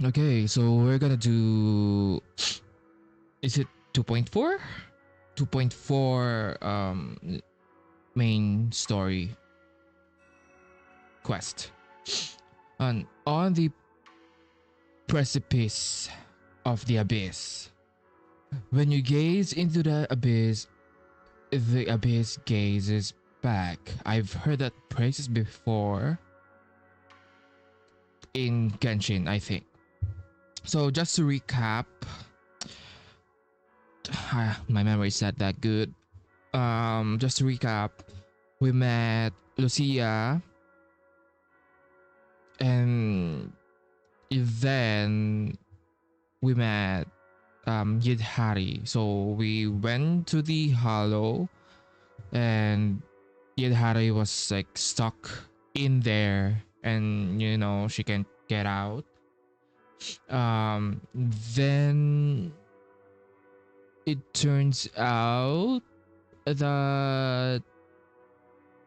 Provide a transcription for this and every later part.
Okay, so we're gonna do. Is it 2.4? 2.4 main story quest. On the precipice of the abyss. When you gaze into the abyss gazes back. I've heard that phrases before in Genshin, I think. So just to recap, my memory is not that good. Just to recap, we met Lucia, and then we met Yidhari. So we went to the Hollow, and Yidhari was like stuck in there, and she can't get out. Then it turns out that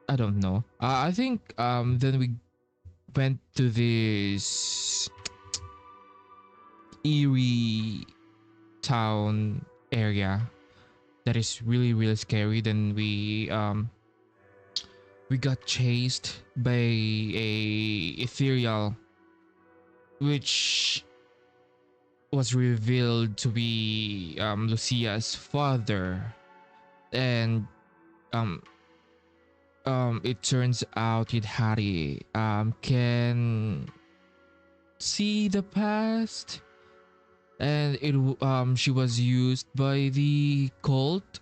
I don't know. I think then we went to this eerie town area that is really really scary. Then we got chased by a ethereal, which was revealed to be Lucia's father, and um it turns out Yidhari can see the past, and she was used by the cult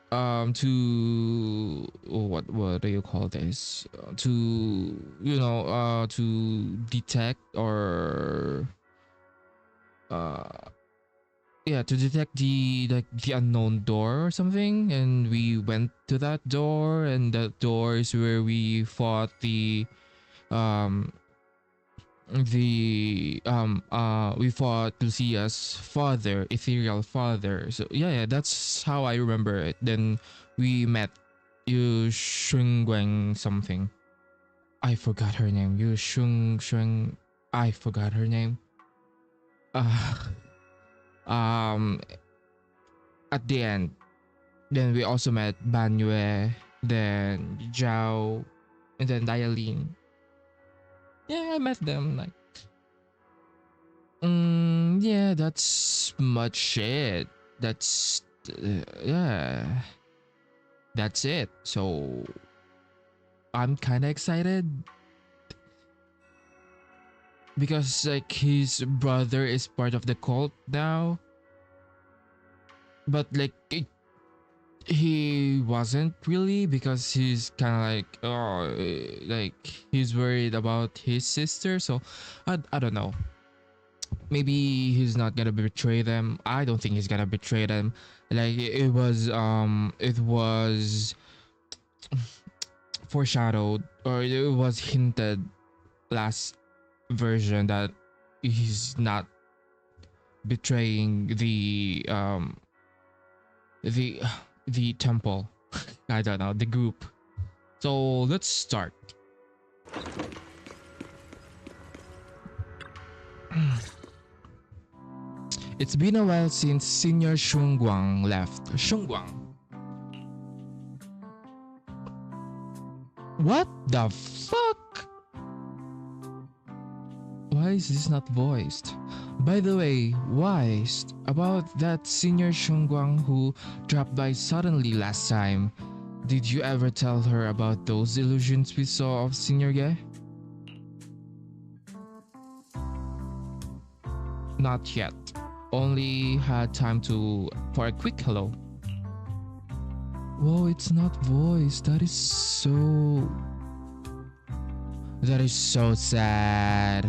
to what do you call this, to to detect or uh yeah, to detect the unknown door or something, and we went to that door, and that door is where we fought um we fought Lucia's father, ethereal father. So yeah, that's how I remember it. Then we met Yu Shungwang something. I forgot her name. Yu Shung. I forgot her name. uh um at the end, then we also met Banyue, then Zhao, and then Dialine. Yeah, I met them. Like, yeah, that's much it. That's yeah, that's it. So I'm kind of excited because like his brother is part of the cult now, but like he wasn't really, because he's kind of like, oh, like he's worried about his sister. So I don't know, maybe he's not gonna betray them. I don't think he's gonna betray them. Like it was foreshadowed, or it was hinted last version that he's not betraying the the temple. I don't know, the group. So let's start. It's been a while since Senior Shungguang left. Shungguang? What the fuck? Why is this not voiced? By the way, Wise, about that Senior Shungguang who dropped by suddenly last time, did you ever tell her about those illusions we saw of Senior Ge? Not yet. Only had time for a quick hello. Whoa, it's not voiced. That is so sad.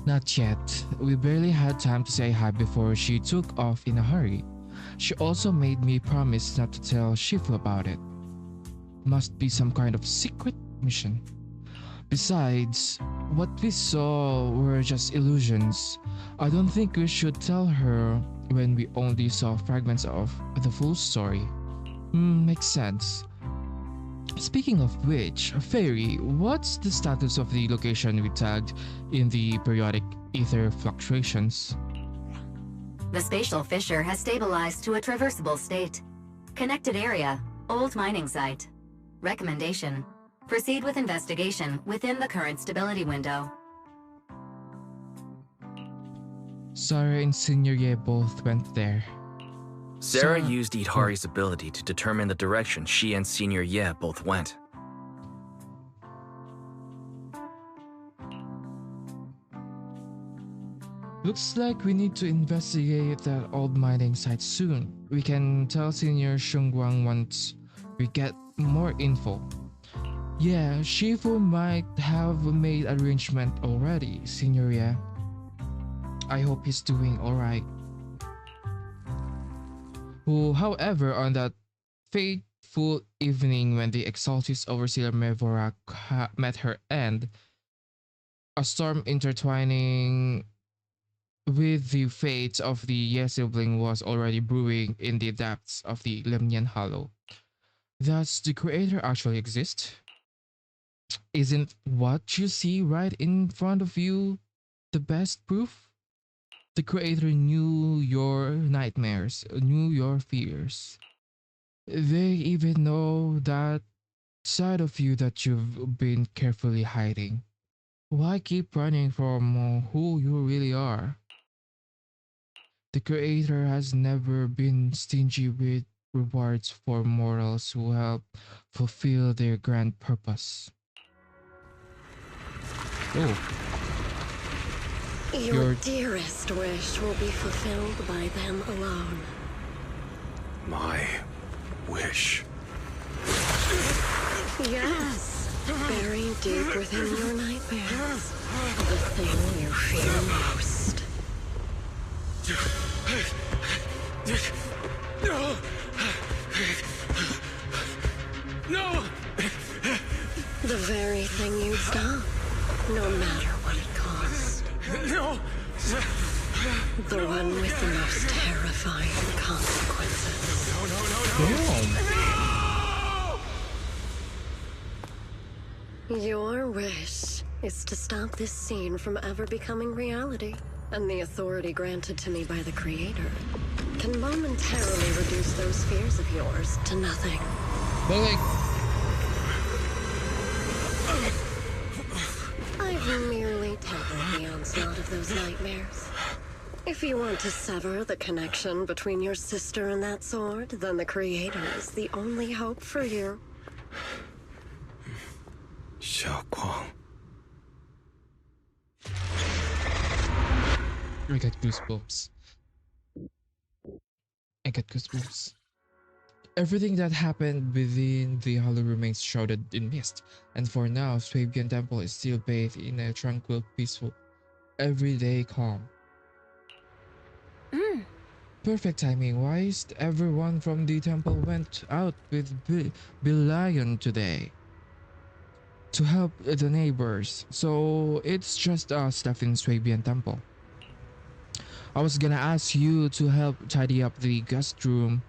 Not yet. We barely had time to say hi before she took off in a hurry. She also made me promise not to tell Shifu about it. Must be some kind of secret mission. Besides, what we saw were just illusions. I don't think we should tell her when we only saw fragments of the full story. Makes sense. Speaking of which, Fairy, what's the status of the location we tagged in the periodic ether fluctuations? The spatial fissure has stabilized to a traversable state. Connected area, old mining site. Recommendation: proceed with investigation within the current stability window. Sarah and Senior Ye both went there. Sarah used Idhari's ability to determine the direction she and Senior Ye both went. Looks like we need to investigate that old mining site soon. We can tell Senior Shungguang once we get more info. Yeah, Shifu might have made arrangement already, Senior Ye. I hope he's doing alright. Who, however, on that fateful evening when the Exaltis Overseer Mevorak met her end, a storm intertwining with the fate of the Ye sibling was already brewing in the depths of the Lemnian Hollow. Does the creator actually exist? Isn't what you see right in front of you the best proof? The creator knew your nightmares, knew your fears. They even know that side of you that you've been carefully hiding. Why keep running from who you really are? The creator has never been stingy with rewards for mortals who help fulfill their grand purpose. Oh. Your dearest wish will be fulfilled by them alone. My wish. Yes, buried deep within your nightmares. The thing you fear most. No! No! The very thing you'd stop, no matter what it cost. No! The one with the most terrifying consequences. No. Your wish is to stop this scene from ever becoming reality, and the authority granted to me by the Creator can momentarily reduce those fears of yours to nothing. But like, I've merely tempered the onslaught of those nightmares. If you want to sever the connection between your sister and that sword, then the Creator is the only hope for you. Xiaoguang. I got goosebumps. I got goosebumps. Everything that happened within the hollow remains shrouded in mist, and for now, Swabian Temple is still bathed in a tranquil, peaceful, everyday calm. Perfect timing. Why is everyone from the temple went out with Bill Lion today? To help the neighbors. So it's just us left in Swabian Temple. I was gonna ask you to help tidy up the guest room.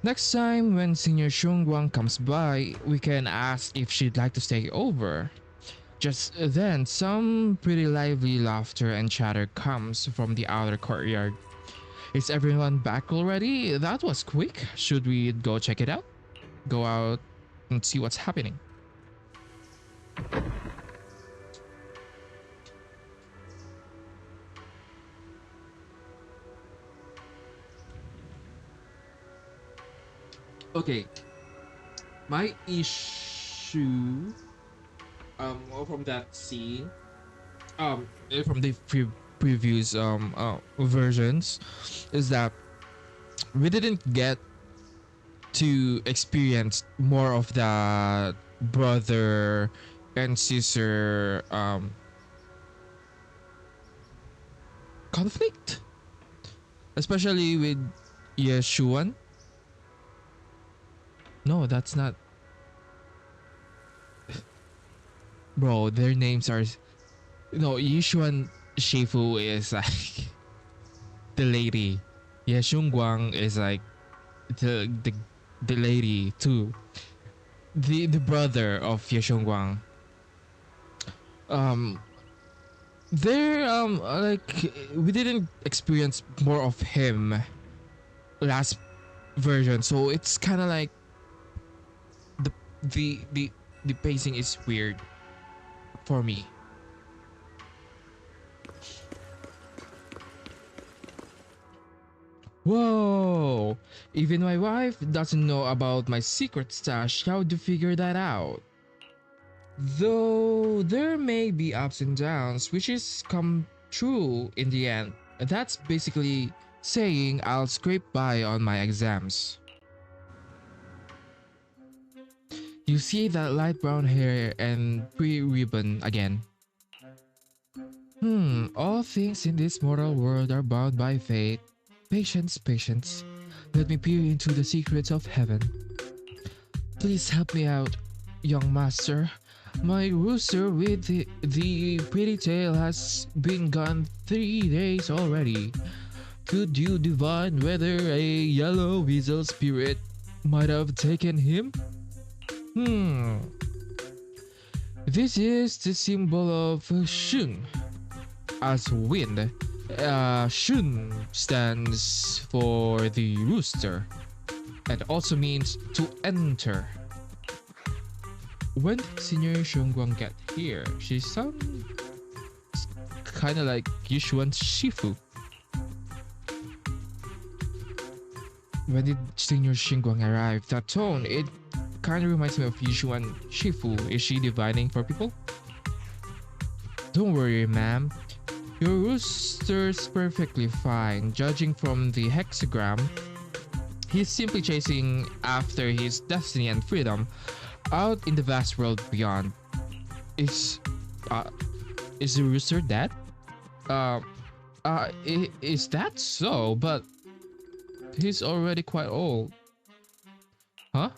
Next time when Senior Shungguang comes by, we can ask if she'd like to stay over. Just then, some pretty lively laughter and chatter comes from the outer courtyard. Is everyone back already? That was quick. Should we go check it out? Go out and see what's happening. Okay. My issue from that scene from the previous versions is that we didn't get to experience more of that brother and sister conflict, especially with Yeshuan. No, that's not. Bro, their names are. No, Yishuan Shifu is like the lady. Yeah, Shungguang is like the lady too. the brother of Ye Xiongguang. Um, there like we didn't experience more of him last version, so it's kind of like the the the the pacing is weird for me. Whoa! Even my wife doesn't know about my secret stash. How to figure that out? Though there may be ups and downs, which is come true in the end. That's basically saying I'll scrape by on my exams. You see that light brown hair and pretty ribbon again. All things in this mortal world are bound by fate. Patience, patience. Let me peer into the secrets of heaven. Please help me out, young master. My rooster with the pretty tail has been gone 3 days already. Could you divine whether a yellow weasel spirit might have taken him? This is the symbol of Shun as wind. Shun stands for the rooster and also means to enter. When did Senior Xiongguang get here? She sounds kind of like Yushuan's Shifu. When did Senior Xiongguang arrive? That tone, it kind of reminds me of Yushuan Shifu. Is she divining for people? Don't worry, ma'am. Your rooster's perfectly fine. Judging from the hexagram, he's simply chasing after his destiny and freedom out in the vast world beyond. Is the rooster dead? Is that so? But he's already quite old. Huh?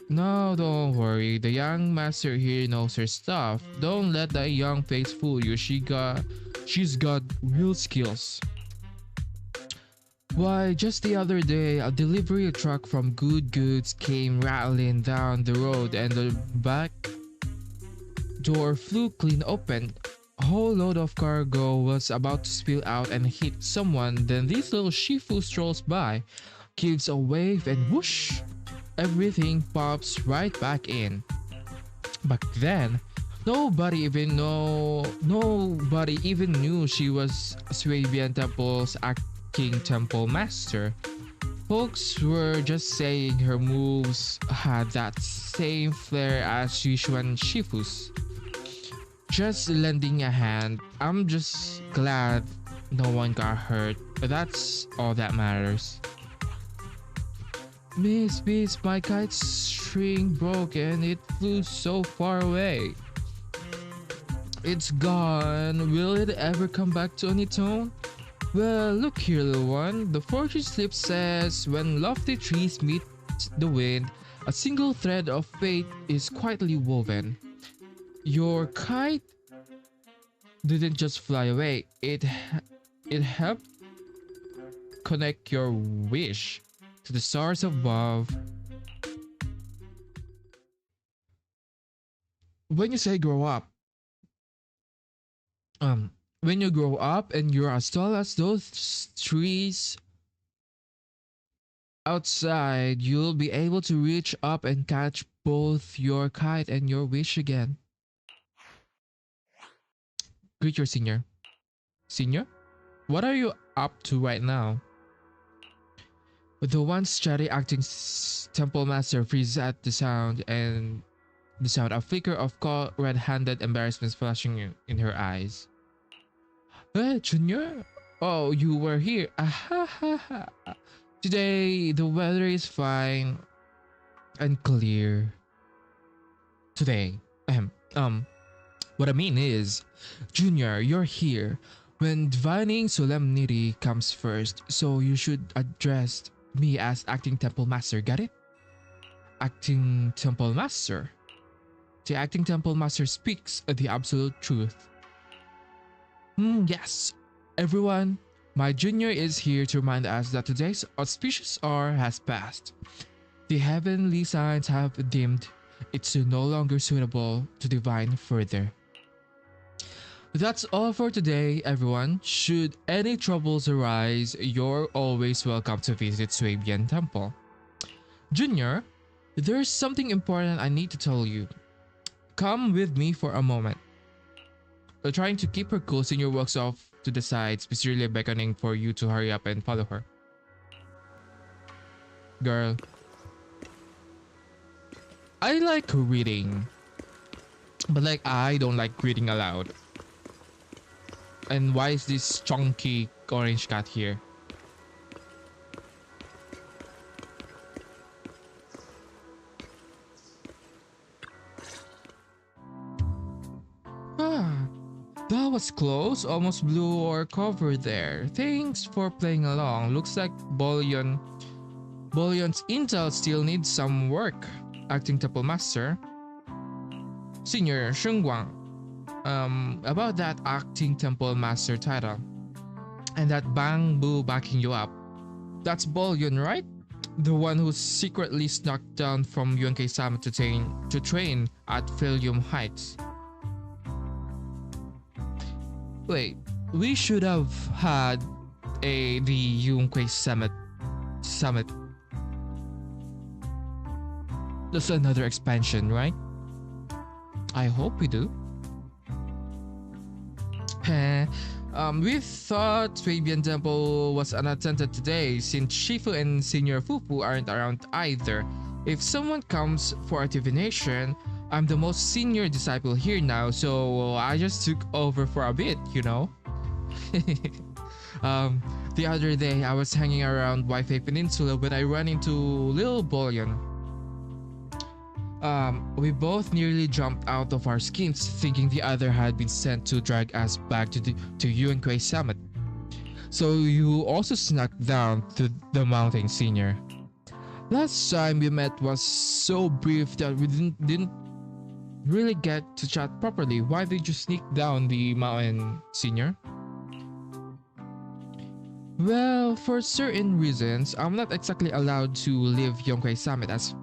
No, don't worry. The young master here knows her stuff. Don't let that young face fool you. She's got real skills. Why, just the other day, a delivery truck from Good Goods came rattling down the road and the back door flew clean open. A whole load of cargo was about to spill out and hit someone. Then this little Shifu strolls by, gives a wave, and whoosh! Everything pops right back in. Back then, nobody even knew she was Swabian Temple's acting temple master. Folks were just saying her moves had that same flair as Yushuan Shifu's. Just lending a hand. I'm just glad no one got hurt. That's all that matters. Miss, my kite's string broke and it flew so far away. It's gone. Will it ever come back to any tone? Well, look here, little one. The fortune slip says when lofty trees meet the wind, a single thread of fate is quietly woven. Your kite didn't just fly away. It helped connect your wish to the stars above. When you say grow up, when you grow up and you're as tall as those trees outside, you'll be able to reach up and catch both your kite and your wish again. Greet your senior. Senior? What are you up to right now? The once chatty acting temple master freezes at the sound, a flicker of cold red-handed embarrassment flashing in her eyes. Hey, Junior? Oh, you were here. Ahahaha. Today, the weather is fine and clear. Today, what I mean is, Junior, you're here when divining solemnity comes first, so you should address me as acting temple master, got it? Acting temple master. The acting temple master speaks the absolute truth. Yes. Everyone, my junior is here to remind us that today's auspicious hour has passed. The heavenly signs have dimmed. It's no longer suitable to divine further. That's all for today, everyone. Should any troubles arise, you're always welcome to visit Swabian Temple. Junior, there's something important I need to tell you. Come with me for a moment. Trying to keep her cool, Senior walks off to the side, sincerely beckoning for you to hurry up and follow her. Girl, I like reading, but like I don't like reading aloud. And why is this chunky orange cat here? Ah, that was close. Almost blew our cover there. Thanks for playing along. Looks like Bullion's intel still needs some work. Acting Temple Master. Senior Shengguang. About that acting Temple Master title. And that Bang Boo backing you up. That's Bullion, right? The one who secretly snuck down from UNK Summit to train at Philium Heights. Wait, we should have had the UNK Summit. That's another expansion, right? I hope we do. We thought Fabian Temple was unattended today since Shifu and Senior Fufu aren't around either. If someone comes for a divination, I'm the most senior disciple here now, so I just took over for a bit, you know? The other day I was hanging around Wi-Fi Peninsula when I ran into Lil Bullion. We both nearly jumped out of our skins thinking the other had been sent to drag us back to UNK Summit. So you also snuck down to the mountain, Senior. Last time we met was so brief that we didn't really get to chat properly. Why did you sneak down the mountain, Senior? Well, for certain reasons, I'm not exactly allowed to leave Yongkai Summit as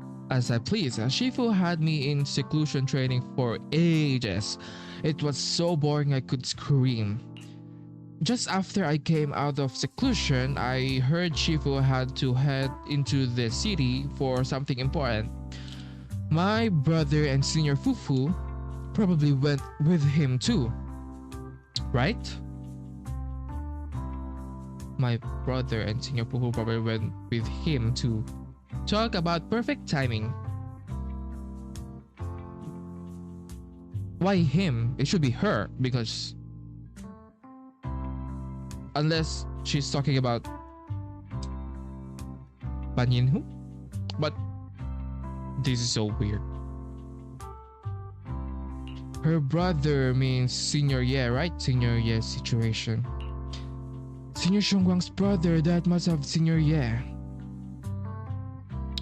I please. Shifu had me in seclusion training for ages. It was so boring I could scream. Just after I came out of seclusion, I heard Shifu had to head into the city for something important. My brother and Senior Fufu probably went with him too, right? My brother and Senior Fufu probably went with him too. Talk about perfect timing. Why him? It should be her, because unless she's talking about Banyinhu. But this is so weird. Her brother means Senior Ye, right? Senior Ye's situation. Senior Shengguang's brother, that must have Senior Ye.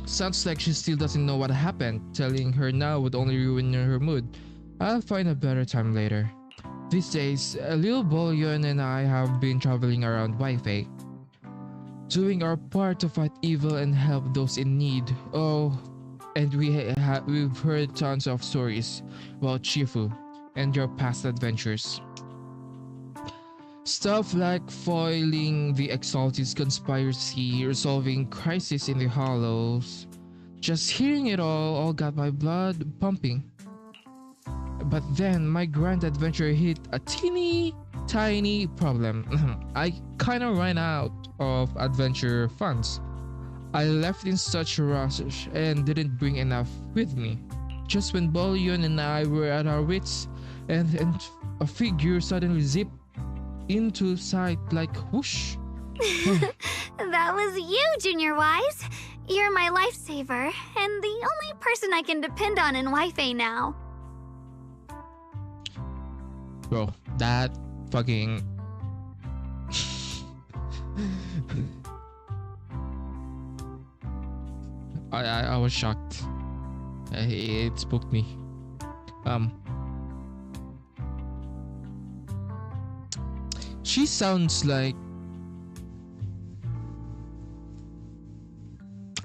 Sounds like she still doesn't know what happened. Telling her now would only ruin her mood. I'll find a better time later. These days, Lil Bullion and I have been traveling around Wi-Fi, doing our part to fight evil and help those in need. Oh, and we've heard tons of stories about Shifu and your past adventures. Stuff like foiling the Exalted's conspiracy, resolving crises in the Hollows. Just hearing it all got my blood pumping. But then my grand adventure hit a teeny tiny problem. I kinda ran out of adventure funds. I left in such a rush and didn't bring enough with me. Just when Bullion and I were at our wits, and a figure suddenly zipped into sight like whoosh. That was you, Junior Wise. You're my lifesaver, and the only person I can depend on in Wi-Fi now. Bro, that fucking... I was shocked. It spooked me. She sounds like...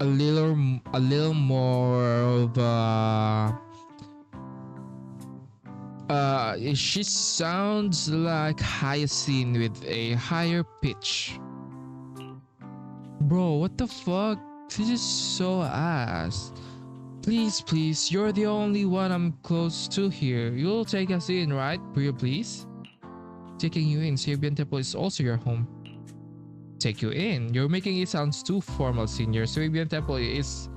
a little more of she sounds like Hyacinth with a higher pitch. Bro, what the fuck? This is so ass. Please, you're the only one I'm close to here. You'll take us in, right? Will please? Taking you in, Sabian Temple is also your home. Take you in? You're making it sound too formal, Senior. Sabian Temple is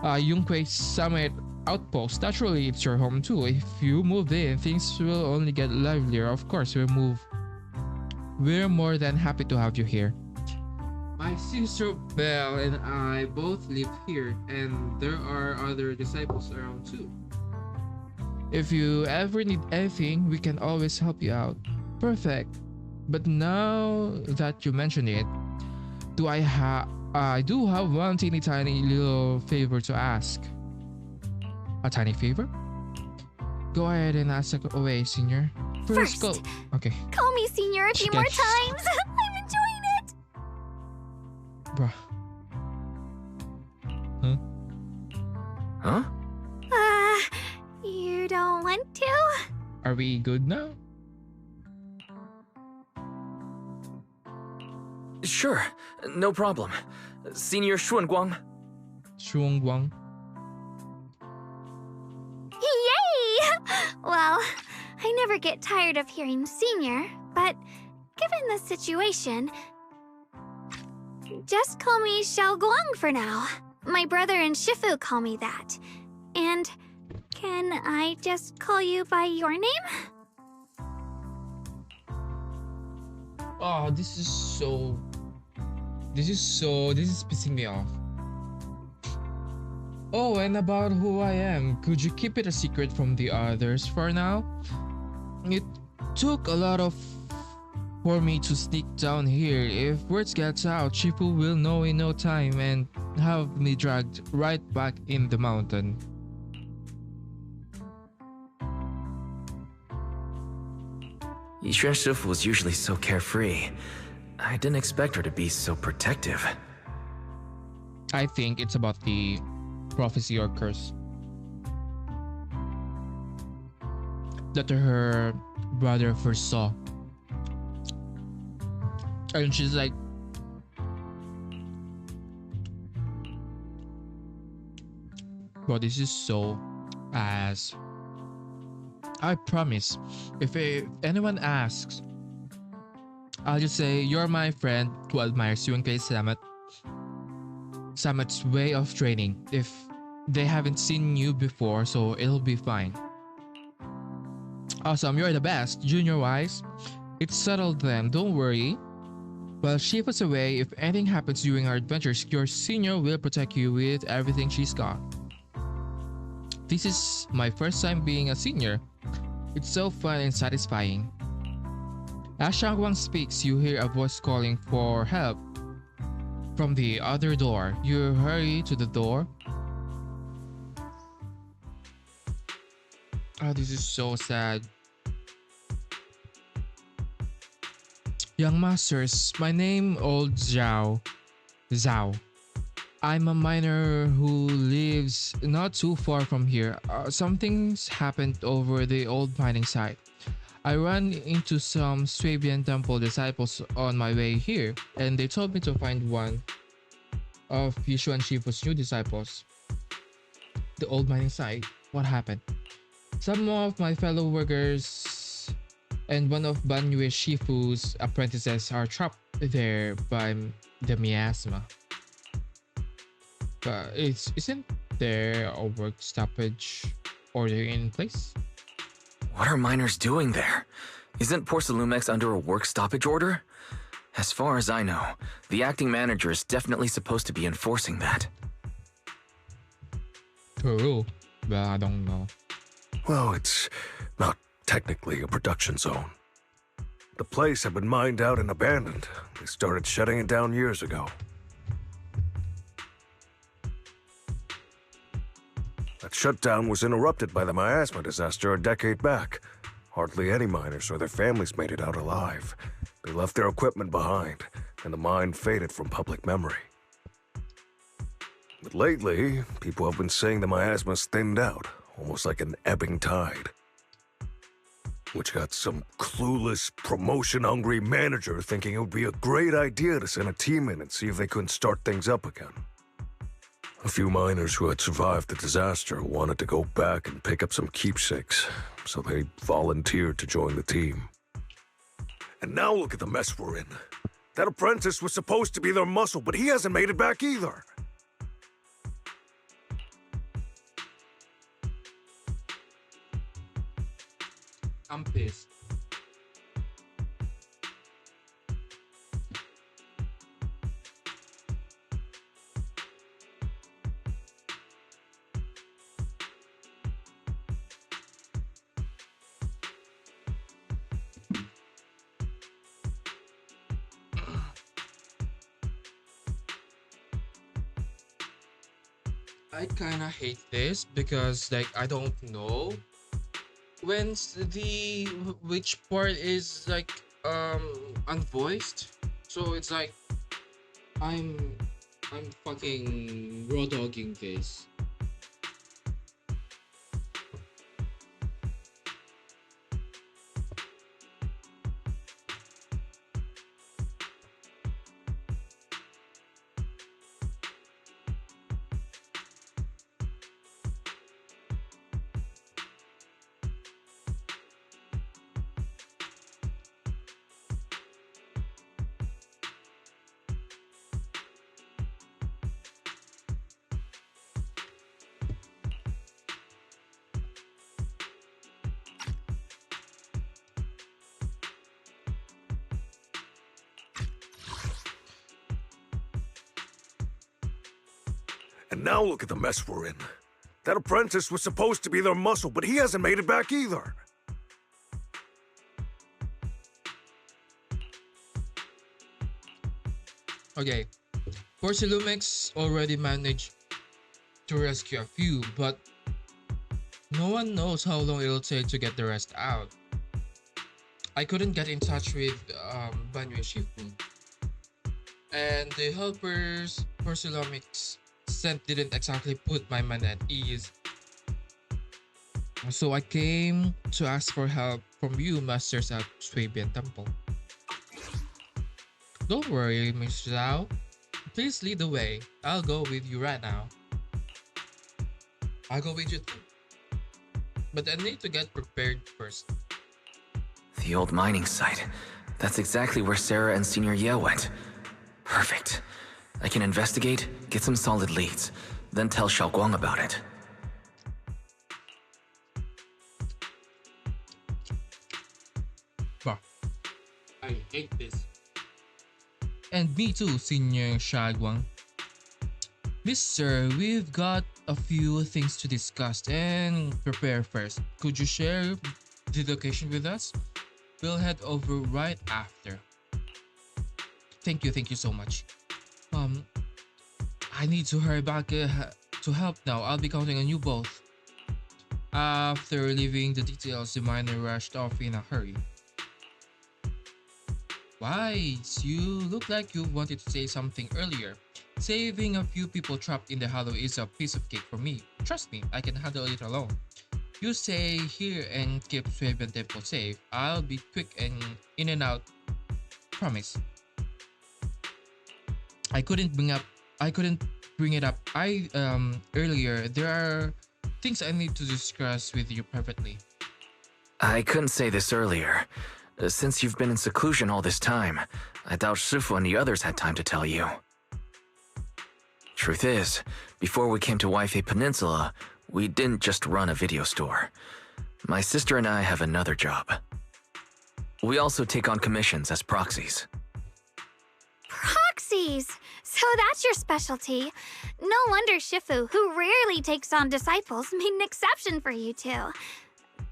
Yunque's summit outpost. Naturally, it's your home too. If you move in, things will only get livelier. Of course, we're more than happy to have you here. My sister Belle and I both live here, and there are other disciples around too. If you ever need anything, we can always help you out. Perfect. But now that you mention it, I do have one teeny tiny little favor to ask. A tiny favor? Go ahead and ask away, Senior. First go. Okay. Call me Senior a few more Okay. times. I'm enjoying it. Bruh. Huh? Huh? You don't want to? Are we good now? Sure, no problem. Senior Xuanguang. Shuangguang. Yay! Well, I never get tired of hearing Senior, but given the situation, just call me Xiao Guang for now. My brother and Shifu call me that. And can I just call you by your name? Oh, this is pissing me off. Oh, and about who I am, could you keep it a secret from the others for now? It took a lot for me to sneak down here. If words gets out, Shifu will know in no time and have me dragged right back in the mountain. Yixuan Shifu was usually so carefree. I didn't expect her to be so protective. I think it's about the prophecy or curse that her brother first saw. And she's like, bro, this is so ass. I promise, if anyone asks, I'll just say, you're my friend who admires you and Kay Samet's way of training. If they haven't seen you before, so it'll be fine. Awesome, you're the best, junior-wise. It's settled then, don't worry. While she was away, if anything happens during our adventures, your senior will protect you with everything she's got. This is my first time being a senior. It's so fun and satisfying. As Shangwang speaks, you hear a voice calling for help from the other door. You hurry to the door. Oh, this is so sad. Young masters, my name old Zhao. I'm a miner who lives not too far from here. Something's happened over the old mining site. I ran into some Swabian Temple disciples on my way here, and they told me to find one of Yishuan Shifu's new disciples. The old mining site? What happened? Some of my fellow workers and one of Banyue Shifu's apprentices are trapped there by the miasma. But isn't there a work stoppage order in place? What are miners doing there? Isn't Porcelumex under a work stoppage order? As far as I know, the acting manager is definitely supposed to be enforcing that. True, but I don't know. Well, it's not technically a production zone. The place had been mined out and abandoned. They started shutting it down years ago. That shutdown was interrupted by the miasma disaster a decade back. Hardly any miners or their families made it out alive. They left their equipment behind, and the mine faded from public memory. But lately, people have been saying that my asthma's thinned out, almost like an ebbing tide. Which got some clueless, promotion-hungry manager thinking it would be a great idea to send a team in and see if they couldn't start things up again. A few miners who had survived the disaster wanted to go back and pick up some keepsakes, so they volunteered to join the team. And now look at the mess we're in. That apprentice was supposed to be their muscle, but he hasn't made it back either. I'm pissed. I kinda hate this because like I don't know which part is like unvoiced. So it's like I'm I'm fucking raw dogging this. And now look at the mess we're in. That apprentice was supposed to be their muscle, but he hasn't made it back either. Okay, Porcelumix already managed to rescue a few, but no one knows how long it'll take to get the rest out. I couldn't get in touch with Banyu Shifu, and the helpers Porcelumix sent didn't exactly put my mind at ease. So I came to ask for help from you masters at Swabian Temple. Don't worry, Miss Zhao. Please lead the way. I'll go with you right now. I'll go with you too. But I need to get prepared first. The old mining site. That's exactly where Sarah and Senior Ye went. Perfect. I can investigate, get some solid leads, then tell Xiaoguang about it. Bah, I hate this. And me too, Senior Xiaoguang. Mister, we've got a few things to discuss and prepare first. Could you share the location with us? We'll head over right after. Thank you so much. I need to hurry back to help now. I'll be counting on you both. After leaving the details, the miner rushed off in a hurry. Wise, you look like you wanted to say something earlier. Saving a few people trapped in the hollow is a piece of cake for me. Trust me, I can handle it alone. You stay here and keep Swabian Temple safe. I'll be quick and in and out. Promise. I couldn't bring it up earlier. There are things I need to discuss with you privately. I couldn't say this earlier. Since you've been in seclusion all this time, I doubt Shifu and the others had time to tell you. Truth is, before we came to Waifei Peninsula, we didn't just run a video store. My sister and I have another job. We also take on commissions as proxies. Proxies! So that's your specialty. No wonder Shifu, who rarely takes on disciples, made an exception for you two.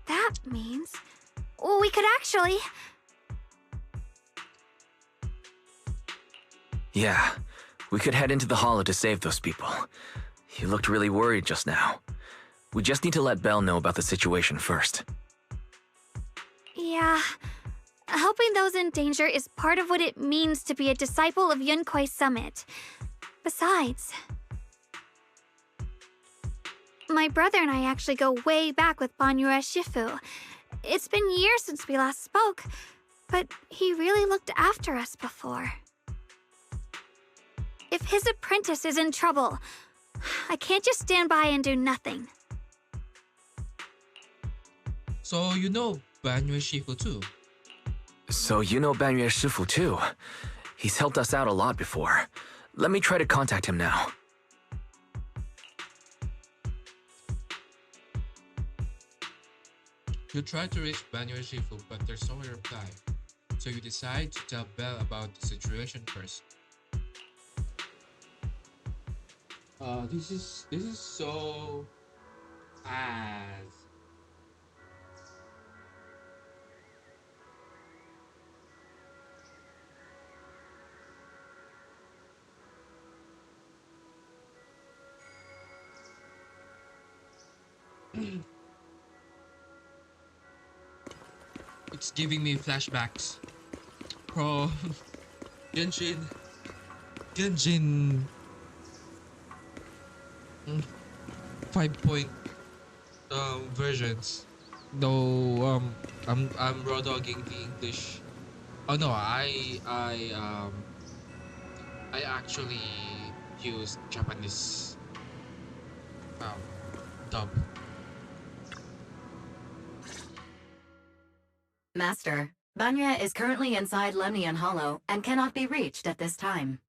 That means we could actually... Yeah, we could head into the hollow to save those people. You looked really worried just now. We just need to let Belle know about the situation first. Yeah. Helping those in danger is part of what it means to be a disciple of Yunkuei Summit. Besides... My brother and I actually go way back with Banyue Shifu. It's been years since we last spoke, but he really looked after us before. If his apprentice is in trouble, I can't just stand by and do nothing. So you know Banyue Shifu too? So you know Banyue Shifu too. He's helped us out a lot before. Let me try to contact him now. You try to reach Banyue Shifu, but there's no reply. So you decide to tell Belle about the situation first. This is so ass. It's giving me flashbacks from Genshin. Genshin 5 point versions. Though I'm raw dogging the English. Oh no, I actually used Japanese um dub. Master, Banya is currently inside Lemnian Hollow and cannot be reached at this time.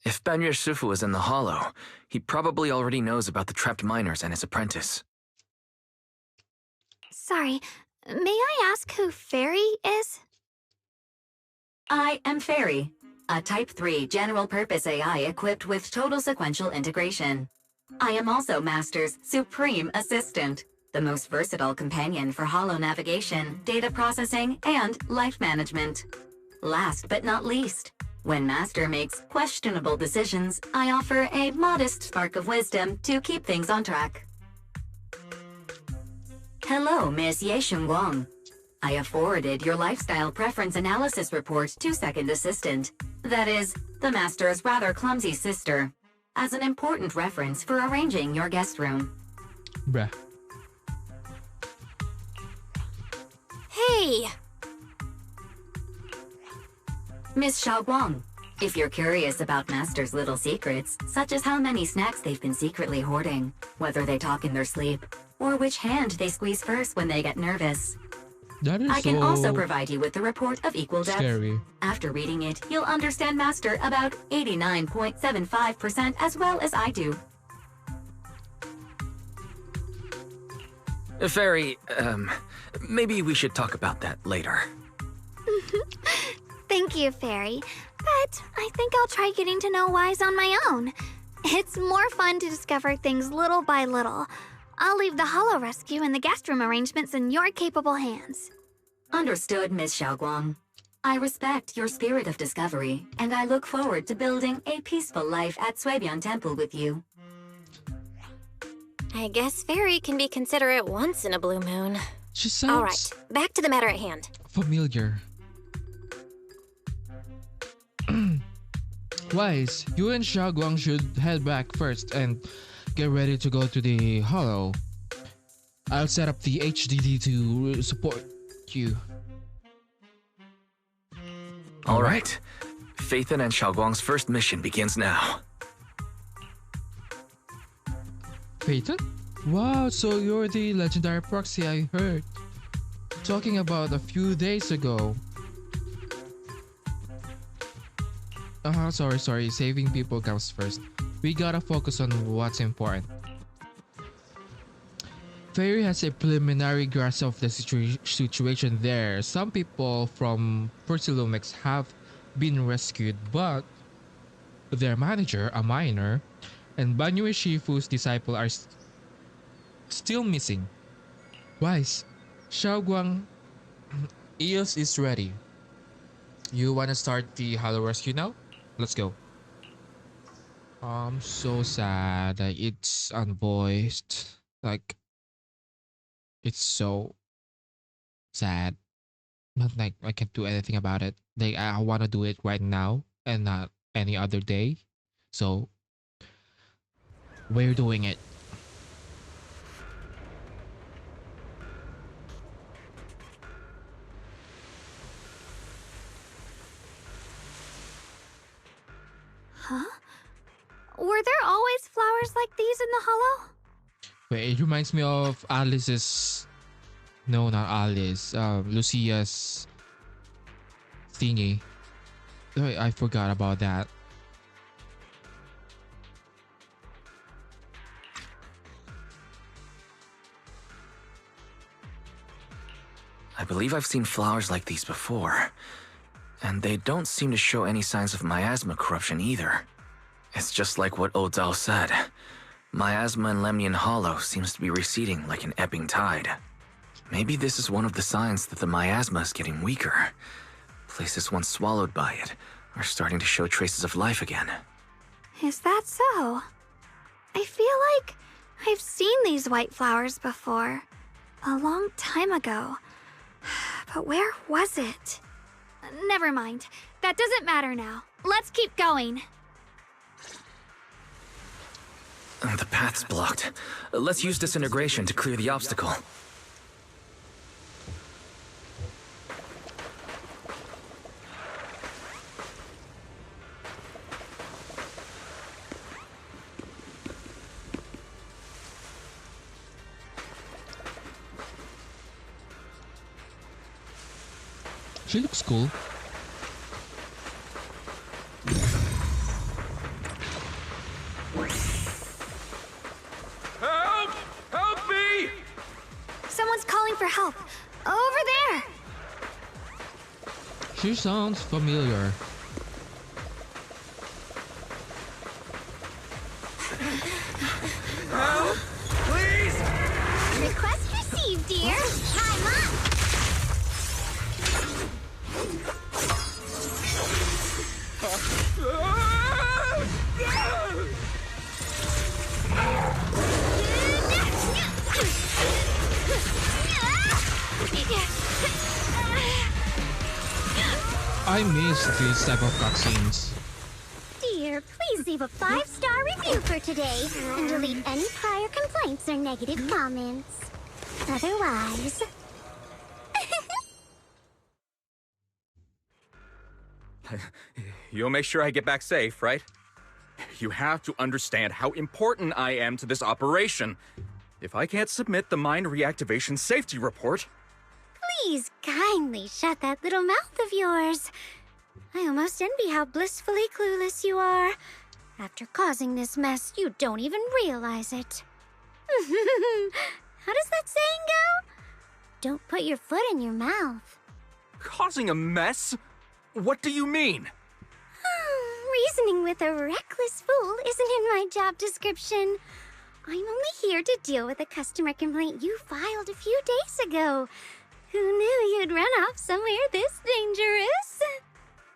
If Banyue Shifu is in the hollow, he probably already knows about the trapped miners and his apprentice. Sorry, may I ask who Fairy is? I am Fairy, a Type 3 general-purpose AI equipped with total sequential integration. I am also Master's supreme assistant, the most versatile companion for holo navigation, data processing, and life management. Last but not least, when Master makes questionable decisions, I offer a modest spark of wisdom to keep things on track. Hello, Miss Ye Shunguang. I have forwarded your lifestyle preference analysis report to Second Assistant, that is, the Master's rather clumsy sister, as an important reference for arranging your guest room. Bruh. Hey! Miss Xiaoguang, if you're curious about Master's little secrets, such as how many snacks they've been secretly hoarding, whether they talk in their sleep, or which hand they squeeze first when they get nervous, That is I can also so provide you with the report of equal depth. scary. After reading it, you'll understand Master about 89.75% as well as I do. Fairy, maybe we should talk about that later. Thank you, Fairy. But I think I'll try getting to know Wise on my own. It's more fun to discover things little by little. I'll leave the Hollow Rescue and the guest room arrangements in your capable hands. Understood, Miss Xiaoguang. I respect your spirit of discovery, and I look forward to building a peaceful life at Suebian Temple with you. I guess Fairy can be considerate once in a blue moon. She All right, sounds back to the matter at hand. familiar. Wise, you and Xiaoguang should head back first and get ready to go to the Hollow. I'll set up the HDD to support you. All right. Phaethon and Xiaoguang's first mission begins now. Peyton? Wow, so you're the legendary proxy I heard talking about a few days ago. Sorry. Saving people comes first. We gotta focus on what's important. Fairy has a preliminary grasp of the situation there. Some people from Precipice have been rescued, but their manager, a miner, and Banyue Shifu's disciple are still missing. Wise, Xiaoguang, Eos is ready. You wanna start the Hollow Rescue now? Let's go. I'm so sad that it's unvoiced. Like, it's so sad. But like, I can't do anything about it. Like, I wanna do it right now and not any other day. So we're doing it. Huh? Were there always flowers like these in the hollow? Wait, it reminds me of Alice's. No, not Alice. Lucia's thingy. Wait, I forgot about that. I believe I've seen flowers like these before. And they don't seem to show any signs of miasma corruption either. It's just like what Odal said. Miasma in Lemnian Hollow seems to be receding like an ebbing tide. Maybe this is one of the signs that the miasma is getting weaker. Places once swallowed by it are starting to show traces of life again. Is that so? I feel like I've seen these white flowers before. A long time ago. But where was it? Never mind. That doesn't matter now. Let's keep going. The path's blocked. Let's use disintegration to clear the obstacle. She looks cool. Help! Help me! Someone's calling for help. Over there! She sounds familiar. Help! Please! Request received, dear. Time up! I miss these type of cutscenes. Dear, please leave a 5-star review for today and delete any prior complaints or negative comments. Otherwise... You'll make sure I get back safe, right? You have to understand how important I am to this operation. If I can't submit the mine reactivation safety report... Please kindly shut that little mouth of yours. I almost envy how blissfully clueless you are. After causing this mess, you don't even realize it. How does that saying go? Don't put your foot in your mouth. Causing a mess? What do you mean? Reasoning with a reckless fool isn't in my job description. I'm only here to deal with a customer complaint you filed a few days ago. Who knew you'd run off somewhere this dangerous?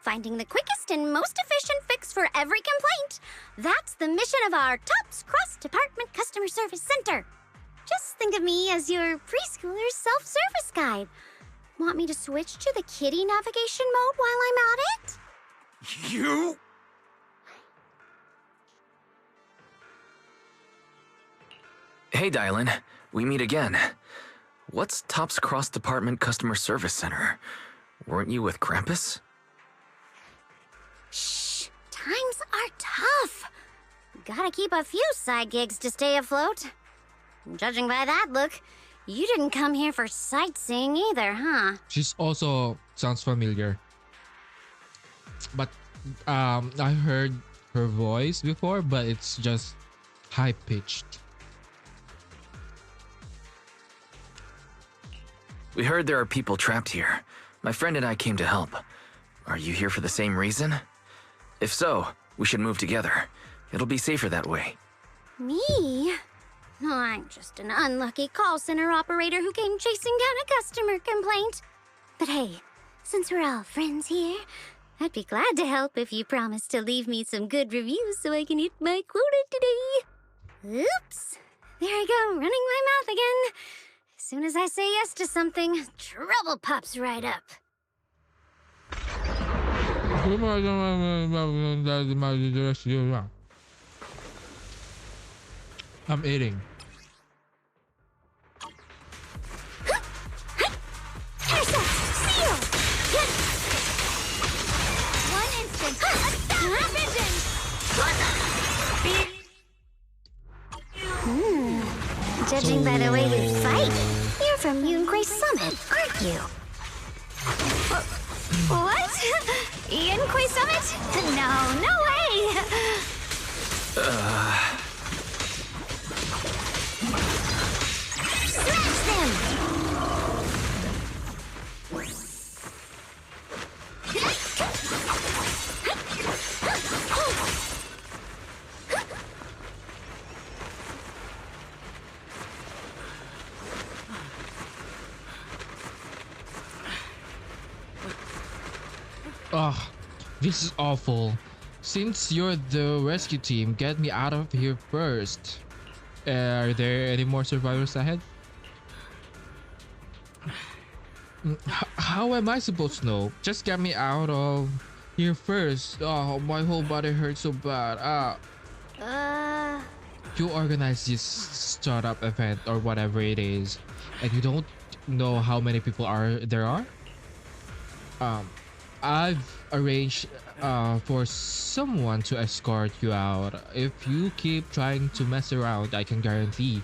Finding the quickest and most efficient fix for every complaint. That's the mission of our TOPS Cross-Department Customer Service Center. Just think of me as your preschooler's self-service guide. Want me to switch to the kiddie navigation mode while I'm at it? You? Hey, Dylan. We meet again. What's TOPS Cross-Department Customer Service Center? Weren't you with Krampus? Shh! Times are tough. Gotta keep a few side gigs to stay afloat. Judging by that look, you didn't come here for sightseeing either, huh? She's also sounds familiar. But I heard her voice before, but it's just high pitched. We heard there are people trapped here. My friend and I came to help. Are you here for the same reason? If so, we should move together. It'll be safer that way. Me? No, I'm just an unlucky call center operator who came chasing down a customer complaint. But hey, since we're all friends here, I'd be glad to help if you promise to leave me some good reviews so I can hit my quota today. Oops. There I go, running my mouth again. As soon as I say yes to something, trouble pops right up. I'm eating. One instant. Astounding vision. Judging by the way you fight, you're from Yunquay Summit, aren't you? What? Yunquay Summit? No way. Smash them! Ugh, this is awful. Since you're the rescue team, get me out of here first. Are there any more survivors ahead? How am I supposed to know? Just get me out of here first. Oh, my whole body hurts so bad. You organize this startup event or whatever it is, and you don't know how many people there are? I've arranged for someone to escort you out. If you keep trying to mess around, I can guarantee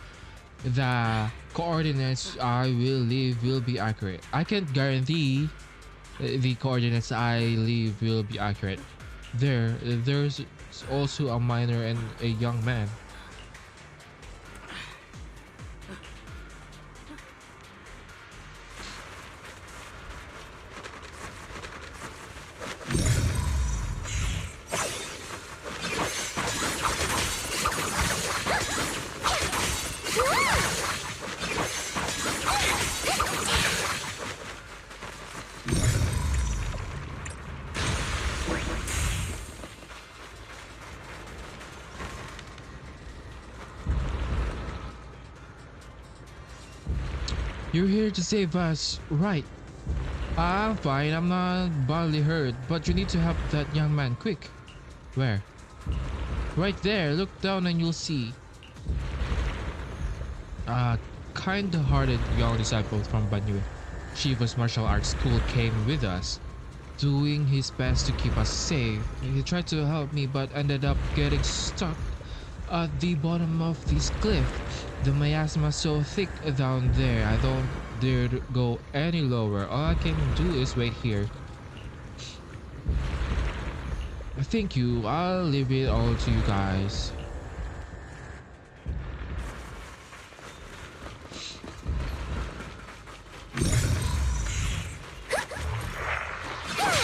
the coordinates I will leave will be accurate. I can't guarantee the coordinates I leave will be accurate. There's also a minor and a young man. You're here to save us, right? I'm fine, I'm not badly hurt, but you need to help that young man quick. Where? Right there, look down and you'll see. A kind-hearted young disciple from Banyu, Shiva's martial arts school, came with us, doing his best to keep us safe. He tried to help me but ended up getting stuck at the bottom of this cliff. The miasma's so thick down there, I don't dare to go any lower. All I can do is wait here. Thank you, I'll leave it all to you guys.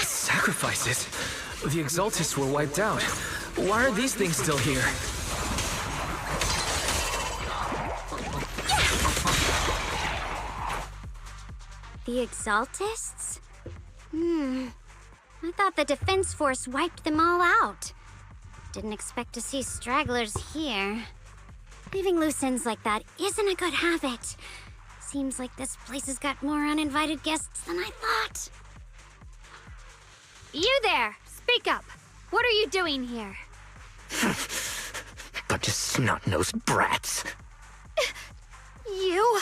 Sacrifices? The Exaltists were wiped out. Why are these things still here? The Exaltists? I thought the Defense Force wiped them all out. Didn't expect to see stragglers here. Leaving loose ends like that isn't a good habit. Seems like this place has got more uninvited guests than I thought. You there! Speak up! What are you doing here? Bunch of snot-nosed brats. You...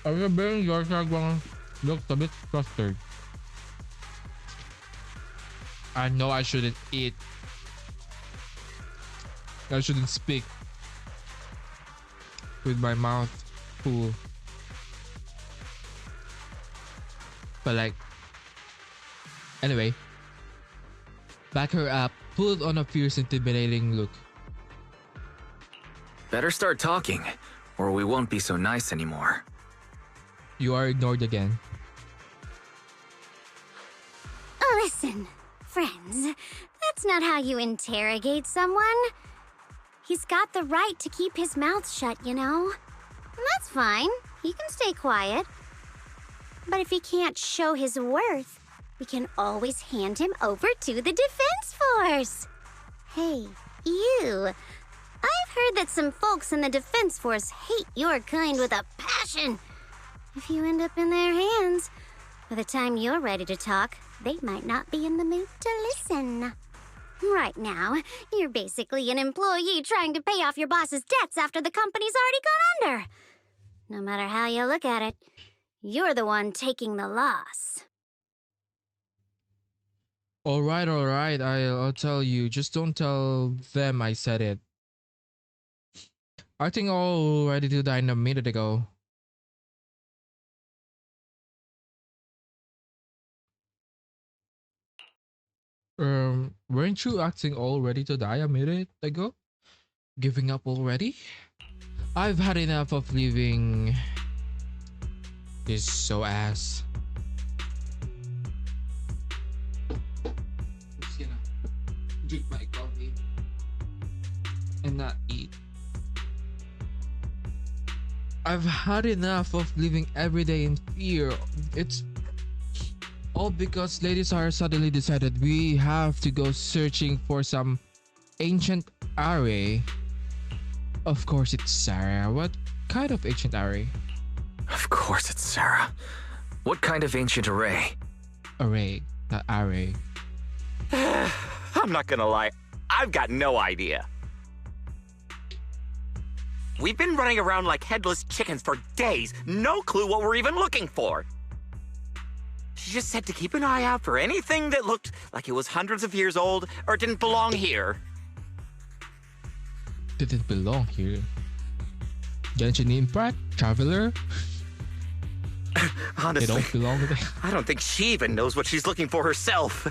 Sabihin, your sagwang looks a bit flustered. I know I shouldn't eat. I shouldn't speak with my mouth full. But like, anyway, back her up, put on a fierce, intimidating look. Better start talking, or we won't be so nice anymore. You are ignored again. Listen, friends, that's not how you interrogate someone. He's got the right to keep his mouth shut, you know? And that's fine. He can stay quiet. But if he can't show his worth, we can always hand him over to the Defense Force. Hey, you. I've heard that some folks in the Defense Force hate your kind with a passion. If you end up in their hands, by the time you're ready to talk, they might not be in the mood to listen. Right now, you're basically an employee trying to pay off your boss's debts after the company's already gone under. No matter how you look at it, you're the one taking the loss. All right, all right. I'll tell you. Just don't tell them I said it. I think all ready to die a minute ago. Weren't you acting all ready to die a minute ago? Giving up already? I've had enough of living this so ass. Just gonna drink my coffee and not eat. I've had enough of living every day in fear. It's all because Lady Sarah suddenly decided we have to go searching for some ancient array. Of course it's Sarah. What kind of ancient array? Of course it's Sarah. What kind of ancient array? Array, not array. I'm not gonna lie, I've got no idea. We've been running around like headless chickens for days, no clue what we're even looking for. She just said to keep an eye out for anything that looked like it was hundreds of years old or didn't belong here. Didn't belong here. Janine Pratt, traveler. They Honestly, don't belong there. I don't think she even knows what she's looking for herself.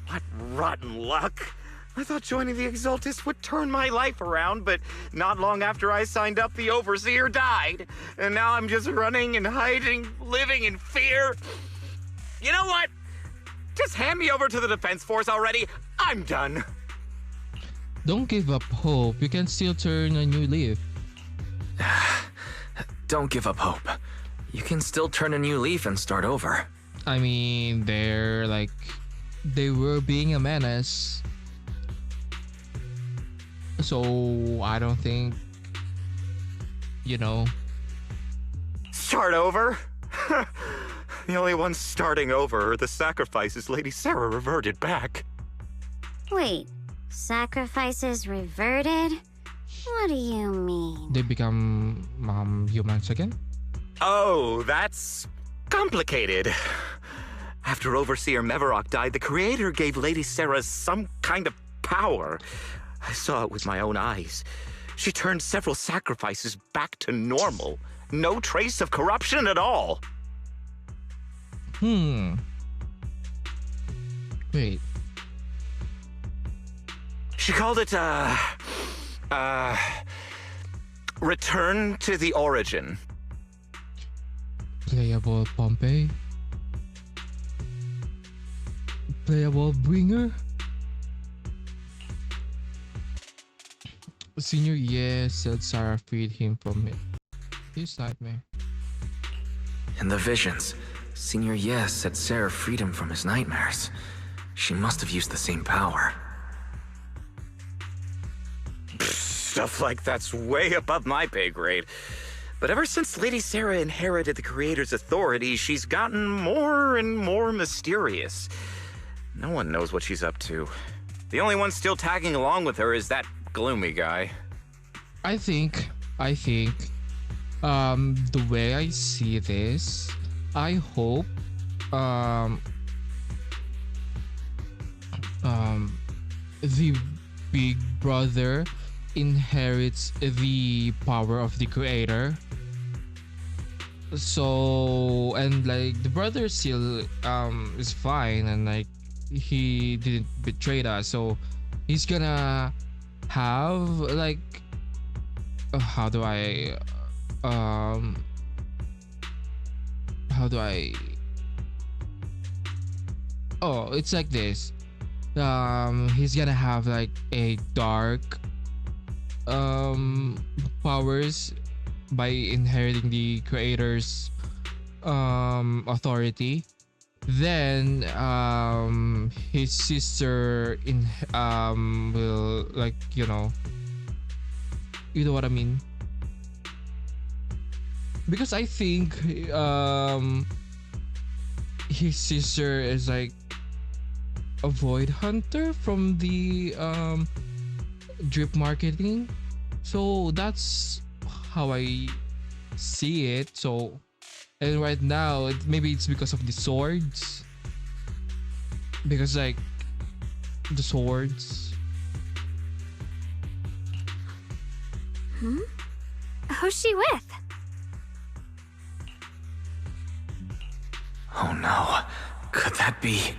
What rotten luck. I thought joining the Exaltis would turn my life around, but not long after I signed up, the Overseer died. And now I'm just running and hiding, living in fear. You know what? Just hand me over to the Defense Force already. I'm done. Don't give up hope. You can still turn a new leaf. Don't give up hope. You can still turn a new leaf and start over. I mean, they were being a menace. So I don't think, Start over? The only ones starting over are the sacrifices Lady Sarah reverted back. Wait, sacrifices reverted? What do you mean? they become humans again. Oh, that's complicated. After Overseer Mevarok died, the Creator gave Lady Sarah some kind of power. I saw it with my own eyes. She turned several sacrifices back to normal. No trace of corruption at all. Wait. She called it, Return to the Origin. Playable Pompey? Playable Bringer? Senior, yes, said Sarah freed him from his nightmare. In the visions, Senior Yes said Sarah freed him from his nightmares. She must have used the same power. Stuff like that's way above my pay grade. But ever since Lady Sarah inherited the Creator's authority, she's gotten more and more mysterious. No one knows what she's up to. The only one still tagging along with her is that gloomy guy. I think the way I see this, I hope the big brother inherits the power of the Creator. So, and the brother still is fine, and he didn't betray us, so he's gonna have how do I oh, it's like this. He's gonna have a dark powers by inheriting the Creator's authority. Then his sister will you know what I mean, because I think his sister is avoid Hunter from the drip marketing. So that's how I see it. So, and right now, maybe it's because of the swords. Because, like, the swords. Who's she with? Oh no. Could that be?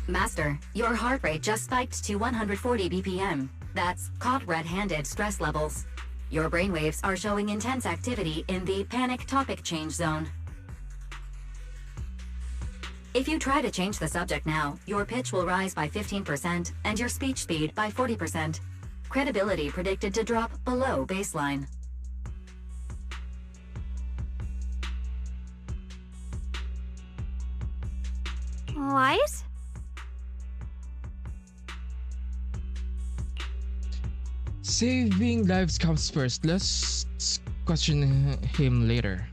Master, your heart rate just spiked to 140 BPM. That's caught red-handed stress levels. Your brainwaves are showing intense activity in the panic topic change zone. If you try to change the subject now, your pitch will rise by 15% and your speech speed by 40%. Credibility predicted to drop below baseline. Wise? Saving lives comes first. Let's question him later.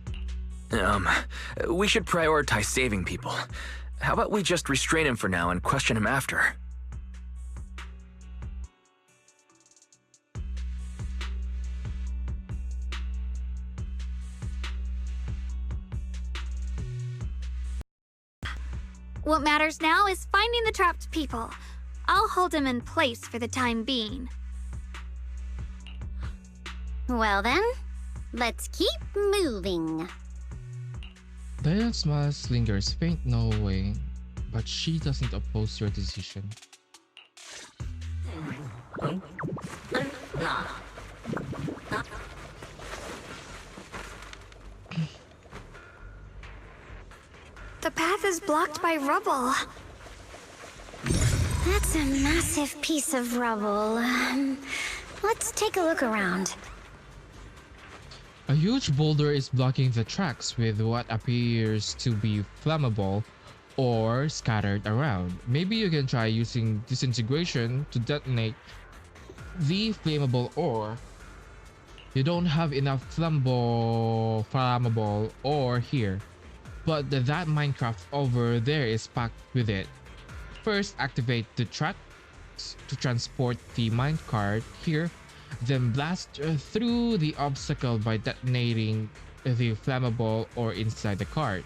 We should prioritize saving people. How about we just restrain him for now and question him after? What matters now is finding the trapped people. I'll hold him in place for the time being. Well then, let's keep moving. Diana's smile lingers, faint no way, but she doesn't oppose your decision. The path is blocked by rubble. That's a massive piece of rubble. Let's take a look around. A huge boulder is blocking the tracks with what appears to be flammable or scattered around. Maybe you can try using disintegration to detonate the flammable ore. You don't have enough flammable ore here, but that Minecraft over there is packed with it. First, activate the tracks to transport the minecart here, then blast through the obstacle by detonating the flammable ore inside the cart.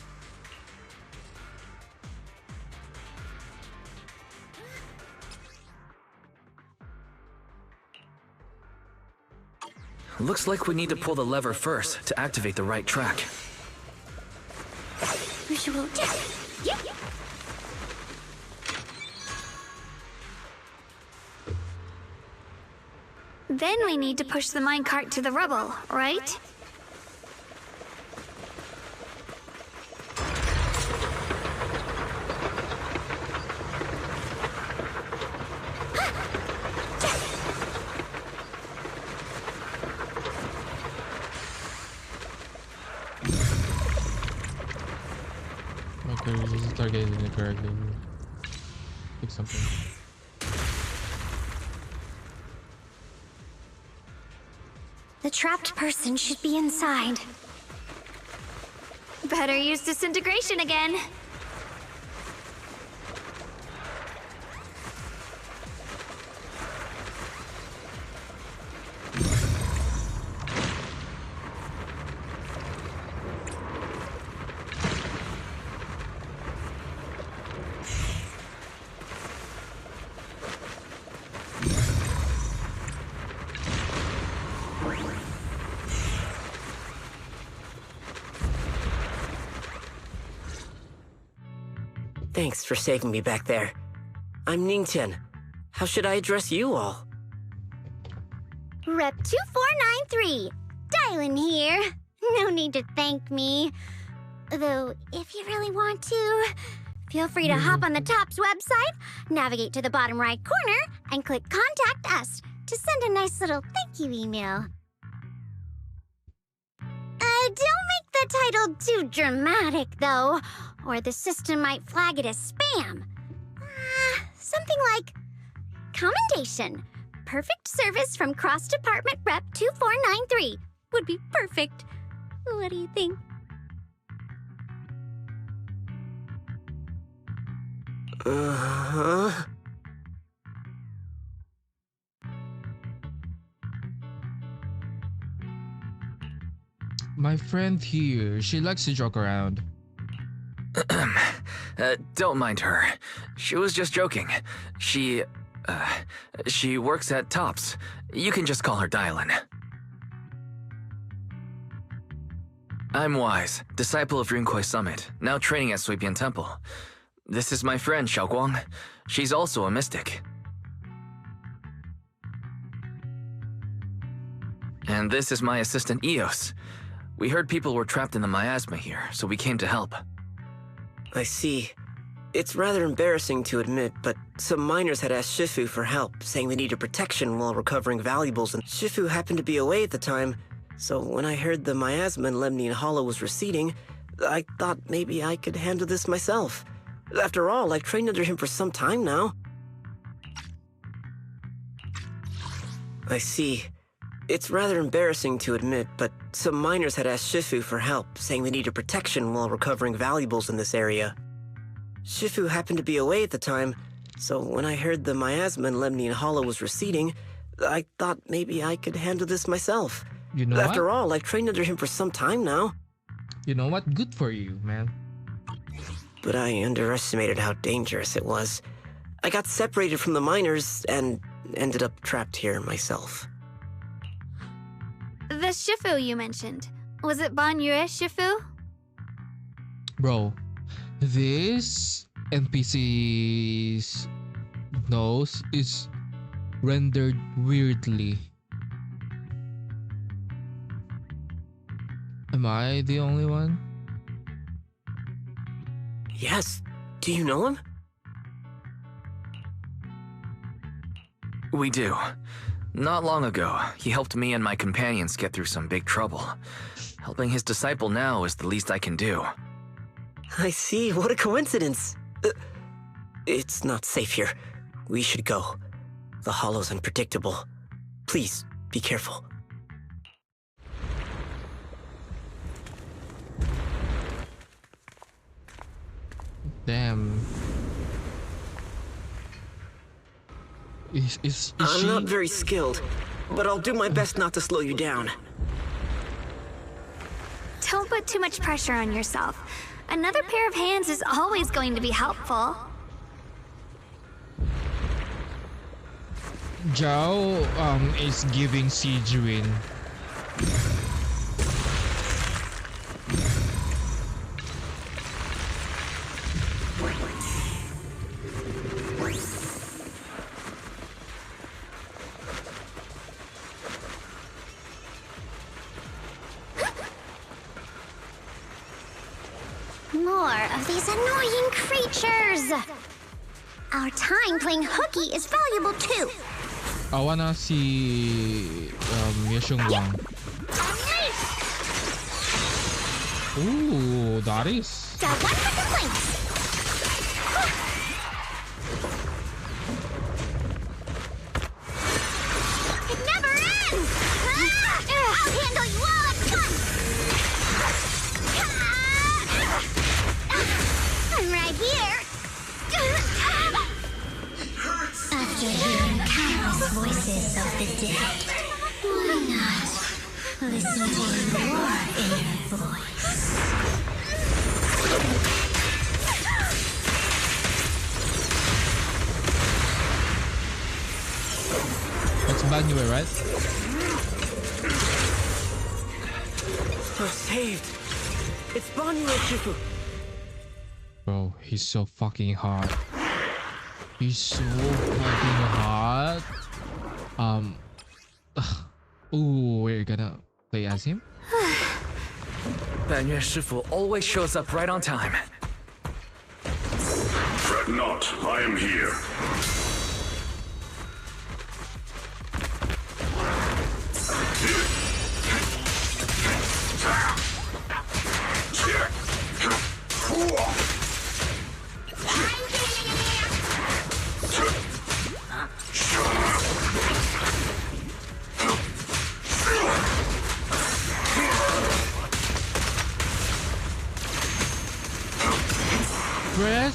Looks like we need to pull the lever first to activate the right track. Visual. Yeah. Then we need to push the minecart to the rubble, right? Okay, this is targeting it correctly. Pick something. The trapped person should be inside. Better use disintegration again. Thanks for saving me back there. I'm Ningtian. How should I address you all? Rep 2493. Dylan here. No need to thank me. Though, if you really want to, feel free to hop on the TOPS website, navigate to the bottom right corner, and click Contact Us to send a nice little thank you email. Don't make the title too dramatic, though, or the system might flag it as spam. Something like commendation. Perfect service from Cross Department Rep 2493. Would be perfect. What do you think? Uh-huh. My friend here, she likes to joke around. Don't mind her. She was just joking. She works at Tops. You can just call her Dylan. I'm Wise, disciple of Rinkwei Summit, now training at Suipian Temple. This is my friend Xiaoguang. She's also a mystic. And this is my assistant Eos. We heard people were trapped in the miasma here, so we came to help. I see. It's rather embarrassing to admit, but some miners had asked Shifu for help, saying they needed protection while recovering valuables, and Shifu happened to be away at the time. So when I heard the miasma in Lemnian Hollow was receding, I thought maybe I could handle this myself. After all, I've trained under him for some time now. I see. It's rather embarrassing to admit, but some miners had asked Shifu for help, saying they needed protection while recovering valuables in this area. Shifu happened to be away at the time, so when I heard the miasma in Lemnian Hollow was receding, I thought maybe I could handle this myself. You know After what? all, I've trained under him for some time now. You know what? Good for you, man. But I underestimated how dangerous it was. I got separated from the miners and ended up trapped here myself. The Shifu you mentioned. Was it Banyue Shifu? Bro, this NPC's nose is rendered weirdly. Am I the only one? Yes. Do you know him? We do. Not long ago, he helped me and my companions get through some big trouble. Helping his disciple now is the least I can do. I see. What a coincidence. It's not safe here. We should go. The hollow's unpredictable. Please, be careful. Damn. Is I'm she... not very skilled, but I'll do my best not to slow you down. Don't put too much pressure on yourself. Another pair of hands is always going to be helpful. Zhao is giving Sijuin. More of these annoying creatures! Our time playing hooky is valuable too. I wanna see Yeshung Wang. Ooh, that is. Got one for complaints. It never ends! I'll handle you all at once! I'm right here. After hearing countless voices of the dead, why not listen to your inner voice? That's Banyue, right? We're saved. It's Banyue Shifu. Bro, he's so fucking hot. He's so fucking hot. Ooh, we're gonna play as him? Banyue Shifu always shows up right on time. Fret not, I am here.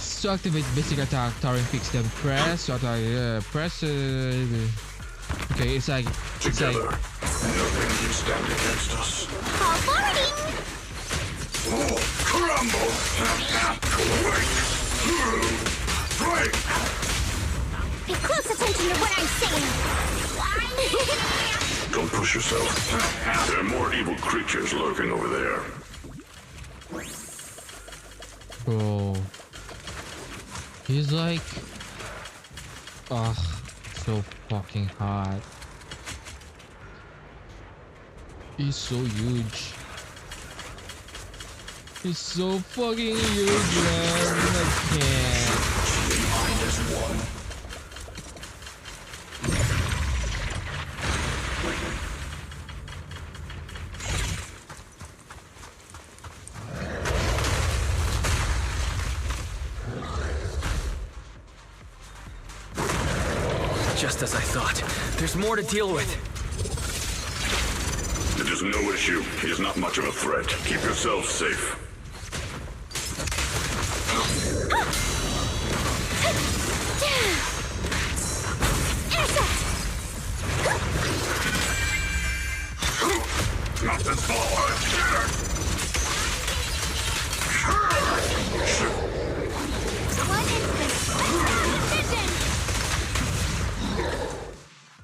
To activate basic attack, towering peaks, then press to attack. Press. Okay, it's like. Together, nothing can stand against us. All forwarding! Oh, crumble! Break! Pay close attention to what I'm saying. Don't push yourself. There are more evil creatures lurking over there. Bro. He's like. Ugh. So fucking hot. He's so huge. He's so fucking huge, man. I can't. Mind as one. Just as I thought. There's more to deal with. It is no issue. He is not much of a threat. Keep yourself safe. Not this forward!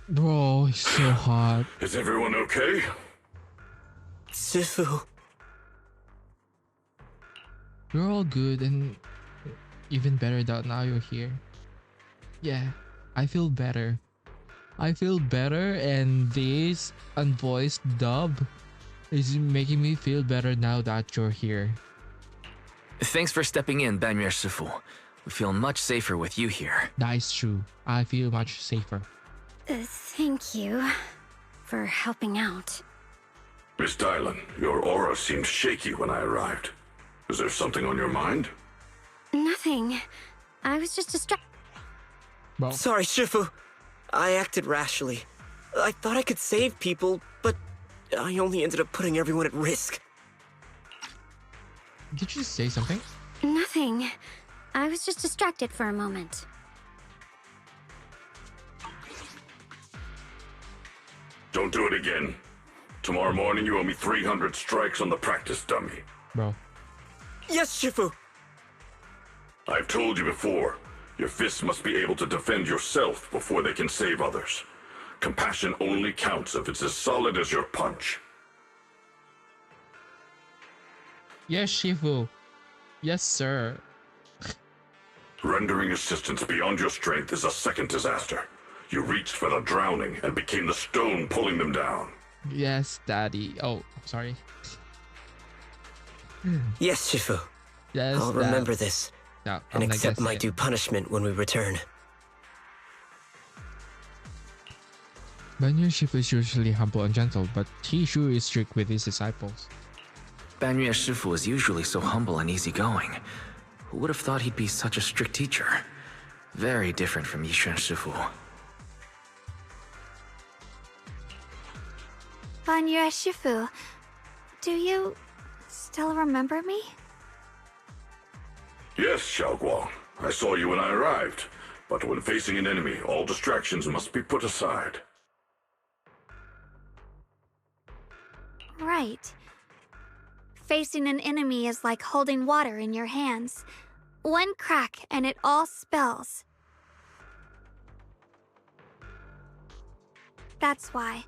Bro, he's so hot. Is everyone okay? Shifu. You're all good and even better that now you're here. Yeah, I feel better. I feel better, and this unvoiced dub is making me feel better now that you're here. Thanks for stepping in, Banyue Shifu. We feel much safer with you here. That is true. I feel much safer. Thank you for helping out. Miss Dylan, your aura seemed shaky when I arrived. Is there something on your mind? Nothing. I was just distracted. Well, Sorry, Shifu. I acted rashly. I thought I could save people, but I only ended up putting everyone at risk. did you say something? Nothing. I was just distracted for a moment. Don't do it again. Tomorrow morning you owe me 300 strikes on the practice dummy. Bro. Yes, Shifu. I've told you before, your fists must be able to defend yourself before they can save others. Compassion only counts if it's as solid as your punch. Yes, Shifu. Yes, sir. Rendering assistance beyond your strength is a second disaster. You reached for the drowning and became the stone pulling them down. Yes, Daddy. Oh, sorry. Yes, Shifu. Yes, I'll remember this Yeah, and I'm accept gonna my guess due punishment when we return. Banyue Shifu is usually humble and gentle, but he sure is strict with his disciples. Banyue Shifu is usually so humble and easygoing. Who would have thought he'd be such a strict teacher? Very different from Yishuan Shifu. Banyue Shifu, do you still remember me? Yes, Xiaoguang. I saw you when I arrived. But when facing an enemy, all distractions must be put aside. Right. Facing an enemy is like holding water in your hands. One crack and it all spills. That's why,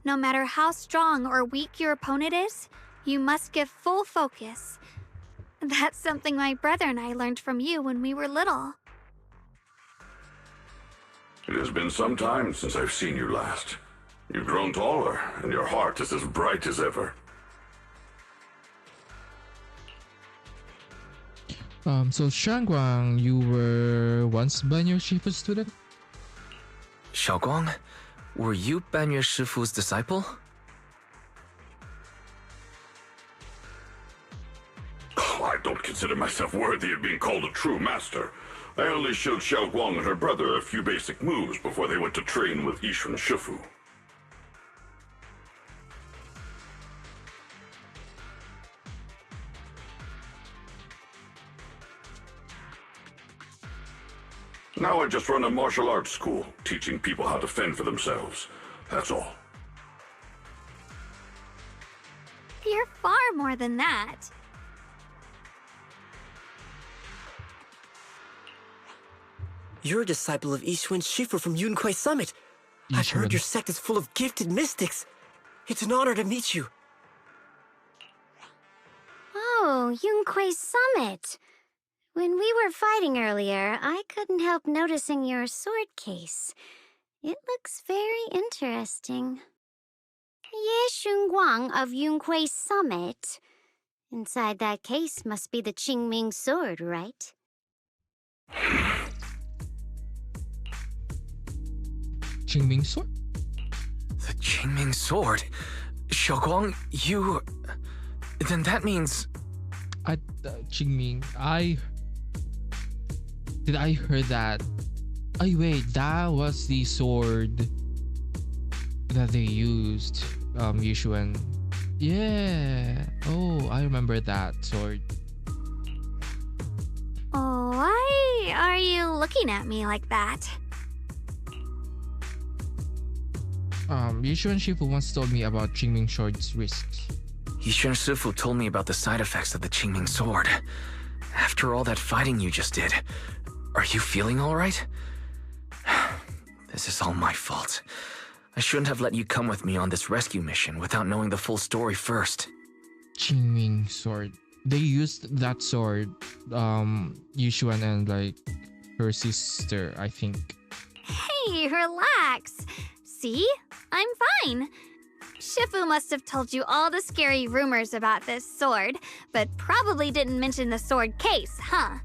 no matter how strong or weak your opponent is, you must give full focus. That's something my brother and I learned from you when we were little. It has been some time since I've seen you last. You've grown taller, and your heart is as bright as ever. So Shangguang, you were once Banyue Shifu's student? Xiaoguang, were you Banyue Shifu's disciple? Oh, I don't consider myself worthy of being called a true master. I only showed Xiaoguang and her brother a few basic moves before they went to train with Yishuan Shifu. Now I just run a martial arts school, teaching people how to fend for themselves. That's all. You're far more than that. You're a disciple of Ishwen Shifu from Yunquai Summit. I've heard your sect is full of gifted mystics. It's an honor to meet you. Oh, Yunquai Summit. When we were fighting earlier, I couldn't help noticing your sword case. It looks very interesting. Ye Shunguang of Yunquai Summit. Inside that case must be the Qingming sword, right? Qingming sword? The Qingming sword? Xiaoguang, you... Then that means... Qingming, Did I heard that? Oh wait, that was the sword that they used, Yushuan. Yeah. Oh, I remember that sword. Oh, why are you looking at me like that? Yushuan Shifu once told me about Qingming sword's risks. Yishan Shifu told me about the side effects of the Qingming sword. After all that fighting you just did, are you feeling all right? This is all my fault. I shouldn't have let you come with me on this rescue mission without knowing the full story first. Qingming sword. They used that sword, Yushuan and like her sister, I think. Hey, relax. See? I'm fine. Shifu must have told you all the scary rumors about this sword, but probably didn't mention the sword case, huh?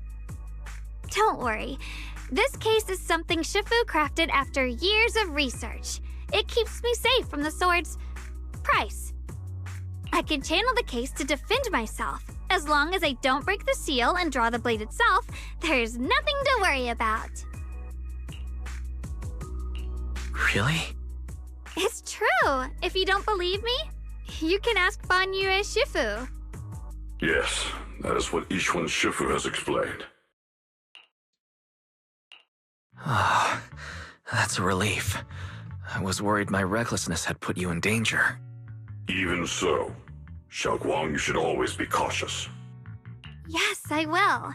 Don't worry. This case is something Shifu crafted after years of research. It keeps me safe from the sword's price. I can channel the case to defend myself. As long as I don't break the seal and draw the blade itself, there's nothing to worry about. Really? It's true. If you don't believe me, you can ask Ban Yue Shifu. Yes, that is what Ishwan Shifu has explained. Ah, that's a relief. I was worried my recklessness had put you in danger. Even so, Xiaoguang, you should always be cautious. Yes, I will.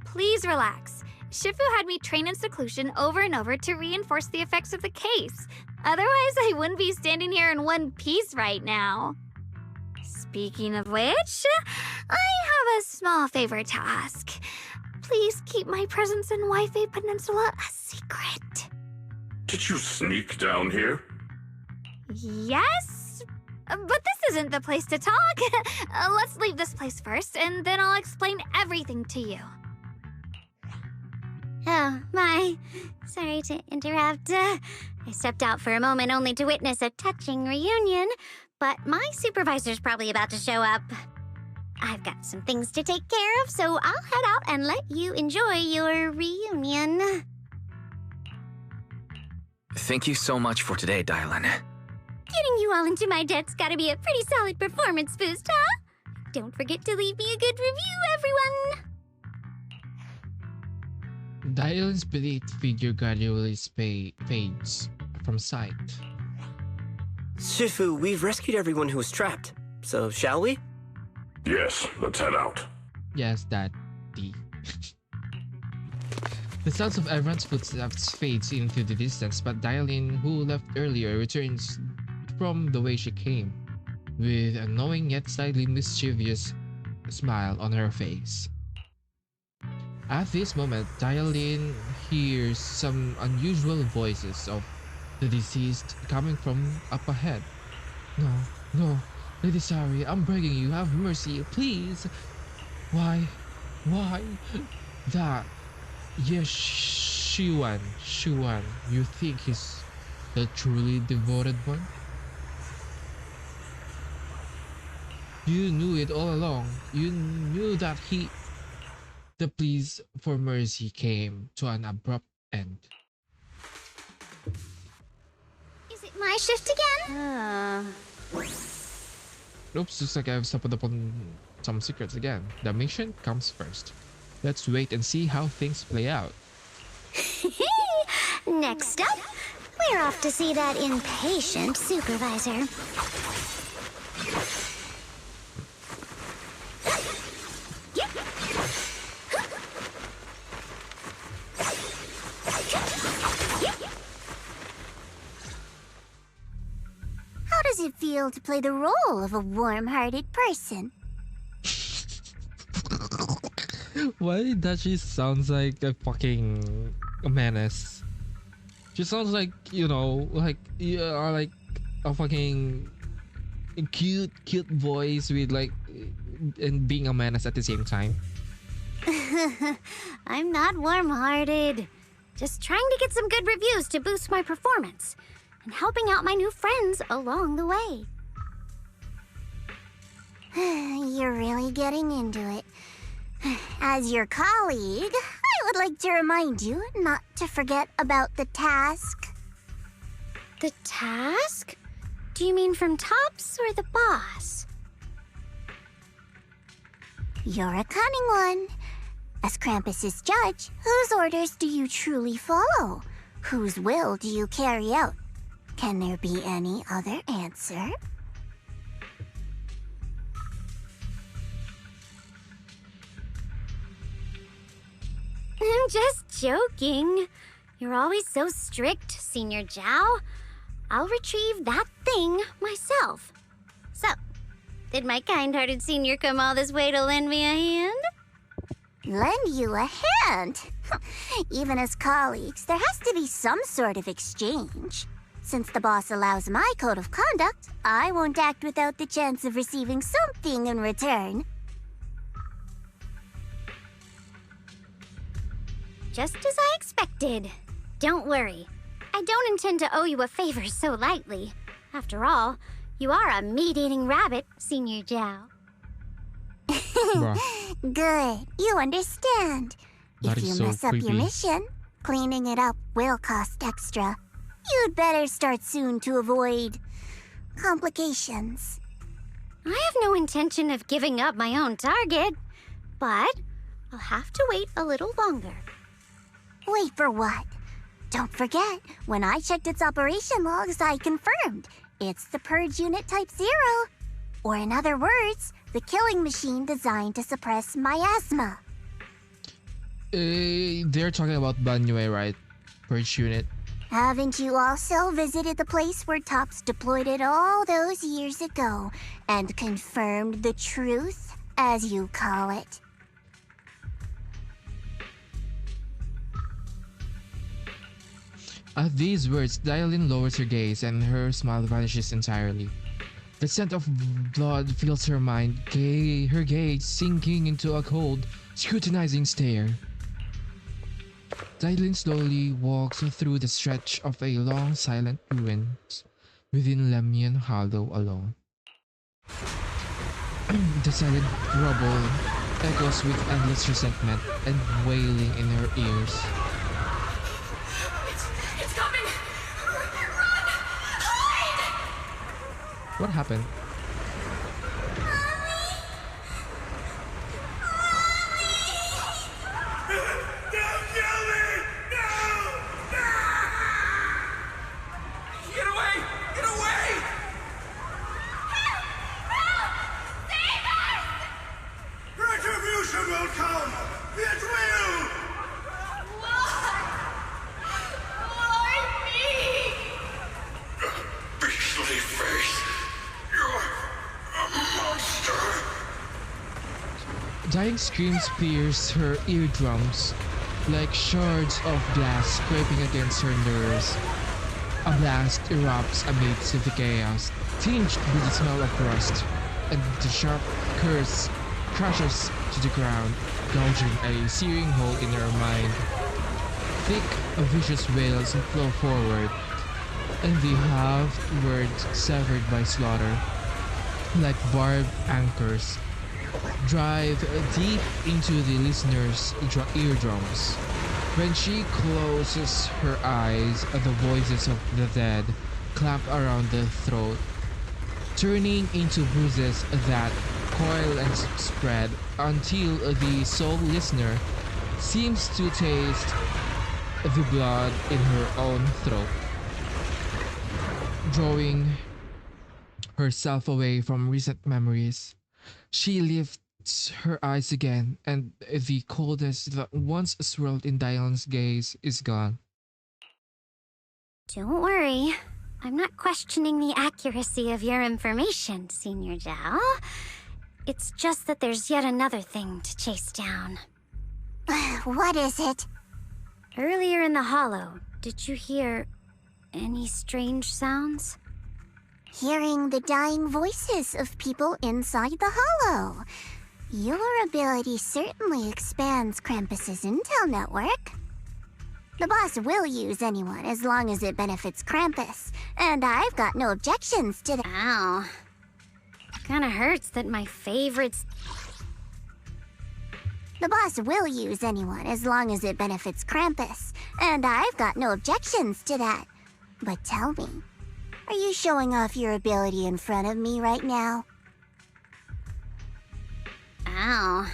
Please relax. Shifu had me train in seclusion over and over to reinforce the effects of the case. Otherwise, I wouldn't be standing here in one piece right now. Speaking of which, I have a small favor to ask. Please keep my presence in Wi-Fi Peninsula a secret. Did you sneak down here? Yes? But this isn't the place to talk. Let's leave this place first, and then I'll explain everything to you. Oh, my. Sorry to interrupt. I stepped out for a moment only to witness a touching reunion, but my supervisor's probably about to show up. I've got some things to take care of, so I'll head out and let you enjoy your reunion. Thank you so much for today, Dylan. Getting you all into my debt's gotta be a pretty solid performance boost, huh? Don't forget to leave me a good review, everyone! Dylan's beneath figure gradually fades from sight. Shifu, we've rescued everyone who was trapped, so shall we? Yes, let's head out. Yes, Daddy. The sounds of everyone's footsteps fades into the distance, but Dylan, who left earlier, returns from the way she came, with a knowing yet slightly mischievous smile on her face. At this moment, Dylan hears some unusual voices of the deceased coming from up ahead. No, Lady Sari, I'm begging you, have mercy, please. Why? That? Yes, Shuan, you think he's the truly devoted one? You knew it all along. You knew that the pleas for mercy came to an abrupt end. Is it my shift again? Oops, looks like I've stumbled upon some secrets again. The mission comes first. Let's wait and see how things play out. Next up, we're off to see that impatient supervisor. How does it feel to play the role of a warm-hearted person? Why does she sounds like a fucking menace? She sounds like, you know, like you are like a fucking cute voice with like and being a menace at the same time. I'm not warm-hearted. Just trying to get some good reviews to boost my performance and helping out my new friends along the way. You're really getting into it. As your colleague, I would like to remind you not to forget about the task. The task? Do you mean from Tops or the boss? You're a cunning one. As Krampus's judge, whose orders do you truly follow? Whose will do you carry out? Can there be any other answer? I'm just joking. You're always so strict, Senior Zhao. I'll retrieve that thing myself. So, did my kind-hearted senior come all this way to lend me a hand? Lend you a hand? Even as colleagues, there has to be some sort of exchange. Since the boss allows my code of conduct, I won't act without the chance of receiving something in return. Just as I expected. Don't worry. I don't intend to owe you a favor so lightly. After all, you are a meat-eating rabbit, Senior Zhao. Good. You understand. That If is you so mess up your creepy. mission, cleaning it up will cost extra. You'd better start soon to avoid complications. I have no intention of giving up my own target, but I'll have to wait a little longer. Wait for what? Don't forget, when I checked its operation logs, I confirmed it's the Purge Unit Type 0. Or in other words, the killing machine designed to suppress miasma. They're talking about Banyue, right? Purge unit. Haven't you also visited the place where Tops deployed it all those years ago and confirmed the truth, as you call it? At these words, Dialin lowers her gaze and her smile vanishes entirely. The scent of blood fills her mind, her gaze sinking into a cold, scrutinizing stare. Dialin slowly walks through the stretch of a long, silent ruins within Lemian Hollow alone. The silent rubble echoes with endless resentment and wailing in her ears. It's coming! Run! Hide! What happened? Get away! Get away! Help! Help! Save us! Retribution will come! It will! Lord me! Beastly face! You're a monster! Dying screams pierce her eardrums like shards of glass scraping against her nerves. A blast erupts amidst the chaos, tinged with the smell of rust, and the sharp curse crashes to the ground, gouging a searing hole in her mind. Thick, vicious wails flow forward, and the halved words severed by slaughter, like barbed anchors, drive deep into the listener's eardrums. When she closes her eyes, the voices of the dead clap around the throat, turning into bruises that coil and spread until the sole listener seems to taste the blood in her own throat, drawing herself away from recent memories. She lifts her eyes again, and the coldness that once swirled in Diane's gaze is gone. Don't worry. I'm not questioning the accuracy of your information, Senior Zhao. It's just that there's yet another thing to chase down. What is it? Earlier in the hollow, did you hear any strange sounds? Hearing the dying voices of people inside the hollow. Your ability certainly expands Krampus's intel network. The boss will use anyone as long as it benefits Krampus, and I've got no objections to that. Ow. Kinda hurts that my favorites... The boss will use anyone as long as it benefits Krampus, and I've got no objections to that. But tell me, are you showing off your ability in front of me right now? Ow.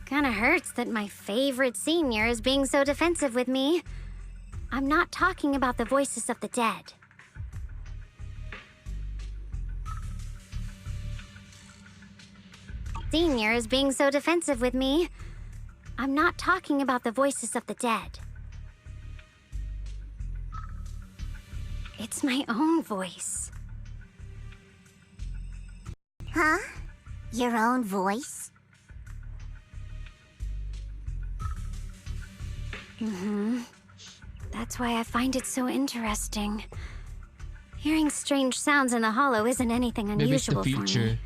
Kinda hurts that my favorite senior is being so defensive with me. I'm not talking about the voices of the dead. Senior is being so defensive with me. I'm not talking about the voices of the dead. It's my own voice. Huh? Your own voice? That's why I find it so interesting. Hearing strange sounds in the hollow isn't anything Maybe it's the unusual for future. me.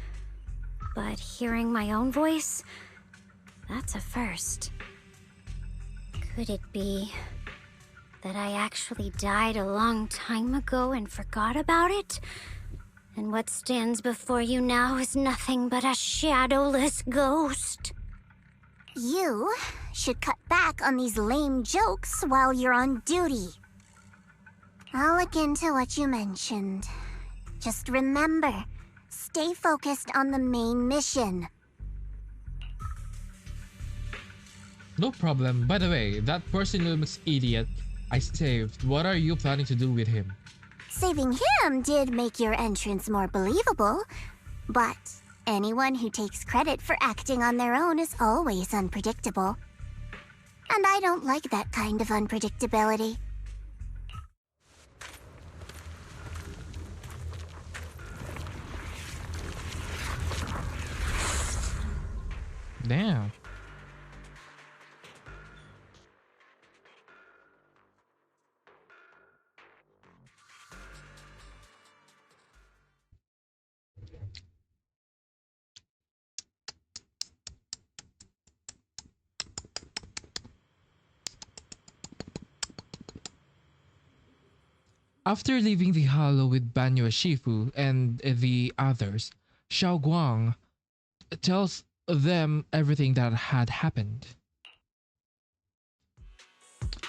But hearing my own voice, that's a first. Could it be that I actually died a long time ago and forgot about it? And what stands before you now is nothing but a shadowless ghost? You should cut back on these lame jokes while you're on duty. I'll look into what you mentioned. Just remember, stay focused on the main mission. No problem. By the way, that person looks idiot I saved. What are you planning to do with him? Saving him did make your entrance more believable, but anyone who takes credit for acting on their own is always unpredictable. And I don't like that kind of unpredictability. Damn. After leaving the hollow with Banyo Shifu and the others, Xiao Guang tells them everything that had happened.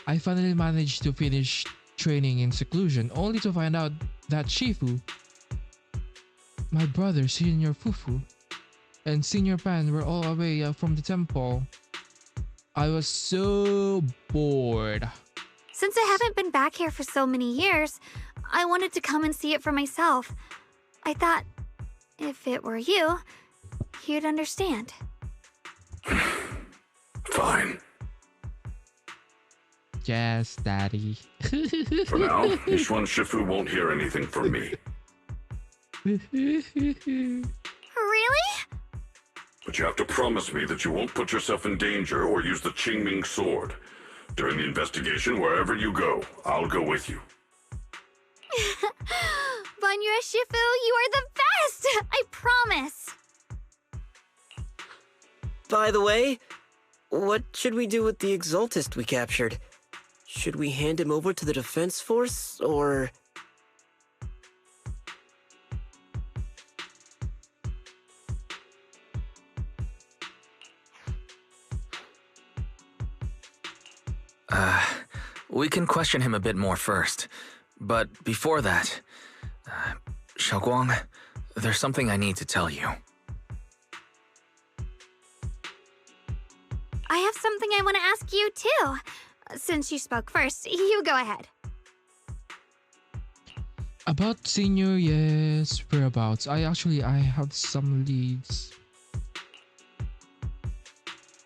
I finally managed to finish training in seclusion, only to find out that Shifu, my brother Senior Fufu, and Senior Pan were all away from the temple. I was so bored. Since I haven't been back here for so many years, I wanted to come and see it for myself. I thought, if it were you, you'd understand. Fine. Yes, Daddy. For now, Yishuan Shifu won't hear anything from me. Really? But you have to promise me that you won't put yourself in danger or use the Qingming sword. During the investigation, wherever you go, I'll go with you. Banyo Shifu, you are the best! I promise! By the way, what should we do with the Exaltist we captured? Should we hand him over to the defense force, or... We can question him a bit more first. But before that, Xiaoguang, there's something I need to tell you. I have something I want to ask you too. since you spoke first, you go ahead. About Senior Yes whereabouts, I have some leads.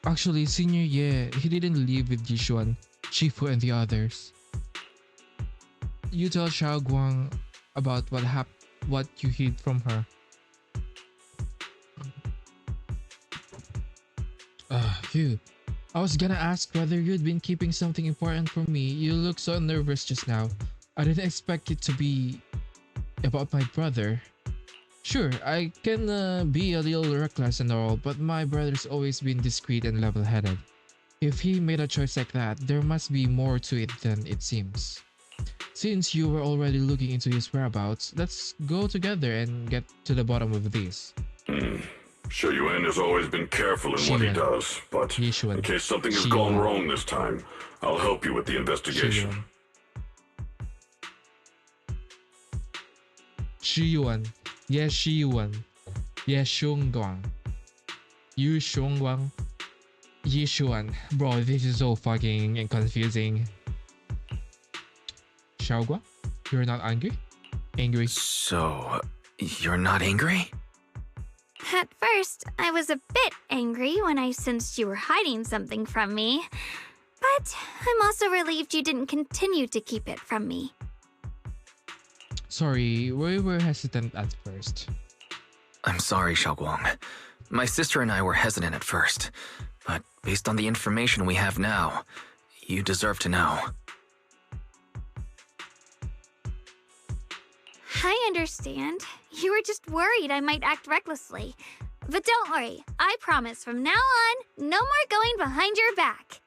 Actually, Senior Yeah, he didn't leave with Jishuan, Shifu, and the others. You tell Xiao Guang about what you hid from her. Phew. I was gonna ask whether you'd been keeping something important from me. You look so nervous just now. I didn't expect it to be about my brother. Sure, I can be a little reckless and all, but my brother's always been discreet and level-headed. If he made a choice like that, there must be more to it than it seems. Since you were already looking into his whereabouts, let's go together and get to the bottom of this. Xie Yuan has always been careful in what he does, but in case something has gone wrong this time, I'll help you with the investigation. Xie Yuan. Yes, Xie Yuan. Yes, Xiongguang. Yu Xiongguang. Yishuan. Bro, this is so fucking confusing. Xiaoguang? You're not angry? Angry? So, you're not angry? At first, I was a bit angry when I sensed you were hiding something from me. But I'm also relieved you didn't continue to keep it from me. Sorry, we were hesitant at first. I'm sorry, Xiaoguang. My sister and I were hesitant at first, but based on the information we have now, you deserve to know. I understand. You were just worried I might act recklessly. But don't worry, I promise from now on, no more going behind your back.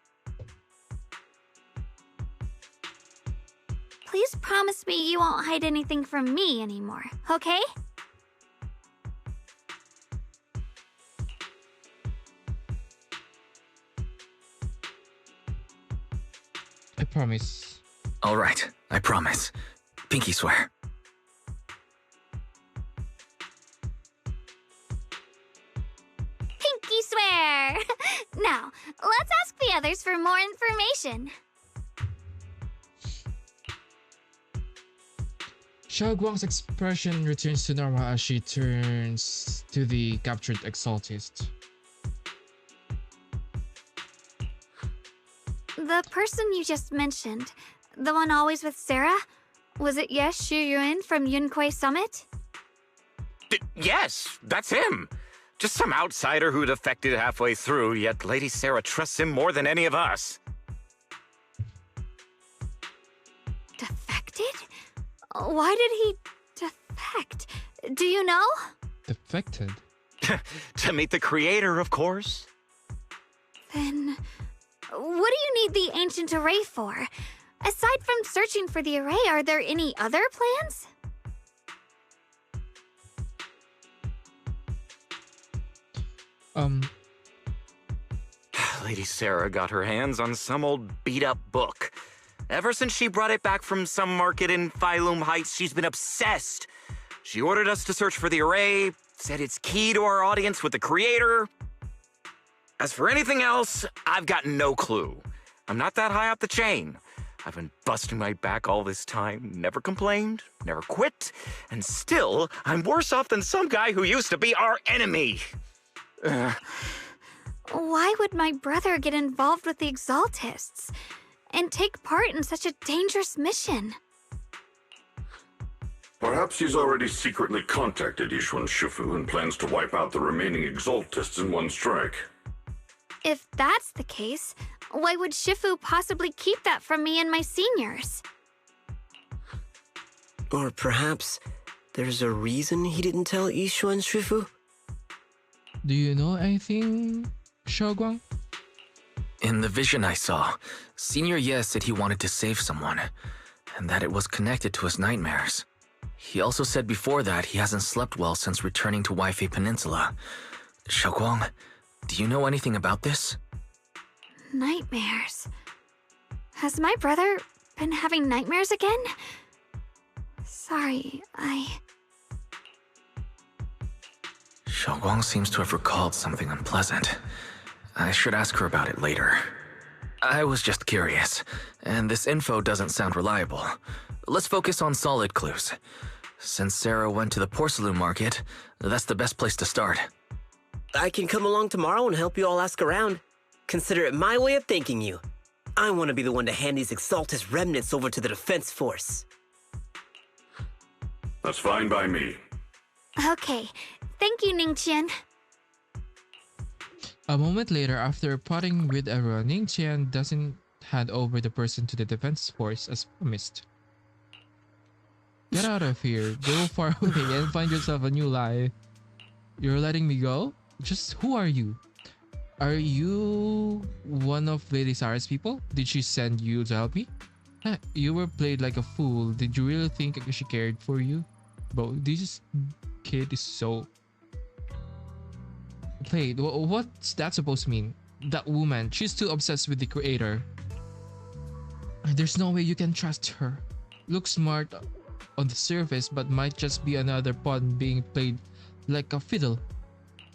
Please promise me you won't hide anything from me anymore, okay? I promise. All right, I promise. Pinky swear. Pinky swear! Now, let's ask the others for more information. Xiaoguang's expression returns to normal as she turns to the captured exaltist. The person you just mentioned, the one always with Sarah, was it Yes Xu Yuan from Yunquei Summit? Yes, that's him. Just some outsider who defected halfway through, yet Lady Sarah trusts him more than any of us. Defected? Why did he defect? Do you know? Defected? To meet the creator, of course. Then, what do you need the ancient array for? Aside from searching for the array, are there any other plans? Lady Sarah got her hands on some old beat-up book. Ever since she brought it back from some market in Phylum Heights, she's been obsessed. She ordered us to search for the array, said it's key to our audience with the creator. As for anything else, I've got no clue. I'm not that high up the chain. I've been busting my back all this time, never complained, never quit, and still, I'm worse off than some guy who used to be our enemy. Why would my brother get involved with the Exaltists and take part in such a dangerous mission? Perhaps he's already secretly contacted Yishuan Shifu and plans to wipe out the remaining Exaltists in one strike. If that's the case, why would Shifu possibly keep that from me and my seniors? Or perhaps there's a reason he didn't tell Yishuan Shifu? Do you know anything, Xiaoguang? In the vision I saw, Senior Ye said he wanted to save someone, and that it was connected to his nightmares. He also said before that he hasn't slept well since returning to Waifei Peninsula. Xiaoguang, do you know anything about this? Nightmares. Has my brother been having nightmares again? Sorry, Xiaoguang seems to have recalled something unpleasant. I should ask her about it later. I was just curious, and this info doesn't sound reliable. Let's focus on solid clues. Since Sarah went to the porcelain market, that's the best place to start. I can come along tomorrow and help you all ask around. Consider it my way of thanking you. I want to be the one to hand these Exaltus remnants over to the defense force. That's fine by me. Okay. Thank you, Ningqian. A moment later, after parting with everyone, Ning Qian doesn't hand over the person to the defense force as promised. Get out of here, go far away and find yourself a new life. You're letting me go? Just who are you? Are you one of Lady Sarah's people? Did she send you to help me? You were played like a fool. Did you really think she cared for you? Bro, this kid is so... Played. What's that supposed to mean? That woman, she's too obsessed with the creator. There's no way you can trust her. Looks smart on the surface, but might just be another pawn being played like a fiddle.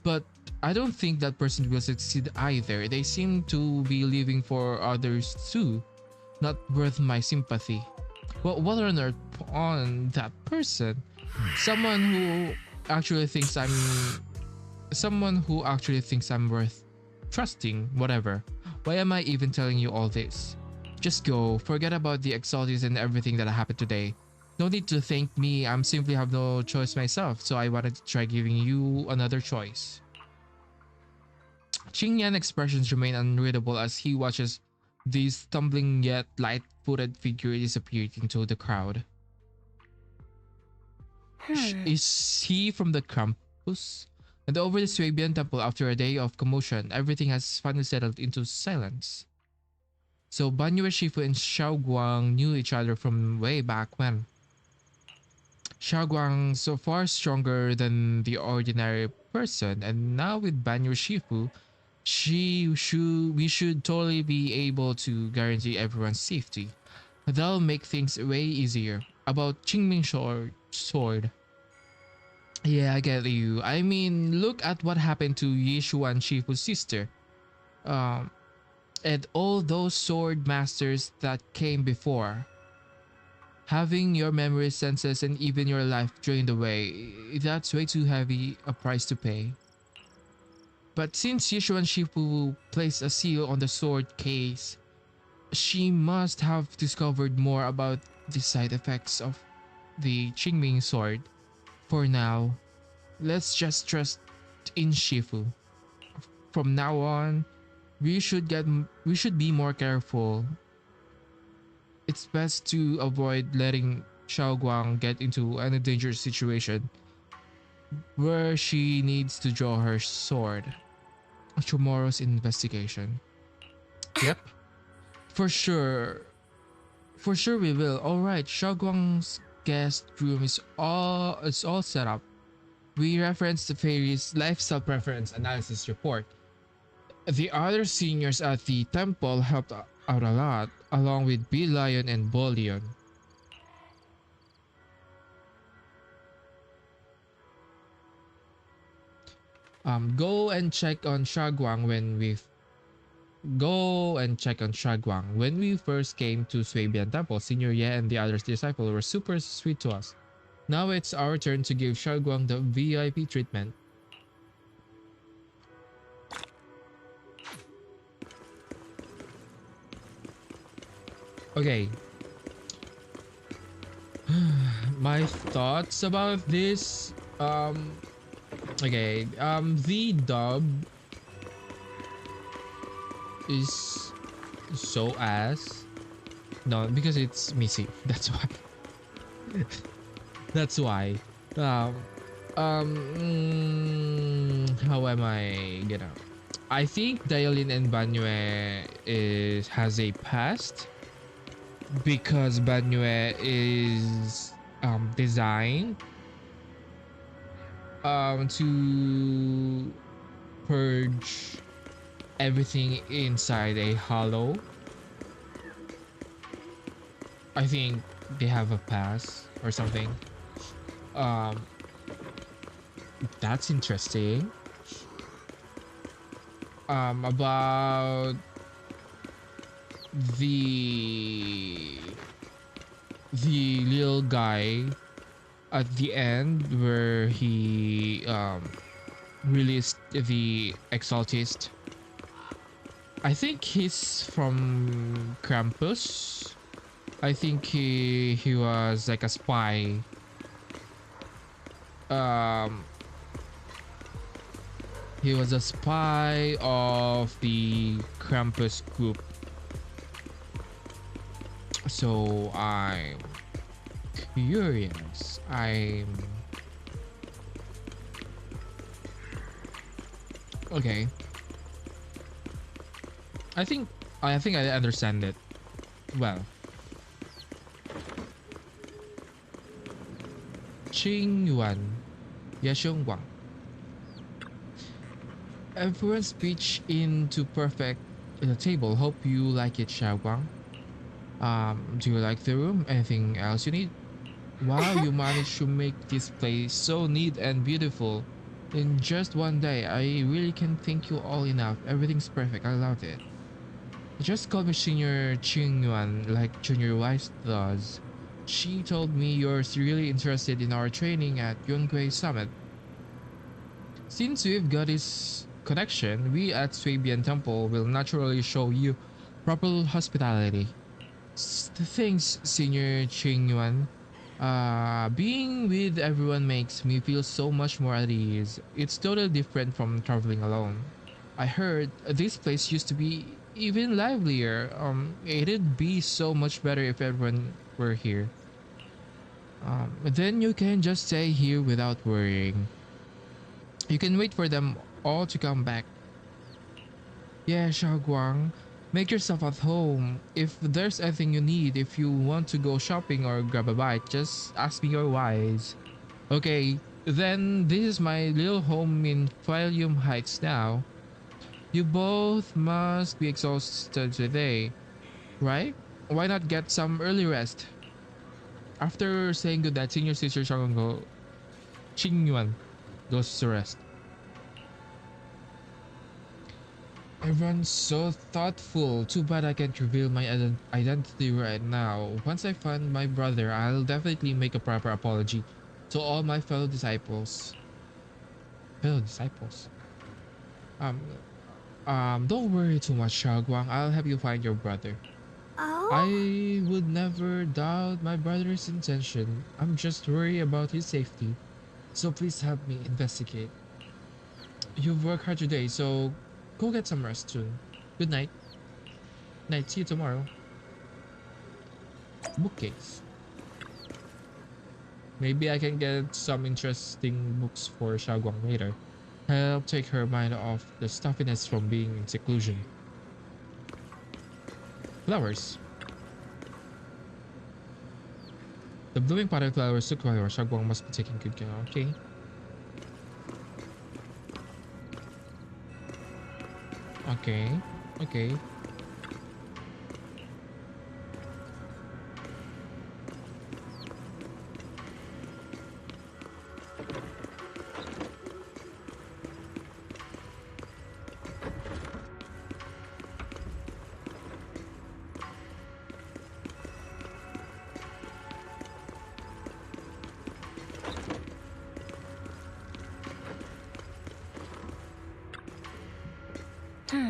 But I don't think that person will succeed either. They seem to be living for others too. Not worth my sympathy. Well, what on earth on that person? Someone who actually thinks I'm worth trusting, whatever. Why am I even telling you all this? Just go, forget about the Exaltis and everything that happened today. No need to thank me, I simply have no choice myself, so I wanted to try giving you another choice. Qingyan's expressions remain unreadable as he watches this stumbling yet light-footed figure disappear into the crowd. Is he from the campus? And over the Swabian temple, after a day of commotion, everything has finally settled into silence. So Banyue Shifu and Xiaoguang knew each other from way back when. Xiaoguang so far stronger than the ordinary person, and now with Banyue Shifu, we should totally be able to guarantee everyone's safety. That'll make things way easier. About Qingming sword. Yeah, I get you. I mean, look at what happened to Yishuan Shifu's sister. And all those sword masters that came before. Having your memory, senses, and even your life drained away, that's way too heavy a price to pay. But since Yishuan Shifu placed a seal on the sword case, she must have discovered more about the side effects of the Qingming sword. For now, let's just trust in Shifu. From now on, we should be more careful. It's best to avoid letting Xiaoguang get into any dangerous situation where she needs to draw her sword. Tomorrow's investigation. Yep. For sure we will. Alright, Xiaoguang's guest room is all set up. We referenced the fairy's lifestyle preference analysis report. The other seniors at the temple helped out a lot, along with Lion and Bolion. Go and check on Xiaoguang when we first came to Swabian Temple. Senior Ye and the other disciples were super sweet to us. Now it's our turn to give Xiaoguang the VIP treatment. Okay. My thoughts about this. Okay. The dub is so ass. No, because it's missing. That's why. That's why. How am I gonna? I think Dialin and Banyue has a past because Banyue is designed to purge everything inside a hollow. I think they have a pass or something. That's interesting. About the little guy at the end where he released the exaltist. I think he's from Krampus. I think he was like a spy. Um, he was a spy of the Krampus group. So I'm curious. Okay. I think I understand it. Well, Qing Yuan, Yashong Wang. Everyone's pitched into perfect table. Hope you like it, Xiao Guang. Do you like the room? Anything else you need? Wow, you managed to make this place so neat and beautiful in just one day. I really can't thank you all enough. Everything's perfect. I love it. Just call me Senior Qingyuan like Junior Wise does. She told me you're really interested in our training at Yongui Summit. Since we've got this connection, we at Swabian Temple will naturally show you proper hospitality. Thanks, Senior Qingyuan. Being with everyone makes me feel so much more at ease. It's totally different from traveling alone. I heard this place used to be even livelier. It'd be so much better if everyone were here. Then you can just stay here without worrying. You can wait for them all to come back. Yeah, Xiaoguang, make yourself at home. If there's anything you need, if you want to go shopping or grab a bite, just ask me your wise. Okay, then this is my little home in Phalium Heights now. You both must be exhausted today, right? Why not get some early rest? After saying goodnight, senior sister Qingyuan goes to rest. Everyone's so thoughtful. Too bad I can't reveal my identity right now. Once I find my brother, I'll definitely make a proper apology to all my fellow disciples. Fellow disciples? Um, don't worry too much, Xiaoguang. I'll help you find your brother. Oh? I would never doubt my brother's intention. I'm just worried about his safety. So please help me investigate. You've worked hard today, so go get some rest soon. Good night. Night. See you tomorrow. Bookcase. Maybe I can get some interesting books for Xiaoguang later. Help take her mind off the stuffiness from being in seclusion. Flowers. The blooming potted flowers look like Xiaoguang must be taking good care. Okay. Okay. Okay.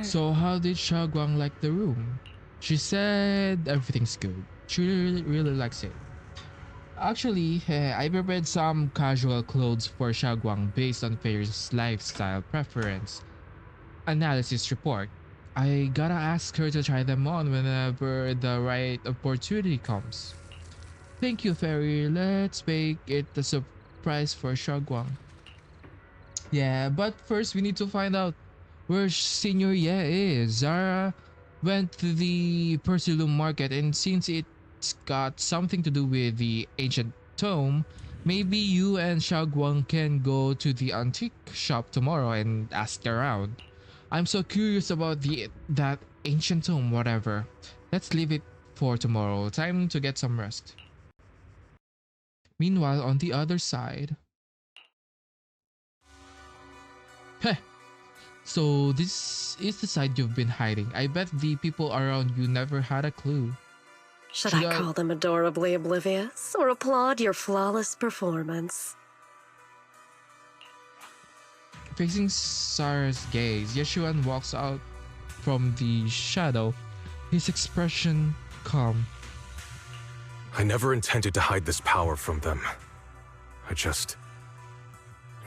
So how did Xiaoguang like the room? She said everything's good. She really likes it. Actually, I prepared some casual clothes for Xiaoguang based on Fei's lifestyle preference analysis report. I gotta ask her to try them on whenever the right opportunity comes. Thank you, Fairy. Let's make it a surprise for Xiaoguang. Yeah, but first we need to find out where Senior Ye is. Zara went to the Persilum market, and since it's got something to do with the ancient tome, maybe you and Xiaoguang can go to the antique shop tomorrow and ask around. I'm so curious about that ancient tome, whatever. Let's leave it for tomorrow. Time to get some rest. Meanwhile, on the other side. Heh! So this is the side you've been hiding. I bet the people around you never had a clue. Should I call them adorably oblivious or applaud your flawless performance? Facing Sarah's gaze, Yeshuan walks out from the shadow, his expression calm. I never intended to hide this power from them. I just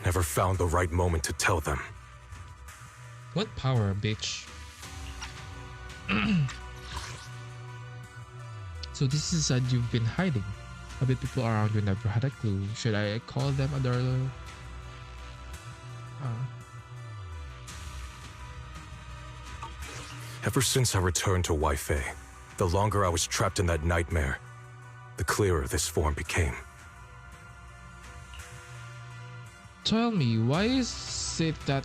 never found the right moment to tell them. What power, bitch? So this is a you've been hiding. A bit people around you never had a clue. Should I call them adorable? Ever since I returned to Wi-Fi, the longer I was trapped in that nightmare, the clearer this form became. Tell me, why is it that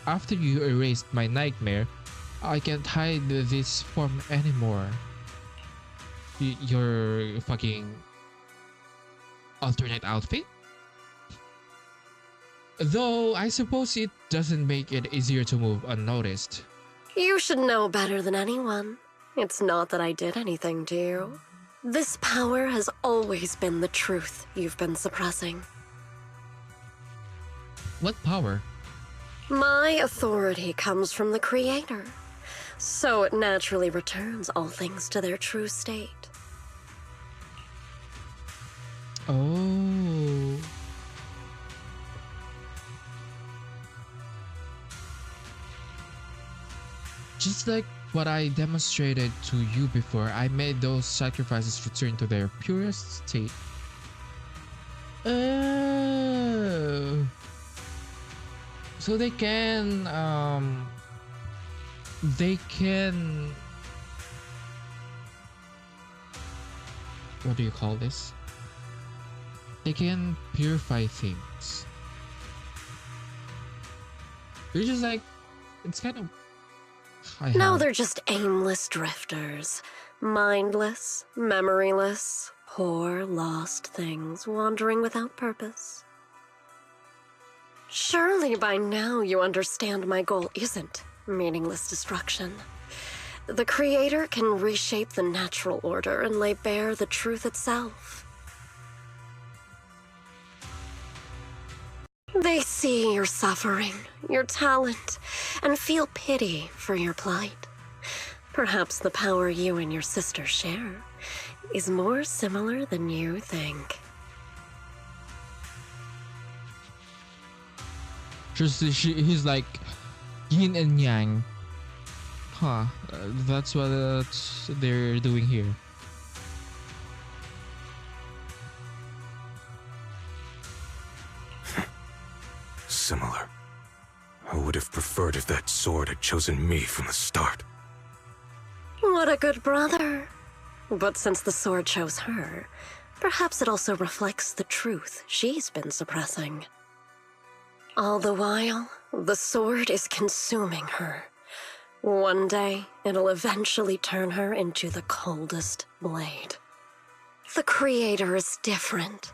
after you erased my nightmare, I can't hide this form anymore? Your fucking alternate outfit? Though I suppose it doesn't make it easier to move unnoticed. You should know better than anyone. It's not that I did anything to you. This power has always been the truth you've been suppressing. What power? My authority comes from the Creator, so it naturally returns all things to their true state. Oh. Just like what I demonstrated to you before, I made those sacrifices return to their purest state. Oh. So they can what do you call this? They can purify things. They're just like, it's kind of No, they're just aimless drifters. Mindless, memoryless, poor, lost things wandering without purpose. Surely by now you understand my goal isn't meaningless destruction. The Creator can reshape the natural order and lay bare the truth itself. They see your suffering, your talent, and feel pity for your plight. Perhaps the power you and your sister share is more similar than you think. He's like yin and yang. Huh, that's what they're doing here. Similar. I would have preferred if that sword had chosen me from the start. What a good brother. But since the sword chose her, perhaps it also reflects the truth she's been suppressing. All the while, the sword is consuming her. One day, it'll eventually turn her into the coldest blade. The Creator is different.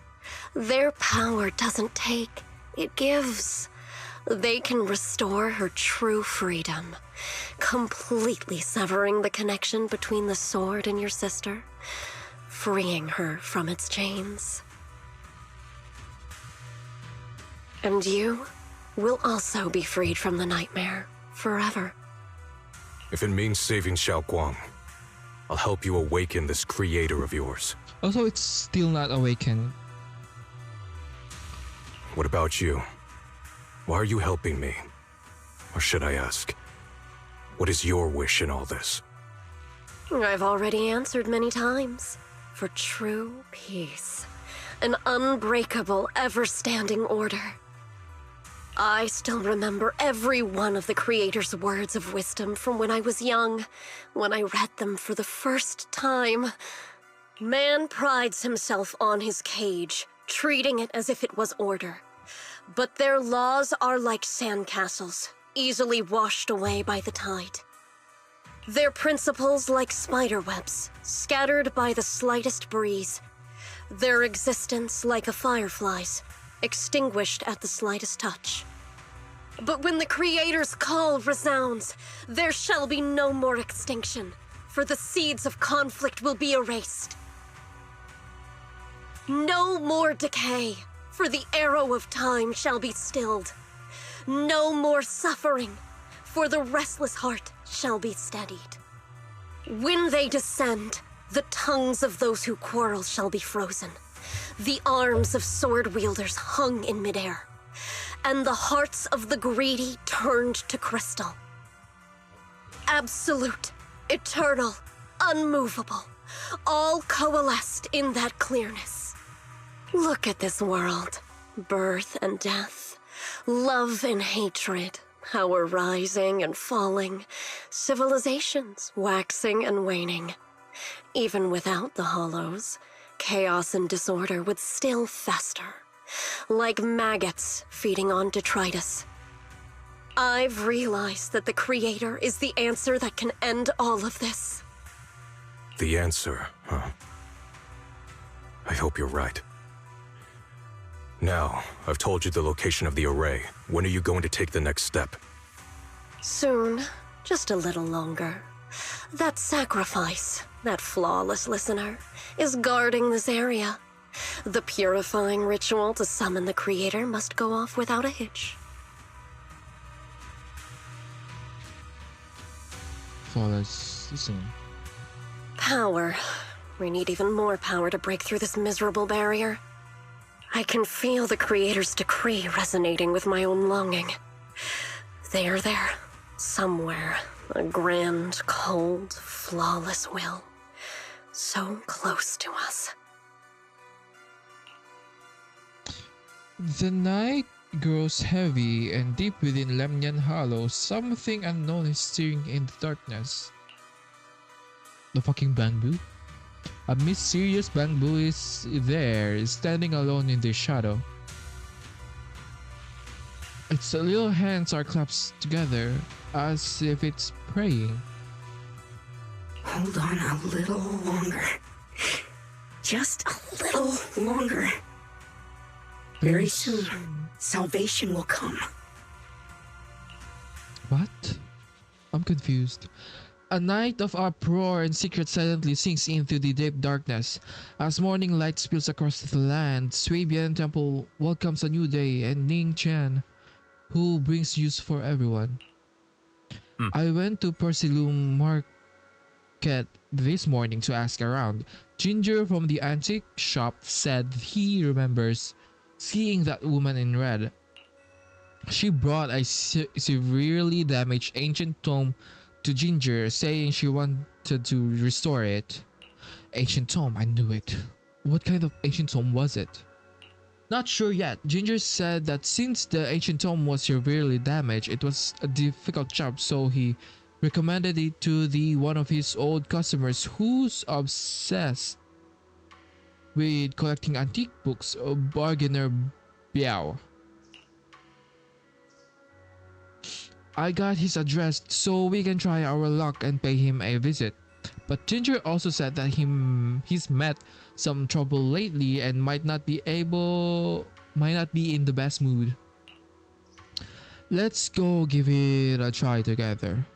Their power doesn't take, it gives. They can restore her true freedom, completely severing the connection between the sword and your sister, freeing her from its chains. And you will also be freed from the nightmare forever. If it means saving Xiao Guang, I'll help you awaken this creator of yours. Also, it's still not awakened. What about you? Why are you helping me? Or should I ask, what is your wish in all this? I've already answered many times. For true peace. An unbreakable, ever-standing order. I still remember every one of the Creator's words of wisdom from when I was young, when I read them for the first time. Man prides himself on his cage, treating it as if it was order. But their laws are like sandcastles, easily washed away by the tide. Their principles like spiderwebs, scattered by the slightest breeze. Their existence like a firefly's, extinguished at the slightest touch. But when the Creator's call resounds, there shall be no more extinction, for the seeds of conflict will be erased. No more decay, for the arrow of time shall be stilled. No more suffering, for the restless heart shall be steadied. When they descend, the tongues of those who quarrel shall be frozen, the arms of sword wielders hung in midair, and the hearts of the greedy turned to crystal. Absolute, eternal, unmovable, all coalesced in that clearness. Look at this world, birth and death, love and hatred, power rising and falling, civilizations waxing and waning. Even without the hollows, chaos and disorder would still fester, like maggots feeding on detritus. I've realized that the Creator is the answer that can end all of this. The answer, huh? I hope you're right. Now, I've told you the location of the array. When are you going to take the next step? Soon, just a little longer. That sacrifice, that flawless listener, is guarding this area. The purifying ritual to summon the Creator must go off without a hitch. Flawless listening. Power. We need even more power to break through this miserable barrier. I can feel the Creator's decree resonating with my own longing. They are there, somewhere. A grand, cold, flawless will. So close to us. The night grows heavy, and deep within Lemnian Hollow, something unknown is stirring in the darkness. The fucking bamboo? A mysterious bamboo is there, standing alone in the shadow. Its little hands are clasped together, as if it's praying. Hold on a little longer. Just a little longer. Very soon, salvation will come. What? I'm confused. A night of uproar and secret silently sinks into the deep darkness. As morning light spills across the land, Swabian Temple welcomes a new day, and Ning Chan, who brings news for everyone. I went to Persilum Market this morning to ask around. Ginger from the antique shop said he remembers seeing that woman in red. She brought a severely damaged ancient tome to Ginger, saying she wanted to restore it. Ancient tome, I knew it. What kind of ancient tome was it? Not sure yet. Ginger said that since the ancient tome was severely damaged, it was a difficult job, so he recommended it to one of his old customers who's obsessed with collecting antique books, Bargainer Biao. I got his address so we can try our luck and pay him a visit. But Ginger also said that he's met some trouble lately and might not be in the best mood. Let's go give it a try together.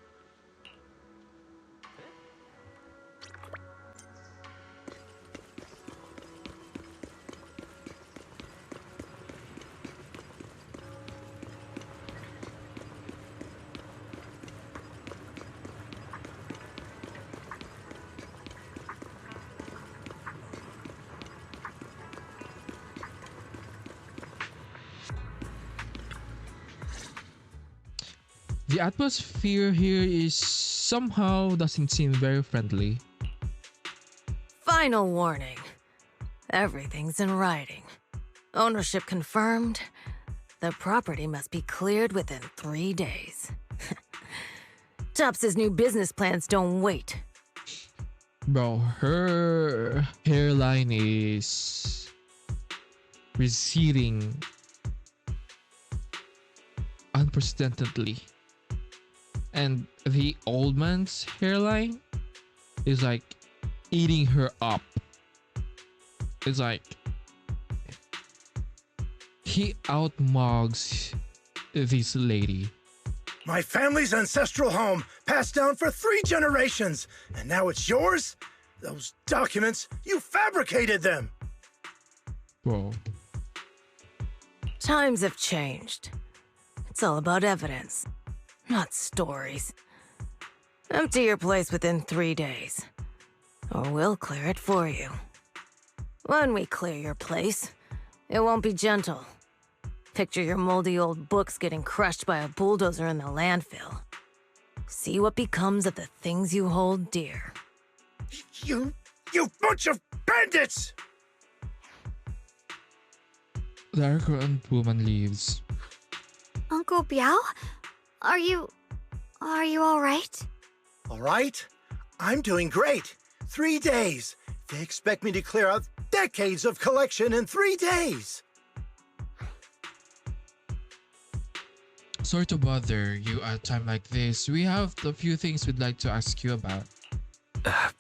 The atmosphere here is somehow doesn't seem very friendly. Final warning. Everything's in writing. Ownership confirmed. The property must be cleared within 3 days. Tops's new business plans don't wait. Bro, her hairline is receding unprecedentedly. And the old man's hairline is like eating her up. It's like he outmugs this lady? My family's ancestral home, passed down for 3 generations, and now it's yours? Those documents, you fabricated them! Whoa. Times have changed. It's all about evidence, not stories. Empty your place within 3 days, or we'll clear it for you. When we clear your place, it won't be gentle. Picture your moldy old books getting crushed by a bulldozer in the landfill. See what becomes of the things you hold dear. You bunch of bandits! The arrogant woman leaves. Uncle Biao? Are you all right? All right? I'm doing great. 3 days. They expect me to clear out decades of collection in 3 days. Sorry to bother you at a time like this. We have a few things we'd like to ask you about.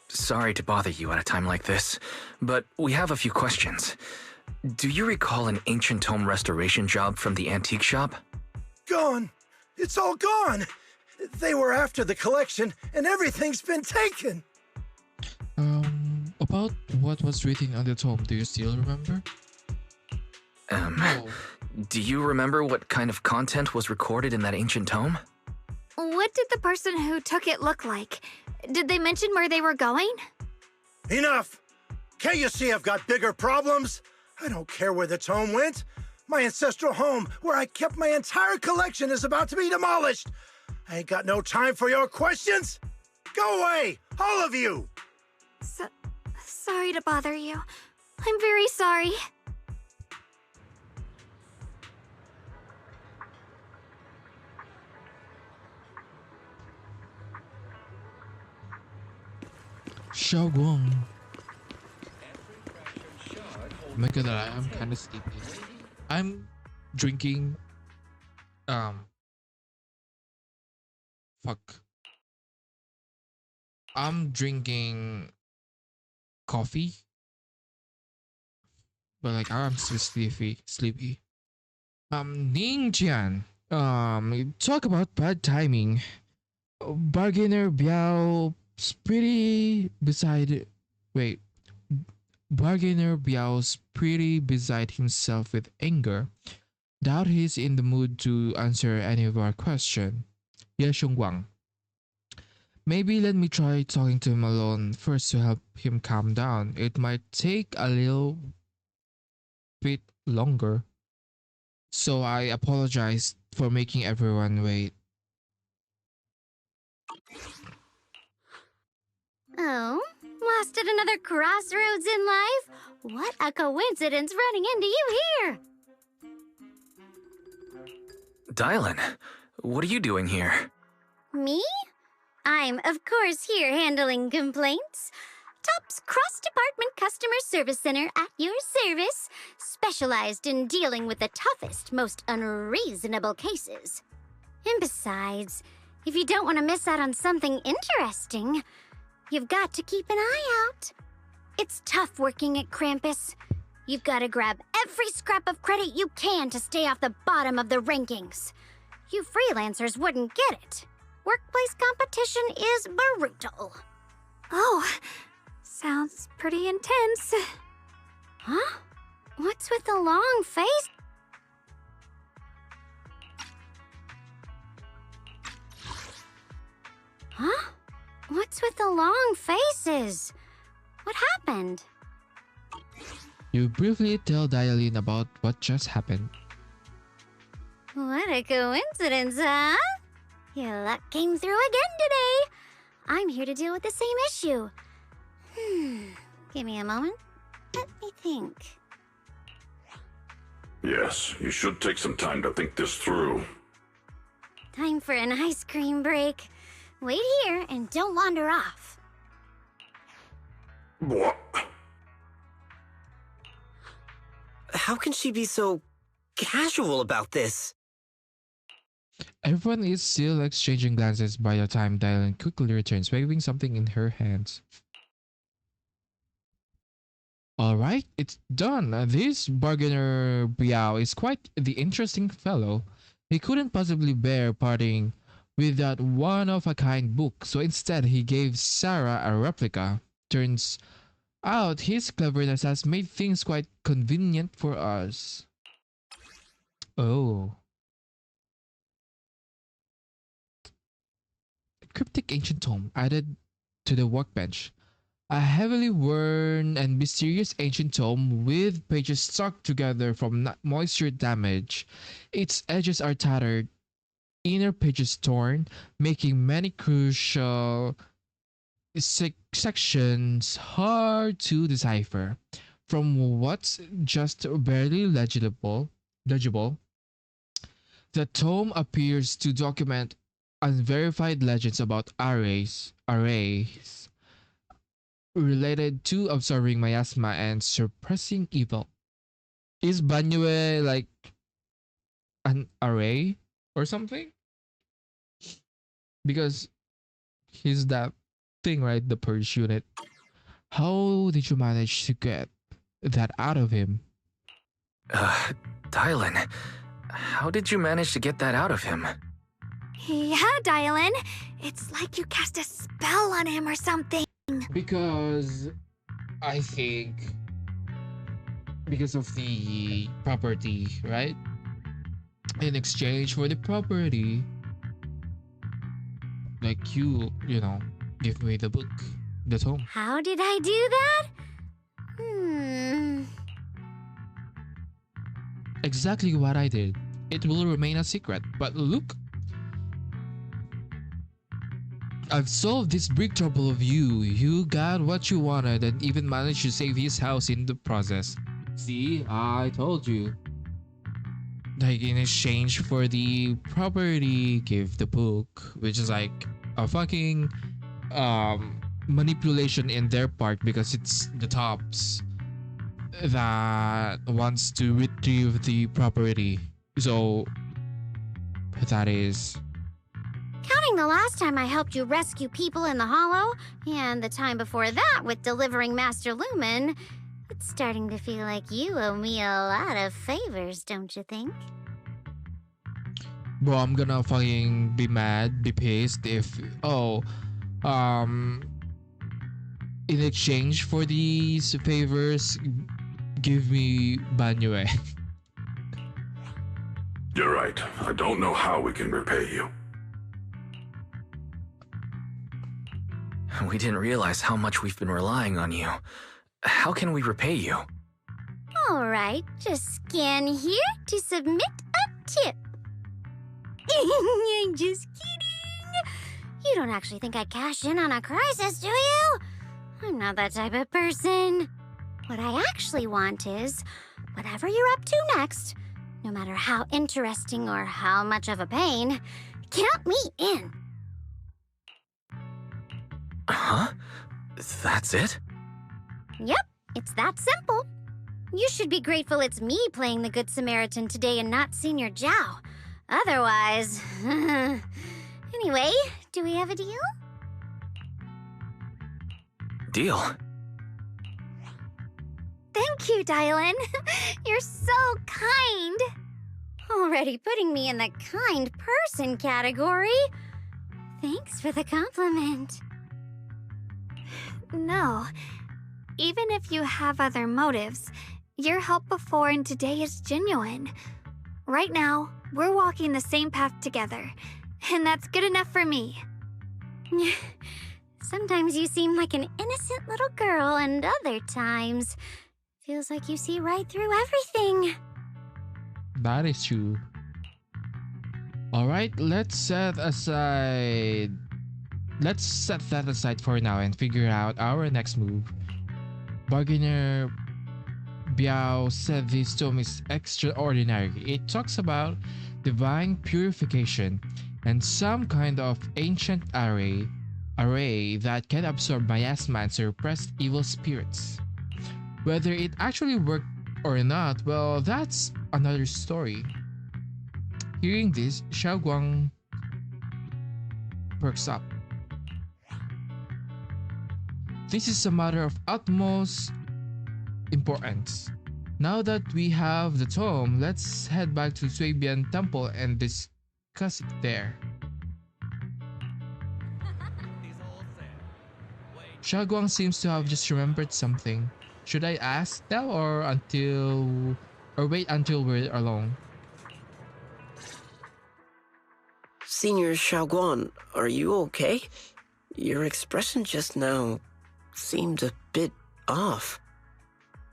Sorry to bother you at a time like this, but we have a few questions. Do you recall an ancient tome restoration job from the antique shop? Gone. It's all gone. They were after the collection, and everything's been taken. About what was written on the tome, do you still remember? No. Do you remember what kind of content was recorded in that ancient tome? What did the person who took it look like? Did they mention where they were going? Enough! Can't you see I've got bigger problems? I don't care where the tome went. My ancestral home, where I kept my entire collection, is about to be demolished. I ain't got no time for your questions. Go away, all of you! Sorry to bother you. I'm very sorry. Xiaoguang. Oh my god, I'm kind of sleepy. I'm drinking. Fuck. I'm drinking coffee. But like, I'm still sleepy. Ning Jian. Talk about bad timing. Bargainer Biao's pretty beside. Wait. Bargainer Biao's pretty beside himself with anger. Doubt he's in the mood to answer any of our question. Ye Xiongguang. Maybe let me try talking to him alone first to help him calm down. It might take a little bit longer. So I apologize for making everyone wait. Oh, lost at another crossroads in life? What a coincidence running into you here! Dylan, what are you doing here? Me? I'm, of course, here handling complaints. Top's cross-department customer service center at your service, specialized in dealing with the toughest, most unreasonable cases. And besides, if you don't want to miss out on something interesting, you've got to keep an eye out. It's tough working at Krampus. You've got to grab every scrap of credit you can to stay off the bottom of the rankings. You freelancers wouldn't get it. Workplace competition is brutal. Oh, sounds pretty intense. Huh? What's with the long face? Huh? What's with the long faces? What happened? You briefly tell Dialine about what just happened. What a coincidence, huh? Your luck came through again today. I'm here to deal with the same issue. Give me a moment. Let me think. Yes, you should take some time to think this through. Time for an ice cream break. Wait here and don't wander off. What? How can she be so casual about this? Everyone is still exchanging glances by the time Dylan quickly returns, waving something in her hands. Alright, it's done. This bargainer Biao is quite the interesting fellow. He couldn't possibly bear parting with that one of a kind book, so instead he gave Sarah a replica. Turns out his cleverness has made things quite convenient for us. Oh. Cryptic ancient tome added to the workbench. A heavily worn and mysterious ancient tome with pages stuck together from moisture damage. Its edges are tattered, inner pages torn, making many crucial sections hard to decipher. From what's just barely legible, the tome appears to document unverified legends about arrays related to absorbing miasma and suppressing evil. Is Banyue like an array or something? Because he's that thing, right? The purge unit. How did you manage to get that out of him? Dylan, how did you manage to get that out of him? Yeah, Dylan. It's like you cast a spell on him or something. Because I think because of the property, right? In exchange for the property, like you know, give me the book, the tome. How did I do that? Exactly what I did. It will remain a secret, but look, I've solved this big trouble of you. You got what you wanted and even managed to save his house in the process. See, I told you. Like in exchange for the property, give the book, which is like a fucking manipulation in their part because it's the tops that wants to retrieve the property. So that is Counting the last time I helped you rescue people in the Hollow, and the time before that with delivering Master Lumen, it's starting to feel like you owe me a lot of favors, don't you think? bro, I'm gonna fucking be mad, be pissed if in exchange for these favors, give me Banyue. You're right. I don't know how we can repay you. We didn't realize how much we've been relying on you. How can we repay you? All right, just scan here to submit a tip. I'm just kidding. You don't actually think I'd cash in on a crisis, do you? I'm not that type of person. What I actually want is, whatever you're up to next, no matter how interesting or how much of a pain, count me in. Huh? That's it? Yep, it's that simple. You should be grateful it's me playing the Good Samaritan today and not Senior Zhao. Otherwise... Anyway, do we have a deal? Deal? Thank you, Dylan. You're so kind. Already putting me in the kind person category. Thanks for the compliment. No. Even if you have other motives, your help before and today is genuine. Right now, we're walking the same path together, and that's good enough for me. Sometimes you seem like an innocent little girl, and other times, feels like you see right through everything. That is true. Alright, let's set that aside for now and figure out our next move. Bargainer Biao said this tome is extraordinary. It talks about divine purification and some kind of ancient array that can absorb miasma and suppress evil spirits. Whether it actually worked or not, well, that's another story. Hearing this, Xiao Guang perks up. This is a matter of utmost importance. Now that we have the tome, let's head back to Swabian Temple and discuss it there. Shaguang seems to have just remembered something. Should I ask now or wait until we're alone? Senior Shaoguan, are you okay? Your expression just now seemed a bit off.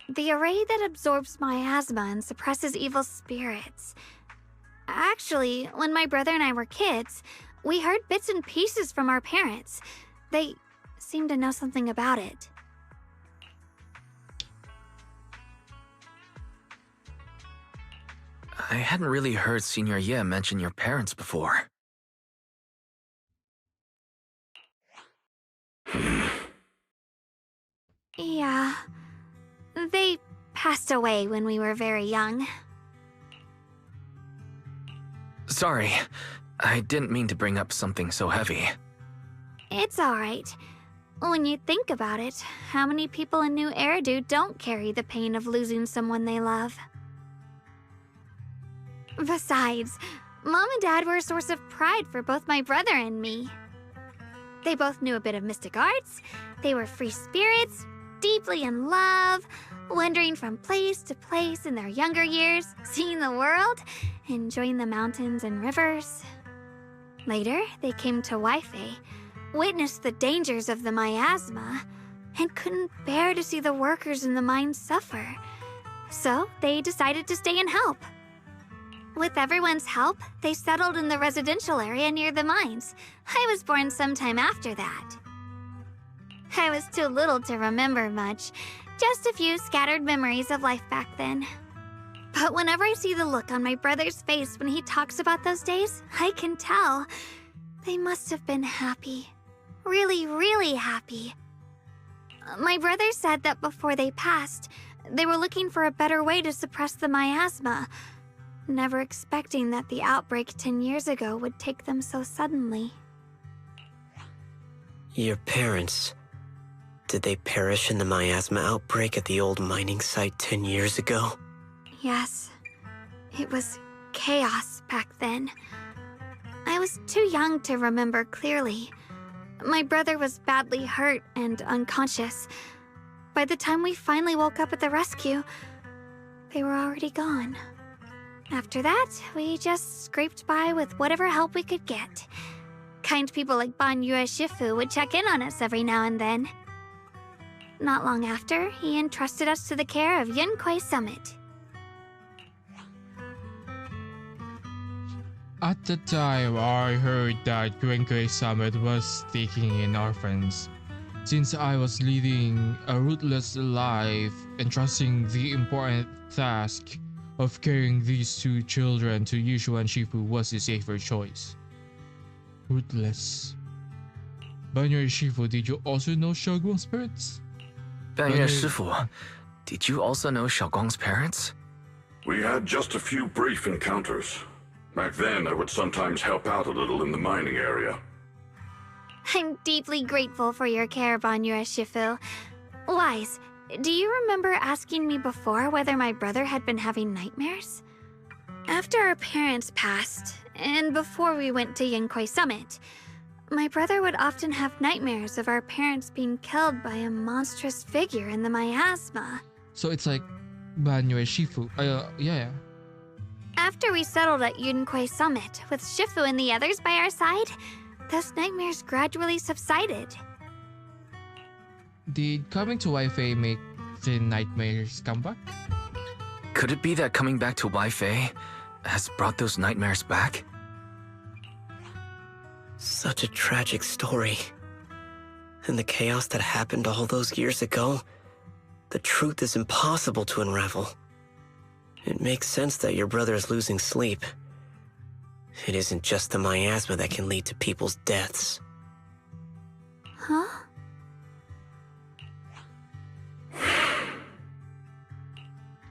The array that absorbs miasma and suppresses evil spirits. Actually, when my brother and I were kids, we heard bits and pieces from our parents. They seemed to know something about it. I hadn't really heard Senior Ye mention your parents before. Yeah, they passed away when we were very young. Sorry, I didn't mean to bring up something so heavy. It's alright. When you think about it, how many people in New Eridu don't carry the pain of losing someone they love? Besides, Mom and Dad were a source of pride for both my brother and me. They both knew a bit of mystic arts, they were free spirits, deeply in love, wandering from place to place in their younger years, seeing the world, enjoying the mountains and rivers. Later, they came to Waifei, witnessed the dangers of the miasma, and couldn't bear to see the workers in the mines suffer. So they decided to stay and help. With everyone's help, they settled in the residential area near the mines. I was born sometime after that. I was too little to remember much, just a few scattered memories of life back then. But whenever I see the look on my brother's face when he talks about those days, I can tell. They must have been happy. Really, really happy. My brother said that before they passed, they were looking for a better way to suppress the miasma, never expecting that the outbreak 10 years ago would take them so suddenly. Your parents, did they perish in the miasma outbreak at the old mining site 10 years ago? Yes, it was chaos back then. I was too young to remember clearly. My brother was badly hurt and unconscious. By the time we finally woke up at the rescue, they were already gone. After that, we just scraped by with whatever help we could get. Kind people like Banyue Shifu would check in on us every now and then. Not long after, he entrusted us to the care of Yunquai Summit. At the time, I heard that Yuenkei Summit was taking in orphans. Since I was leading a rootless life, entrusting the important task of carrying these two children to Yushu and Shifu was a safer choice. Rootless. Banyo Shifu, did you also know Shaguang's parents? Banyo Shifu, did you also know Xiaoguang's parents? We had just a few brief encounters. Back then, I would sometimes help out a little in the mining area. I'm deeply grateful for your care, Banyue Shifu. Wise, do you remember asking me before whether my brother had been having nightmares? After our parents passed, and before we went to Yunquai Summit, my brother would often have nightmares of our parents being killed by a monstrous figure in the miasma. So it's like Banyo Shifu. Yeah. After we settled at Yunquai Summit, with Shifu and the others by our side, those nightmares gradually subsided. Did coming to Waifei make the nightmares come back? Could it be that coming back to Waifei has brought those nightmares back? Such a tragic story. And the chaos that happened all those years ago, the truth is impossible to unravel. It makes sense that your brother is losing sleep. It isn't just the miasma that can lead to people's deaths. Huh?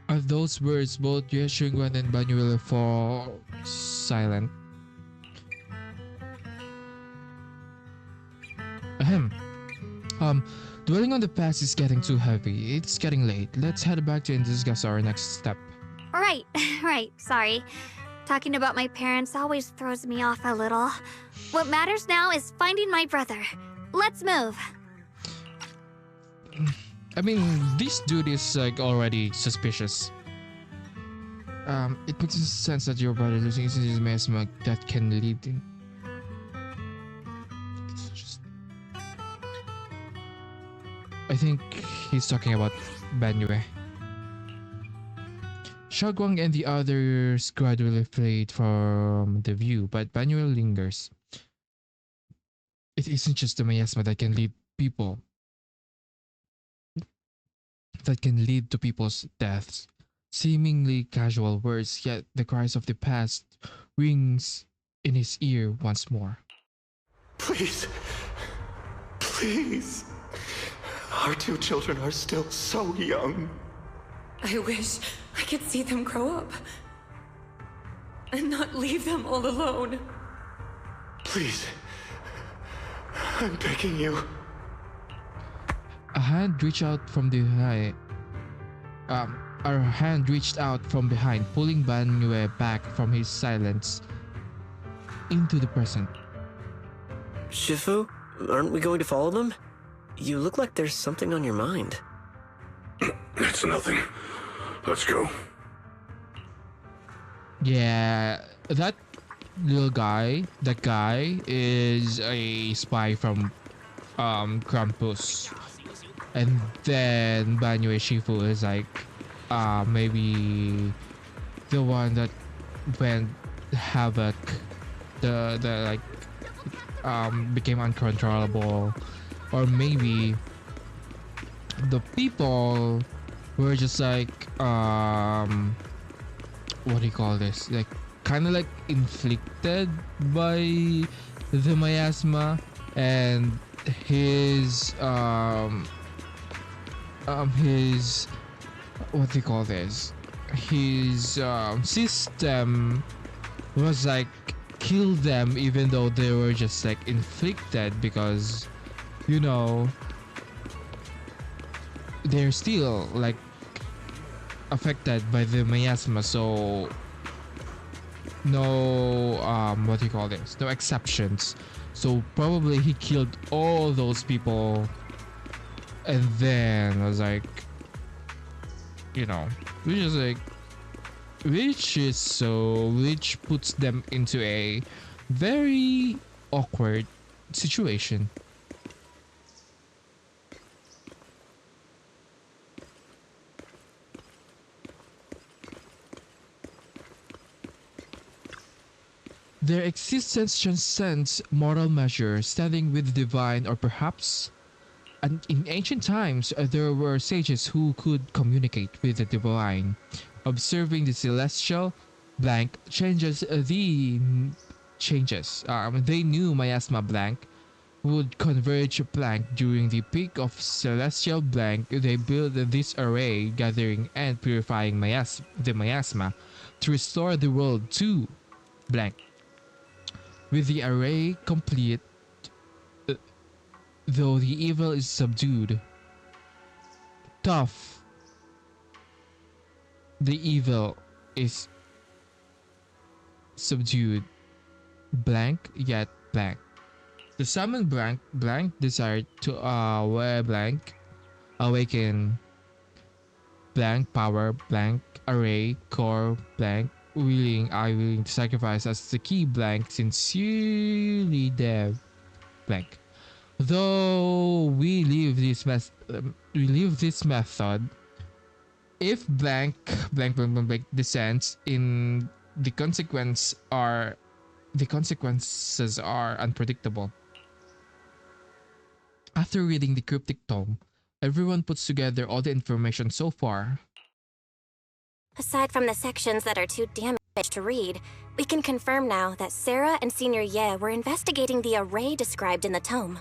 At those words, both Yue Xingguan and Banyue fall silent. Ahem. Dwelling on the past is getting too heavy. It's getting late. Let's head back to and discuss our next step. Right, right, sorry. Talking about my parents always throws me off a little. What matters now is finding my brother. Let's move. I mean, this dude is like already suspicious. It makes sense that your brother losing his miasma that can lead in. It's just... I think he's talking about Banyue. Shagwang and the others gradually fade from the view, but Banyue lingers. It isn't just the miasma that can lead to people's deaths. Seemingly casual words, yet the cries of the past rings in his ear once more. Please. Please. Our two children are still so young. I wish I could see them grow up. And not leave them all alone. Please. I'm begging you. A hand reached out from behind. Our hand reached out from behind, pulling Banyue back from his silence into the present. Shifu, aren't we going to follow them? You look like there's something on your mind. It's nothing. Let's go. Yeah, that little guy, that guy is a spy from Krampus. And then Banyue Shifu is like maybe the one that went havoc, the like became uncontrollable, or maybe the people were just like what do you call this, like kind of like inflicted by the miasma, and his what do you call this, his system was like kill them even though they were just like inflicted, because you know they're still like affected by the miasma, so no what do you call this, no exceptions. So probably he killed all those people, and then was like, you know, which puts them into a very awkward situation. Their existence transcends moral measure, standing with the divine, or perhaps in ancient times there were sages who could communicate with the divine. Observing the celestial blank they knew miasma blank would converge blank during the peak of celestial blank. They built this array, gathering and purifying the miasma to restore the world to blank. With the array complete, though the evil is subdued, the evil is subdued, blank yet blank. The summon blank desired to awaken blank power, blank array core, blank willing to sacrifice as the key, blank sincerely dev blank. Though we leave this method, if blank descends in, the consequences are unpredictable. After reading the cryptic tome, everyone puts together all the information so far. Aside from the sections that are too damaged to read, we can confirm now that Sarah and Senior Ye were investigating the array described in the tome.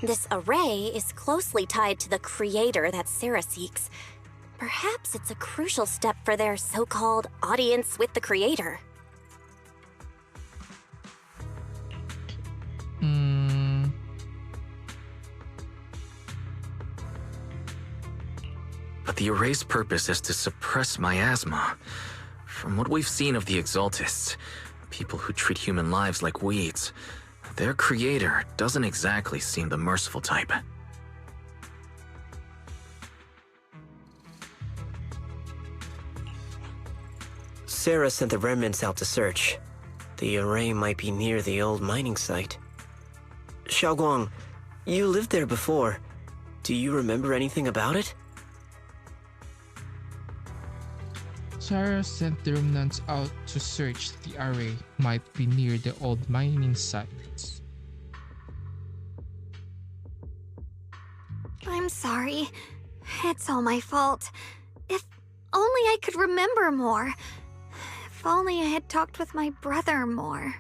This array is closely tied to the creator that Sarah seeks. Perhaps it's a crucial step for their so-called audience with the creator. the array's purpose is to suppress miasma. From what we've seen of the Exaltists, people who treat human lives like weeds, their creator doesn't exactly seem the merciful type. Sarah sent the remnants out to search. The array might be near the old mining site. Xiaoguang, you lived there before. Do you remember anything about it? Sarah sent the remnants out to search. The array might be near the old mining sites. I'm sorry. It's all my fault. If only I could remember more. If only I had talked with my brother more.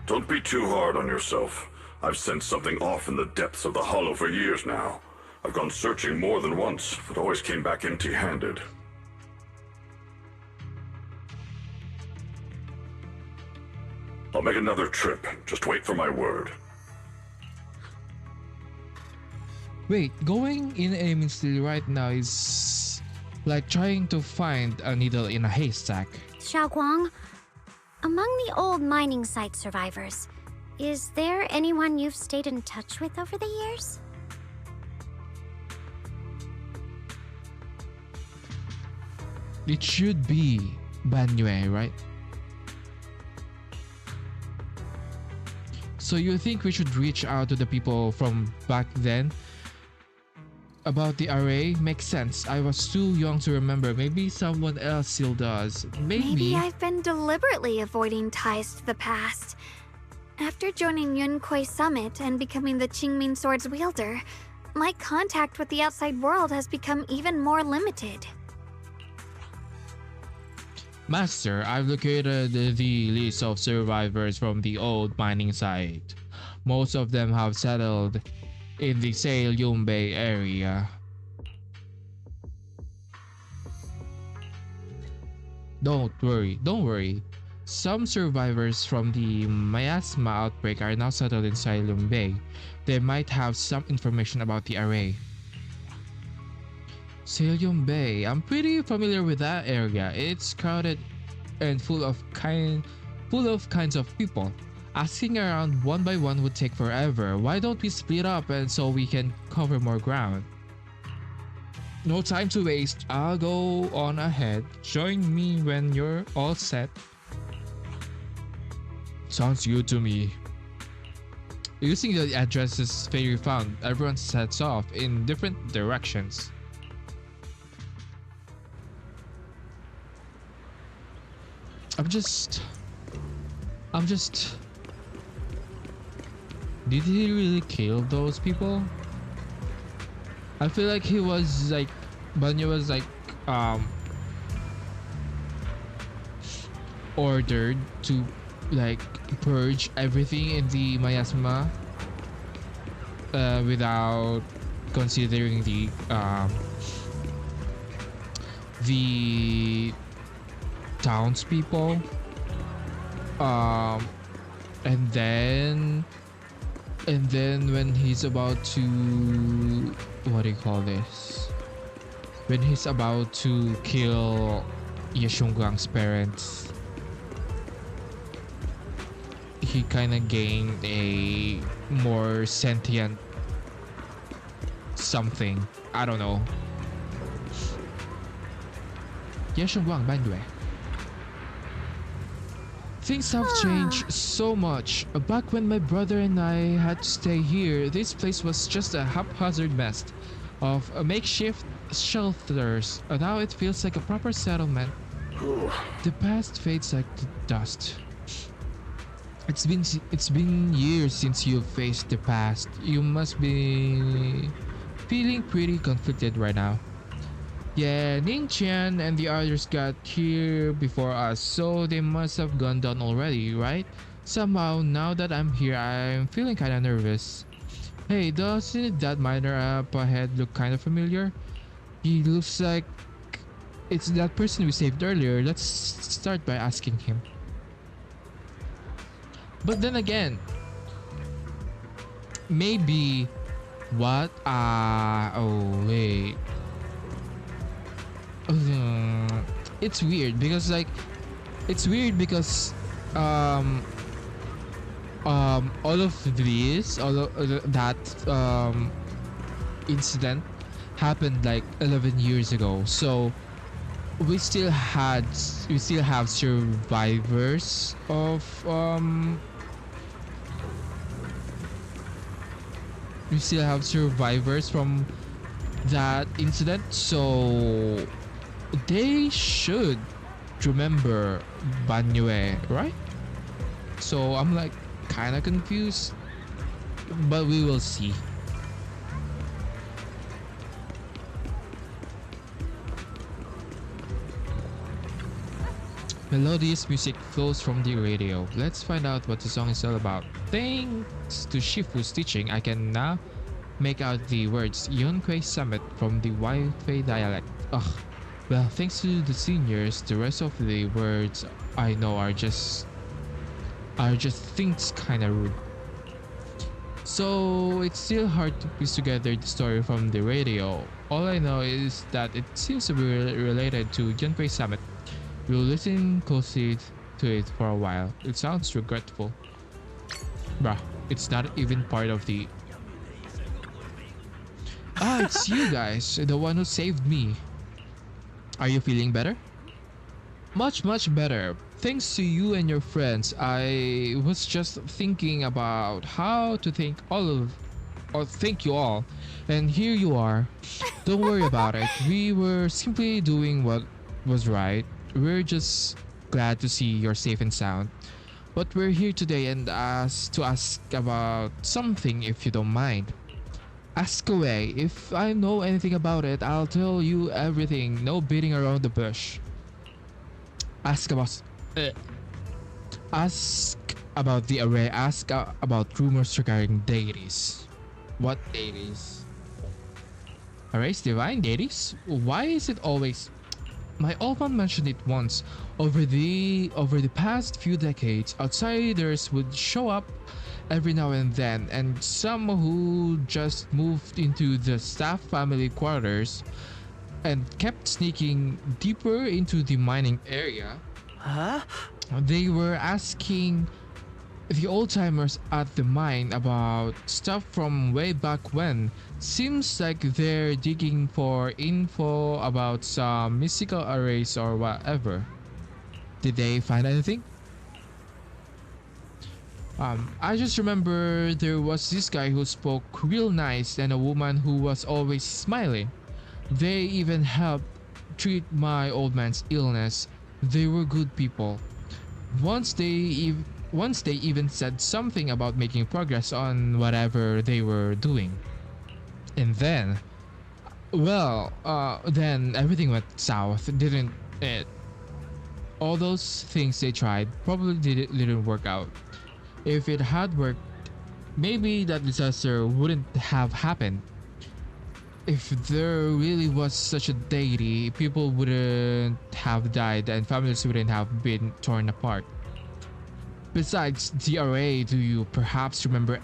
Don't be too hard on yourself. I've sensed something off in the depths of the hollow for years now. I've gone searching more than once, but always came back empty-handed. I'll make another trip. Just wait for my word. Wait, going in enemy still right now is like trying to find a needle in a haystack. Xiaoguang, among the old mining site survivors, is there anyone you've stayed in touch with over the years? It should be Banyue, right? So you think we should reach out to the people from back then? About the array? Makes sense. I was too young to remember. Maybe someone else still does. Maybe I've been deliberately avoiding ties to the past. After joining Yunkuei Summit and becoming the Qingming Sword's wielder, my contact with the outside world has become even more limited. Master, I've located the list of survivors from the old mining site. Most of them have settled in the Selyum Bay area. Don't worry. Some survivors from the miasma outbreak are now settled in Selyum Bay. They might have some information about the array. Selyum Bay. I'm pretty familiar with that area. It's crowded and full of kinds of people. Asking around one by one would take forever. Why don't we split up and so we can cover more ground? No time to waste. I'll go on ahead. Join me when you're all set. Sounds good to me. Using the addresses Fairy found, everyone sets off in different directions. I'm just... Did he really kill those people? I feel like he was like... Banya was like... ordered to like purge everything in the miasma without considering the townspeople, and then when he's about to, what do you call this, when he's about to kill Yeshunguang's parents, he kind of gained a more sentient something. I don't know. Yeshunguang Bandue. Things have changed so much. Back when my brother and I had to stay here, this place was just a haphazard mess of makeshift shelters. Now it feels like a proper settlement. The past fades like the dust. It's been years since you've faced the past. You must be feeling pretty conflicted right now. Yeah, Ning Qian and the others got here before us, so they must have gone down already, right? Somehow, now that I'm here, I'm feeling kinda nervous. Hey, doesn't that miner up ahead look kinda familiar? He looks like it's that person we saved earlier. Let's start by asking him. But then again, maybe What? Oh wait. It's weird because it's weird because um all of these all of that incident happened like 11 years ago. So we still had we still have survivors of we still have survivors from that incident, so they should remember Banyue, right? So I'm like kind of confused, but we will see. Melodious music flows from the radio. Let's find out what the song is all about. Thanks to Shifu's teaching, I can now make out the words Yonkwei Summit from the Waifei dialect. Ugh. Well, thanks to the seniors, the rest of the words I know are just things kinda rude. So it's still hard to piece together the story from the radio. All I know is that it seems to be related to Yonkwei Summit. We'll listen closely to it for a while. It sounds regretful. Bruh, it's not even part of the... Ah, it's you guys, the one who saved me. Are you feeling better? Much better. Thanks to you and your friends. I was just thinking about how to thank thank you all. And here you are. Don't worry about it. We were simply doing what was right. We're just glad to see you're safe and sound. But we're here today and to ask about something, if you don't mind. Ask away. If I know anything about it, I'll tell you everything. No beating around the bush. Ask about the array. Ask about rumors regarding deities. What deities? Arrays, divine deities? Why is it always... My old man mentioned it once. Over the past few decades, outsiders would show up every now and then, and some who just moved into the staff family quarters and kept sneaking deeper into the mining area. Huh? They were asking the old-timers at the mine about stuff from way back when. Seems like they're digging for info about some mystical arrays or whatever. Did they find anything? I just remember there was this guy who spoke real nice and a woman who was always smiling. They even helped treat my old man's illness. They were good people. Once they even said something about making progress on whatever they were doing. And then, then everything went south, didn't it? All those things they tried probably didn't work out. If it had worked, maybe that disaster wouldn't have happened. If there really was such a deity, people wouldn't have died and families wouldn't have been torn apart. Besides the array, do you perhaps remember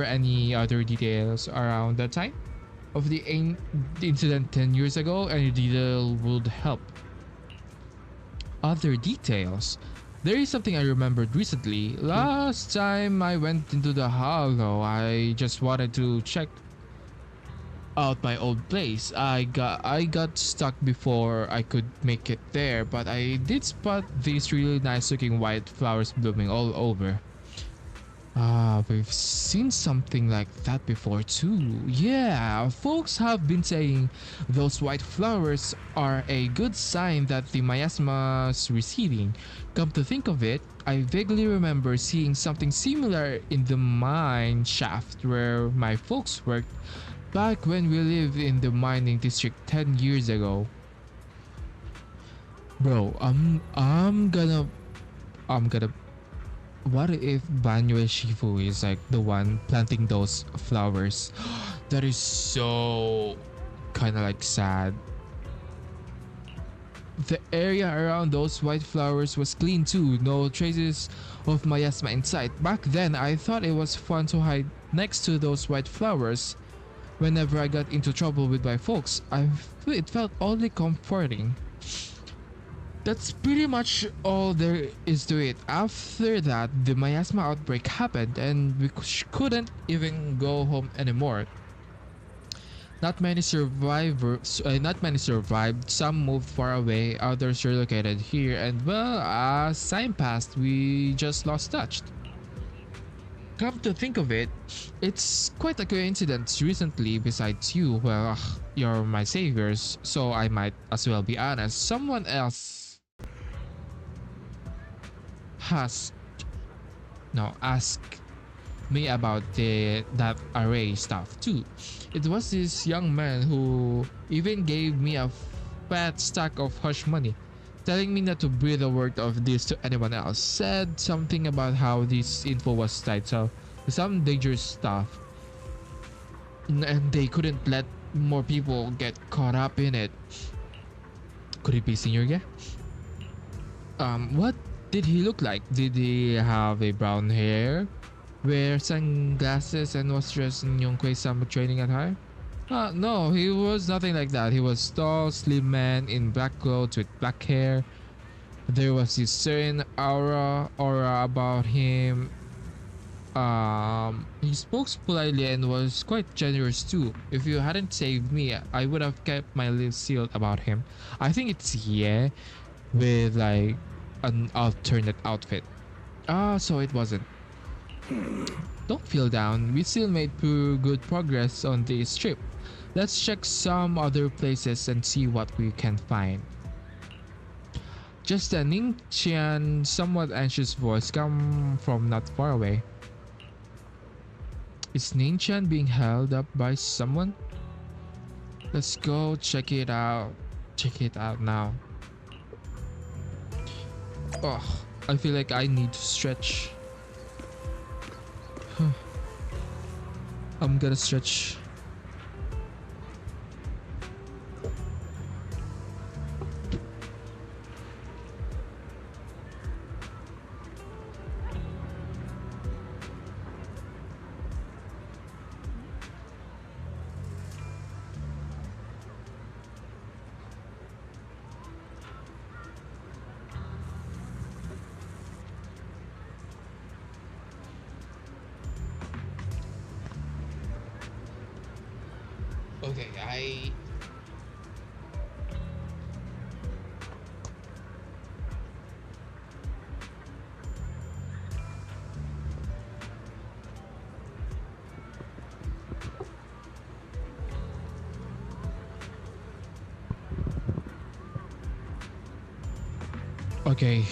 any other details around that time of the incident 10 years ago? Any detail would help. Other details? There is something I remembered recently. Last time I went into the hollow, I just wanted to check out my old place. I got stuck before I could make it there, but I did spot these really nice looking white flowers blooming all over. We've seen something like that before too. Yeah, folks have been saying those white flowers are a good sign that the miasma's receding. Come to think of it, I vaguely remember seeing something similar in the mine shaft where my folks worked back when we lived in the mining district 10 years ago. Bro, I'm gonna what if Banyue Shifu is like the one planting those flowers? That is so kind of like sad. The area around those white flowers was clean too, no traces of miasma in sight. Back then, I thought it was fun to hide next to those white flowers. Whenever I got into trouble with my folks, it felt oddly comforting. That's pretty much all there is to it. After that, the miasma outbreak happened and we couldn't even go home anymore. Not many survived. Some moved far away, others relocated here, and well, as time passed, we just lost touch. Come to think of it, it's quite a coincidence recently, besides you, well, you're my saviors, so I might as well be honest. Someone else has asked me about that array stuff too. It was this young man who even gave me a fat stack of hush money, telling me not to breathe a word of this to anyone else. Said something about how this info was tied to some dangerous stuff, and they couldn't let more people get caught up in it. Could it be Senior Ge? What did he look like? Did he have a brown hair, wear sunglasses, and was dressed in Yongkuei summer training attire? No, he was nothing like that. He was tall, slim man in black clothes with black hair. There was this certain aura about him. He spoke politely and was quite generous too. If you hadn't saved me, I would have kept my lips sealed about him. I think it's Ye with like an alternate outfit. So it wasn't. Don't feel down. We still made good progress on this trip. Let's check some other places and see what we can find. Just a Ning Qian, somewhat anxious voice come from not far away. Is Ning Qian being held up by someone? Let's go check it out. Check it out now. Oh, I feel like I need to stretch. I'm gonna stretch. Okay, Okay.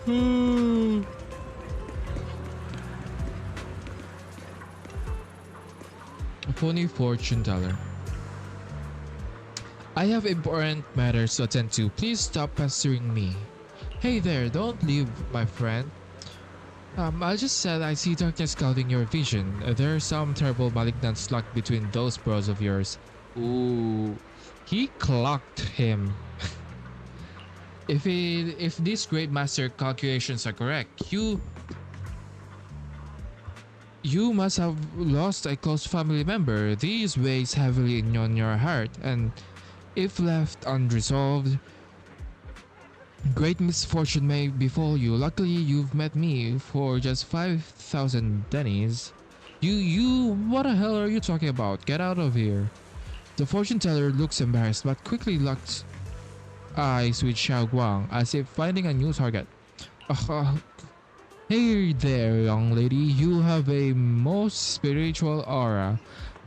A phony fortune teller. I have important matters to attend to. Please stop pestering me. Hey there, don't leave, my friend. I just said I see darkness clouding your vision. There's some terrible malignant slug between those bros of yours. Ooh, he clocked him. If these great master calculations are correct, you must have lost a close family member. These weighs heavily on your heart, and if left unresolved, great misfortune may befall you. Luckily, you've met me for just 5,000 dennies. What the hell are you talking about? Get out of here. The fortune teller looks embarrassed, but quickly locked eyes with Xiao Guang, as if finding a new target. Hey there, young lady. You have a most spiritual aura.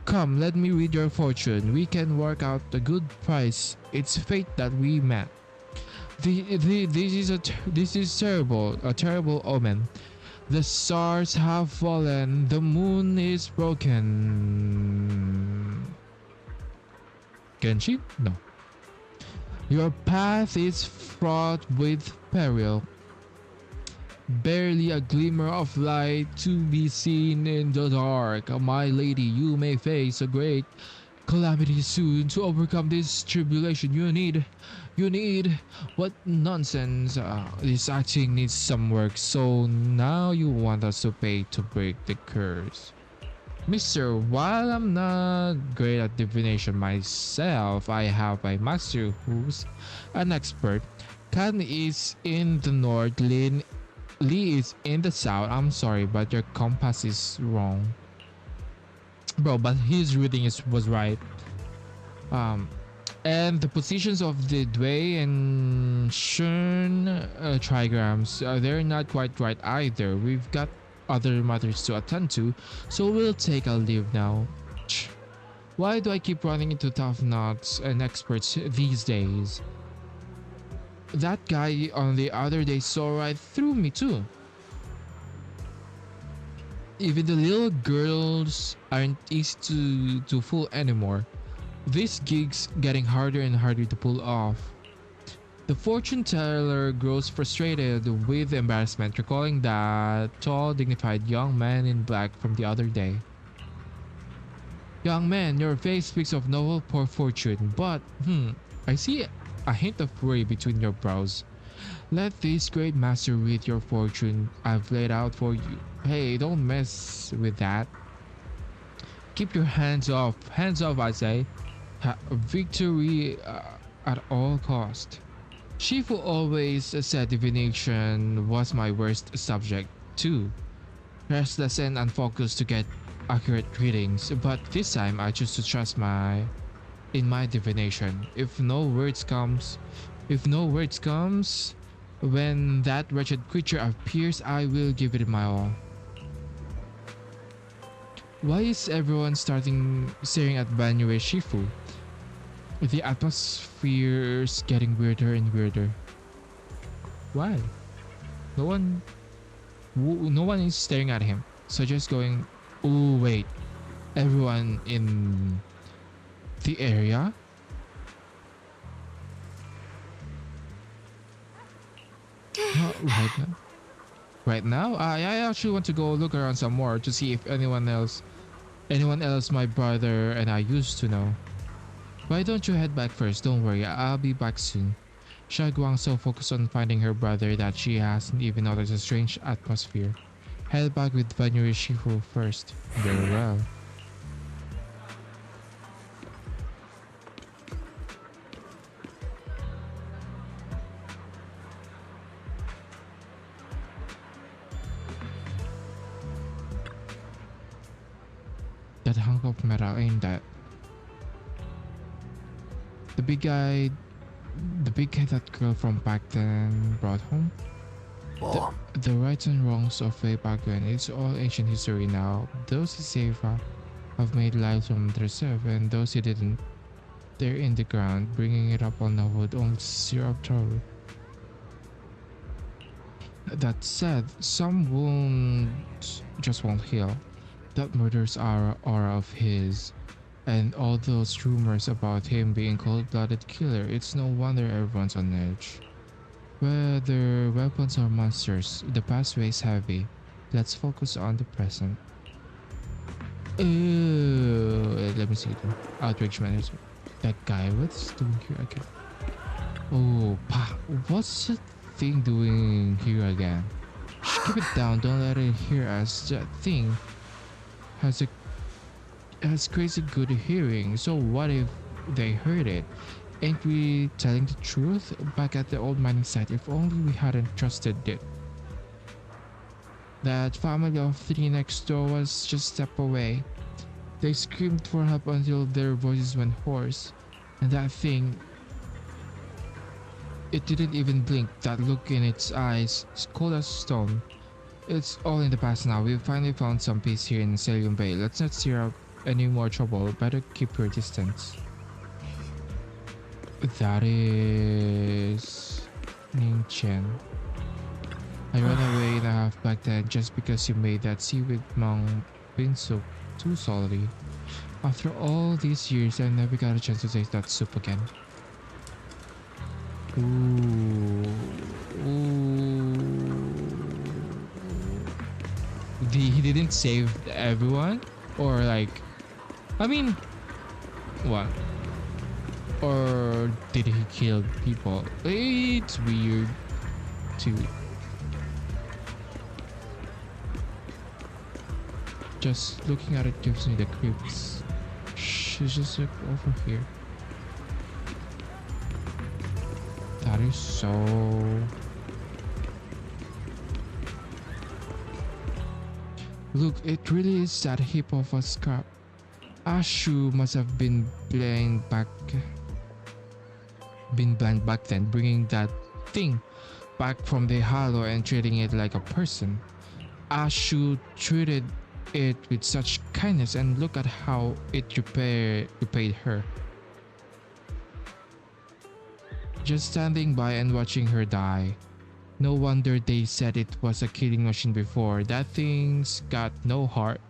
Come, let me read your fortune. We can work out a good price. It's fate that we met. This is terrible, a terrible omen. The stars have fallen. The moon is broken. Genshi? No. Your path is fraught with peril. Barely a glimmer of light to be seen in the dark. My lady, you may face a great calamity soon. To overcome this tribulation, you need. What nonsense. This acting needs some work. So now you want us to pay to break the curse. Mister, while I'm not great at divination myself, I have a master who's an expert. Kan is in the north, Lee is in the south. I'm sorry, but your compass is wrong. Bro, but his reading was right. Um, and the positions of the Dway and Shun trigrams, they're not quite right either. We've got other matters to attend to, so we'll take a leave now. Why do I keep running into tough nuts and experts these days? That guy on the other day saw right through me too. Even the little girls aren't easy to fool anymore. This gig's getting harder and harder to pull off. The fortune teller grows frustrated with embarrassment, recalling that tall, dignified young man in black from the other day. Young man, your face speaks of noble poor fortune, but I see a hint of worry between your brows. Let this great master read your fortune I've laid out for you. Hey, don't mess with that. Keep your hands off, I say. Victory at all cost. Shifu always said divination was my worst subject too. Restless and unfocused to get accurate readings, but this time I choose to trust in my divination. If no words comes, when that wretched creature appears, I will give it my all. Why is everyone staring at Banyue Shifu? The atmosphere's getting weirder and weirder. Why? No one is staring at him. So just going, oh wait, everyone in the area? Right now? I actually want to go look around some more to see if anyone else my brother and I used to know. Why don't you head back first? Don't worry, I'll be back soon. Shaguang's so focused on finding her brother that she hasn't even noticed a strange atmosphere. Head back with Banyue Shifu first. Very well. That hunk of metal, ain't that? The big guy that girl from back then brought home? The rights and wrongs of way back then, it's all ancient history now. Those who saved have made lives from themselves, and those who didn't, they're in the ground. Bringing it up on now would only stir up trouble. That said, some wounds just won't heal. That murderous aura of his, and all those rumors about him being cold-blooded killer, it's no wonder everyone's on edge. Whether weapons or monsters, the past weighs heavy. Let's focus on the present. Let me see the outrage manager. That guy, what's doing here again? Oh, what's that thing doing here again? Just keep it down, don't let it hear us. That thing has crazy good hearing, so what if they heard it? Ain't we telling the truth? Back at the old mining site, if only we hadn't trusted it. That family of three next door was just a step away. They screamed for help until their voices went hoarse. And that thing, it didn't even blink. That look in its eyes, cold as stone. It's all in the past now. We've finally found some peace here in Celium Bay. Let's not stir up any more trouble. Better keep your distance. That is Ning Chen. I ran away in a half back then just because you made that seaweed mung bean soup too salty. After all these years, I never got a chance to taste that soup again. Ooh. he didn't save everyone, or like, I mean, what? Or did he kill people? It's weird too. Just looking at it gives me the creeps. She's just like over here. That is so... Look, it really is that heap of a scrap. Ashu must have been blind back then, bringing that thing back from the hollow and treating it like a person. Ashu treated it with such kindness, and look at how it repaid her. Just standing by and watching her die. No wonder they said it was a killing machine before. That thing's got no heart.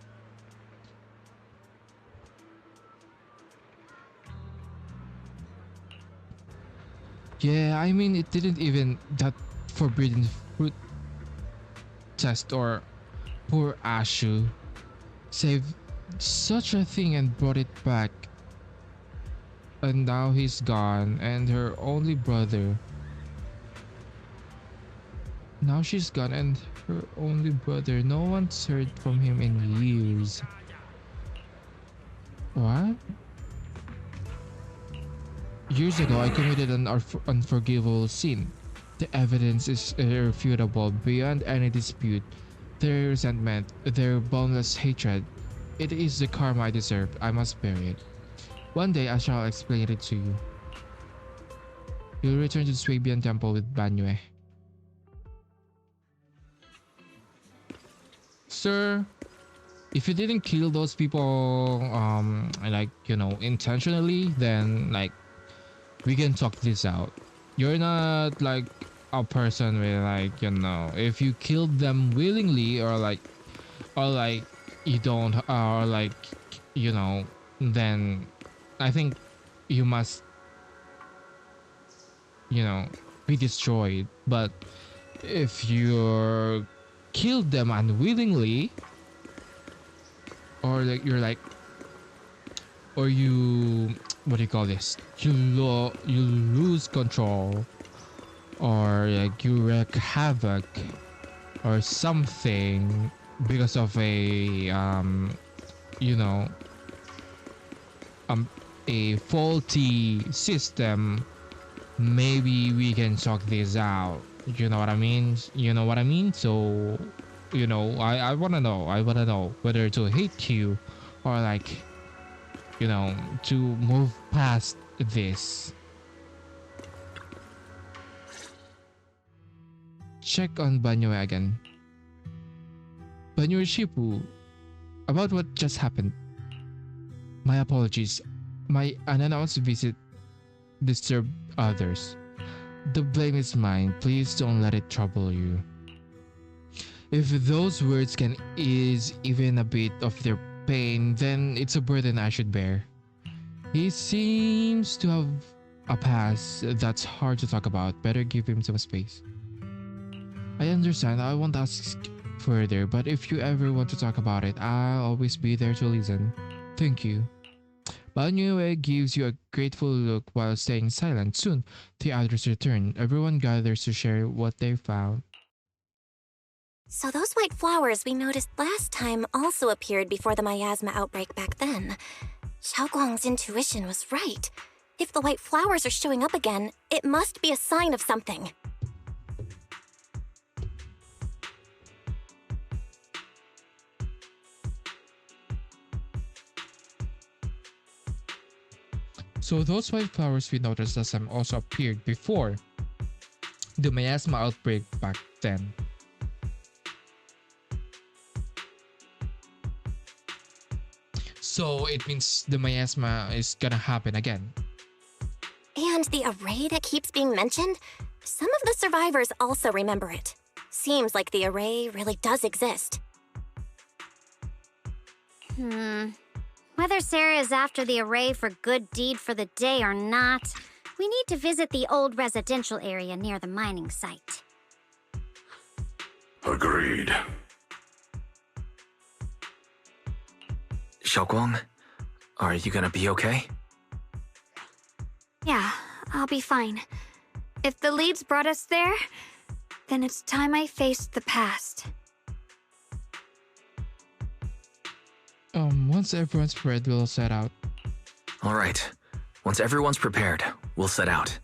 Yeah, I mean, it didn't even that forbidden fruit test, or poor Ashu saved such a thing and brought it back. And now he's gone, and her only brother. Now she's gone, and her only brother. No one's heard from him in years. What? Years ago, I committed an unforgivable sin. The evidence is irrefutable, beyond any dispute. Their resentment, their boundless hatred. It is the karma I deserve. I must bear it. One day I shall explain it to you. You'll return to the Swabian temple with Banyue. Sir, if you didn't kill those people, like, you know, intentionally, then, like, we can talk this out. You're not, like, a person with, like, you know, if you killed them willingly, or like, you don't, or like, you know, then I think you must, you know, be destroyed. But if you killed them unwillingly, or like you're like, or you, what do you call this? You lose control, or like you wreak havoc or something because of a you know, a faulty system. Maybe we can talk this out. You know what I mean? You know what I mean? So, you know, I wanna know whether to hate you, or like, you know, to move past this. Check on Banyue again. Banyue Shipu, about what just happened. My apologies. My unannounced visit disturbed others. The blame is mine. Please don't let it trouble you. If those words can ease even a bit of their pain, then it's a burden I should bear. He seems to have a past that's hard to talk about. Better give him some space. I understand. I won't ask further, but if you ever want to talk about it, I'll always be there to listen. Thank you. Banyue gives you a grateful look while staying silent. Soon, the others return. Everyone gathers to share what they found. So those white flowers we noticed last time also appeared before the miasma outbreak back then. Xiaoguang's intuition was right. If the white flowers are showing up again, it must be a sign of something. So those white flowers we noticed last time also appeared before the miasma outbreak back then. So it means the miasma is gonna happen again. And the array that keeps being mentioned? Some of the survivors also remember it. Seems like the array really does exist. Whether Sarah is after the array for good deed for the day or not, we need to visit the old residential area near the mining site. Agreed. Xiaoguang, are you gonna be okay? Yeah, I'll be fine. If the leads brought us there, then it's time I faced the past. Once everyone's prepared, we'll set out. All right. Once everyone's prepared, we'll set out.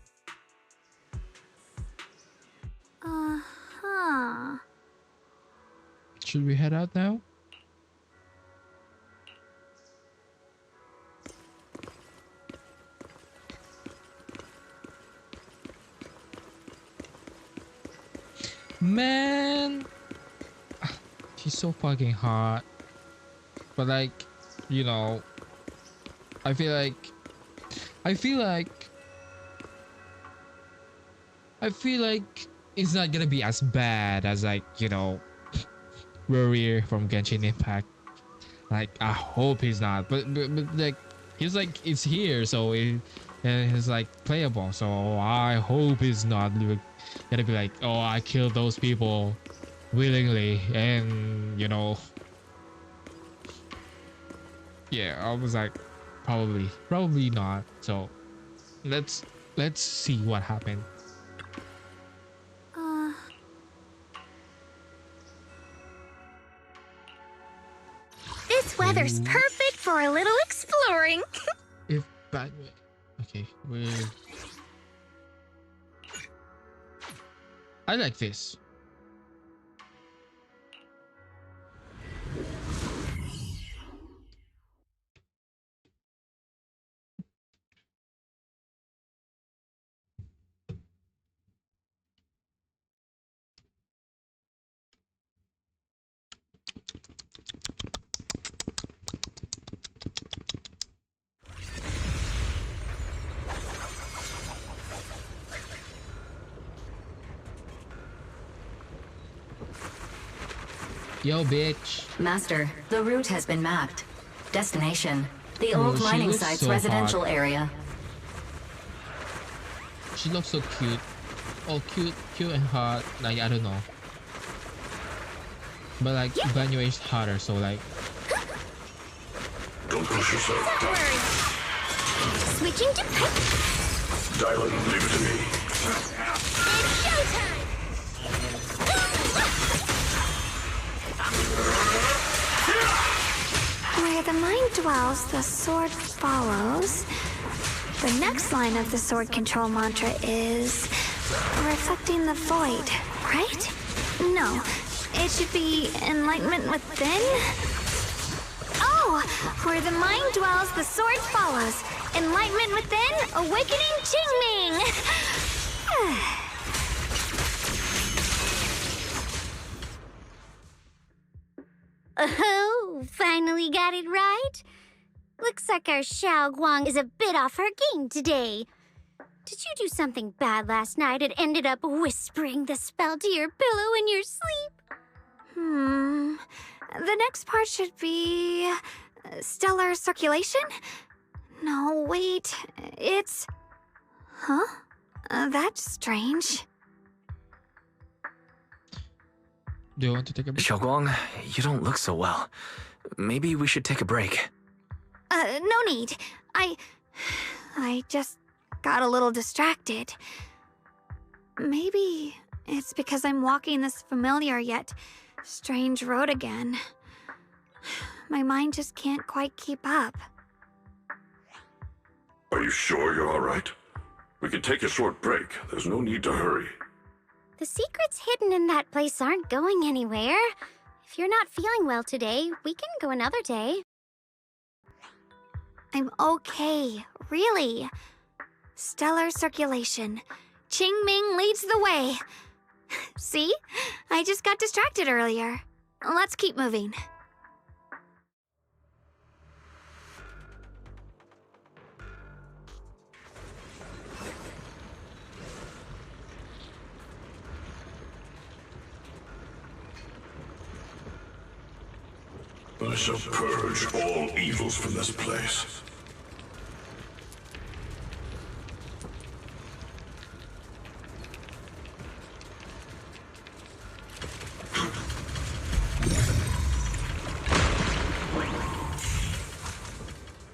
Uh-huh. Should we head out now? Man, she's so fucking hot. But like, you know, I feel like it's not gonna be as bad as, like, you know, Rory from Genshin Impact. Like, I hope he's not, but like, he's like, it's here, so it's like playable. So I hope he's not gonna be like, oh, I killed those people willingly, and you know, yeah, I was like, probably not. So let's see what happened. This weather's perfect for a little exploring. If bad, okay, I like this. Yo, bitch. Master, the route has been mapped. Destination, the old mining site's so residential hot. area. She looks so cute. Oh, cute and hot. Like, I don't know. But like, Banyo is hotter, so like. Don't push yourself. Don't worry. Switching to pipe. Dylan, leave it to me. It's showtime. Where the mind dwells, the sword follows. The next line of the sword control mantra is reflecting the void, right? No, it should be enlightenment within. Oh, where the mind dwells, the sword follows. Enlightenment within, awakening Qingming. Oh, finally got it right. Looks like our Xiao Guang is a bit off her game today. Did you do something bad last night and ended up whispering the spell to your pillow in your sleep? The next part should be stellar circulation? No, wait. It's... Huh? That's strange. Do you want to take a break? Xiaoguang, you don't look so well. Maybe we should take a break. No need. I just got a little distracted. Maybe it's because I'm walking this familiar yet strange road again. My mind just can't quite keep up. Are you sure you're all right? We can take a short break. There's no need to hurry. The secrets hidden in that place aren't going anywhere. If you're not feeling well today, we can go another day. I'm okay, really. Stellar circulation. Qingming leads the way. See? I just got distracted earlier. Let's keep moving. I shall purge all evils from this place.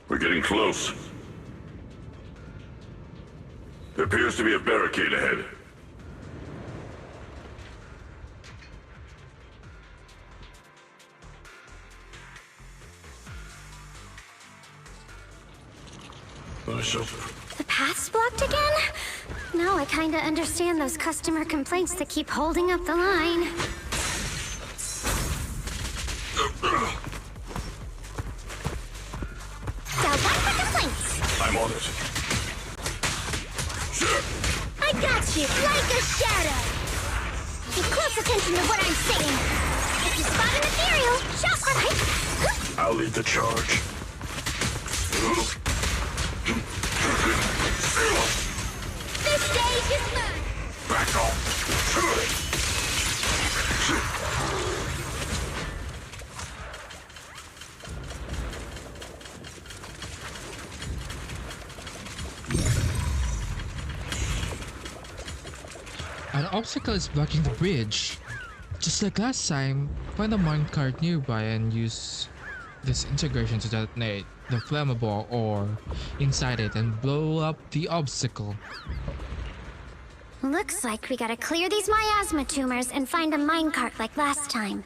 We're getting close. There appears to be a barricade ahead. The path's blocked again? Now I kinda understand those customer complaints that keep holding up the line. Down back for complaints. I'm on it. I got you, like a shadow. Pay close attention to what I'm saying. If you spot an ethereal, shout for light. I'll lead the charge. This stage is mine. Back off. An obstacle is blocking the bridge. Just like last time, find a minecart nearby and use this integration to detonate the flammable ore inside it and blow up the obstacle. Looks like we gotta clear these miasma tumors and find a minecart like last time.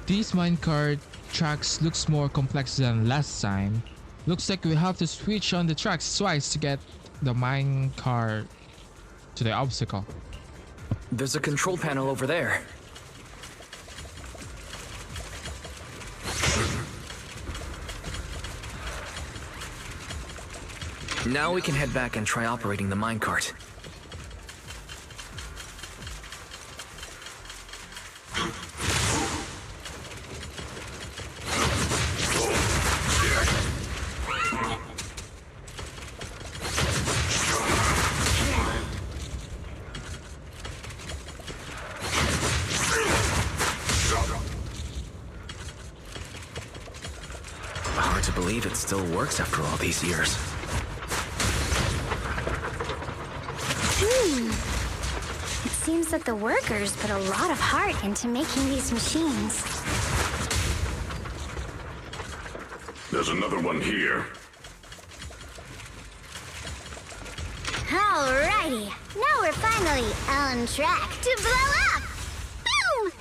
These minecart tracks looks more complex than last time. Looks like we have to switch on the tracks twice to get the minecart to the obstacle. There's a control panel over there. Now we can head back and try operating the minecart. Hard to believe it still works after all these years. It seems that the workers put a lot of heart into making these machines. There's another one here. Alrighty, now we're finally on track to blow up! Boom!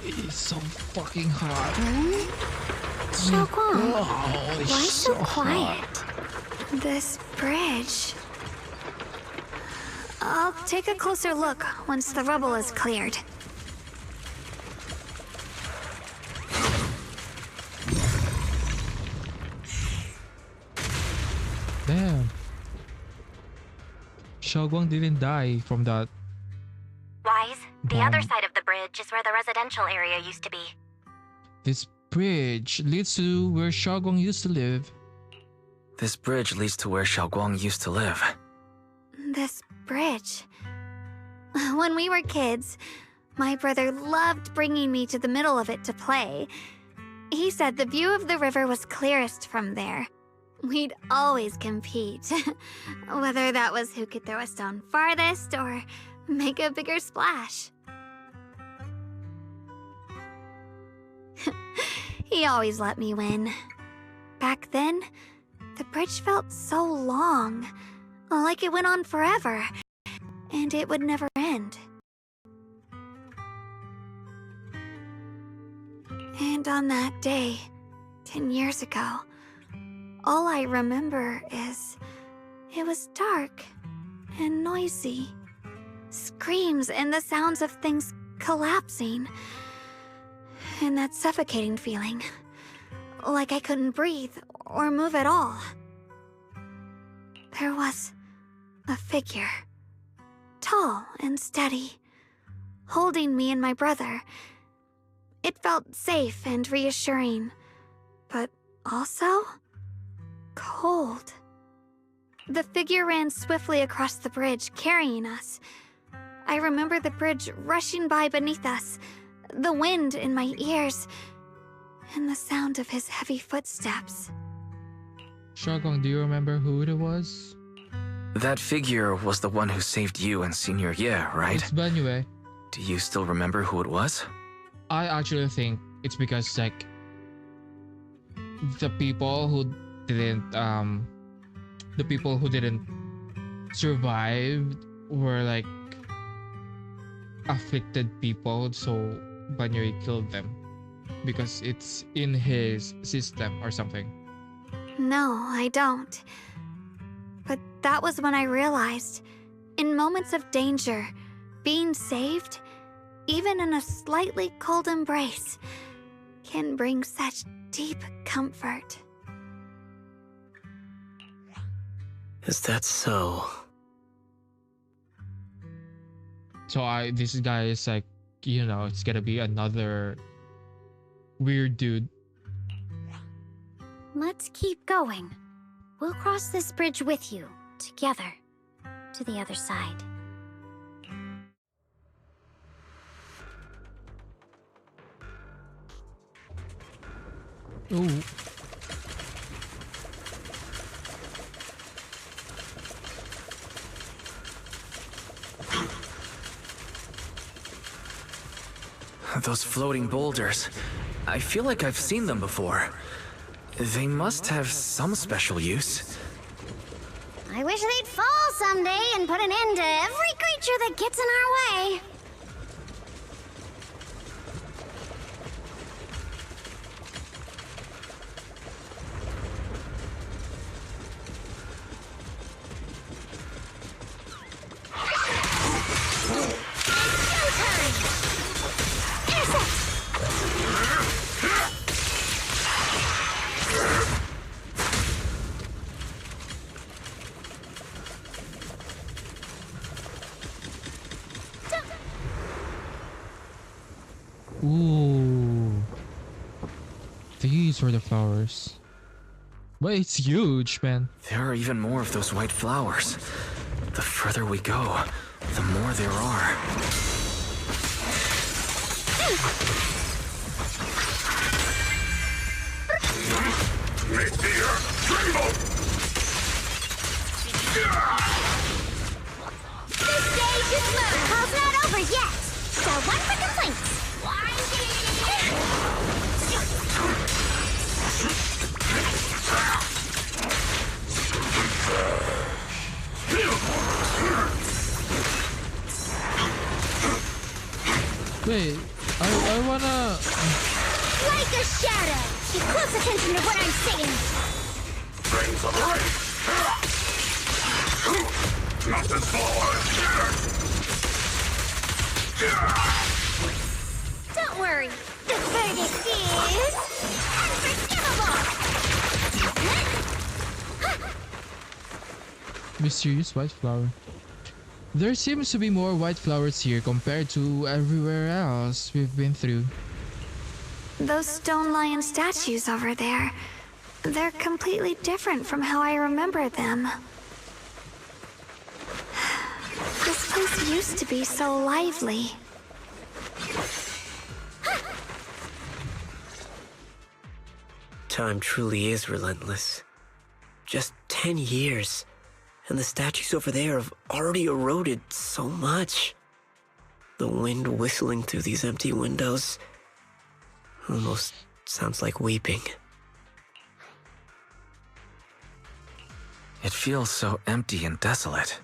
It's so fucking hot. Xiaoguang, Oh, it's why so so quiet? hot. This bridge. I'll take a closer look once the rubble is cleared. Damn. Xiaoguang didn't die from that. Wise, the Bomb. other side of the bridge is where the residential area used to be. This bridge leads to where Xiaoguang used to live. This bridge leads to where Xiaoguang used to live. This bridge. When we were kids, my brother loved bringing me to the middle of it to play. He said the view of the river was clearest from there. We'd always compete. Whether that was who could throw a stone farthest or make a bigger splash. He always let me win. Back then, the bridge felt so long, like it went on forever, and it would never end. And on that day, 10 years ago, all I remember is it was dark and noisy. Screams and the sounds of things collapsing. And that suffocating feeling. Like I couldn't breathe or move at all. There was a figure. Tall and steady. Holding me and my brother. It felt safe and reassuring. But also cold. The figure ran swiftly across the bridge, carrying us. I remember the bridge rushing by beneath us, the wind in my ears, and the sound of his heavy footsteps. Xiaoguang, do you remember who it was? That figure was the one who saved you in senior year, right? It's Banyue. Do you still remember who it was? I actually think it's because like the people who didn't survive were like afflicted people, so Banyue killed them because it's in his system or something. No, I don't. But that was when I realized, in moments of danger, being saved, even in a slightly cold embrace, can bring such deep comfort. Is that so? So this guy is like, you know, it's gonna be another weird dude. Let's keep going. We'll cross this bridge with you, together, to the other side. Ooh. Those floating boulders. I feel like I've seen them before. They must have some special use. I wish they'd fall someday and put an end to every creature that gets in our way. Ooh. These were the flowers. But it's huge, man. There are even more of those white flowers. The further we go, the more there are. Make the earth tremble! This stage is low. Call's not over yet. So one for complaints. Wait, I wanna... Like a shadow. Pay close attention to what I'm saying. Rings of rain! Nothing Don't worry. The verdict is unforgivable. Mysterious white flower. There seems to be more white flowers here compared to everywhere else we've been through. Those stone lion statues over there, they're completely different from how I remember them. This place used to be so lively. Time truly is relentless. Just 10 years, and the statues over there have already eroded so much. The wind whistling through these empty windows almost sounds like weeping. It feels so empty and desolate.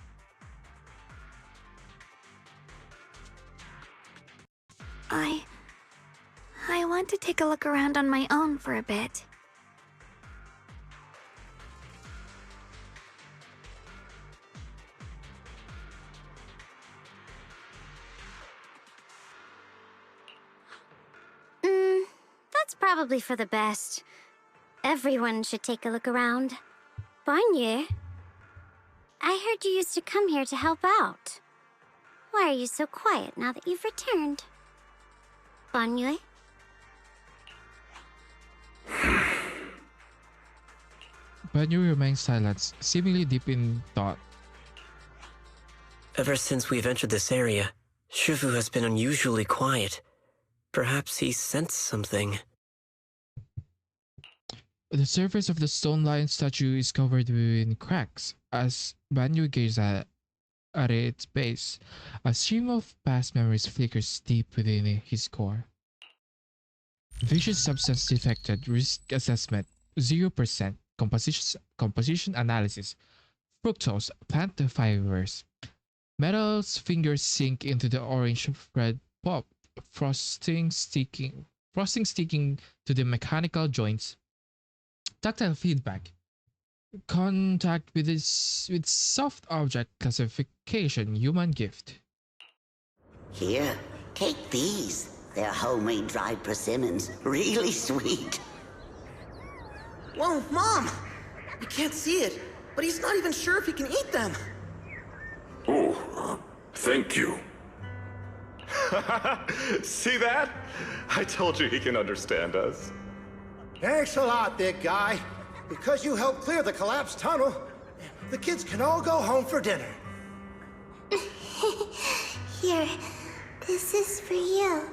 I want to take a look around on my own for a bit. That's probably for the best. Everyone should take a look around. Banyu, I heard you used to come here to help out. Why are you so quiet now that you've returned? Banyu? Banyu remains silent, seemingly deep in thought. Ever since we've entered this area, Shifu has been unusually quiet. Perhaps he sensed something. The surface of the stone lion statue is covered in cracks. As Banyu gazes at its base, a stream of past memories flickers deep within his core. Vicious substance detected, risk assessment 0%, composition analysis, fructose, plant fibers. Metal's fingers sink into the orange red pulp, frosting sticking to the mechanical joints. Tactile feedback. Contact with soft object classification, human gift. Here, take these. They're homemade dried persimmons. Really sweet. Whoa, Mom! You can't see it, but he's not even sure if he can eat them. Oh, thank you. See that? I told you he can understand us. Thanks a lot, big guy. Because you helped clear the collapsed tunnel, the kids can all go home for dinner. Here, this is for you.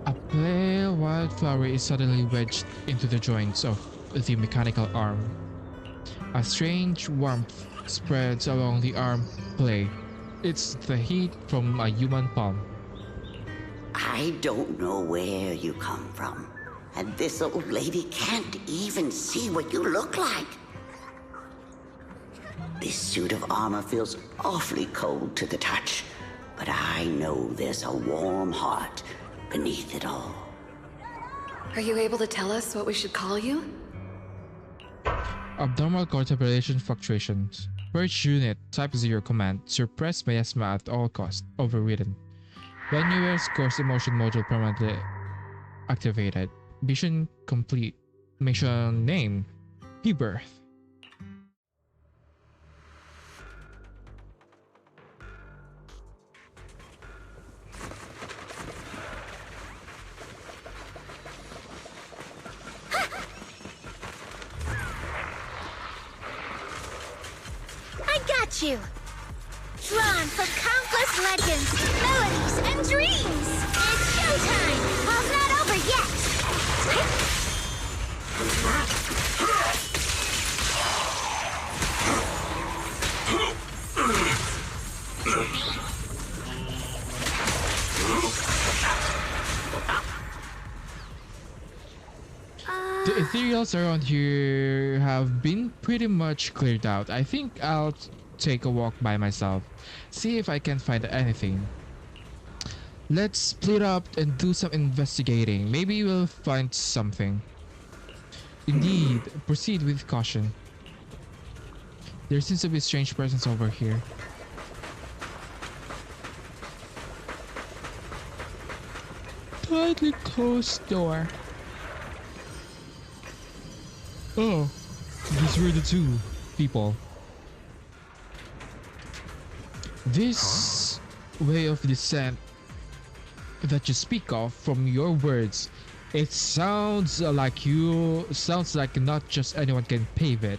A pale wildflower is suddenly wedged into the joints of the mechanical arm. A strange warmth spreads along the arm play. It's the heat from a human palm. I don't know where you come from, and this old lady can't even see what you look like. This suit of armor feels awfully cold to the touch, but I know there's a warm heart beneath it all. Are you able to tell us what we should call you? Abnormal cortification fluctuations. Purge unit, type 0 command, suppress miasma at all cost, overridden. Banyu course emotion module permanently activated. Mission complete. Mission name, Rebirth. I got you! Drawn from countless legends, melodies, and dreams! It's showtime! All's not over yet! The ethereals around here have been pretty much cleared out. I think I'll take a walk by myself, see if I can find anything. Let's split up and do some investigating. Maybe we'll find something. Indeed, proceed with caution. There seems to be a strange presence over here. Tightly closed door. Oh, these were the two people. This way of descent that you speak of, from your words, it sounds like not just anyone can pave it.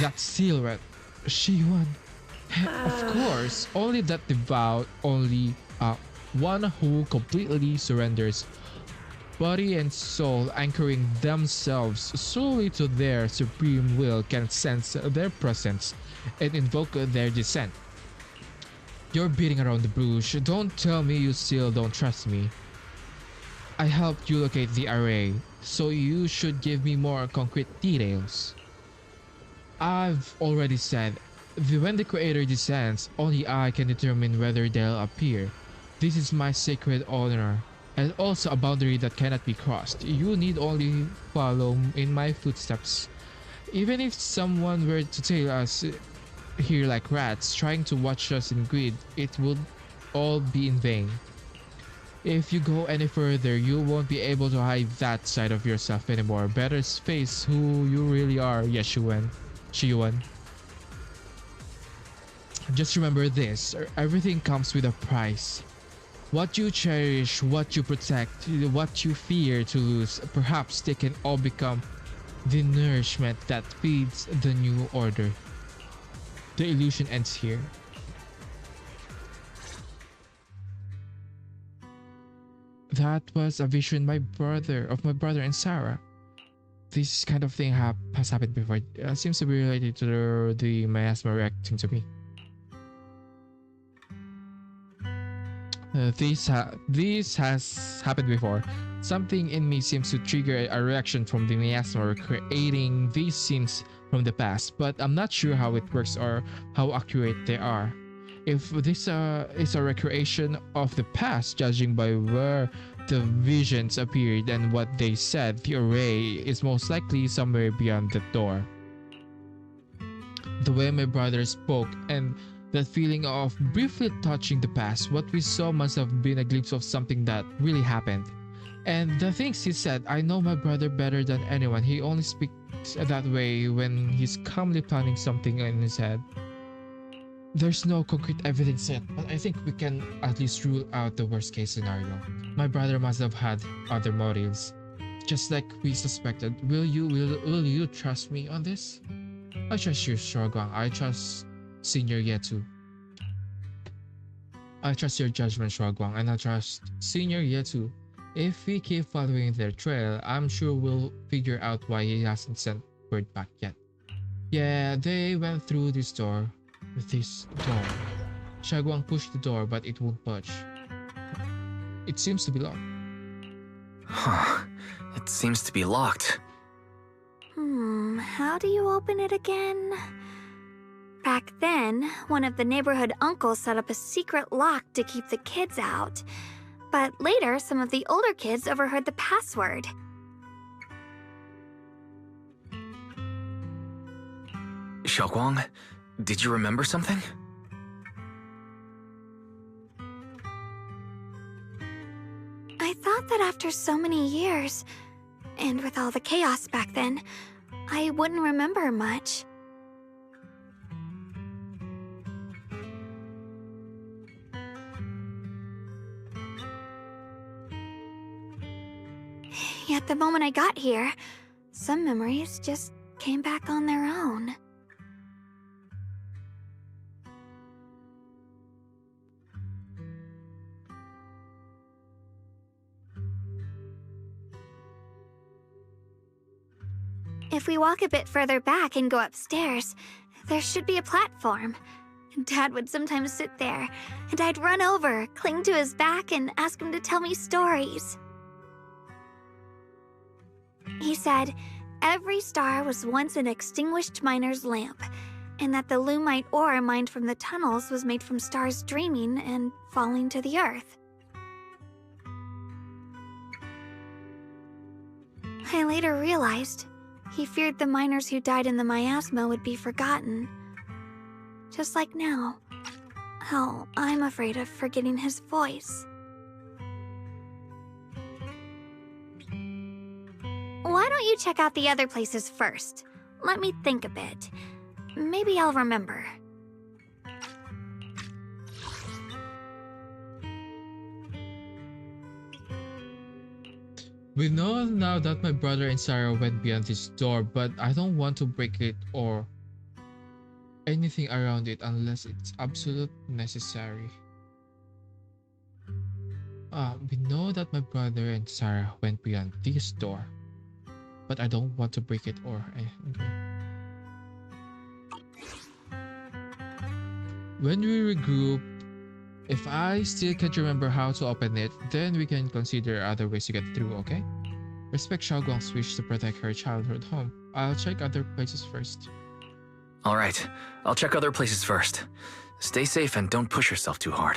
That silhouette, she won. Of course, only that devout, only one who completely surrenders body and soul anchoring themselves solely to their supreme will can sense their presence and invoke their descent. You're beating around the bush. Don't tell me you still don't trust me. I helped you locate the array, so you should give me more concrete details. I've already said, when the creator descends, only I can determine whether they'll appear. This is my sacred honor, and also a boundary that cannot be crossed. You need only follow in my footsteps. Even if someone were to tail us here like rats, trying to watch us in greed, it would all be in vain. If you go any further, you won't be able to hide that side of yourself anymore. Better face who you really are, Yeshuan. Shiyuan. Just remember this, everything comes with a price. What you cherish, what you protect, what you fear to lose, perhaps they can all become the nourishment that feeds the new order. The illusion ends here. That was a vision of my brother and Sarah. This kind of thing has happened before. Seems to be related to the miasma reacting to me. This has happened before. Something in me seems to trigger a reaction from the miasma creating these scenes from the past, but I'm not sure how it works or how accurate they are. If this is a recreation of the past, judging by where the visions appeared and what they said, the array is most likely somewhere beyond the door. The way my brother spoke and that feeling of briefly touching the past, what we saw must have been a glimpse of something that really happened. And the things he said, I know my brother better than anyone. He only speaks that way when he's calmly planning something in his head. There's no concrete evidence yet, but I think we can at least rule out the worst case scenario. My brother must have had other motives, just like we suspected. Will you trust me on this? I trust you, Shogun. I trust Senior Yetu. I trust your judgment, Shogun, and I trust Senior Yetu. If we keep following their trail, I'm sure we'll figure out why he hasn't sent word back yet. Yeah, they went through this door. This door. Shagwang pushed the door, but it won't budge. It seems to be locked. Huh. It seems to be locked. How do you open it again? Back then, one of the neighborhood uncles set up a secret lock to keep the kids out. But later, some of the older kids overheard the password. Xiaoguang, did you remember something? I thought that after so many years, and with all the chaos back then, I wouldn't remember much. Yet the moment I got here, some memories just came back on their own. If we walk a bit further back and go upstairs, there should be a platform. Dad would sometimes sit there, and I'd run over, cling to his back, and ask him to tell me stories. He said every star was once an extinguished miner's lamp, and that the lumite ore mined from the tunnels was made from stars dreaming and falling to the earth. I later realized he feared the miners who died in the miasma would be forgotten. Just like now, how I'm afraid of forgetting his voice. Why don't you check out the other places first? Let me think a bit. Maybe I'll remember. We know now that my brother and Sarah went beyond this door, but I don't want to break it or anything around it unless it's absolutely necessary. We know that my brother and Sarah went beyond this door, but I don't want to break it or okay. When we regroup, if I still can't remember how to open it, then we can consider other ways to get through, okay? Respect Xiaoguang's wish to protect her childhood home. I'll check other places first. Alright, I'll check other places first. Stay safe and don't push yourself too hard.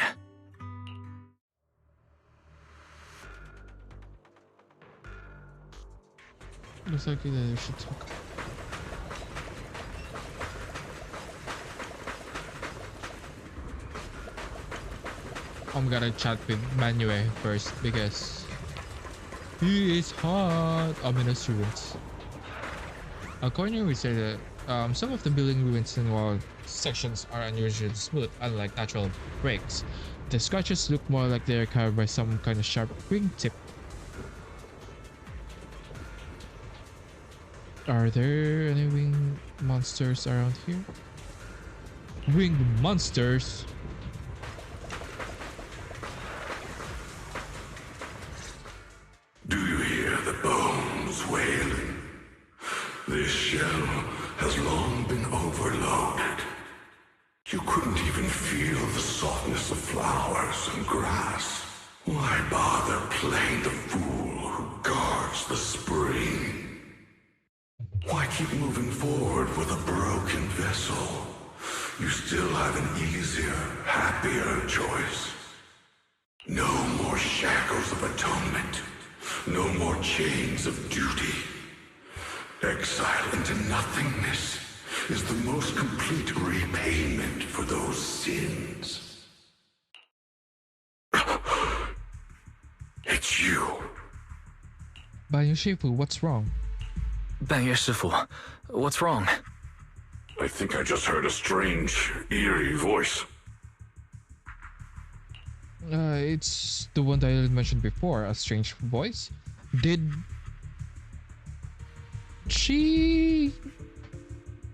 Looks like we should talk. I'm gonna chat with Manuel first because he is hot. Ominous ruins. According to say that some of the building ruins and wall sections are unusually smooth, unlike natural breaks. The scratches look more like they are carved by some kind of sharp wingtip. Are there any winged monsters around here? Winged monsters? Do you hear the bones wailing? This shell has long been overloaded. You couldn't even feel the softness of flowers and grass. Why bother playing the fool who guards the spring? Why keep moving forward with a broken vessel? You still have an easier, happier choice. No more shackles of atonement. No more chains of duty. Exile into nothingness is the most complete repayment for those sins. It's you. Banyu Shifu, what's wrong? Banyu Shifu, what's wrong? I think I just heard a strange, eerie voice. It's the one that I mentioned before, a strange voice. Did she...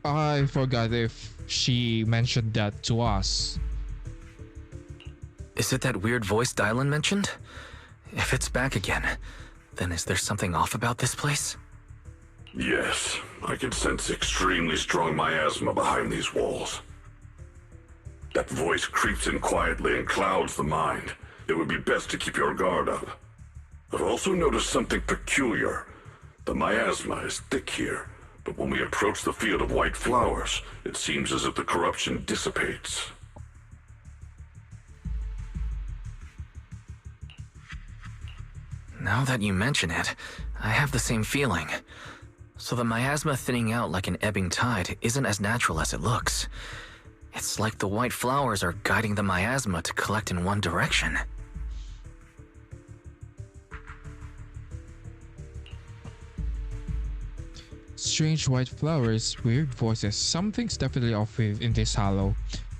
I forgot if she mentioned that to us. Is it that weird voice Dylan mentioned? If it's back again, then is there something off about this place? Yes, I can sense extremely strong miasma behind these walls. That voice creeps in quietly and clouds the mind. It would be best to keep your guard up. I've also noticed something peculiar. The miasma is thick here, but when we approach the field of white flowers, it seems as if the corruption dissipates. Now that you mention it, I have the same feeling. So the miasma thinning out like an ebbing tide isn't as natural as it looks. It's like the white flowers are guiding the miasma to collect in one direction. Strange white flowers, weird voices. Something's definitely off in this hollow.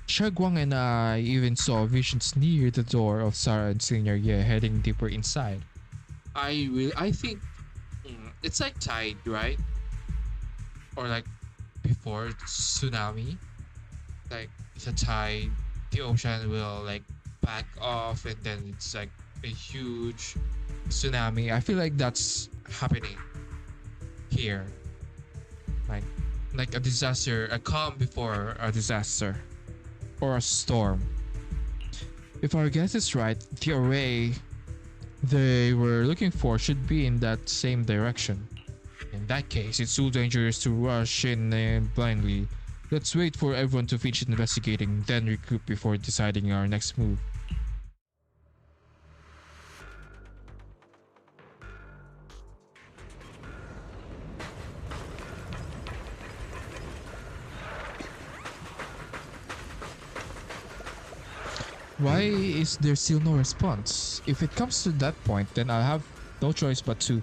Xiaoguang and I even saw visions near the door of Sarah and Senior Ye heading deeper inside. I think it's like tide, right? Or like before tsunami. Like it's a tide, the ocean will like back off and then it's like a huge tsunami. I feel like that's happening here. Like a disaster, a calm before a disaster or a storm. If our guess is right, the array they were looking for should be in that same direction. In that case, it's too dangerous to rush in blindly. Let's wait for everyone to finish investigating, then regroup before deciding our next move. Why is there still no response? If it comes to that point, then I'll have no choice but to.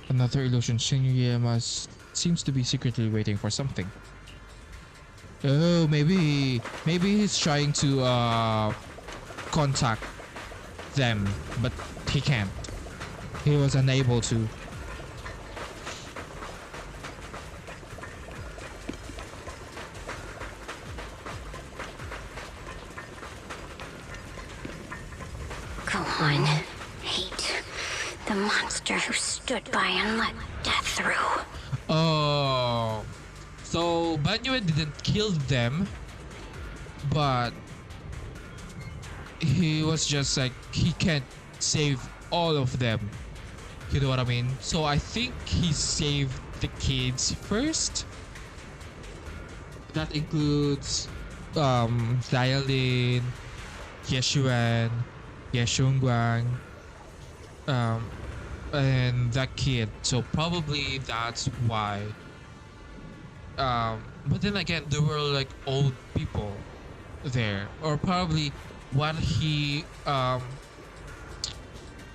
Another illusion. Shinyama seems to be secretly waiting for something. Oh, maybe he's trying to contact them, but he can't. He was unable to. Go on. The monster who stood by and let death through. Oh, so Banyue didn't kill them, but he was just like he can't save all of them. You know what I mean? So I think he saved the kids first. That includes Dialin, Yeshuan, Yeshunguang, and that kid. So probably that's why. But then again, there were like old people there, or probably what he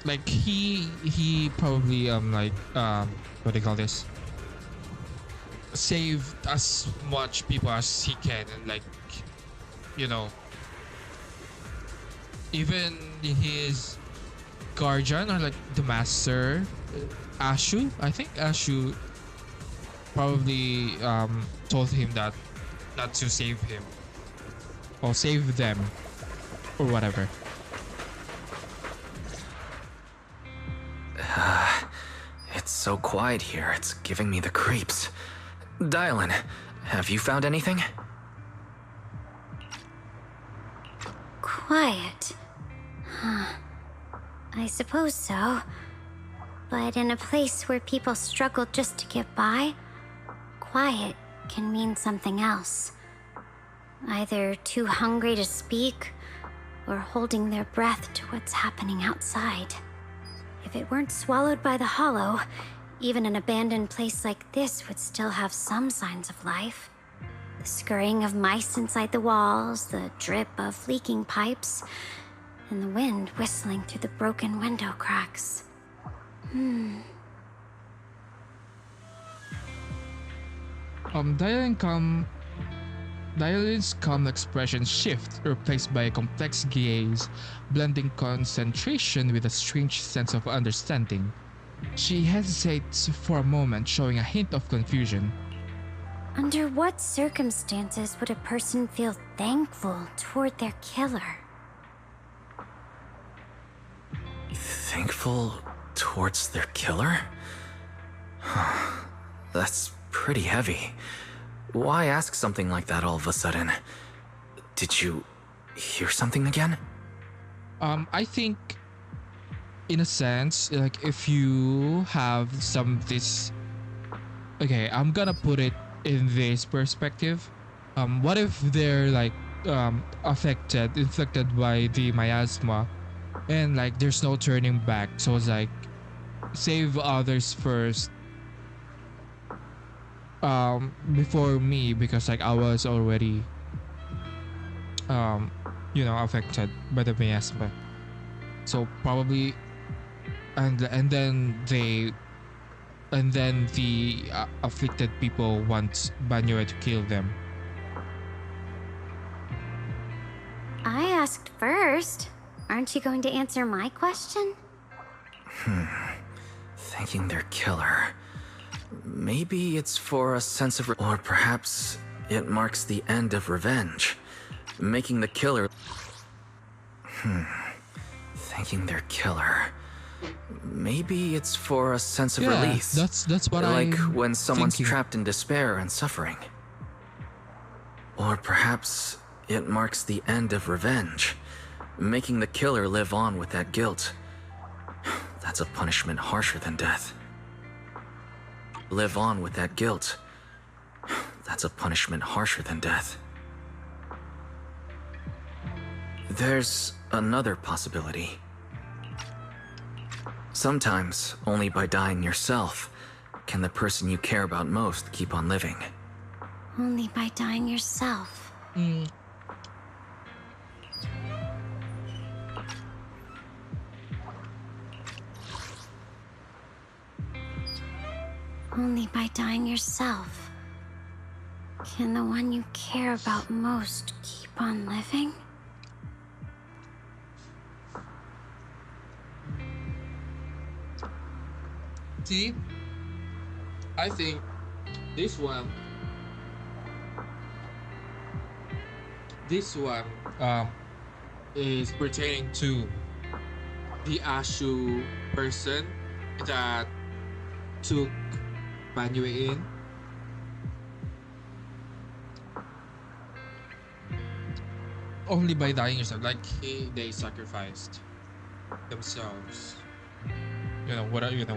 like he probably what do you call this? Save as much people as he can, and like, you know, even his guardian or like the master, Ashu. I think Ashu probably told him that not to save him or save them or whatever. It's so quiet here, it's giving me the creeps. Dylan, have you found anything? Quiet. Huh. I suppose so. But in a place where people struggle just to get by, quiet can mean something else. Either too hungry to speak, or holding their breath to what's happening outside. If it weren't swallowed by the hollow, even an abandoned place like this would still have some signs of life. The scurrying of mice inside the walls, the drip of leaking pipes, and the wind whistling through the broken window cracks. Dialin's calm expression shift, replaced by a complex gaze, blending concentration with a strange sense of understanding. She hesitates for a moment, showing a hint of confusion. Under what circumstances would a person feel thankful toward their killer? Thankful towards their killer? That's pretty heavy. Why ask something like that all of a sudden? Did you hear something again? I think, in a sense, like if you have this. Okay, I'm gonna put it in this perspective. What if they're like infected by the miasma, and like there's no turning back? So it's like save others first. Before me, because like I was already affected by the miasma, so probably and then the afflicted people want Banyue to kill them. I asked first. Aren't you going to answer my question? Thanking their killer. Maybe it's for a sense of, or perhaps it marks the end of revenge, making the killer. Thanking their killer. Maybe it's for a sense of release. That's what like I'm when someone's thinking. trapped in despair and suffering. Or perhaps it marks the end of revenge, making the killer live on with that guilt. That's a punishment harsher than death. Live on with that guilt. That's a punishment harsher than death. There's another possibility. Sometimes, only by dying yourself, can the person you care about most keep on living. Only by dying yourself. Only by dying yourself. Can the one you care about most keep on living? See, I think this one is pertaining to the Ashu person that took Banyue in. Only by dying yourself, like they sacrificed themselves. You know what I mean.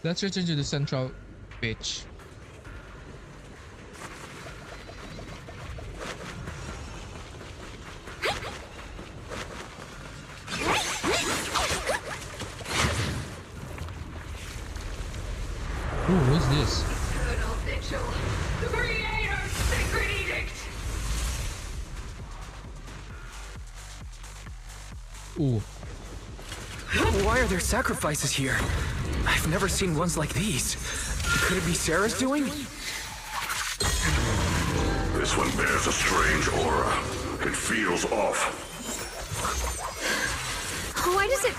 Let's return to the central pitch. Ooh, what's this? Eternal Vigil, the Creator's sacred edict. Ooh. Why are there sacrifices here? I've never seen ones like these. Could it be Sarah's doing? This one bears a strange aura. It feels off. Why does it...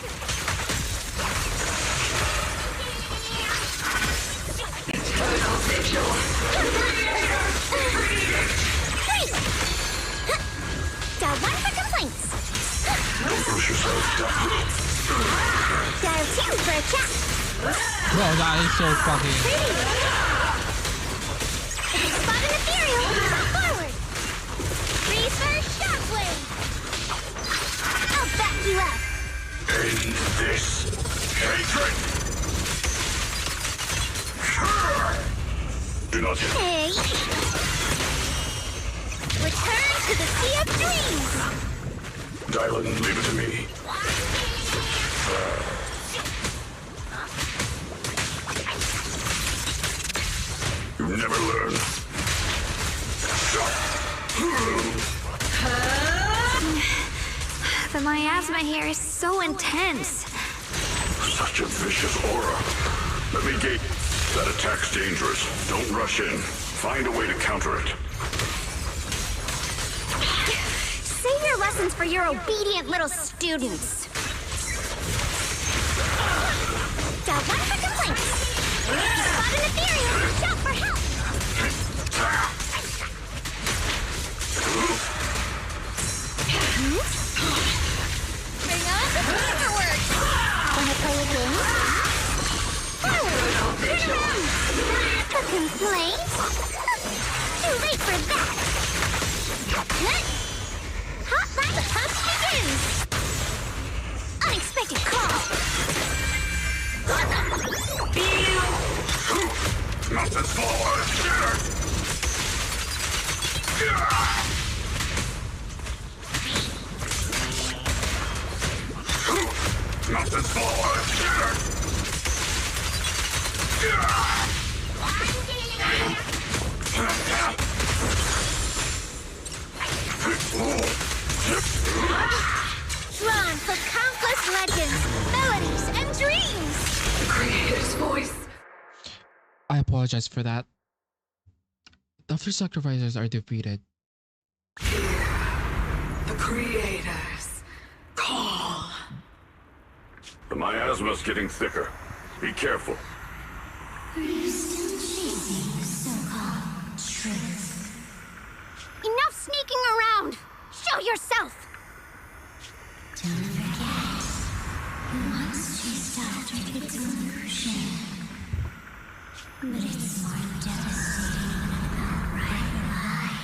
Eternal Vigil, the Creator's sacred edict. Freeze! Dial 1 for complaints. Don't push yourself, Dial 2 for a chat. Bro, that is so fucking... Spot an ethereal. Forward. Freeze for a shockwave. I'll back you up. End this hatred! Do not hit. Hey. Return to the Sea of Dreams. Dylan, leave it to me. You never learn. The miasma here is so intense. Such a vicious aura. Let me gate. That attack's dangerous. Don't rush in. Find a way to counter it. Save your lessons for your obedient little students. Dial 1 for complaints. Spot an ethereal. Shout for help. Bring on the fireworks. Wanna play a game? Forward. A complaint? Too late for that. Hot Lava Punch begins! Unexpected call! Nothing's forward! Nothing's forward! Drawn for countless legends, melodies, and dreams! The Creator's voice. I apologize for that. After sacrifices are defeated. The Creator's call. The miasma's getting thicker. Be careful. Are you still chasing so-called truth? Enough sneaking around! Show yourself! Don't forget, you once chased after its illusion. But it's more devastating when it fell right alive.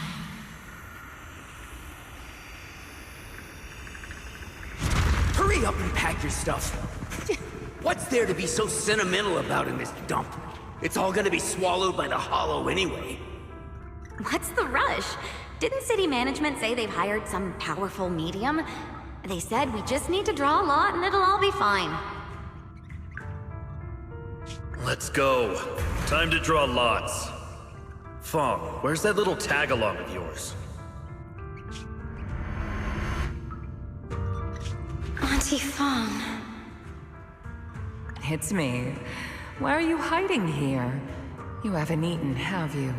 Hurry up and pack your stuff. What's there to be so sentimental about in this dump? It's all gonna be swallowed by the hollow anyway. What's the rush? Didn't city management say they've hired some powerful medium? They said we just need to draw a lot and it'll all be fine. Let's go. Time to draw lots. Fong, where's that little tag-along of yours? Auntie Fong. It's me. Why are you hiding here? You haven't eaten, have you?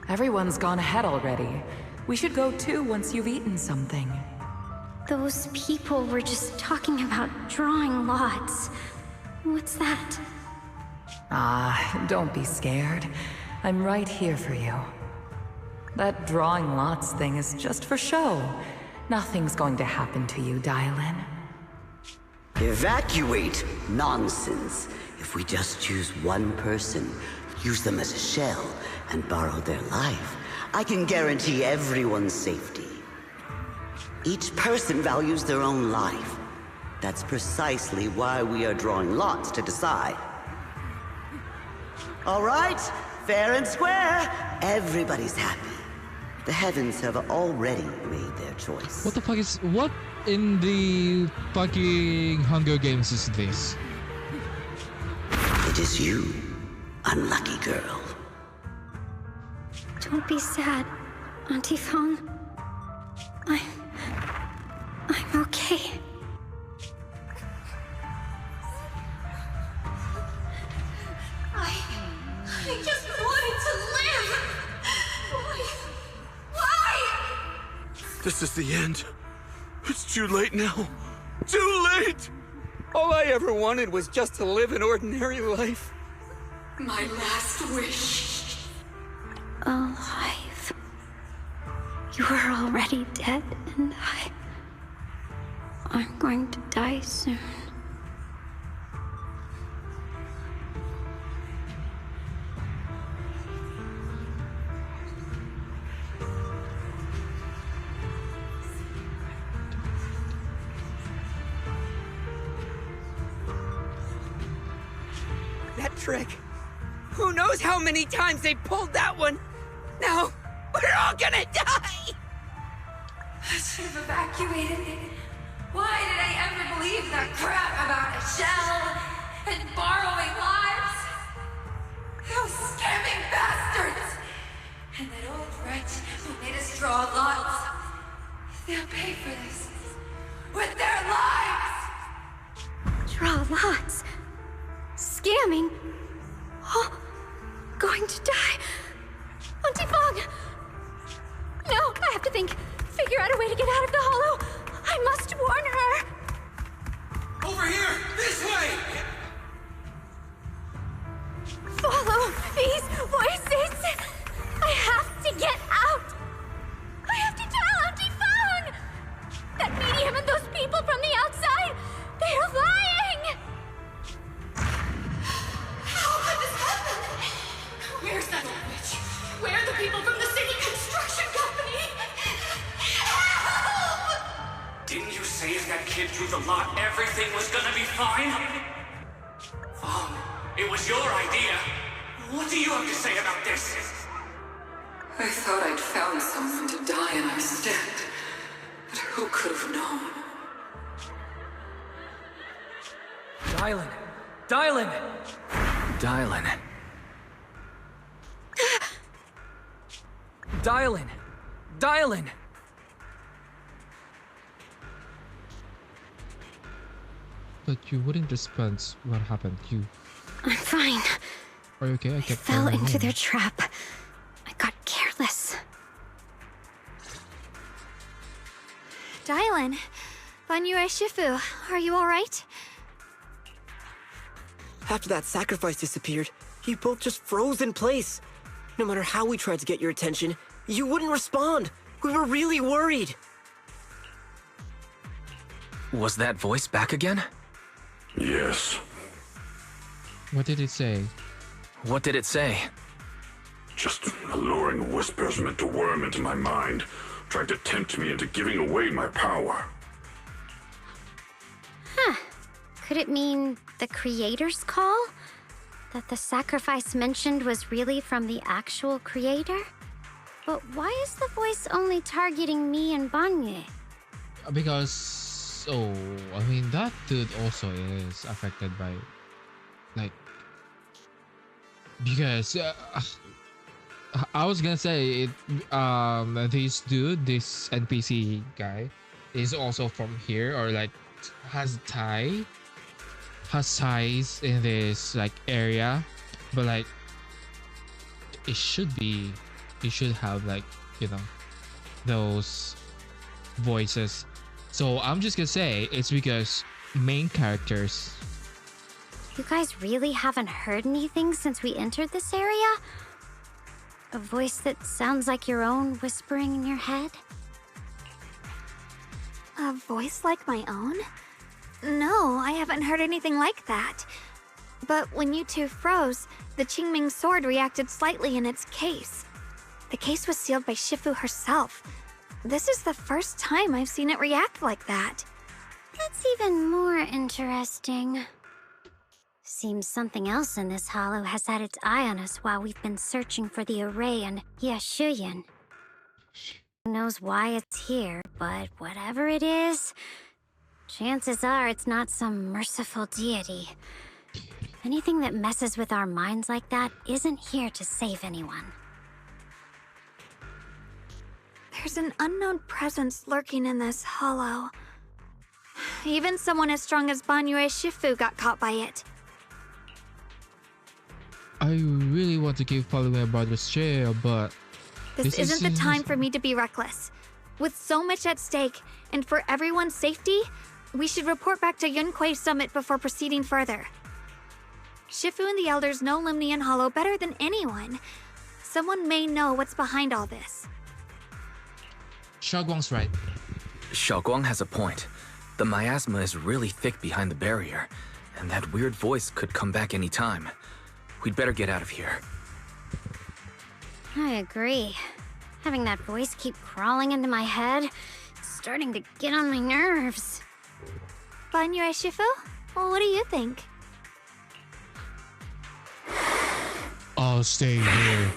Everyone's gone ahead already. We should go too once you've eaten something. Those people were just talking about drawing lots. What's that? Ah, don't be scared. I'm right here for you. That drawing lots thing is just for show. Nothing's going to happen to you, Dylan. Evacuate? Nonsense. If we just choose one person, use them as a shell, and borrow their life, I can guarantee everyone's safety. Each person values their own life. That's precisely why we are drawing lots to decide. All right, fair and square. Everybody's happy. The heavens have already made their choice. What the fuck is... What in the fucking Hunger Games is this? It is you, unlucky girl. Don't be sad, Auntie Fong. I'm okay. I just wanted to live! Why? This is the end. It's too late now. Too late! All I ever wanted was just to live an ordinary life. My last wish. Alive. You are already dead, and I'm going to die soon. That trick. Who knows how many times they pulled that one? Now, we're all gonna die! I should have evacuated. Why did I ever believe that crap about a shell and borrowing lives? Those scamming bastards! And that old wretch who made us draw lots. They'll pay for this with their lives! Draw lots. Scamming. Oh, going to die. Auntie Fong! No, I have to think. Figure out a way to get out of the hollow. I must warn her. Over here! This way! Follow these voices. I have to get out. I have to tell Auntie Fong. That medium and those people from the outside, they're lying. How could this happen? Where's that old witch? Where are the people from the city construction company? Help! Didn't you say if that kid drew the lot, everything was gonna be fine? Fong, it was your idea. What do you have to say about this? I thought I'd found someone to die in our stead. But who could have known? Dylan! Dylan! Dylan. Dylan! Dylan! But you wouldn't respond. What happened? I'm fine. Are you okay? I I fell into their trap. I got careless. Dylan, Banyue Shifu, are you alright? After that sacrifice disappeared, you both just froze in place. No matter how we tried to get your attention, you wouldn't respond. We were really worried. Was that voice back again? Yes. What did it say? What did it say? Just alluring whispers meant to worm into my mind, trying to tempt me into giving away my power. Huh. Could it mean the creator's call? That the sacrifice mentioned was really from the actual creator? But why is the voice only targeting me and Banye? Because, oh, I mean, that dude also is affected by, like, because I was gonna say it, this dude, this NPC guy, is also from here, or like has ties in this like area, but like it should have like, you know, those voices. So I'm just gonna say it's because main characters. You guys really haven't heard anything since we entered this area? A voice that sounds like your own whispering in your head? A voice like my own? No, I haven't heard anything like that. But when you two froze, the Qingming sword reacted slightly in its case. The case was sealed by Shifu herself. This is the first time I've seen it react like that. That's even more interesting. Seems something else in this hollow has had its eye on us while we've been searching for the array and Yashuyan. Who knows why it's here, but whatever it is, chances are it's not some merciful deity. Anything that messes with our minds like that isn't here to save anyone. There's an unknown presence lurking in this hollow. Even someone as strong as Banyue Shifu got caught by it. I really want to keep following my brother's trail, but This isn't the time for me to be reckless. With so much at stake, and for everyone's safety, we should report back to Yunquei Summit before proceeding further. Shifu and the elders know Limnian Hollow better than anyone. Someone may know what's behind all this. Xiaoguang's right. Xiaoguang has a point. The miasma is really thick behind the barrier, and that weird voice could come back any time. We'd better get out of here. I agree. Having that voice keep crawling into my head, it's starting to get on my nerves. Banyue Shifu? Well, what do you think? I'll stay here.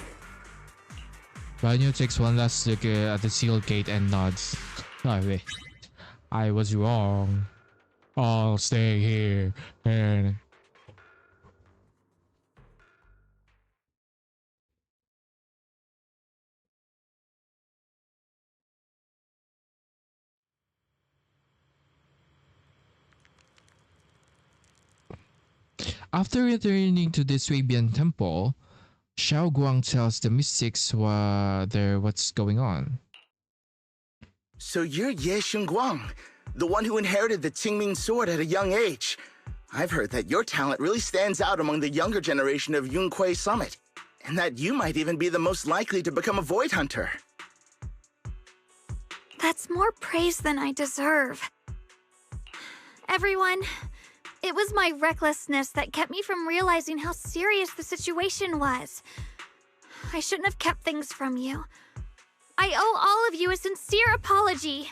Banyu takes one last look at the sealed gate and nods. Oh, wait. I was wrong. I'll stay here. And after returning to the Swabian temple, Xiao Guang tells the mystics what's going on. So you're Ye Xingguang, the one who inherited the Qingming sword at a young age. I've heard that your talent really stands out among the younger generation of Yunquei Summit, and that you might even be the most likely to become a Void Hunter. That's more praise than I deserve. Everyone, it was my recklessness that kept me from realizing how serious the situation was. I shouldn't have kept things from you. I owe all of you a sincere apology.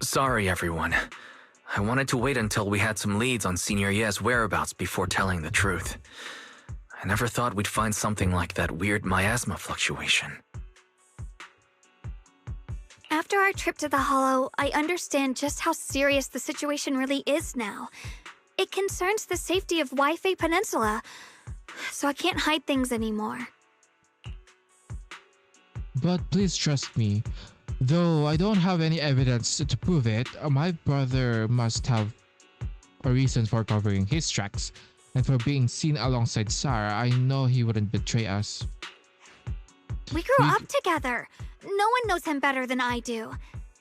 Sorry, everyone. I wanted to wait until we had some leads on Senior Ye's whereabouts before telling the truth. I never thought we'd find something like that weird miasma fluctuation. After our trip to the Hollow, I understand just how serious the situation really is now. It concerns the safety of Waifei Peninsula, so I can't hide things anymore. But please trust me. Though I don't have any evidence to prove it, my brother must have a reason for covering his tracks. And for being seen alongside Sarah, I know he wouldn't betray us. We grew up together. No one knows him better than I do.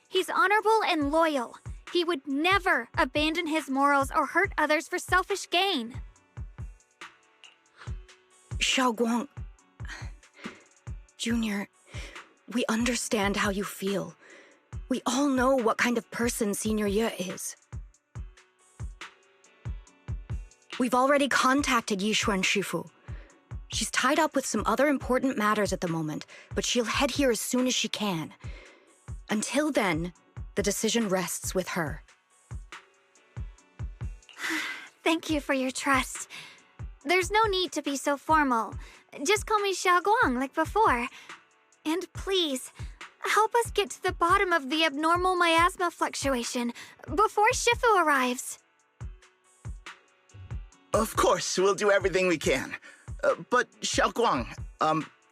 He's honorable and loyal. He would never abandon his morals or hurt others for selfish gain. Xiaoguang, Junior, we understand how you feel. We all know what kind of person Senior Ye is. We've already contacted Yishuan Shifu. She's tied up with some other important matters at the moment, but she'll head here as soon as she can. Until then, the decision rests with her. Thank you for your trust. There's no need to be so formal. Just call me Xiaoguang like before. And please, help us get to the bottom of the abnormal miasma fluctuation before Shifu arrives. Of course, we'll do everything we can. But Xiaoguang,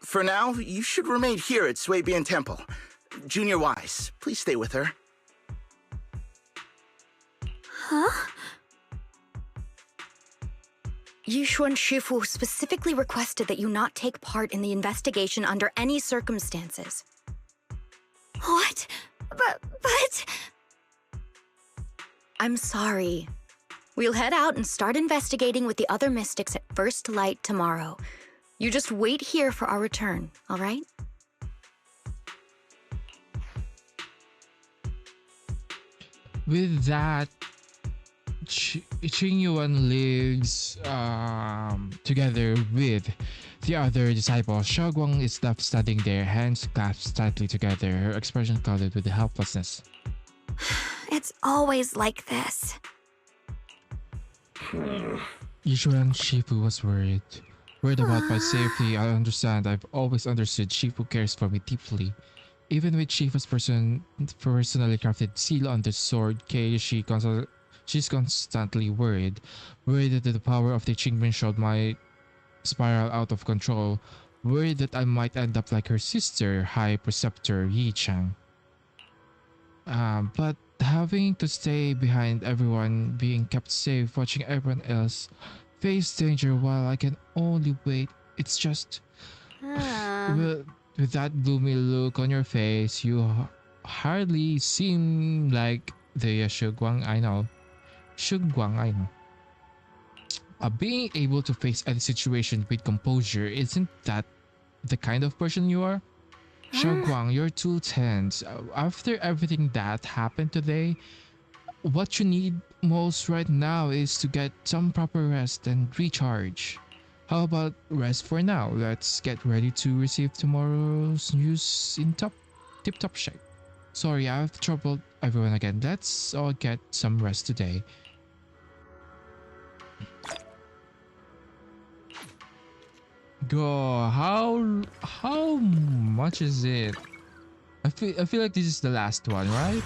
for now, you should remain here at Swabian Temple. Junior Wise, please stay with her. Huh? Yishuan Shifu specifically requested that you not take part in the investigation under any circumstances. What? But... I'm sorry. We'll head out and start investigating with the other mystics at first light tomorrow. You just wait here for our return, all right? With that, Qingyuan lives together with the other disciple. Xiaoguang is left standing there, hands clasped tightly together, her expression clouded with helplessness. It's always like this. Yishuan Shifu was worried. Worried about my safety. I understand. I've always understood Shifu cares for me deeply. Even with Shifu's personally crafted seal on the sword case, she's constantly worried. Worried that the power of the Qingmen Shroud might spiral out of control. Worried that I might end up like her sister, High Preceptor Yi Chang. But having to stay behind everyone, being kept safe, watching everyone else face danger while I can only wait, it's just... With that gloomy look on your face, you hardly seem like the Shugguang I know. Being able to face any situation with composure, isn't that the kind of person you are? Shugguang, you're too tense. After everything that happened today, what you need most right now is to get some proper rest and recharge. How about rest for now? Let's get ready to receive tomorrow's news in tip-top shape. Sorry, I've troubled everyone again. Let's all get some rest today. Go. How much is it? I feel like this is the last one, right?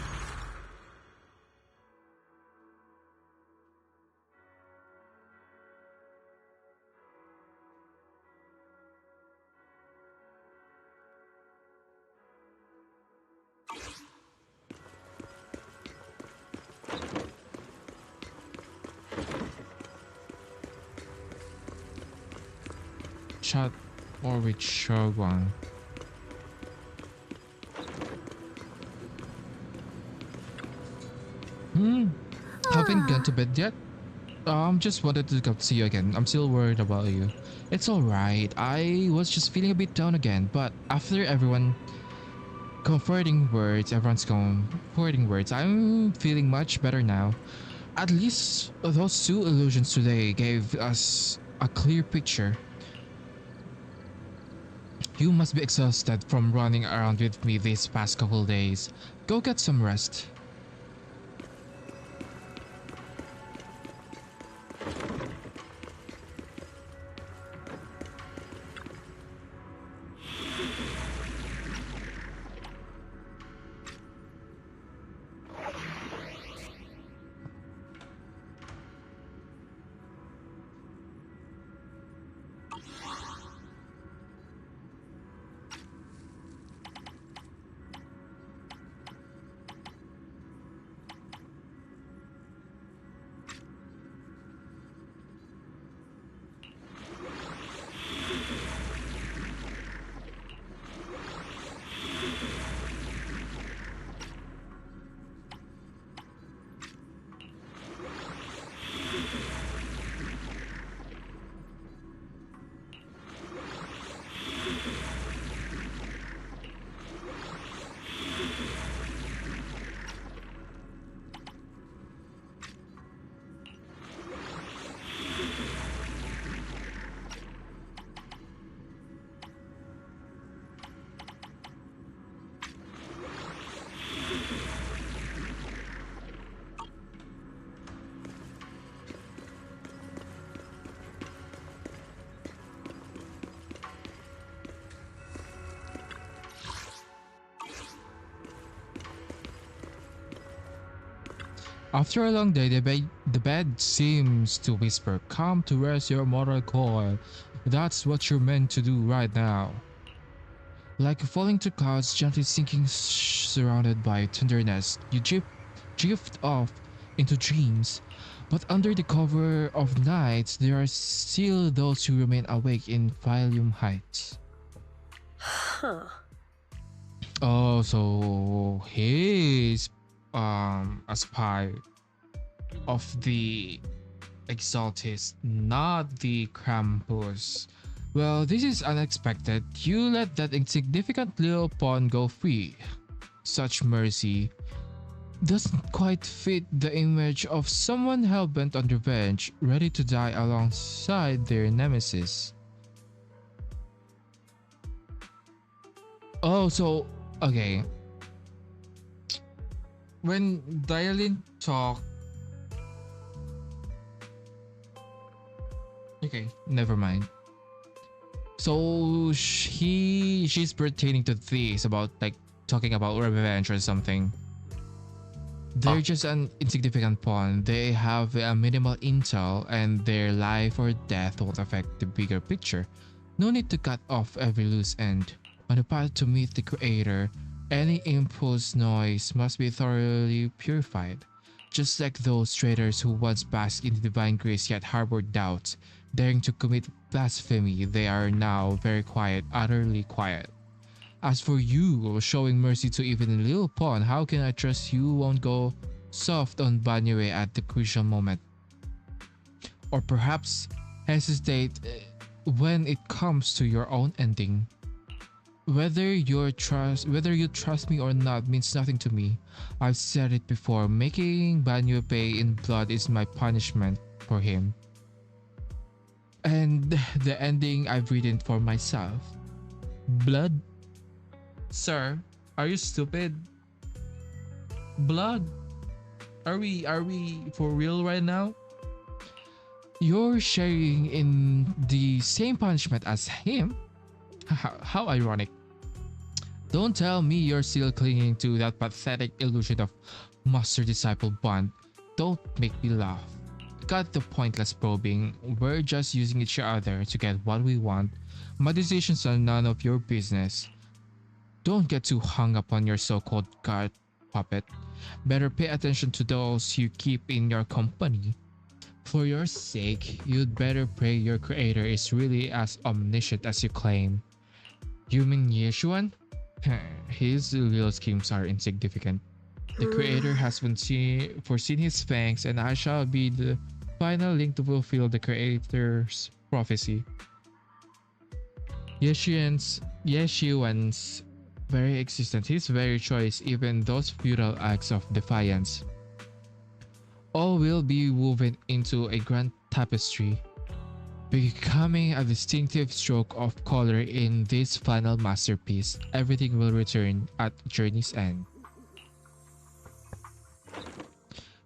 Chat or with Shogun. Haven't gone to bed yet? Just wanted to come see you again. I'm still worried about you. It's alright. I was just feeling a bit down again, but after everyone's comforting words, I'm feeling much better now. At least those two illusions today gave us a clear picture. You must be exhausted from running around with me these past couple days. Go get some rest. After a long day, the bed seems to whisper, "Come to rest your mortal coil. That's what you're meant to do right now." Like falling to clouds, gently sinking, surrounded by tenderness, you drift off into dreams. But under the cover of night, there are still those who remain awake in Phylum Heights. Huh. Oh, so he's a spy of the Exaltist, not the Krampus. Well, this is unexpected. You let that insignificant little pawn go free. Such mercy doesn't quite fit the image of someone hell-bent on revenge, ready to die alongside their nemesis. Oh, so, okay. When Dialin talked. Okay, never mind. So she's pertaining to this about like talking about revenge or something. They're just an insignificant pawn. They have a minimal intel and their life or death won't affect the bigger picture. No need to cut off every loose end. On the path to meet the creator, any impulse noise must be thoroughly purified. Just like those traitors who once basked in divine grace yet harbored doubts, daring to commit blasphemy, they are now very quiet, utterly quiet. As for you, showing mercy to even a little pawn, how can I trust you won't go soft on Banyue at the crucial moment? Or perhaps hesitate when it comes to your own ending. Whether you trust me or not means nothing to me. I've said it before, making Banyue pay in blood is my punishment for him. And the ending I've written for myself. Blood? Sir, are you stupid? Blood? Are we for real right now? You're sharing in the same punishment as him? How ironic. Don't tell me you're still clinging to that pathetic illusion of master-disciple bond. Don't make me laugh. Cut the pointless probing. We're just using each other to get what we want. My decisions are none of your business. Don't get too hung up on your so-called god puppet. Better pay attention to those you keep in your company. For your sake, you'd better pray your creator is really as omniscient as you claim. You mean Yeshuan? His little schemes are insignificant. The creator has foreseen his fangs, and I shall be the final link to fulfill the creator's prophecy. Yeshuan's very existence, his very choice, even those futile acts of defiance, all will be woven into a grand tapestry, becoming a distinctive stroke of color in this final masterpiece. Everything will return at journey's end.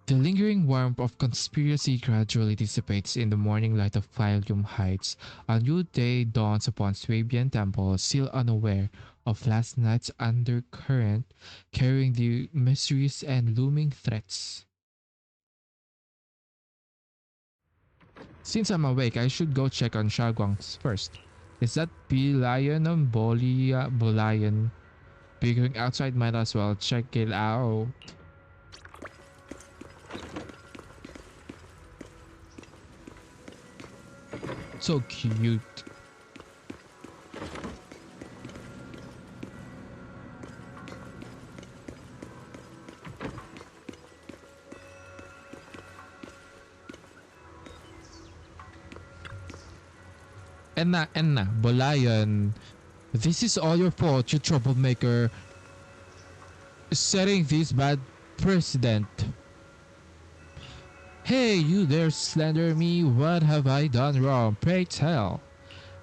The lingering warmth of conspiracy gradually dissipates in the morning light of Phylum Heights. A new day dawns upon Swabian Temple, still unaware of last night's undercurrent, carrying the mysteries and looming threats. Since I'm awake, I should go check on Shaguang's first. Is that Bilayan or Bolayan? Figuring outside, might as well check it out. So cute. Enna, Bolayan. This is all your fault, you troublemaker. Setting this bad precedent. Hey, you dare slander me? What have I done wrong? Pray tell.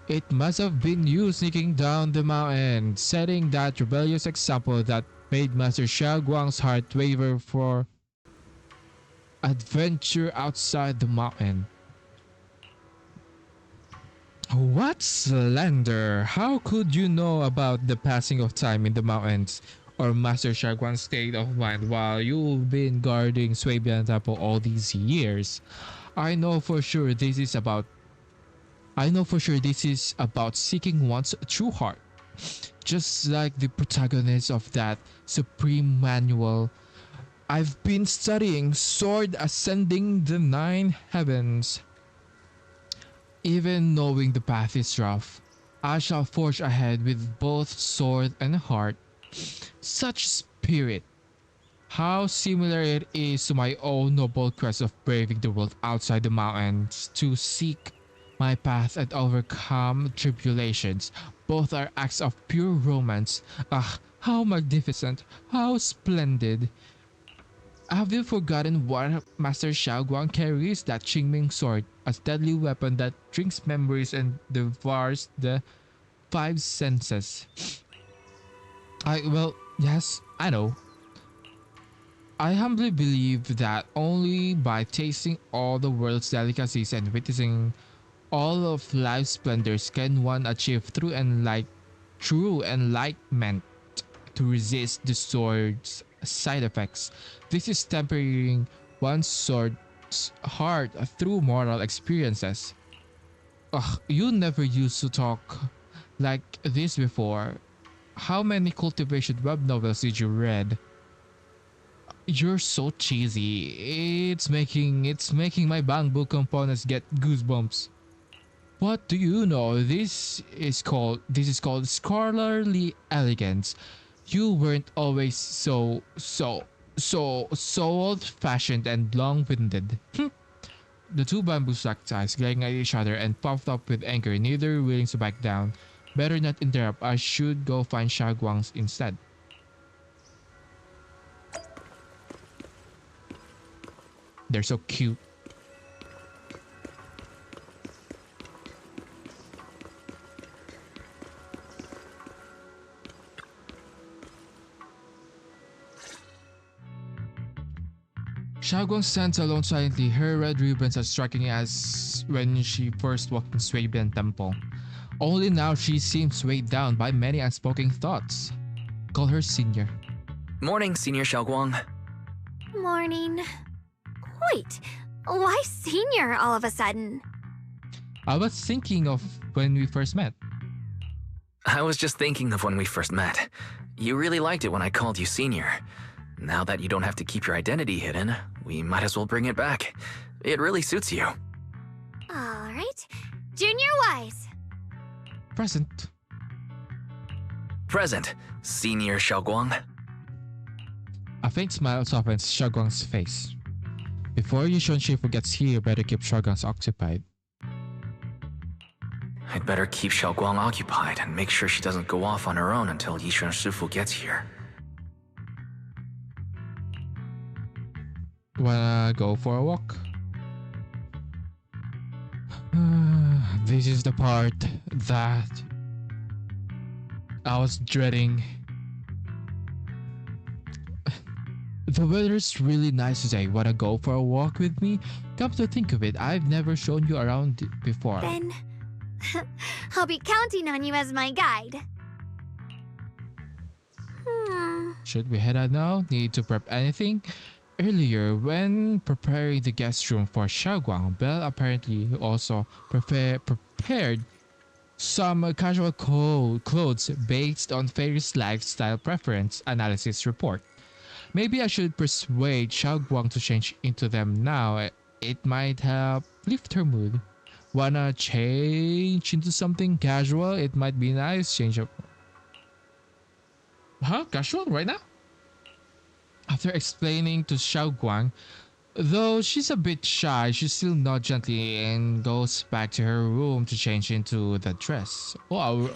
It must have been you sneaking down the mountain, setting that rebellious example that made Master Xiaoguang's heart waver for adventure outside the mountain. What slander? How could you know about the passing of time in the mountains? Or Master Xiaoguang's state of mind while you've been guarding Swabian Temple all these years? I know for sure this is about seeking one's true heart. Just like the protagonist of that supreme manual, I've been studying Sword Ascending the Nine Heavens. Even knowing the path is rough, I shall forge ahead with both sword and heart. Such spirit! how similar it is to my own noble quest of braving the world outside the mountains to seek my path and overcome tribulations. Both are acts of pure romance. Ah, how magnificent, how splendid. Have you forgotten what Master Xiaoguang carries? That Qingming sword, a deadly weapon that drinks memories and devours the five senses. Yes, I know. I humbly believe that only by tasting all the world's delicacies and witnessing all of life's splendors can one achieve true enlightenment to resist the sword's side effects. This is tempering one's sword's heart through moral experiences. Ugh, you never used to talk like this before. How many cultivation web novels did you read? You're so cheesy. It's making my bamboo components get goosebumps. What do you know? This is called scholarly elegance. You weren't always so old-fashioned and long-winded. The two bamboo locked eyes, glaring at each other and puffed up with anger, neither willing to back down. Better not interrupt. I should go find Shaguang's instead. They're so cute. Shaguang stands alone silently, her red ribbons as striking as when she first walked in Swabian Temple. Only now she seems weighed down by many unspoken thoughts. Call her Senior. Morning, Senior Xiaoguang. Morning. Wait, why Senior all of a sudden? I was thinking of when we first met. I was just thinking of when we first met. You really liked it when I called you Senior. Now that you don't have to keep your identity hidden, we might as well bring it back. It really suits you. Alright. Junior Wise. Present. Present, Senior Xiaoguang. A faint smile softens Shaguang's face. Before Yushun Shifu gets here, better keep Shaguang occupied. I'd better keep Xiaoguang occupied and make sure she doesn't go off on her own until Yishuan Shifu gets here. Wanna go for a walk? This is the part that I was dreading. The weather's really nice today. Wanna go for a walk with me? Come to think of it, I've never shown you around before. Then I'll be counting on you as my guide. Should we head out now? Need to prep anything? Earlier, when preparing the guest room for Shaoguang, Belle apparently also prepared some casual clothes based on Fairy's lifestyle preference analysis report. Maybe I should persuade Shaoguang to change into them now. It might help lift her mood. Wanna change into something casual? It might be nice. Change up. Huh? Casual right now? After explaining to Xiaoguang, though she's a bit shy, she still nods gently and goes back to her room to change into the dress. Wow,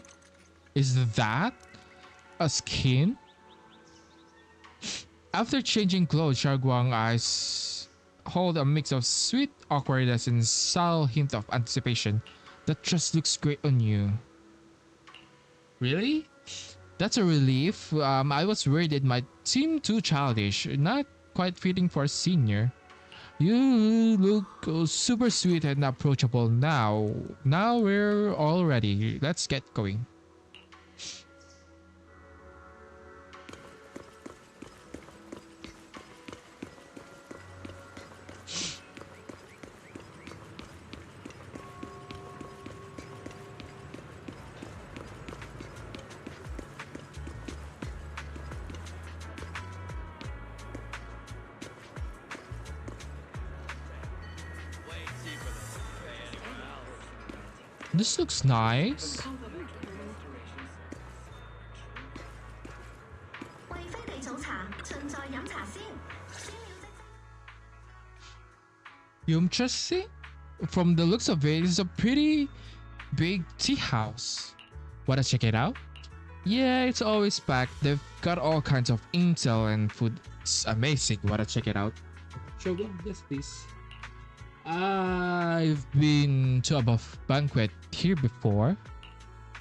is that a skin? After changing clothes, Xiaoguang's eyes hold a mix of sweet awkwardness and subtle hint of anticipation. That dress looks great on you. Really? That's a relief. I was worried it might seem too childish, not quite fitting for a senior. You look super sweet and approachable now. Now we're all ready. Let's get going. This looks nice. Yumchasi? From the looks of it, it's a pretty big tea house. Wanna check it out? Yeah, it's always packed. They've got all kinds of intel and food. It's amazing. Wanna check it out? Shogun, yes please. I've been to a banquet here before.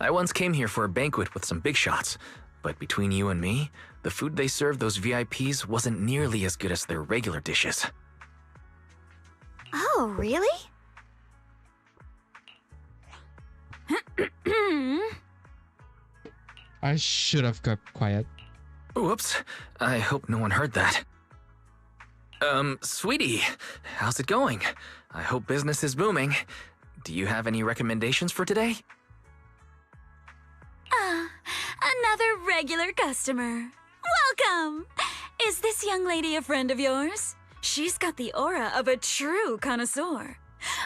I once came here for a banquet with some big shots, but between you and me, the food they served those VIPs wasn't nearly as good as their regular dishes. Oh, really? I should have kept quiet. Whoops, I hope no one heard that. Sweetie, how's it going? I hope business is booming. Do you have any recommendations for today? Another regular customer. Welcome! Is this young lady a friend of yours? She's got the aura of a true connoisseur.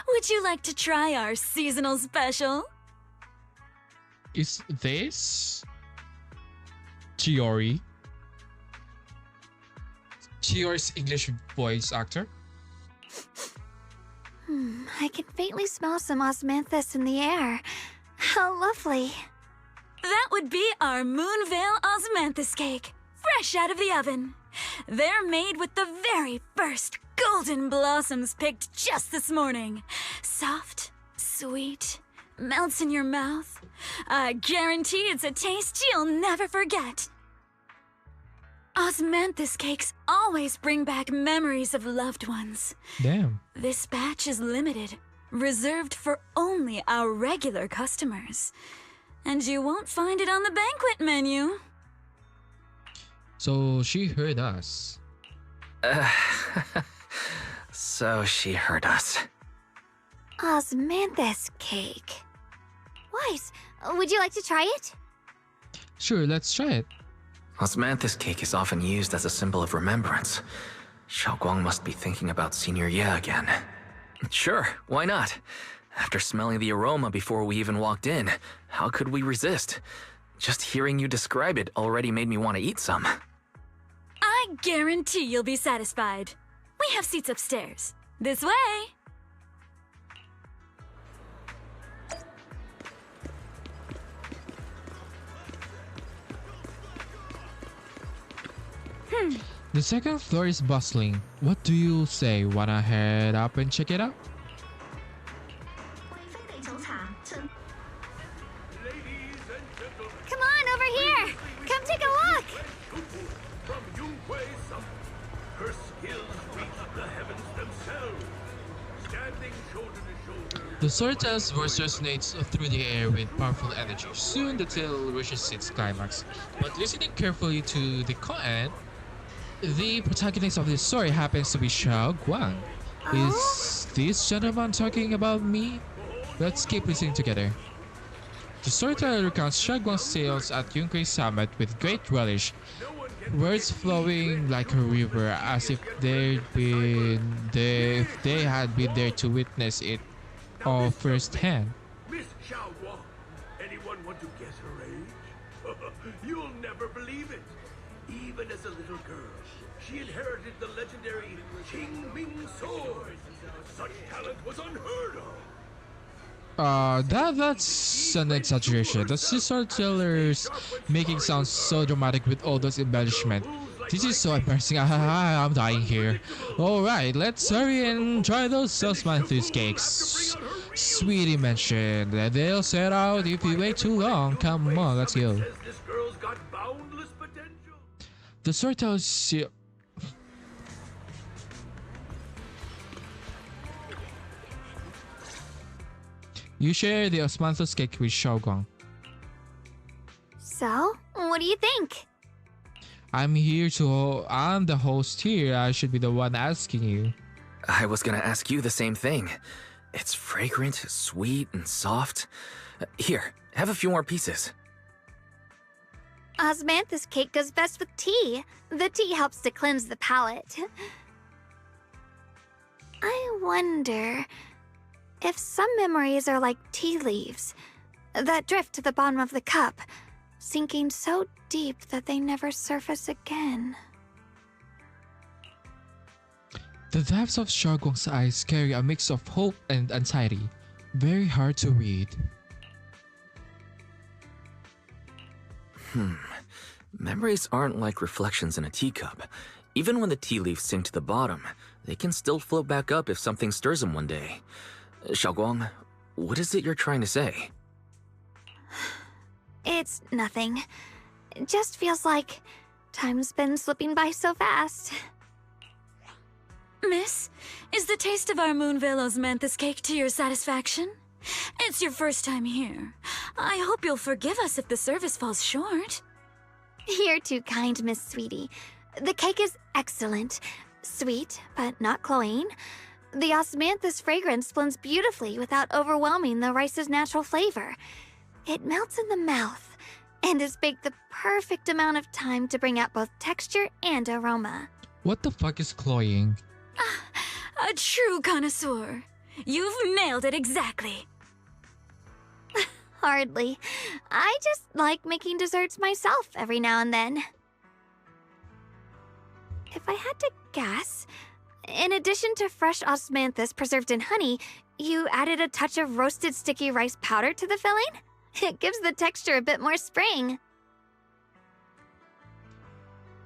Would you like to try our seasonal special? Is this Chiori? Chiori's English voice actor? I can faintly smell some osmanthus in the air. How lovely. That would be our Moonvale Osmanthus cake, fresh out of the oven. They're made with the very first golden blossoms picked just this morning. Soft, sweet, melts in your mouth. I guarantee it's a taste you'll never forget. Osmanthus cakes always bring back memories of loved ones. Damn. This batch is limited, reserved for only our regular customers. And you won't find it on the banquet menu. So she heard us. So she heard us. Osmanthus cake. Weiss, would you like to try it? Sure, let's try it. Osmanthus cake is often used as a symbol of remembrance. Xiaoguang must be thinking about Senior Ye again. Sure, why not? After smelling the aroma before we even walked in, how could we resist? Just hearing you describe it already made me want to eat some. I guarantee you'll be satisfied. We have seats upstairs. This way. The second floor is bustling. What do you say? Wanna head up and check it out? Come on, over here! Come take a look! From Yunquei Summit, her skills reach the heavens themselves. Standing shoulder to shoulder. The Sortas verse resonates through the air with powerful energy. Soon the tale reaches its climax. But listening carefully to the content, the protagonist of this story happens to be Xiao Guang. Is this gentleman talking about me? Let's keep listening together. The storyteller recounts Xiao Guang's tales at Yunquei Summit with great relish, words flowing like a river, as if they had been there to witness it all firsthand. Miss Xiaoguang, anyone want to guess her age? You'll never believe it. Even as a little girl, she inherited the legendary Qingming sword. Such talent was unheard of. That's an exaggeration. The storyteller's making sounds so dramatic with all those embellishments. This is so embarrassing. I'm dying here. Alright, let's hurry and try those Osmanthus cakes. Sweetie mentioned that they'll set out if we wait too long. Come on, let's go. This girl's got boundless potential. The storyteller You share the Osmanthus cake with Xiaoguang. So, what do you think? I'm the host here. I should be the one asking you. I was gonna ask you the same thing. It's fragrant, sweet, and soft. Here, have a few more pieces. Osmanthus cake goes best with tea. The tea helps to cleanse the palate. I wonder if some memories are like tea leaves that drift to the bottom of the cup, sinking so deep that they never surface again. The depths of Xiaoguang's eyes carry a mix of hope and anxiety. Very hard to read. Memories aren't like reflections in a teacup. Even when the tea leaves sink to the bottom, they can still float back up if something stirs them one day. Xiaoguang, what is it you're trying to say? It's nothing. It just feels like time's been slipping by so fast. Miss, is the taste of our Moonvale osmanthus cake to your satisfaction? It's your first time here. I hope you'll forgive us if the service falls short. You're too kind, Miss Sweetie. The cake is excellent. Sweet, but not cloying. The osmanthus fragrance blends beautifully without overwhelming the rice's natural flavor. It melts in the mouth and is baked the perfect amount of time to bring out both texture and aroma. What the fuck is cloying? A true connoisseur. You've nailed it exactly. Hardly. I just like making desserts myself every now and then. If I had to guess, in addition to fresh osmanthus preserved in honey, you added a touch of roasted sticky rice powder to the filling? It gives the texture a bit more spring.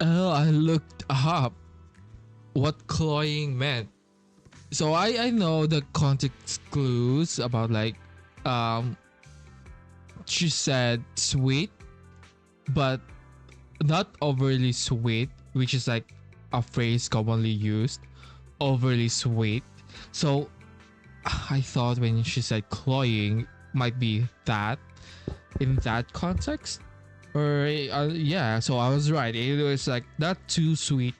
Oh, I looked up what cloying meant. So I know the context clues about like she said sweet but not overly sweet, which is like a phrase commonly used, overly sweet. So I thought when she said cloying might be that in that context, or yeah, so I was right, it was like not too sweet.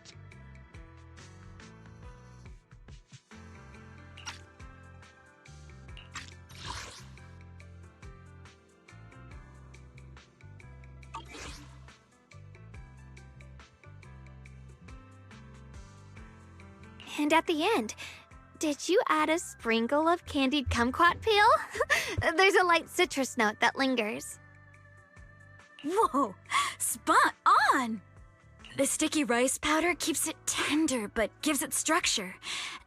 And at the end, did you add a sprinkle of candied kumquat peel? There's a light citrus note that lingers. Whoa, spot on! The sticky rice powder keeps it tender but gives it structure.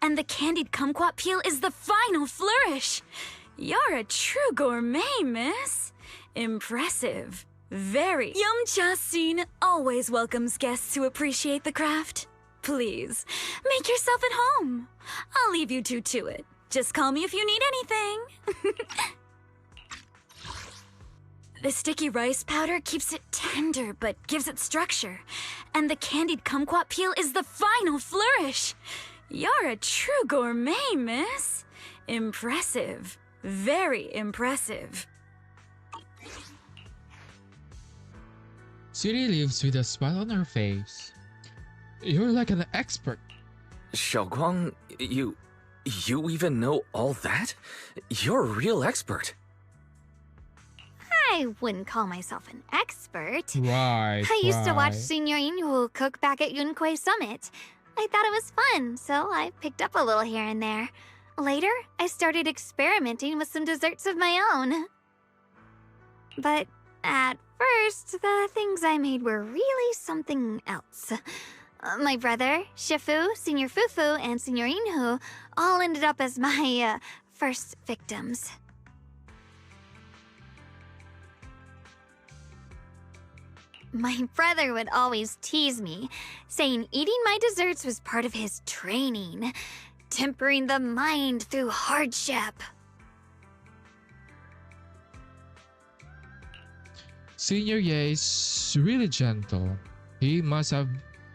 And the candied kumquat peel is the final flourish. You're a true gourmet, miss. Impressive. Very. Yum-Cha Scene always welcomes guests who appreciate the craft. Please, make yourself at home. I'll leave you two to it. Just call me if you need anything. The sticky rice powder keeps it tender but gives it structure. And the candied kumquat peel is the final flourish. You're a true gourmet, miss. Impressive. Very impressive. Siri lives with a smile on her face. You're like an expert. Xiaoguang, you even know all that? You're a real expert. I wouldn't call myself an expert. Right. I used to watch Senior Inhu cook back at Yunquay Summit. I thought it was fun, so I picked up a little here and there. Later, I started experimenting with some desserts of my own. But at first, the things I made were really something else. My brother, Shifu, Senior Fufu, and Senior Inhu all ended up as my first victims. My brother would always tease me, saying eating my desserts was part of his training, tempering the mind through hardship. Senior Ye is really gentle. He must have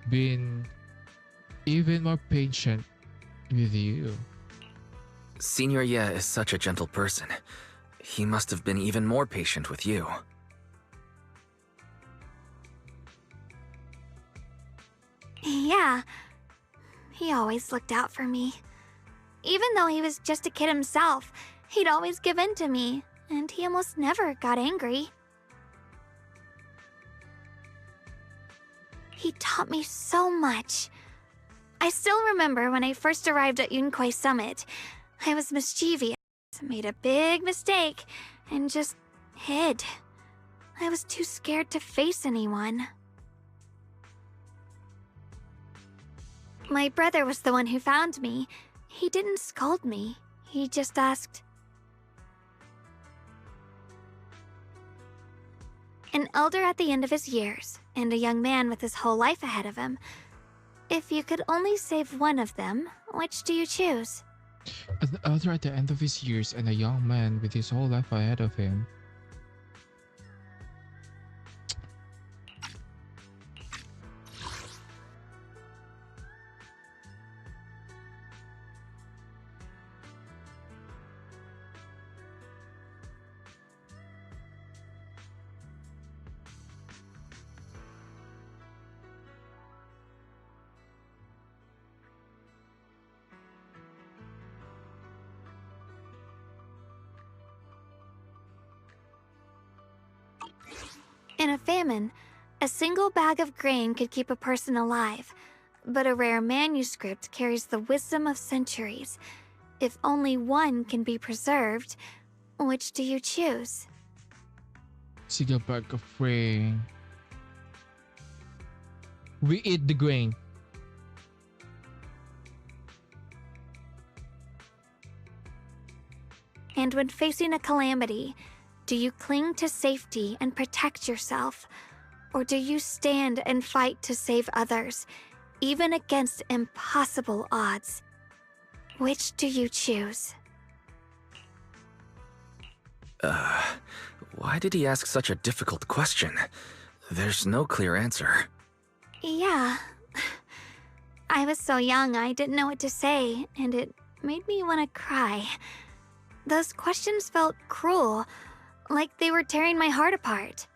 been even more patient with you. Senior Ye is such a gentle person. He must have been even more patient with you. Yeah, he always looked out for me. Even though he was just a kid himself, he'd always give in to me, and he almost never got angry. He taught me so much. I still remember when I first arrived at Yunquay Summit. I was mischievous, made a big mistake, and just hid. I was too scared to face anyone. My brother was the one who found me. He didn't scold me. He just asked. An elder at the end of his years, and a young man with his whole life ahead of him. If you could only save one of them, which do you choose? An elder at the end of his years and a young man with his whole life ahead of him. In a famine, a single bag of grain could keep a person alive, but a rare manuscript carries the wisdom of centuries. If only one can be preserved, which do you choose? Single bag of grain. We eat the grain. And when facing a calamity, do you cling to safety and protect yourself? Or do you stand and fight to save others, even against impossible odds? Which do you choose? Why did he ask such a difficult question? There's no clear answer. Yeah. I was so young I didn't know what to say, and it made me want to cry. Those questions felt cruel, like they were tearing my heart apart.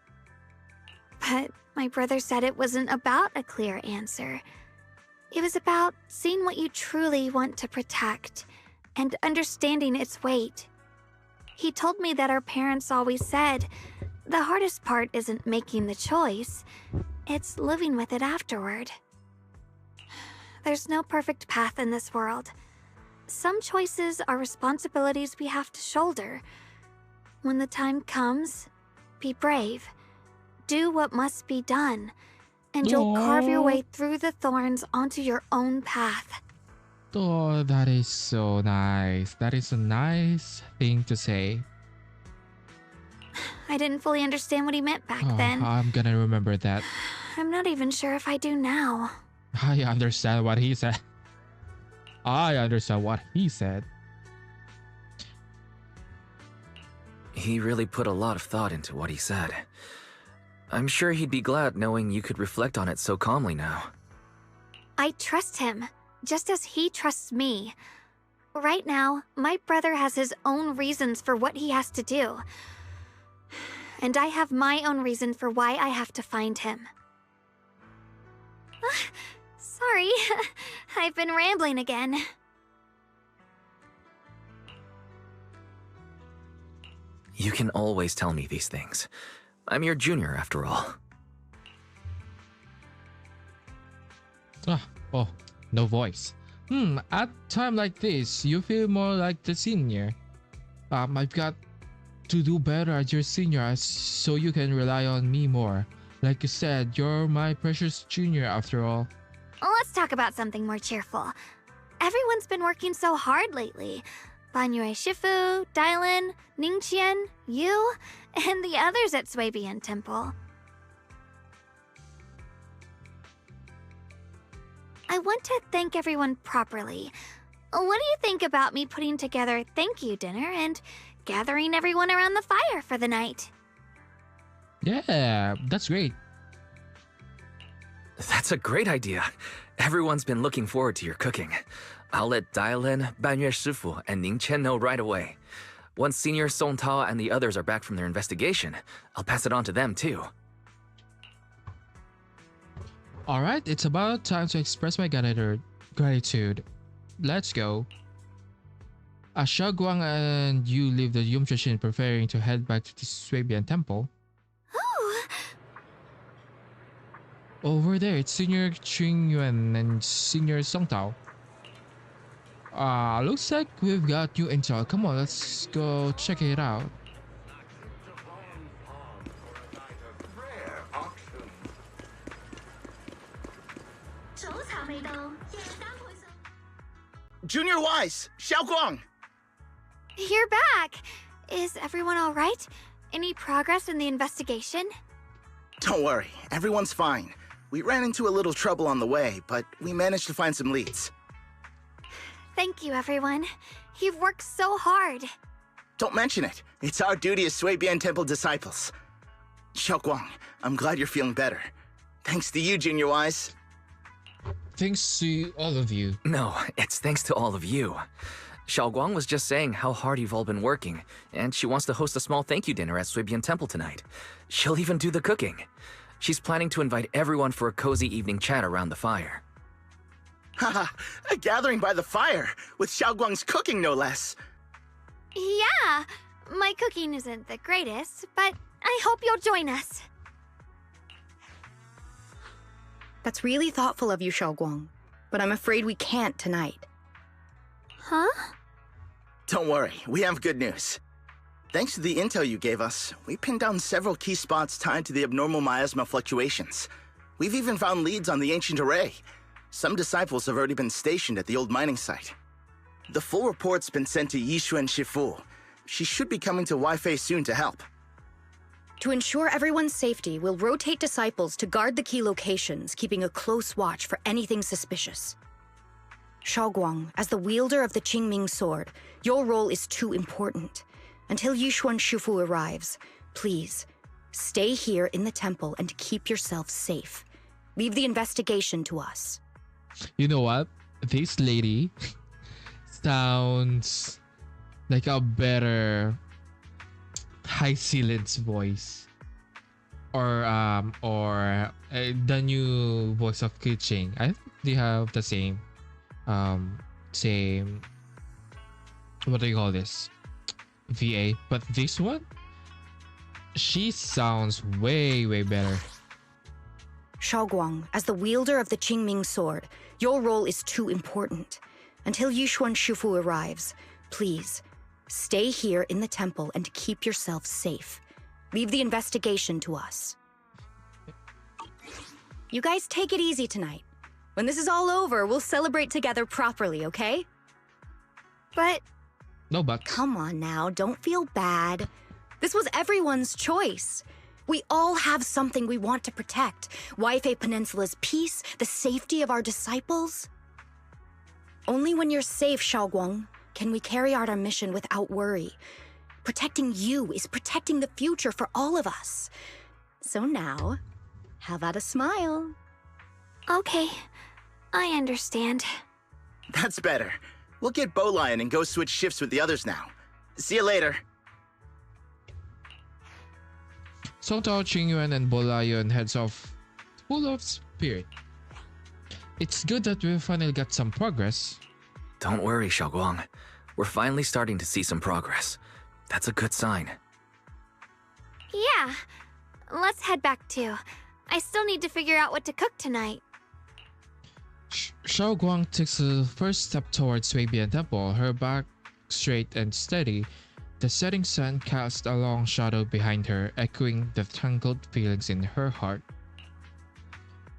But my brother said it wasn't about a clear answer. It was about seeing what you truly want to protect and understanding its weight. He told me that our parents always said, the hardest part isn't making the choice, it's living with it afterward. There's no perfect path in this world. Some choices are responsibilities we have to shoulder. When the time comes, be brave. Do what must be done, and you'll carve your way through the thorns onto your own path. Oh, that is so nice. That is a nice thing to say. I didn't fully understand what he meant back then. I'm gonna remember that. I'm not even sure if I do now. I understand what he said. I understand what he said. He really put a lot of thought into what he said. I'm sure he'd be glad knowing you could reflect on it so calmly now. I trust him, just as he trusts me. Right now, my brother has his own reasons for what he has to do. And I have my own reason for why I have to find him. Sorry, I've been rambling again. You can always tell me these things. I'm your junior, after all. Oh, no voice. At time like this, you feel more like the senior. I've got to do better as your senior so you can rely on me more. Like you said, you're my precious junior after all. Let's talk about something more cheerful. Everyone's been working so hard lately. Banyue Shifu, Dylan, Ningqian, you, and the others at Swabian Temple. I want to thank everyone properly. What do you think about me putting together thank you dinner and gathering everyone around the fire for the night? Yeah, that's great. That's a great idea. Everyone's been looking forward to your cooking. I'll let Dylan, Banyue Shifu, and Ning Chen know right away. Once Senior Song Tao and the others are back from their investigation, I'll pass it on to them too. Alright, it's about time to express my gratitude. Let's go. Asha Guang and you leave the Yumchashin preparing to head back to the Swabian Temple. Over there, it's Senior Qing Yuan and Senior Song Tao. Looks like we've got new intel. Come on, let's go check it out. Junior Wise, Xiaoguang! You're back! Is everyone alright? Any progress in the investigation? Don't worry, everyone's fine. We ran into a little trouble on the way, but we managed to find some leads. Thank you, everyone. You've worked so hard. Don't mention it. It's our duty as Suibian Temple disciples. Xiaoguang, I'm glad you're feeling better. Thanks to you, Junior Wise. Thanks to all of you. No, it's thanks to all of you. Xiaoguang was just saying how hard you've all been working, and she wants to host a small thank you dinner at Suibian Temple tonight. She'll even do the cooking. She's planning to invite everyone for a cozy evening chat around the fire. Haha, a gathering by the fire, with Xiaoguang's cooking no less. Yeah, my cooking isn't the greatest, but I hope you'll join us. That's really thoughtful of you, Xiaoguang, but I'm afraid we can't tonight. Huh? Don't worry, we have good news. Thanks to the intel you gave us, we pinned down several key spots tied to the abnormal miasma fluctuations. We've even found leads on the ancient array. Some disciples have already been stationed at the old mining site. The full report's been sent to Yishuan Shifu. She should be coming to Waifei soon to help. To ensure everyone's safety, we'll rotate disciples to guard the key locations, keeping a close watch for anything suspicious. Xiaoguang, as the wielder of the Qingming sword, your role is too important. Until Yishuan Shifu arrives, please, stay here in the temple and keep yourself safe. Leave the investigation to us. You know what? This lady sounds like a better High Sealed's voice. Or the new voice of Kuching. I think they have the same what do you call this? VA. But this one, she sounds way better. Xiaoguang, as the wielder of the Qingming sword, your role is too important. Until Yishuan Shifu arrives, please, stay here in the temple and keep yourself safe. Leave the investigation to us. You guys take it easy tonight. When this is all over, we'll celebrate together properly, okay? But... No but. Come on now, don't feel bad. This was everyone's choice. We all have something we want to protect. Waifei Peninsula's peace, the safety of our disciples. Only when you're safe, Xiaoguang, can we carry out our mission without worry. Protecting you is protecting the future for all of us. So now, how about a smile? Okay, I understand. That's better. We'll get Bowlion and go switch shifts with the others now. See you later. So Tao, Qingyuan, and Bolayon heads off full of spirit. It's good that we finally got some progress. Don't worry, Xiaoguang. We're finally starting to see some progress. That's a good sign. Yeah, let's head back too. I still need to figure out what to cook tonight. Xiaoguang takes the first step towards Suibian Temple, her back straight and steady. The setting sun casts a long shadow behind her, echoing the tangled feelings in her heart.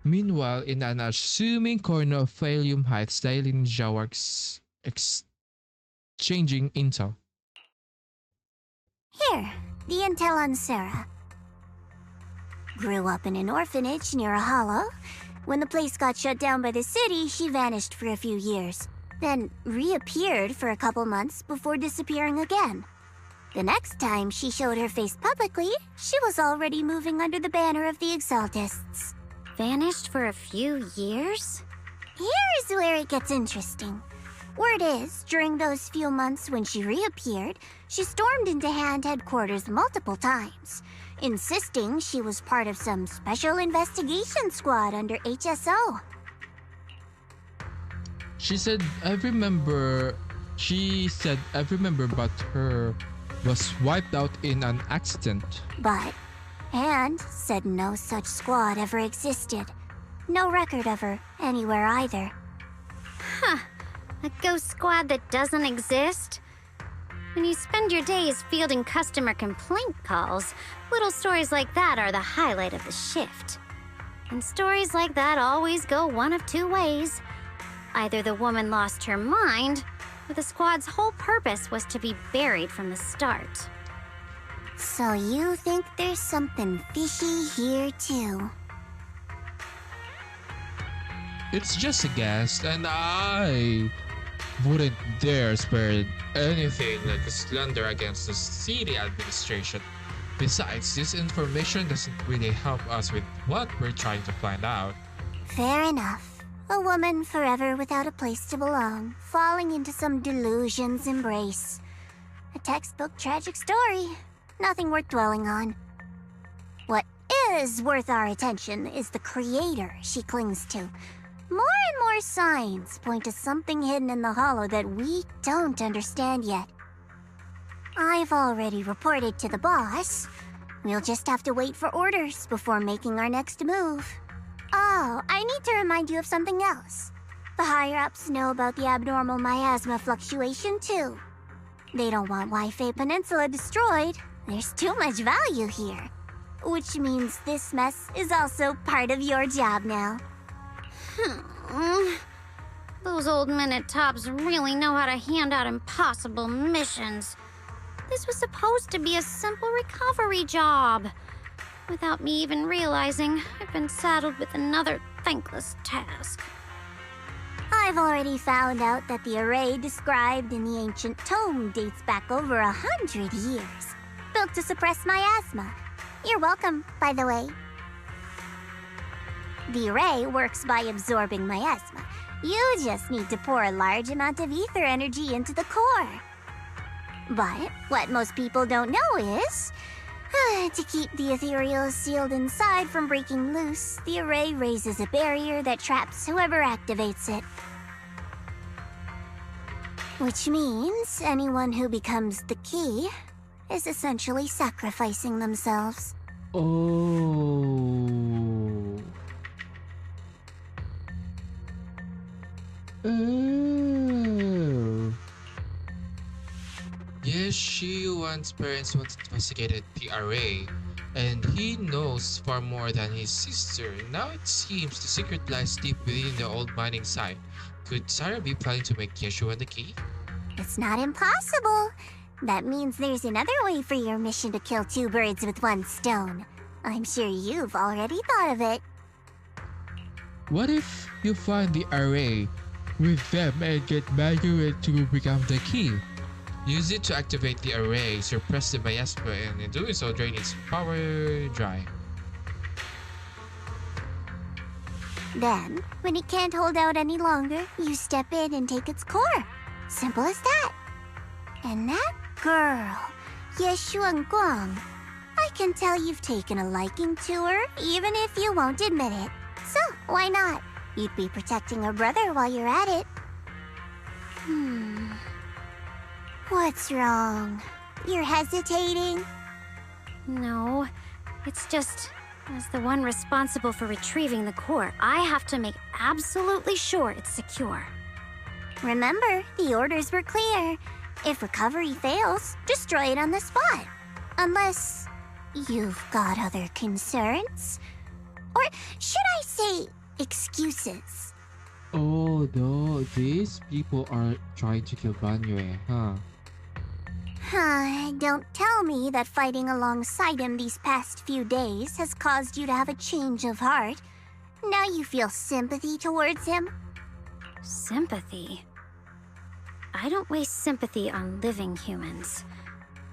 Meanwhile, in an assuming corner of Phalium Heights, Dailin and Zhao are exchanging intel. Here, the intel on Sarah. Grew up in an orphanage near a hollow. When the place got shut down by the city, she vanished for a few years, then reappeared for a couple months before disappearing again. The next time she showed her face publicly, she was already moving under the banner of the Exaltists. Vanished for a few years? Here's where it gets interesting. Word is, during those few months when she reappeared, she stormed into Hand headquarters multiple times, insisting she was part of some special investigation squad under HSO. She said, every member but her was wiped out in an accident. But Hand said no such squad ever existed. No record of her anywhere either. Huh. A ghost squad that doesn't exist? When you spend your days fielding customer complaint calls, little stories like that are the highlight of the shift. And stories like that always go one of two ways. Either the woman lost her mind, or the squad's whole purpose was to be buried from the start. So you think there's something fishy here too? It's just a guess, and I wouldn't dare spread anything like a slander against the city administration. Besides, this information doesn't really help us with what we're trying to find out. Fair enough. A woman forever without a place to belong, falling into some delusion's embrace. A textbook tragic story. Nothing worth dwelling on. What is worth our attention is the creator she clings to. More and more signs point to something hidden in the hollow that we don't understand yet. I've already reported to the boss. We'll just have to wait for orders before making our next move. Oh, I need to remind you of something else. The higher-ups know about the abnormal miasma fluctuation, too. They don't want Wi-Fi Peninsula destroyed. There's too much value here. Which means this mess is also part of your job now. Those old men at Tops really know how to hand out impossible missions. This was supposed to be a simple recovery job. Without me even realizing, I've been saddled with another thankless task. I've already found out that the array described in the ancient tome dates back over 100 years. Built to suppress miasma. You're welcome, by the way. The array works by absorbing miasma. You just need to pour a large amount of ether energy into the core. But what most people don't know is, to keep the ethereal sealed inside from breaking loose, the array raises a barrier that traps whoever activates it. Which means anyone who becomes the key is essentially sacrificing themselves. Oh. Oh. Yes, Yeshuan's parents once investigated the array, and he knows far more than his sister. Now it seems the secret lies deep within the old mining site. Could Sarah be planning to make Yeshuan the key? It's not impossible. That means there's another way for your mission to kill two birds with one stone. I'm sure you've already thought of it. What if you find the array with them and get Margaret to become the key? Use it to activate the array, suppress the miasma, and in doing so drain its power dry. Then, when it can't hold out any longer, you step in and take its core. Simple as that. And that girl, Yeshuan Guang, I can tell you've taken a liking to her, even if you won't admit it. So, why not? You'd be protecting her brother while you're at it. What's wrong? You're hesitating? No, it's just, as the one responsible for retrieving the core, I have to make absolutely sure it's secure. Remember, the orders were clear. If recovery fails, destroy it on the spot. Unless you've got other concerns. Or should I say, excuses? Oh no, these people are trying to kill Banyue, huh? Don't tell me that fighting alongside him these past few days has caused you to have a change of heart. Now you feel sympathy towards him? Sympathy? I don't waste sympathy on living humans,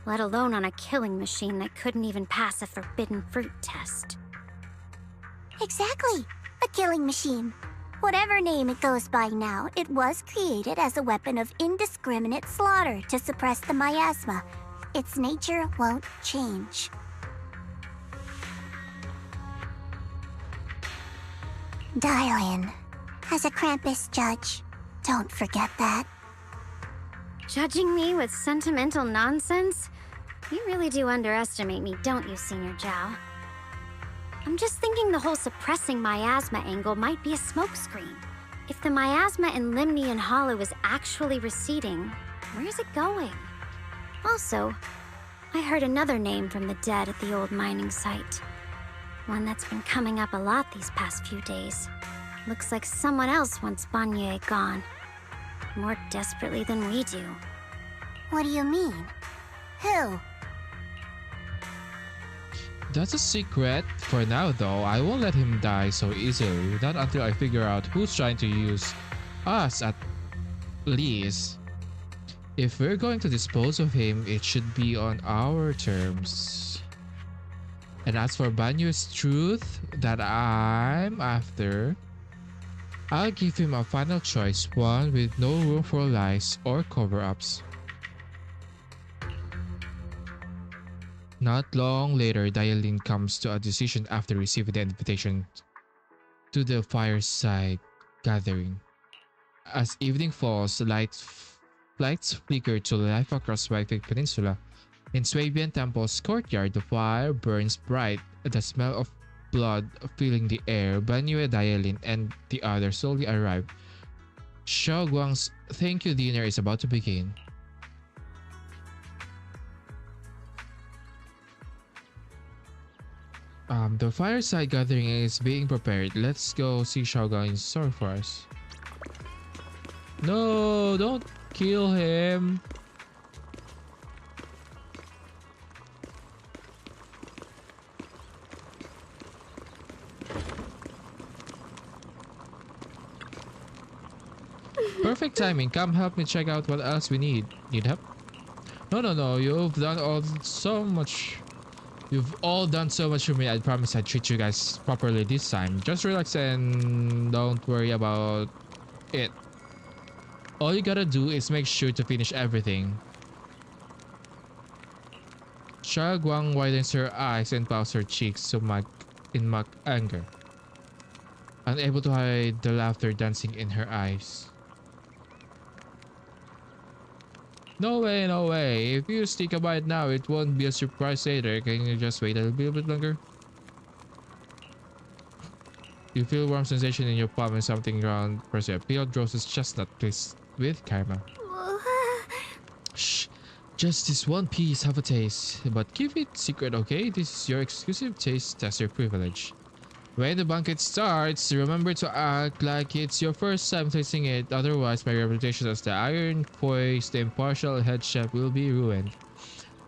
let alone on a killing machine that couldn't even pass a forbidden fruit test. Exactly, a killing machine. Whatever name it goes by now, it was created as a weapon of indiscriminate slaughter to suppress the miasma. Its nature won't change. Dial in. As a Krampus judge, don't forget that. Judging me with sentimental nonsense? You really do underestimate me, don't you, Senior Zhao? I'm just thinking the whole suppressing miasma angle might be a smokescreen. If the miasma in Limnian Hollow is actually receding, where's it going? Also, I heard another name from the dead at the old mining site. One that's been coming up a lot these past few days. Looks like someone else wants Banye gone. More desperately than we do. What do you mean? Who? That's a secret for now though. I won't let him die so easily. Not until I figure out who's trying to use us at least. If we're going to dispose of him, it should be on our terms. And as for Banyu's truth that I'm after, I'll give him a final choice, one with no room for lies or cover-ups. Not long later, Dialin comes to a decision after receiving the invitation to the fireside gathering. As evening falls, lights flicker to life across Whitefield Peninsula. In Swabian Temple's courtyard, the fire burns bright, the smell of blood filling the air. Banyu, Dialin, and the others slowly arrive. Xiao Guang's thank you dinner is about to begin. The fireside gathering is being prepared. Let's go see Xiao Guang in store for us. No, don't kill him. Perfect timing. Come help me check out what else we need. Need help? No. You've all done so much for me. I promise I'd treat you guys properly this time. Just relax and don't worry about it. All you gotta do is make sure to finish everything. Xia Guang widens her eyes and pouts her cheeks in mock anger, unable to hide the laughter dancing in her eyes. No way. If you sneak a bite now, it won't be a surprise later. Can you just wait a little bit longer? You feel warm sensation in your palm and something around Precipice. Peeled roasted chestnut twist with caramel. Shh. Just this one piece, have a taste. But keep it secret, okay? This is your exclusive taste tester privilege. When the banquet starts, remember to act like it's your first time tasting it. Otherwise, my reputation as the iron-poised, impartial head chef will be ruined.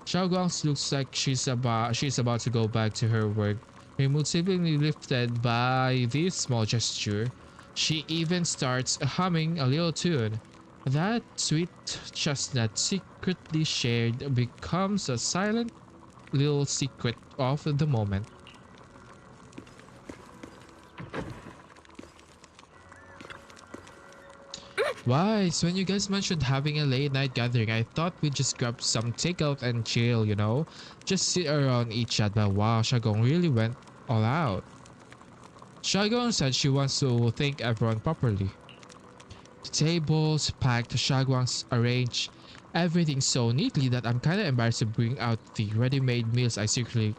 Xiao Guang looks like she's about to go back to her work. Her mood seemingly lifted by this small gesture. She even starts humming a little tune. That sweet chestnut secretly shared becomes a silent little secret of the moment. Wise, when you guys mentioned having a late night gathering, I thought we'd just grab some takeout and chill, you know? Just sit around, eat chat, but wow, Shagong really went all out. Shagong said she wants to thank everyone properly. The tables packed, Shagwang's arranged everything so neatly that I'm kinda embarrassed to bring out the ready-made meals I secretly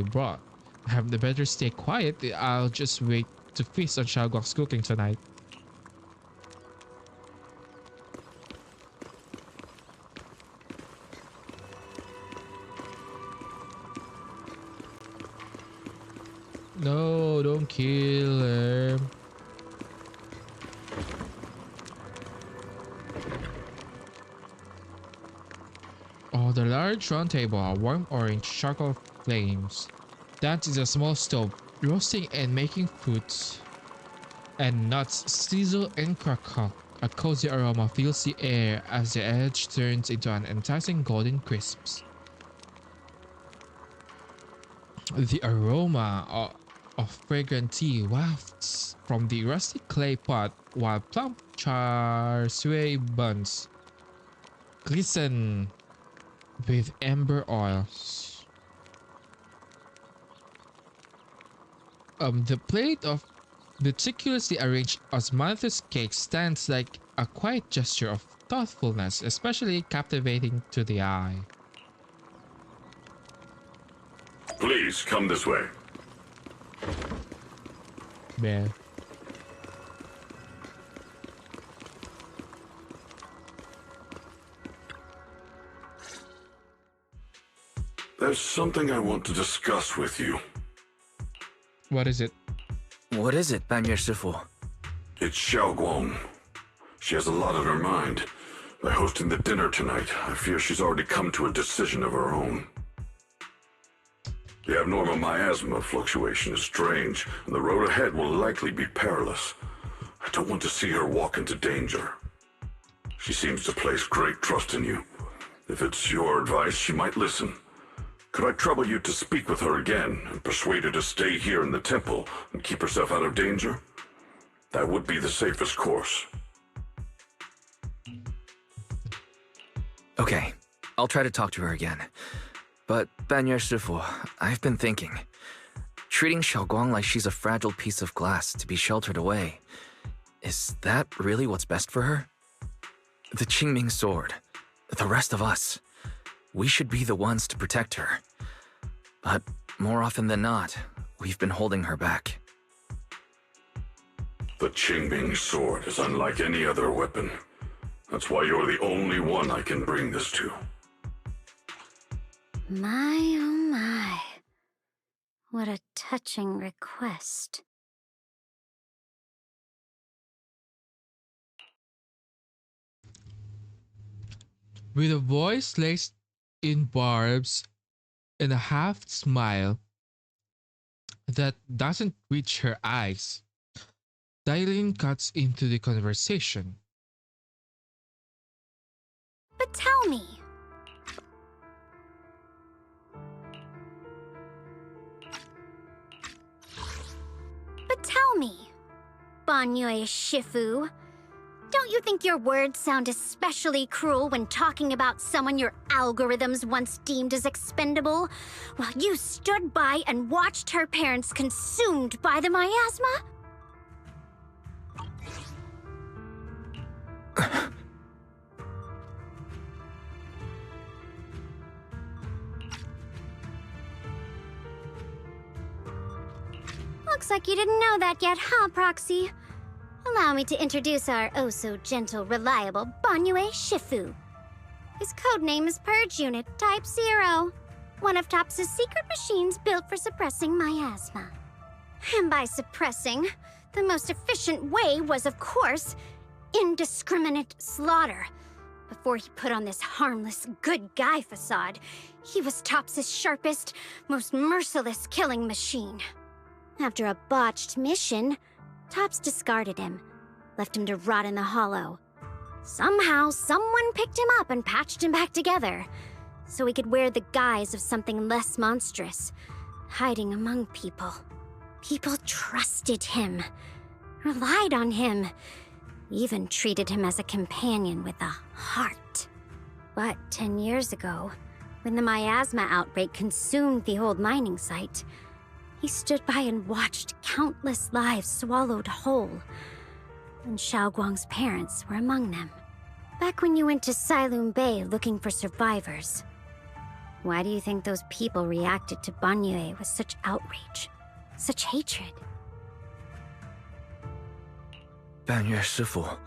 brought. Have the better stay quiet, I'll just wait to feast on Shagwang's cooking tonight. No, don't kill him. Oh, the large round table are warm orange charcoal flames. That is a small stove, roasting and making fruits and nuts sizzle and crackle. A cozy aroma fills the air as the edge turns into an enticing golden crisps. The aroma of fragrant tea wafts from the rusty clay pot while plump char siu buns glisten with ember oils. The plate of meticulously arranged osmanthus cake stands like a quiet gesture of thoughtfulness, especially captivating to the eye. Please come this way. Man. There's something I want to discuss with you. What is it? What is it, Banyer Shifu? It's Xiaoguang. She has a lot on her mind. By hosting the dinner tonight, I fear she's already come to a decision of her own. The abnormal miasma fluctuation is strange, and the road ahead will likely be perilous. I don't want to see her walk into danger. She seems to place great trust in you. If it's your advice, she might listen. Could I trouble you to speak with her again and persuade her to stay here in the temple and keep herself out of danger? That would be the safest course. Okay, I'll try to talk to her again. But, Banyue Shifu, I've been thinking. Treating Xiaoguang like she's a fragile piece of glass to be sheltered away. Is that really what's best for her? The Qingming sword. The rest of us. We should be the ones to protect her. But more often than not, we've been holding her back. The Qingming sword is unlike any other weapon. That's why you're the only one I can bring this to. My, oh my. What a touching request. With a voice laced in barbs and a half smile that doesn't reach her eyes, Dailin cuts into the conversation. But tell me. But tell me, Banyue Shifu, don't you think your words sound especially cruel when talking about someone your algorithms once deemed as expendable, while you stood by and watched her parents consumed by the miasma? Looks like you didn't know that yet, huh, Proxy? Allow me to introduce our oh-so-gentle, reliable Banyue Shifu. His codename is Purge Unit Type 0, one of TOPS' secret machines built for suppressing miasma. And by suppressing, the most efficient way was, of course, indiscriminate slaughter. Before he put on this harmless, good guy facade, he was TOPS' sharpest, most merciless killing machine. After a botched mission, TOPS discarded him, left him to rot in the hollow. Somehow, someone picked him up and patched him back together, so he could wear the guise of something less monstrous, hiding among people. People trusted him, relied on him, even treated him as a companion with a heart. But 10 years ago, when the miasma outbreak consumed the old mining site, he stood by and watched countless lives swallowed whole. And Xiaoguang's parents were among them. Back when you went to Silum Bay looking for survivors, why do you think those people reacted to Banyue with such outrage, such hatred? Banyue Shifu,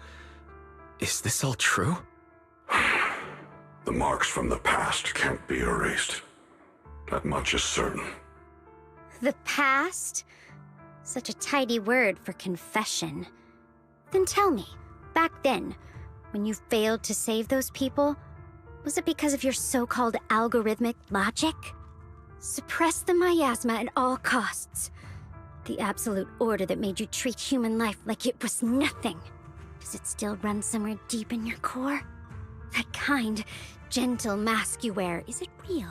is this all true? The marks from the past can't be erased. That much is certain. The past? Such a tidy word for confession. Then tell me, back then, when you failed to save those people, was it because of your so-called algorithmic logic? Suppress the miasma at all costs. The absolute order that made you treat human life like it was nothing. Does it still run somewhere deep in your core? That kind, gentle mask you wear, is it real?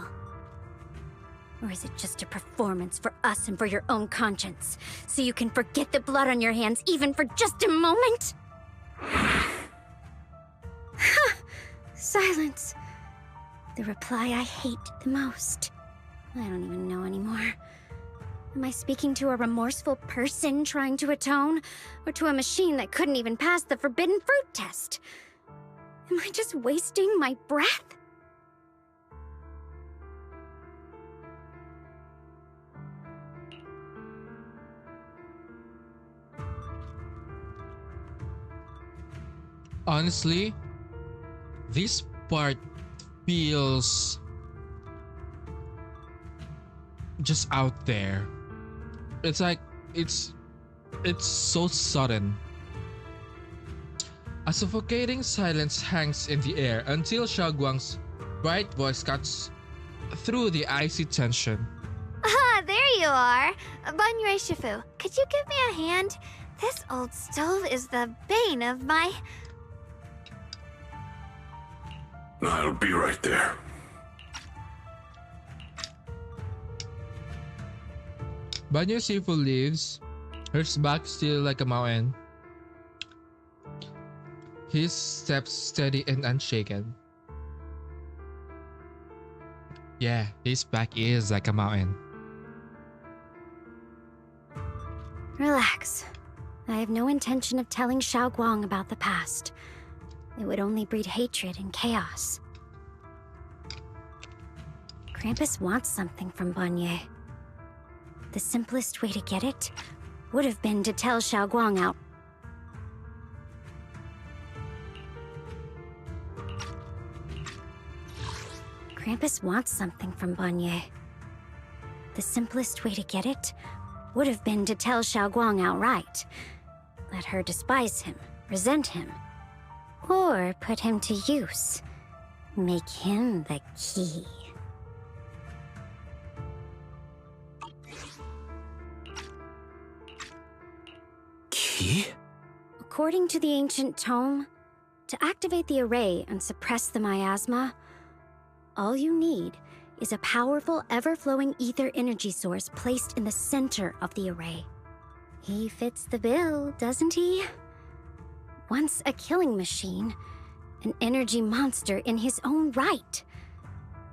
Or is it just a performance for us and for your own conscience, so you can forget the blood on your hands even for just a moment? Silence. The reply I hate the most. I don't even know anymore. Am I speaking to a remorseful person trying to atone, or to a machine that couldn't even pass the forbidden fruit test? Am I just wasting my breath? Honestly, this part feels just out there. It's like it's so sudden. A suffocating silence hangs in the air until Xiaoguang's bright voice cuts through the icy tension. Ah, there you are. Banyue Shifu, could you give me a hand? This old stove is the bane of my... I'll be right there. Banyo Shifu leaves, her back still like a mountain. His steps steady and unshaken. Yeah, his back is like a mountain. Relax. I have no intention of telling Xiaoguang about the past. It would only breed hatred and chaos. Krampus wants something from Banye. The simplest way to get it would have been to tell Xiaoguang out. Krampus wants something from Banye. The simplest way to get it would have been to tell Xiaoguang outright. Let her despise him, resent him, or put him to use. Make him the key. Key? According to the ancient tome, to activate the array and suppress the miasma, all you need is a powerful, ever-flowing ether energy source placed in the center of the array. He fits the bill, doesn't he? Once a killing machine, an energy monster in his own right.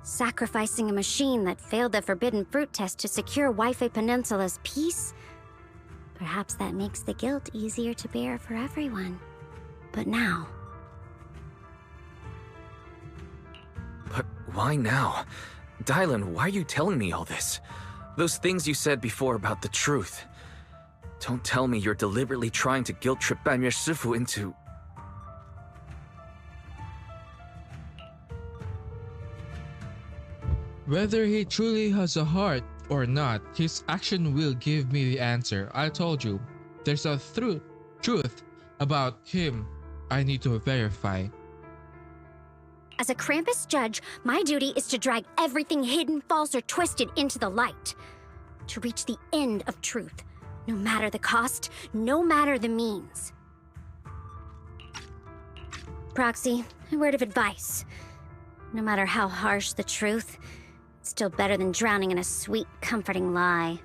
Sacrificing a machine that failed the forbidden fruit test to secure Waifei Peninsula's peace? Perhaps that makes the guilt easier to bear for everyone. But now... But why now? Dylan, why are you telling me all this? Those things you said before about the truth. Don't tell me you're deliberately trying to guilt-trip Banyue Shifu into... Whether he truly has a heart or not, his action will give me the answer. I told you, there's a truth about him I need to verify. As a Krampus judge, my duty is to drag everything hidden, false, or twisted into the light. To reach the end of truth, no matter the cost, no matter the means. Proxy, a word of advice. No matter how harsh the truth, it's still better than drowning in a sweet, comforting lie.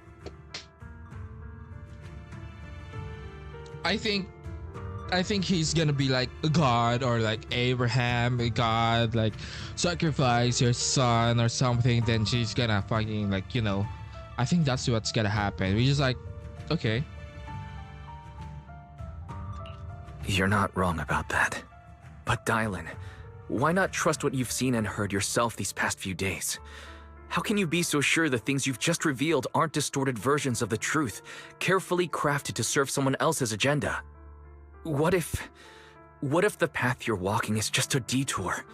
I think he's gonna be like a god, or like Abraham, a god, like sacrifice your son or something. Then she's gonna fucking, like, you know, I think that's what's gonna happen. We just like, okay. You're not wrong about that. But Dylan, why not trust what you've seen and heard yourself these past few days? How can you be so sure the things you've just revealed aren't distorted versions of the truth, carefully crafted to serve someone else's agenda? What if the path you're walking is just a detour,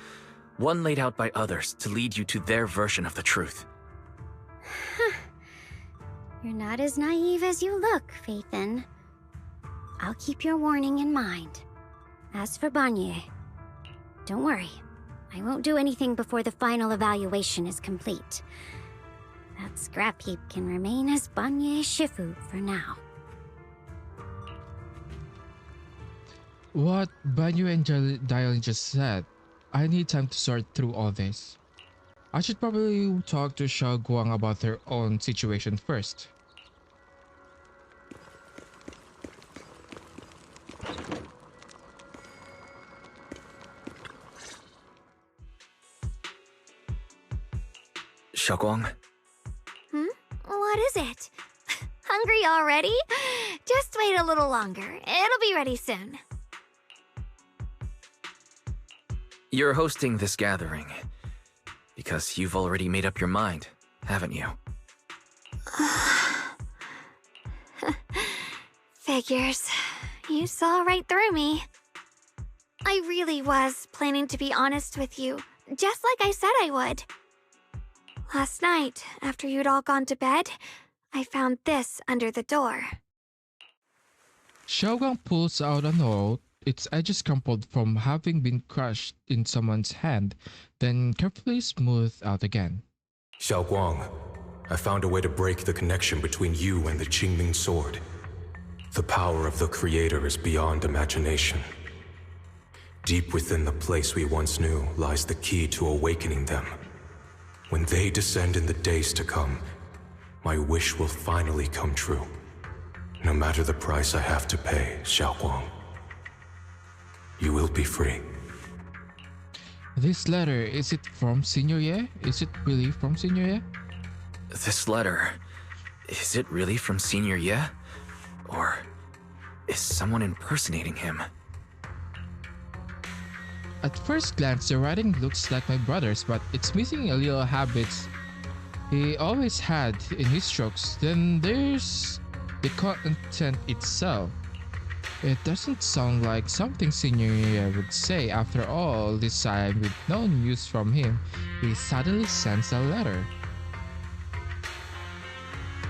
one laid out by others to lead you to their version of the truth? You're not as naive as you look, Faithin. I'll keep your warning in mind. As for Banye, don't worry. I won't do anything before the final evaluation is complete. That scrap heap can remain as Banye Shifu for now. What Banyu and Dylan just said, I need time to sort through all this. I should probably talk to Xiaoguang about their own situation first. Xiaoguang? What is it? Hungry already? Just wait a little longer. It'll be ready soon. You're hosting this gathering because you've already made up your mind, haven't you? Figures. You saw right through me. I really was planning to be honest with you, just like I said I would. Last night, after you'd all gone to bed, I found this under the door. Xiaoguang pulls out a note its edges crumpled from having been crushed in someone's hand, then carefully smoothed out again. Xiao Guang, I found a way to break the connection between you and the Qingming sword. The power of the Creator is beyond imagination. Deep within the place we once knew lies the key to awakening them. When they descend in the days to come, my wish will finally come true. No matter the price I have to pay, Xiao Guang. You will be free. This letter, is it from Senior Ye? Is it really from Senior Ye? This letter, is it really from Senior Ye? Or is someone impersonating him? At first glance, the writing looks like my brother's, but it's missing a little habits he always had in his strokes. Then there's the content itself. It doesn't sound like something Senior Ye would say. After all this time with no news from him, he suddenly sends a letter.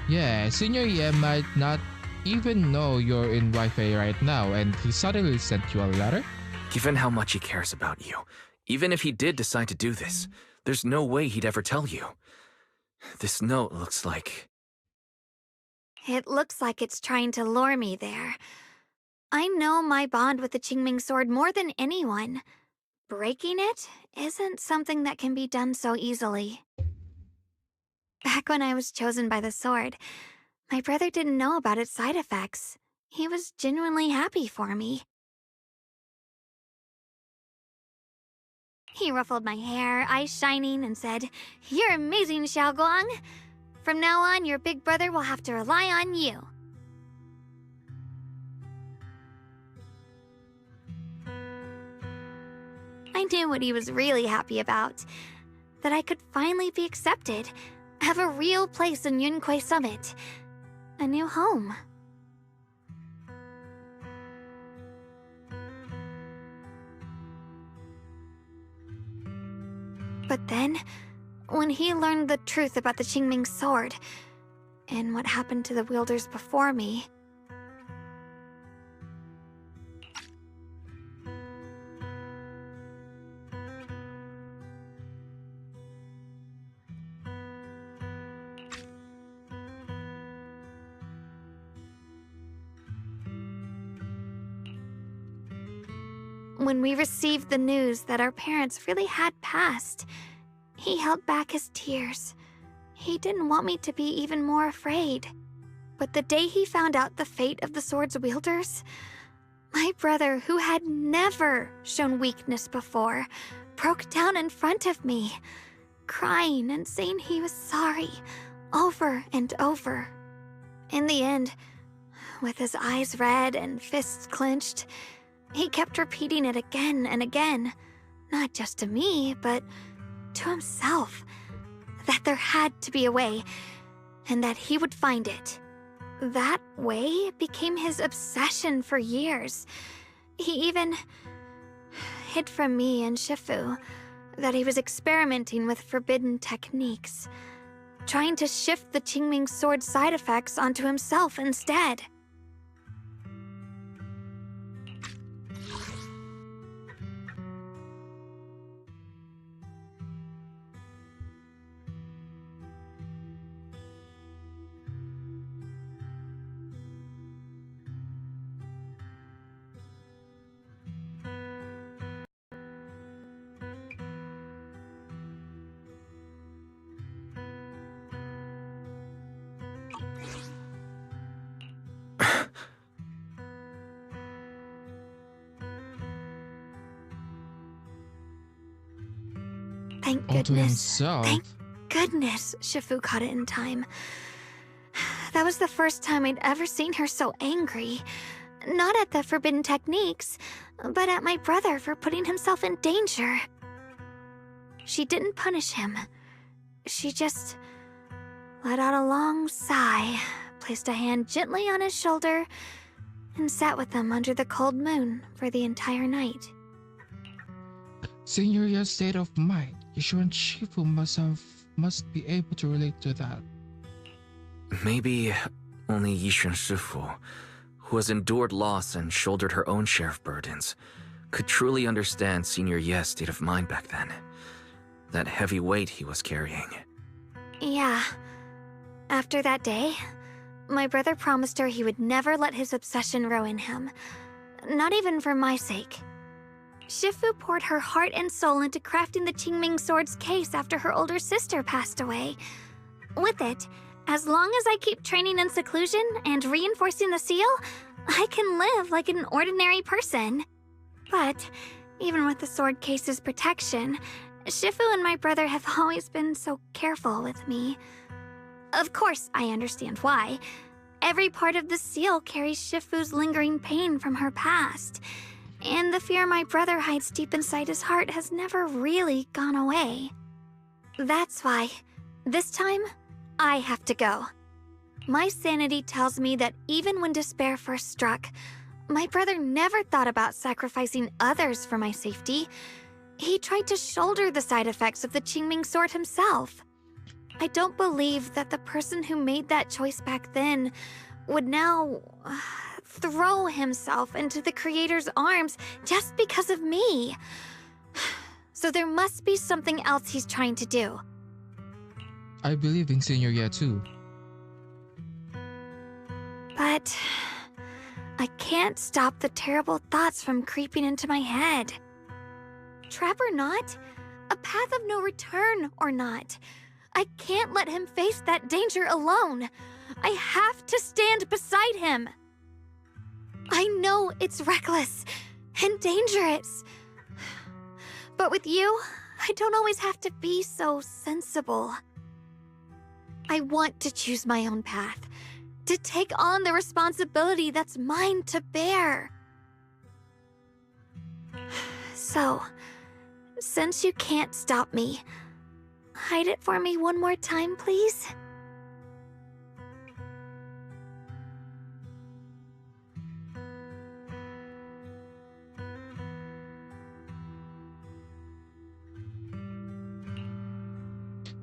Yeah, Senior Ye might not even know you're in Wi-Fi right now, and he suddenly sent you a letter? Given how much he cares about you, even if he did decide to do this, there's no way he'd ever tell you. This note looks like... It looks like it's trying to lure me there. I know my bond with the Qingming sword more than anyone. Breaking it isn't something that can be done so easily. Back when I was chosen by the sword, my brother didn't know about its side effects. He was genuinely happy for me. He ruffled my hair, eyes shining, and said, "You're amazing, Xiaoguang. From now on, your big brother will have to rely on you." I knew what he was really happy about. That I could finally be accepted, have a real place in Yunquei Summit. A new home. But then, when he learned the truth about the Qingming sword, and what happened to the wielders before me... When we received the news that our parents really had passed, he held back his tears. He didn't want me to be even more afraid. But the day he found out the fate of the sword's wielders, my brother, who had never shown weakness before, broke down in front of me, crying and saying he was sorry, over and over. In the end, with his eyes red and fists clenched, he kept repeating it again and again, not just to me, but to himself, that there had to be a way, and that he would find it. That way became his obsession for years. He even hid from me and Shifu that he was experimenting with forbidden techniques, trying to shift the Qingming sword's side effects onto himself instead. Thank All to goodness. himself. Thank goodness Shifu caught it in time. That was the first time I'd ever seen her so angry. Not at the forbidden techniques, but at my brother for putting himself in danger. She didn't punish him. She just let out a long sigh, placed a hand gently on his shoulder, and sat with him under the cold moon for the entire night. Seeing your state of mind, Yishu and Shifu must be able to relate to that. Maybe only Yishu and Shifu, who has endured loss and shouldered her own share of burdens, could truly understand Senior Ye's state of mind back then. That heavy weight he was carrying. Yeah. After that day, my brother promised her he would never let his obsession ruin him. Not even for my sake. Shifu poured her heart and soul into crafting the Qingming Sword's case after her older sister passed away. With it, as long as I keep training in seclusion and reinforcing the seal, I can live like an ordinary person. But, even with the sword case's protection, Shifu and my brother have always been so careful with me. Of course, I understand why. Every part of the seal carries Shifu's lingering pain from her past, and the fear my brother hides deep inside his heart has never really gone away. That's why, this time, I have to go. My sanity tells me that even when despair first struck, my brother never thought about sacrificing others for my safety. He tried to shoulder the side effects of the Qingming Sword himself. I don't believe that the person who made that choice back then would now throw himself into the Creator's arms just because of me. So there must be something else he's trying to do. I believe in Senior Ye too. But I can't stop the terrible thoughts from creeping into my head. Trap or not, a path of no return or not, I can't let him face that danger alone. I have to stand beside him. I know it's reckless and dangerous. But with you, I don't always have to be so sensible. I want to choose my own path, to take on the responsibility that's mine to bear. So, since you can't stop me, hide it for me one more time, please?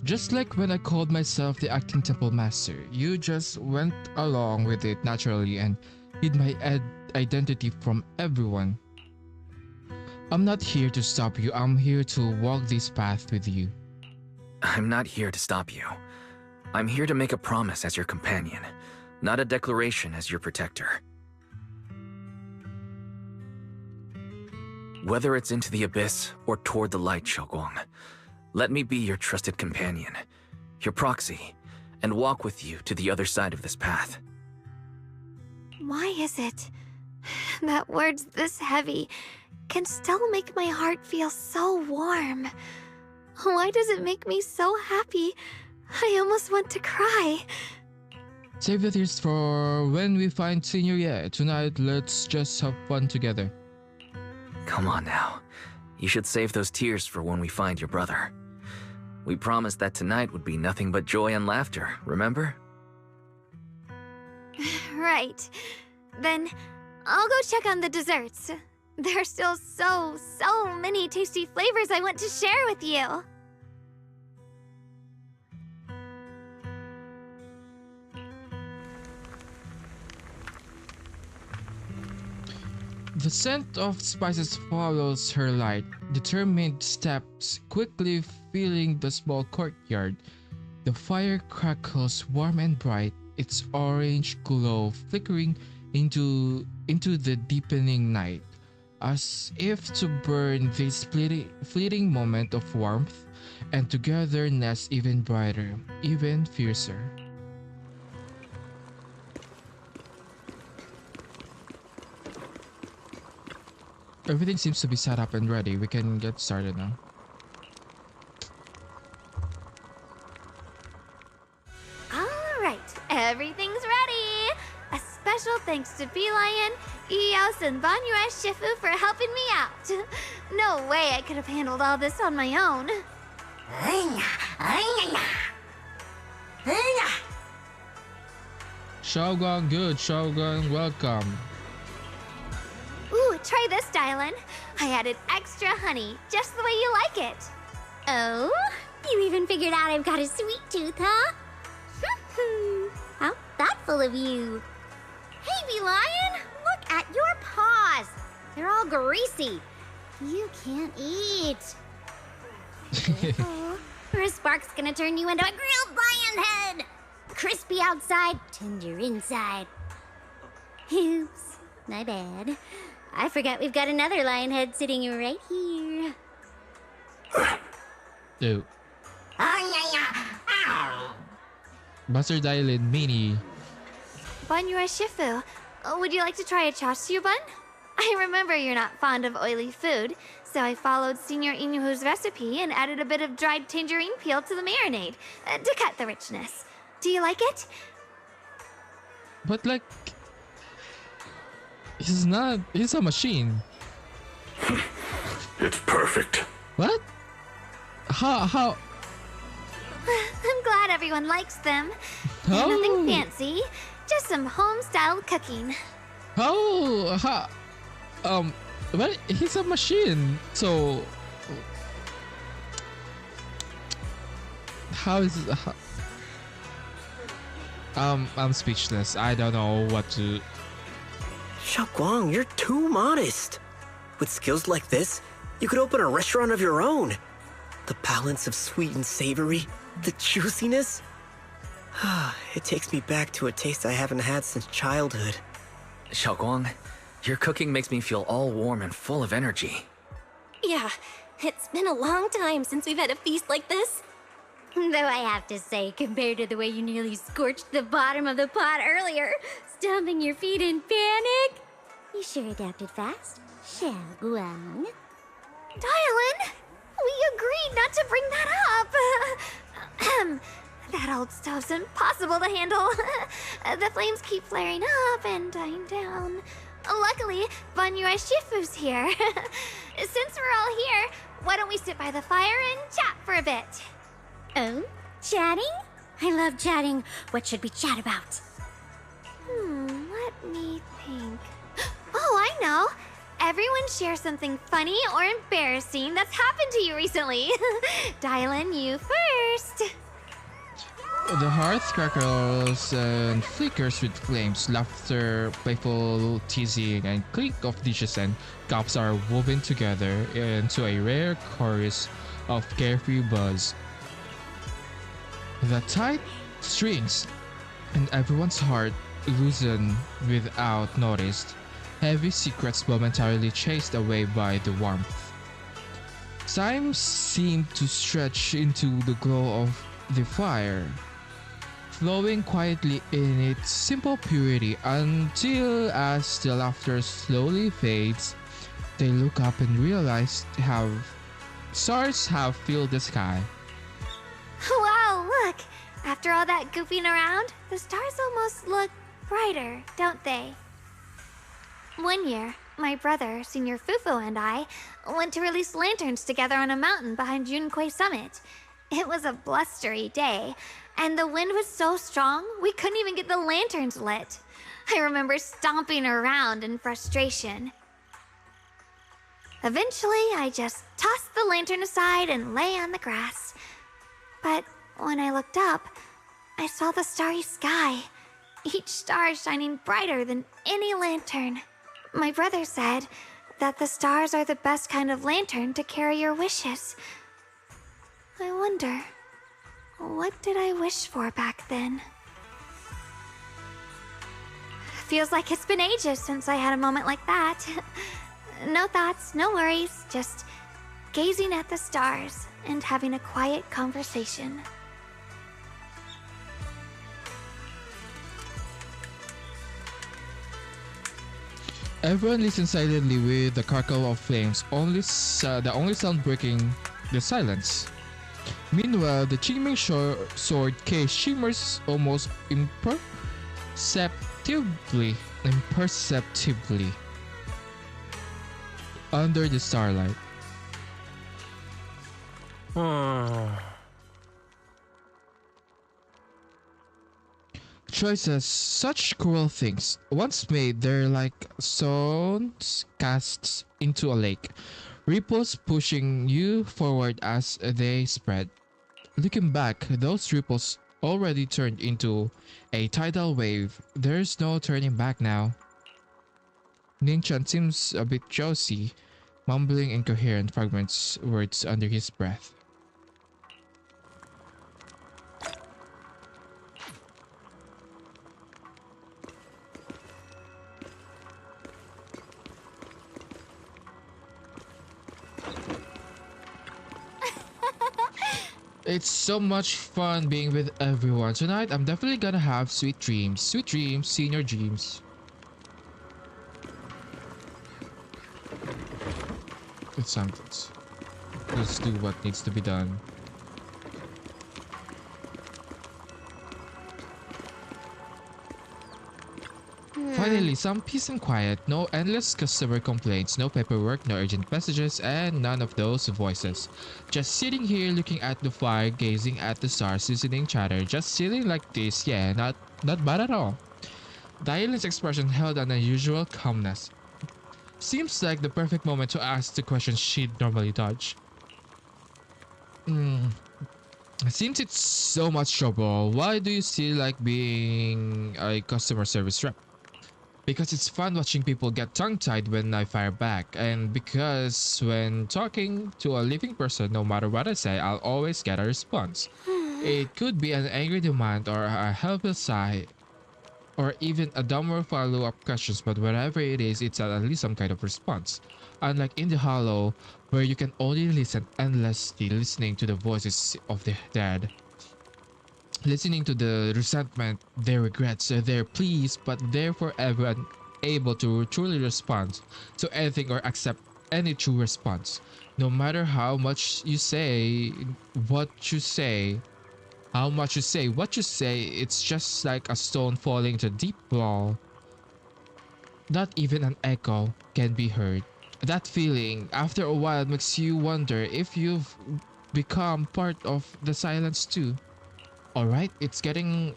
Just like when I called myself the acting temple master, you just went along with it naturally and hid my identity from everyone. I'm not here to stop you, I'm here to walk this path with you. I'm not here to stop you. I'm here to make a promise as your companion, not a declaration as your protector. Whether it's into the abyss or toward the light, Xiaoguang, let me be your trusted companion, your proxy, and walk with you to the other side of this path. Why is it that words this heavy can still make my heart feel so warm? Why does it make me so happy? I almost want to cry. Save the tears for when we find Senior Ye. Tonight, let's just have fun together. Come on now. You should save those tears for when we find your brother. We promised that tonight would be nothing but joy and laughter, remember? Right. Then I'll go check on the desserts. There are still so many tasty flavors I want to share with you. The scent of spices follows her light, determined steps quickly filling the small courtyard. The fire crackles warm and bright, its orange glow flickering into the deepening night, as if to burn this fleeting moment of warmth and togetherness even brighter, even fiercer. Everything seems to be set up and ready. We can get started now. Alright, everything's ready! A special thanks to Beelion, Eos, and Banyue Shifu for helping me out. No way I could have handled all this on my own. Xiaoguang, good. Xiaoguang, welcome. Ooh, try this, Dylan. I added extra honey, just the way you like it. Oh? You even figured out I've got a sweet tooth, huh? How thoughtful of you. Hey, baby lion! Look at your paws! They're all greasy. You can't eat. Oh, or a spark's gonna turn you into a grilled lion head! Crispy outside, tender inside. Oops, my bad. I forgot we've got another lion head sitting right here. Ew. Buster Dylan Mini. Bun Yue Shifu, would you like to try a chaosu bun? I remember you're not fond of oily food, so I followed Senior Inuhu's recipe and added a bit of dried tangerine peel to the marinade to cut the richness. Do you like it? But like, he's a machine. It's perfect. What? How? I'm glad everyone likes them. Oh. Nothing fancy, just some home-styled cooking. How? Well, he's a machine, so how is it? I'm speechless. I don't know what to. Xiaoguang, you're too modest. With skills like this, you could open a restaurant of your own. The balance of sweet and savory, the juiciness. It takes me back to a taste I haven't had since childhood. Xiaoguang, your cooking makes me feel all warm and full of energy. Yeah, it's been a long time since we've had a feast like this. Though I have to say, compared to the way you nearly scorched the bottom of the pot earlier, stomping your feet in panic, you sure adapted fast, Xiaoguang. Dylan, we agreed not to bring that up. That old stove's impossible to handle. The flames keep flaring up and dying down. Luckily, Bun Yue Shifu's here. Since we're all here, why don't we sit by the fire and chat for a bit? Oh? Chatting? I love chatting. What should we chat about? Let me think. Oh, I know. Everyone share something funny or embarrassing that's happened to you recently. Dylan, you first. The hearth crackles and flickers with flames, laughter, playful teasing, and clink of dishes and cups are woven together into a rare chorus of carefree buzz. The tight strings and everyone's heart loosen without notice. Heavy secrets momentarily chased away by the warmth. Time seemed to stretch into the glow of the fire, flowing quietly in its simple purity until, as the laughter slowly fades, they look up and realize how stars have filled the sky. Wow, look! After all that goofing around, the stars almost look brighter, don't they? One year, my brother, Senior Fufu, and I went to release lanterns together on a mountain behind Junquei Summit. It was a blustery day, and the wind was so strong we couldn't even get the lanterns lit. I remember stomping around in frustration. Eventually, I just tossed the lantern aside and lay on the grass. But when I looked up, I saw the starry sky, each star shining brighter than any lantern. My brother said that the stars are the best kind of lantern to carry your wishes. I wonder, what did I wish for back then? Feels like it's been ages since I had a moment like that. No thoughts, no worries, just gazing at the stars and having a quiet conversation. Everyone listens silently with the crackle of flames, the only sound breaking the silence. Meanwhile, the Qingming sword case shimmers almost imperceptibly under the starlight. Choices, such cruel things, once made, they're like stones cast into a lake, ripples pushing you forward as they spread. Looking back, those ripples already turned into a tidal wave. There's no turning back now. Ning-chan seems a bit drowsy, mumbling incoherent fragments words under his breath. It's so much fun being with everyone. Tonight, I'm definitely gonna have sweet dreams. Sweet dreams, senior dreams. It's something. Let's do what needs to be done. Finally, some peace and quiet. No endless customer complaints, no paperwork, no urgent messages, and none of those voices. Just sitting here looking at the fire, gazing at the stars, listening chatter. Just chilling like this, yeah, not bad at all. Diane's expression held an unusual calmness. Seems like the perfect moment to ask the question she'd normally dodge. Since it's so much trouble, why do you still like being a customer service rep? Because it's fun watching people get tongue-tied when I fire back, and because when talking to a living person, no matter what I say, I'll always get a response. It could be an angry demand or a helpless sigh, or even a dumber follow-up questions, but whatever it is, it's at least some kind of response. Unlike in the Hollow, where you can only listen endlessly, listening to the voices of the dead. Listening to the resentment, their regrets, their pleas, but they're forever unable to truly respond to anything or accept any true response. No matter how much you say, what you say, how much you say, what you say, it's just like a stone falling to a deep wall. Not even an echo can be heard. That feeling, after a while, makes you wonder if you've become part of the silence too. Alright, it's getting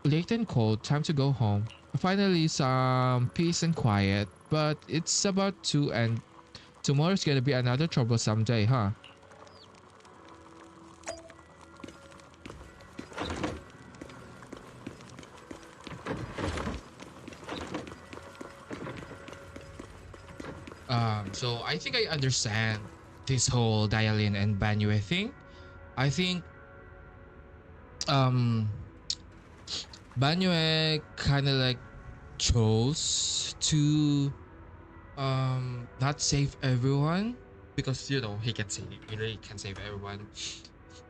late and cold, time to go home. Finally, some peace and quiet, but it's about to end. Tomorrow's gonna be another troublesome day, huh? So I think I understand this whole Dialin and Banyue thing. I think Banyue kind of like chose to not save everyone because you know he really can save everyone.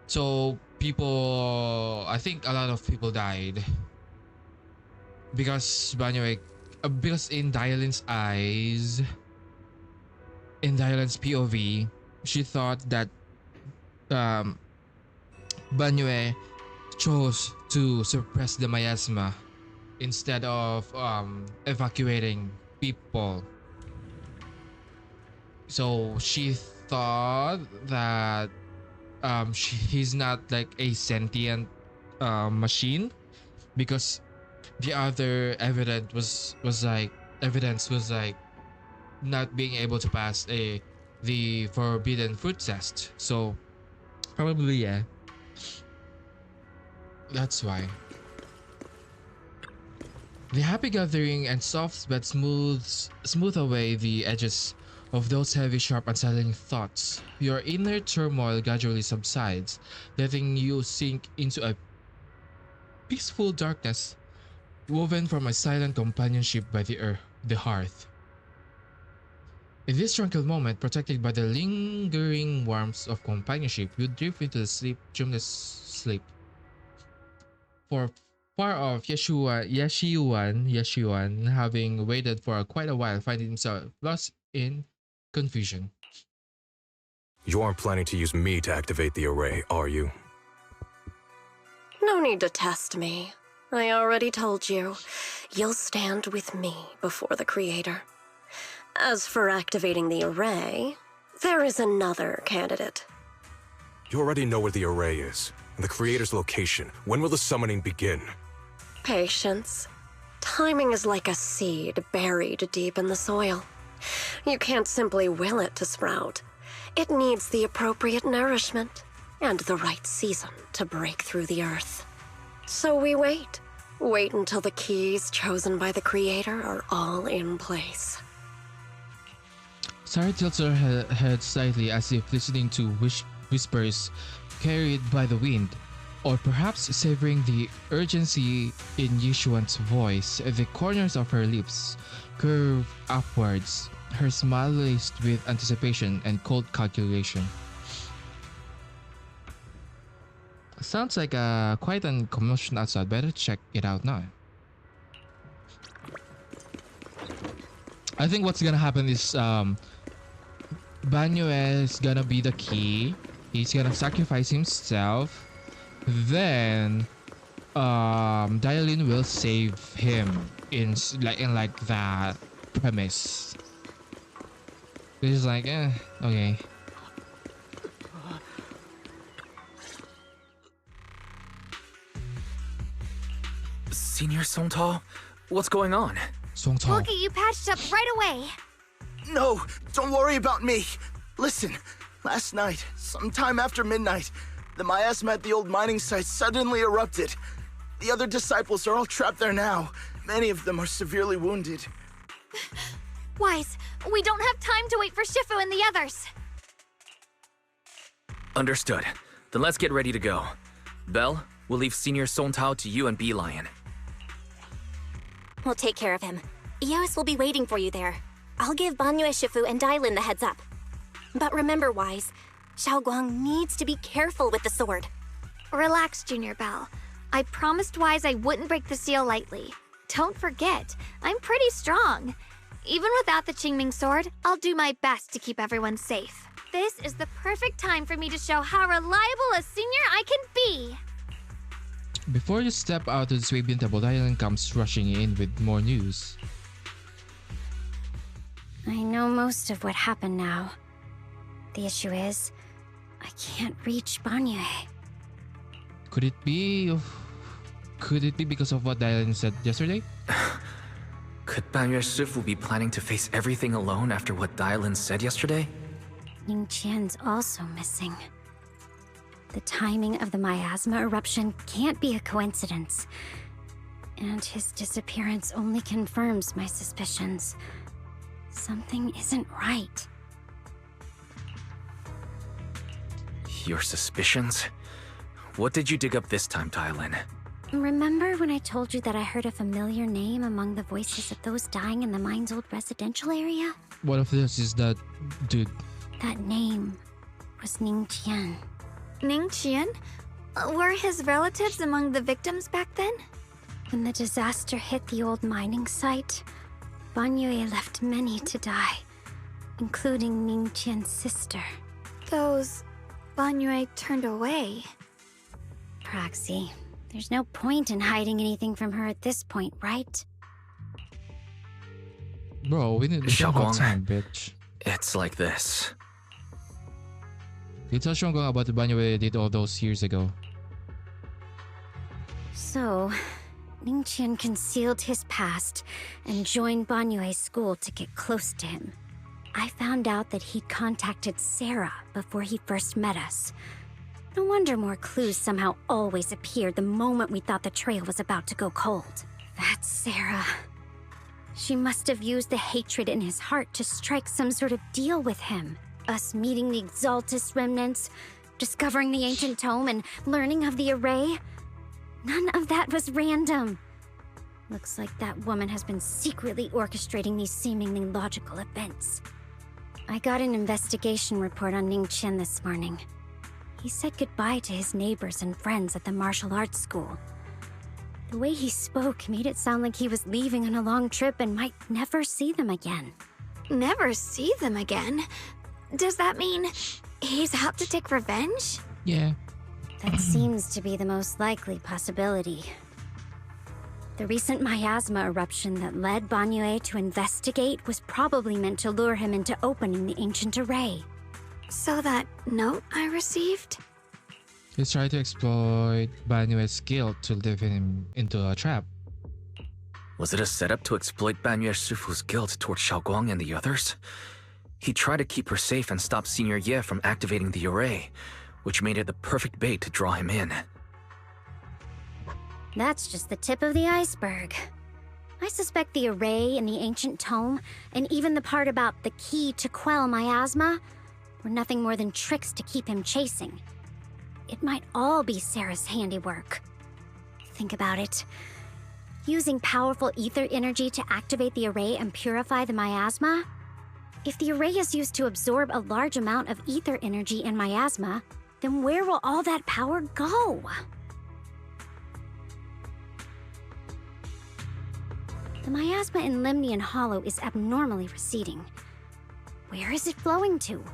So people, I think a lot of people died because Banyue, because in Dialin's eyes, in Dialin's POV, she thought that Banyue chose to suppress the miasma instead of evacuating people. So she thought that he's not like a sentient machine because the other evidence was like not being able to pass the forbidden fruit test. So probably yeah. That's why. The happy gathering and soft bed smooth away the edges of those heavy, sharp, unsettling thoughts. Your inner turmoil gradually subsides, letting you sink into a peaceful darkness woven from a silent companionship by the hearth. In this tranquil moment, protected by the lingering warmth of companionship, you drift into the dreamless sleep. For far off, Yeshuan, having waited for quite a while, finding himself lost in confusion. You aren't planning to use me to activate the array, are you? No need to test me. I already told you. You'll stand with me before the Creator. As for activating the array, there is another candidate. You already know where the array is, and the Creator's location. When will the summoning begin? Patience. Timing is like a seed buried deep in the soil. You can't simply will it to sprout. It needs the appropriate nourishment and the right season to break through the earth. So we wait, Wait until the keys chosen by the Creator are all in place. Sarah tilts her head slightly as if listening to whispers carried by the wind, or perhaps savoring the urgency in Yishuan's voice. The corners of her lips curve upwards, her smile laced with anticipation and cold calculation. Sounds like quite an commotion outside. Better check it out now. I think what's gonna happen is Banyo is gonna be the key. He's gonna sacrifice himself. Then Dialin will save him in that premise. It's like okay. Senior Songtao, what's going on? Songtao. We'll get you patched up right away. No, don't worry about me. Listen, last night, sometime after midnight, the miasma at the old mining site suddenly erupted. The other disciples are all trapped there now. Many of them are severely wounded. Wise, we don't have time to wait for Shifu and the others. Understood. Then let's get ready to go. Belle, we'll leave Senior Songtao to you and Lion. We'll take care of him. Eos will be waiting for you there. I'll give Banyue, Shifu, and Dailin the heads up. But remember, Wise, Xiaoguang needs to be careful with the sword. Relax, Junior Belle. I promised Wise I wouldn't break the seal lightly. Don't forget, I'm pretty strong. Even without the Qingming sword, I'll do my best to keep everyone safe. This is the perfect time for me to show how reliable a senior I can be. Before you step out of the Swabian Temple, Dialin comes rushing in with more news. I know most of what happened now. The issue is, I can't reach Banyue. Could it be because of what Dialin said yesterday? Could Banyue Shifu be planning to face everything alone after what Dialin said yesterday? Ningqian's also missing. The timing of the miasma eruption can't be a coincidence. And his disappearance only confirms my suspicions. Something isn't right. Your suspicions? What did you dig up this time, Dialin? Remember when I told you that I heard a familiar name among the voices of those dying in the mine's old residential area? One of this is that dude. That name was Ningqian. Ningqian? Were his relatives among the victims back then? When the disaster hit the old mining site, Banyue left many to die, including Ningqian's sister. Those Banyue turned away. Proxy, there's no point in hiding anything from her at this point, right? Bro, we need to time, bitch. It's like this. You tell Xiongguang about the Banyue did all those years ago. So, Ningqian concealed his past and joined Banyue's school to get close to him. I found out that he'd contacted Sarah before he first met us. No wonder more clues somehow always appeared the moment we thought the trail was about to go cold. That's Sarah. She must have used the hatred in his heart to strike some sort of deal with him. Us meeting the Exaltus remnants, discovering the ancient tome, and learning of the array. None of that was random. Looks like that woman has been secretly orchestrating these seemingly logical events. I got an investigation report on Ningqian this morning. He said goodbye to his neighbors and friends at the martial arts school. The way he spoke made it sound like he was leaving on a long trip and might never see them again. Never see them again? Does that mean he's out to take revenge? Yeah. That seems to be the most likely possibility. The recent miasma eruption that led Banyue to investigate was probably meant to lure him into opening the ancient array. So that note I received? He's trying to exploit Banyue's guilt to lead him into a trap. Was it a setup to exploit Banyue Shifu's guilt towards Xiaoguang and the others? He tried to keep her safe and stop Senior Ye from activating the array, which made it the perfect bait to draw him in. That's just the tip of the iceberg. I suspect the array in the ancient tome, and even the part about the key to quell miasma, were nothing more than tricks to keep him chasing. It might all be Sarah's handiwork. Think about it. Using powerful ether energy to activate the array and purify the miasma? If the array is used to absorb a large amount of ether energy and miasma, then where will all that power go? The miasma in Limnian Hollow is abnormally receding. Where is it flowing to?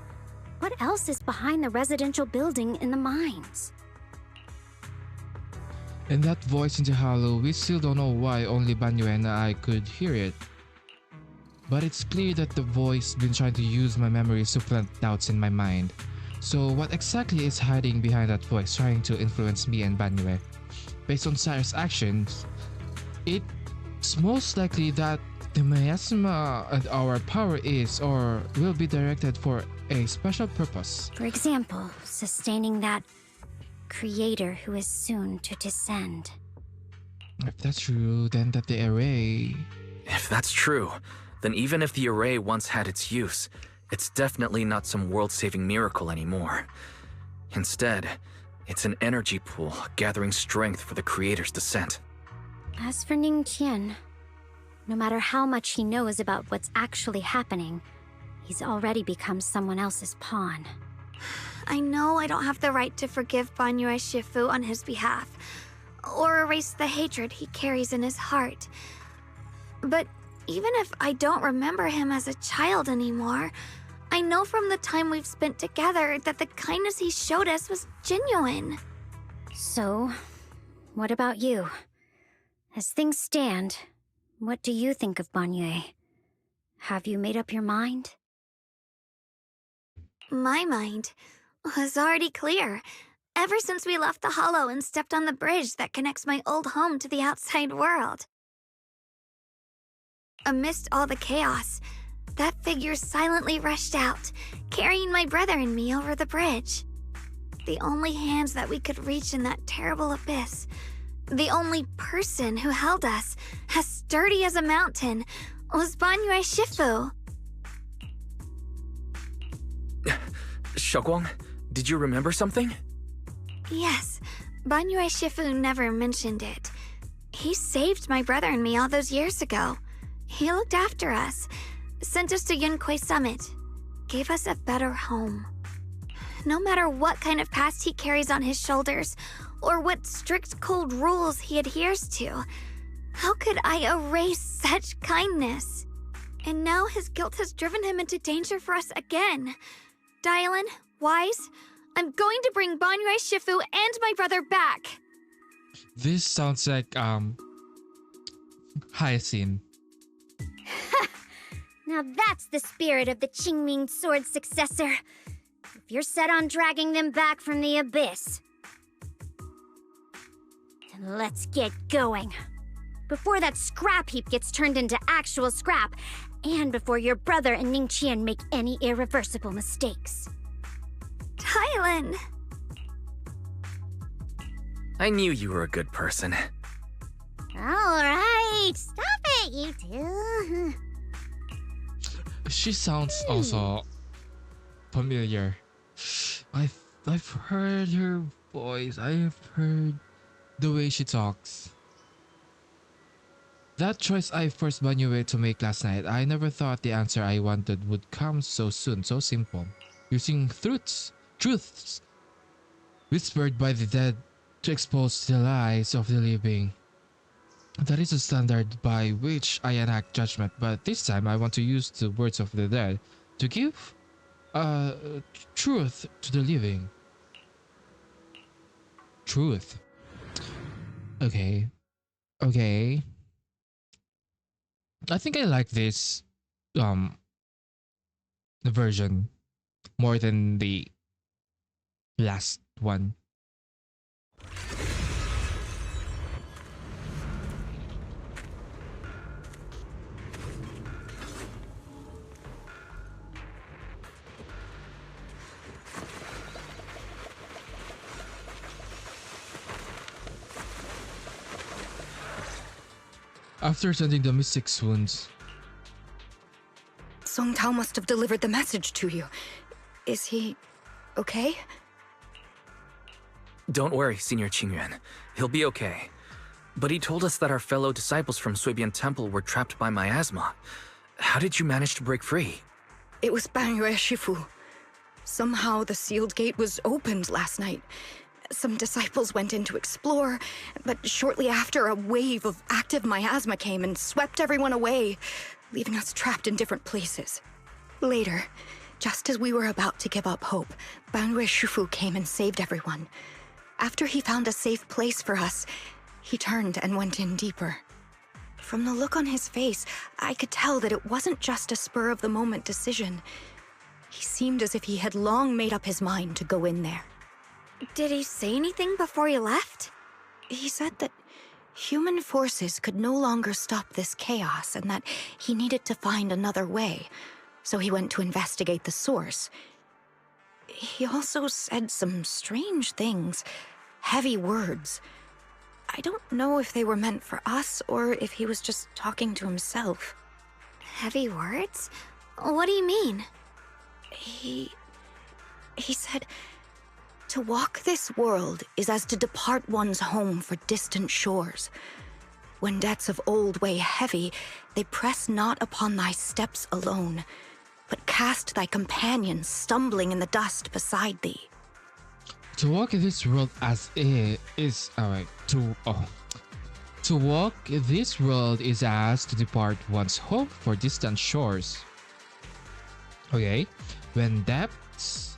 What else is behind the residential building in the mines? And that voice in the hollow, we still don't know why only Banyu and I could hear it. But it's clear that the voice been trying to use my memories to plant doubts in my mind. So what exactly is hiding behind that voice trying to influence me and Banyu? Based on Sarah's actions, it's most likely that the miasma and our power is or will be directed for a special purpose. For example, sustaining that creator who is soon to descend. If that's true, then that the array... If that's true, then even if the array once had its use, it's definitely not some world-saving miracle anymore. Instead, it's an energy pool gathering strength for the creator's descent. As for Ning Qian, no matter how much he knows about what's actually happening, he's already become someone else's pawn. I know I don't have the right to forgive Banyue Shifu on his behalf, or erase the hatred he carries in his heart. But even if I don't remember him as a child anymore, I know from the time we've spent together that the kindness he showed us was genuine. So, what about you? As things stand, what do you think of Banyue? Have you made up your mind? My mind was already clear, ever since we left the Hollow and stepped on the bridge that connects my old home to the outside world. Amidst all the chaos, that figure silently rushed out, carrying my brother and me over the bridge. The only hands that we could reach in that terrible abyss, the only person who held us, as sturdy as a mountain, was Banyue Shifu. Shogwang, did you remember something? Yes, Banyue Shifu never mentioned it. He saved my brother and me all those years ago. He looked after us, sent us to Yunquay Summit, gave us a better home. No matter what kind of past he carries on his shoulders, or what strict cold rules he adheres to, how could I erase such kindness? And now his guilt has driven him into danger for us again. Dylan, Wise, I'm going to bring Banyue Shifu and my brother back. This sounds like, Hyacinth. Now that's the spirit of the Qingming Sword successor. If you're set on dragging them back from the abyss, then let's get going. Before that scrap heap gets turned into actual scrap, and before your brother and Ning Qian make any irreversible mistakes. Tylan! I knew you were a good person. Alright, stop it, you two. She sounds also familiar. I've heard her voice. I've heard the way she talks. That choice I forced Banyue to make last night, I never thought the answer I wanted would come so soon, so simple. Using truths whispered by the dead to expose the lies of the living. That is a standard by which I enact judgment, but this time I want to use the words of the dead to give truth to the living. Truth. Okay. I think I like this version more than the last one. After sending the mystic's wounds. Song Tao must have delivered the message to you. Is he okay? Don't worry, Senior Qingyuan. He'll be okay. But he told us that our fellow disciples from Suibian Temple were trapped by miasma. How did you manage to break free? It was Banyue Shifu. Somehow the sealed gate was opened last night. Some disciples went in to explore, but shortly after, a wave of active miasma came and swept everyone away, leaving us trapped in different places. Later, just as we were about to give up hope, Banyue Shifu came and saved everyone. After he found a safe place for us, he turned and went in deeper. From the look on his face, I could tell that it wasn't just a spur-of-the-moment decision. He seemed as if he had long made up his mind to go in there. Did he say anything before you left? He said that human forces could no longer stop this chaos and that he needed to find another way, so he went to investigate the source. He also said some strange things, heavy words. I don't know if they were meant for us or if he was just talking to himself. Heavy words? What do you mean? He said, to walk this world is as to depart one's home for distant shores. When debts of old weigh heavy, they press not upon thy steps alone, but cast thy companions stumbling in the dust beside thee. To walk this world as it is, to walk this world is as to depart one's home for distant shores. Okay, when debts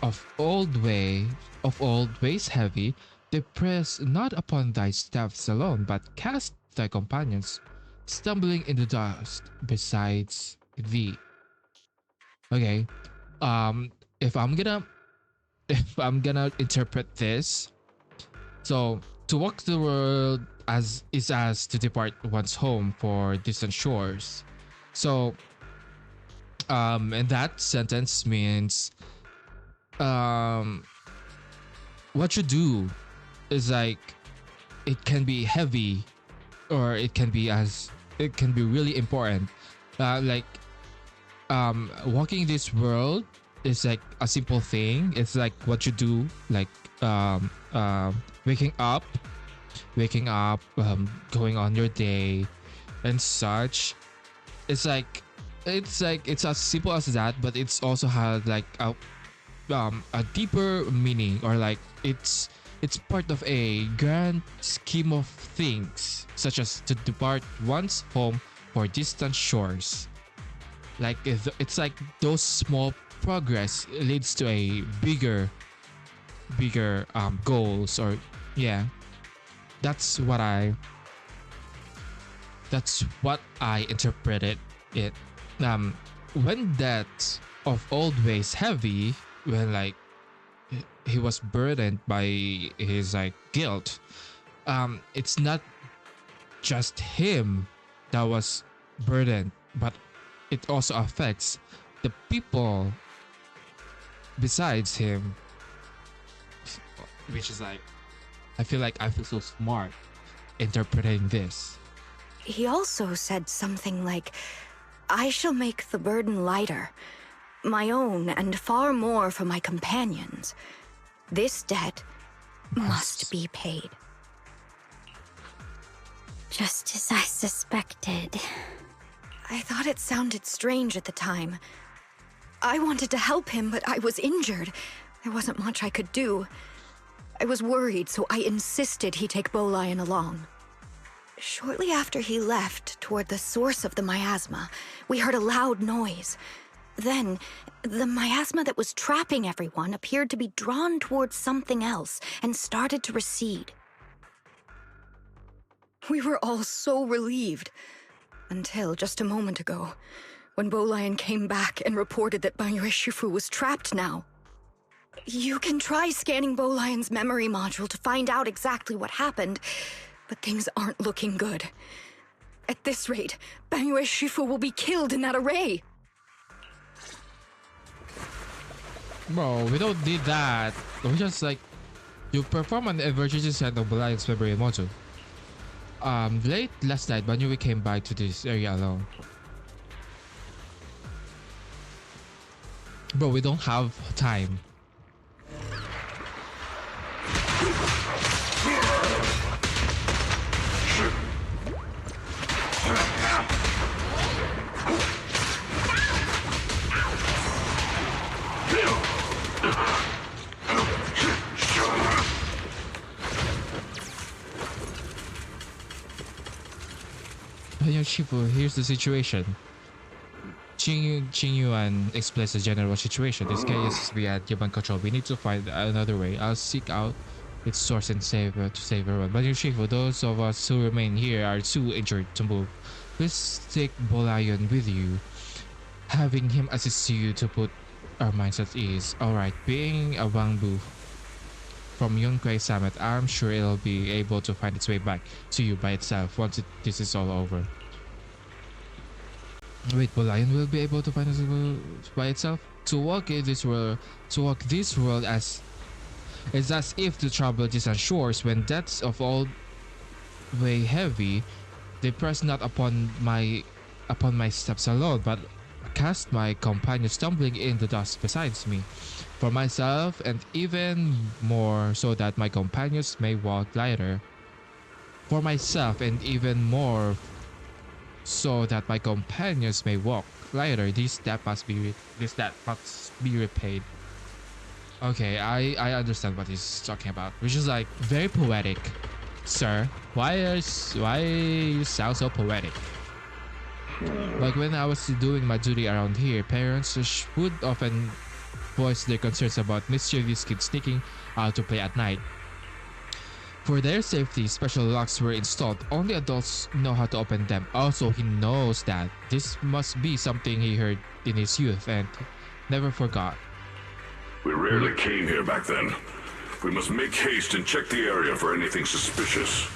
of old ways heavy, they press not upon thy steps alone, but cast thy companions stumbling in the dust besides thee. Okay, if I'm gonna interpret this, so to walk the world as to depart one's home for distant shores. So and that sentence means what you do is like, it can be heavy or it can be really important. Walking this world is like a simple thing. It's like what you do, like waking up, going on your day and such. It's as simple as that, but it's also has like a deeper meaning, or like it's part of a grand scheme of things, such as to depart one's home for distant shores. Like it's like those small progress leads to a bigger goals, or yeah, that's what I interpreted it. When that of old ways heavy, when like he was burdened by his like guilt, it's not just him that was burdened, but it also affects the people besides him, which is like, I feel so smart interpreting this. He also said something like, I shall make the burden lighter, my own and far more for my companions. This debt must be paid. Just as I suspected. I thought it sounded strange at the time. I wanted to help him, but I was injured. There wasn't much I could do. I was worried, so I insisted he take Bolian along. Shortly after he left, toward the source of the miasma, we heard a loud noise. Then, the miasma that was trapping everyone appeared to be drawn towards something else and started to recede. We were all so relieved. Until just a moment ago, when Bolian came back and reported that Banyue Shifu was trapped now. You can try scanning Bolian's memory module to find out exactly what happened, but things aren't looking good. At this rate, Banyue Shifu will be killed in that array. Bro, we don't need that. We just like, you perform an emergency scan of Bolian's memory module. Late last night, Banyo came back to this area alone. Bro, we don't have time. Banyo Shifu, here's the situation. Qing Yuan explains the general situation. This chaos is beyond human control. We need to find another way. I'll seek out its source and save everyone. But Shifu, those of us who remain here are too injured to move. Please take Bolayon with you, having him assist you to put our minds at ease. Alright, being a Wangbu from Yunquei Summit, I'm sure it'll be able to find its way back to you by itself once this is all over. Wait, Bolayon will be able to find us by itself? To walk this world as is as if to travel distant shores when debts of all weigh heavy. They press not upon my steps alone, but cast my companions stumbling in the dust besides me. For myself, and even more so that my companions may walk lighter. For myself, and even more so that my companions may walk lighter. This debt must be repaid. Okay, I understand what he's talking about, which is like very poetic, sir. Why you sound so poetic? Like when I was doing my duty around here, parents would often voice their concerns about mischievous kids sneaking out to play at night. For their safety, special locks were installed. Only adults know how to open them. Also, he knows that this must be something he heard in his youth and never forgot. We rarely came here back then. We must make haste and check the area for anything suspicious.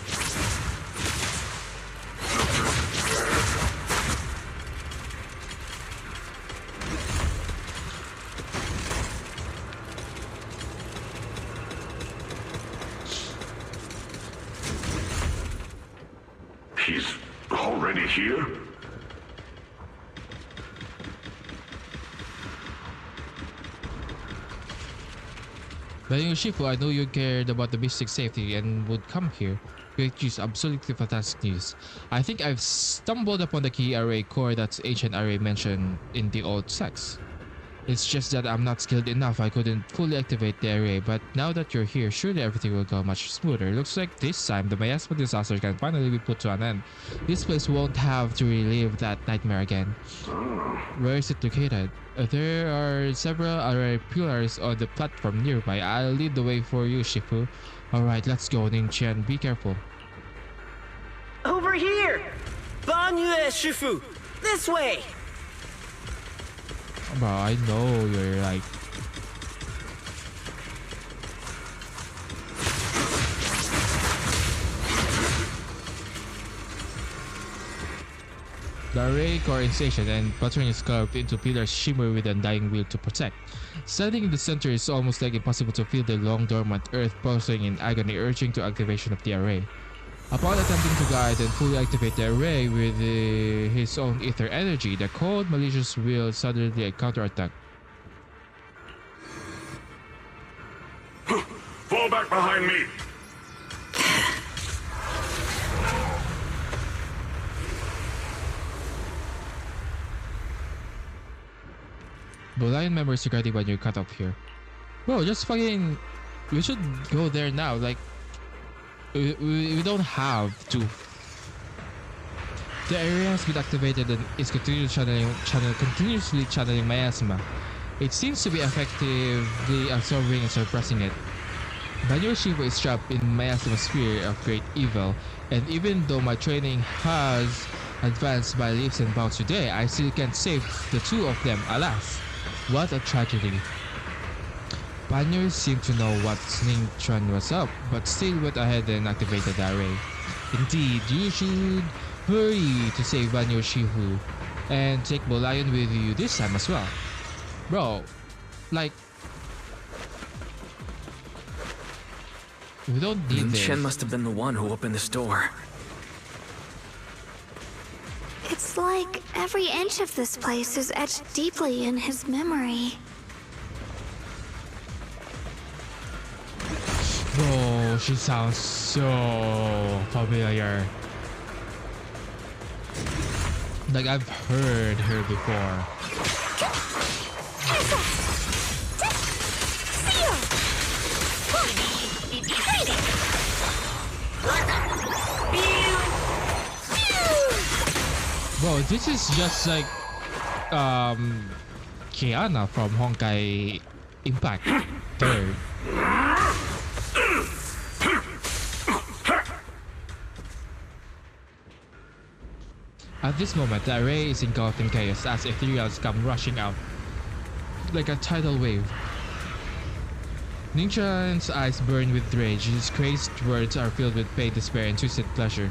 He's already here? Banyo Shifu, I know you cared about the mystic safety and would come here. Great news, absolutely fantastic news. I think I've stumbled upon the key array core that's ancient array mentioned in the old texts. It's just that I'm not skilled enough, I couldn't fully activate the array, but now that you're here, surely everything will go much smoother. Looks like this time the miasma disaster can finally be put to an end. This place won't have to relive that nightmare again. Where is it located? There are several array pillars on the platform nearby. I'll lead the way for you, Shifu. Alright, let's go, Ning-Chen. Be careful. Over here! Banyue, Shifu! This way! Bro, I know you're like... The array core is stationed and pattern is carved into pillars shimmer with undying will to protect. Standing in the center is almost like impossible to feel the long dormant earth pulsing in agony urging to activation of the array. Upon attempting to guide and fully activate the array with his own ether energy, the cold, malicious will suddenly counterattack. Fall back behind me! Bolayon members regarding when you're cut off here. Bro, just fucking... We should go there now, like... We don't have to. The area has been activated and is continuously channeling miasma. It seems to be effectively absorbing and suppressing it. Banyo Shifu is trapped in miasma sphere of great evil, and even though my training has advanced by leaps and bounds today, I still can't save the two of them, alas. What a tragedy. Banyo seemed to know what Ning-Chen was up, but still went ahead and activated the array. Indeed, you should hurry to save Banyo Shifu and take Bolayon with you this time as well. Bro, like... We don't need this. Ning-Chen must have been the one who opened this door. It's like every inch of this place is etched deeply in his memory. Bro, she sounds so familiar. Like I've heard her before. Bro, this is just like Kiana from Honkai Impact 3rd. At this moment, the array is engulfed in chaos as ethereals come rushing out like a tidal wave. Ning-chan's eyes burn with rage. His crazed words are filled with pain, despair, and twisted pleasure.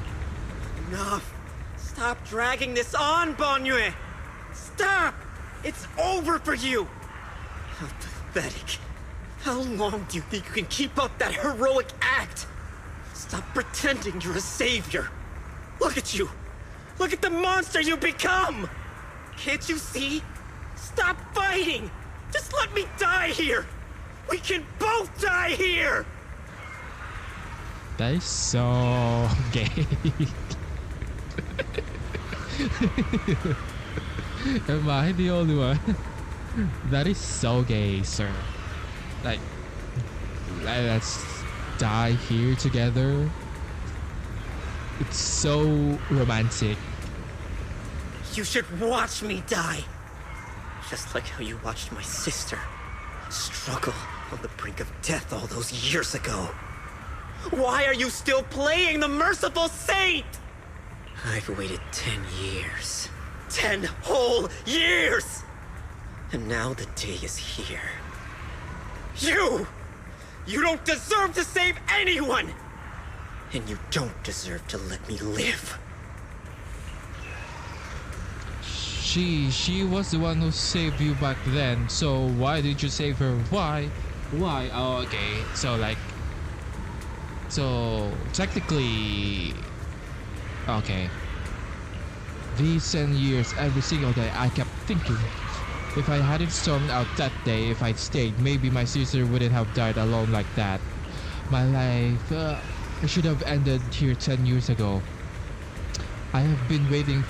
Enough! Stop dragging this on, Bonyue! Stop! It's over for you! How pathetic. How long do you think you can keep up that heroic act? Stop pretending you're a savior. Look at you! Look at the monster you become! Can't you see? Stop fighting! Just let me die here! We can both die here! That is so gay. Am I the only one? That is so gay, sir. Like, let's die here together. It's so romantic. You should watch me die. Just like how you watched my sister struggle on the brink of death all those years ago. Why are you still playing the merciful saint? I've waited 10 years. 10 whole years! And now the day is here. You! You don't deserve to save anyone! And you don't deserve to let me live. She was the one who saved you back then, so why did you save her? Why? Oh, okay. So technically, okay. These 10 years, every single day, I kept thinking, if I hadn't stormed out that day, if I'd stayed, maybe my sister wouldn't have died alone like that. My life should have ended here 10 years ago. I have been waiting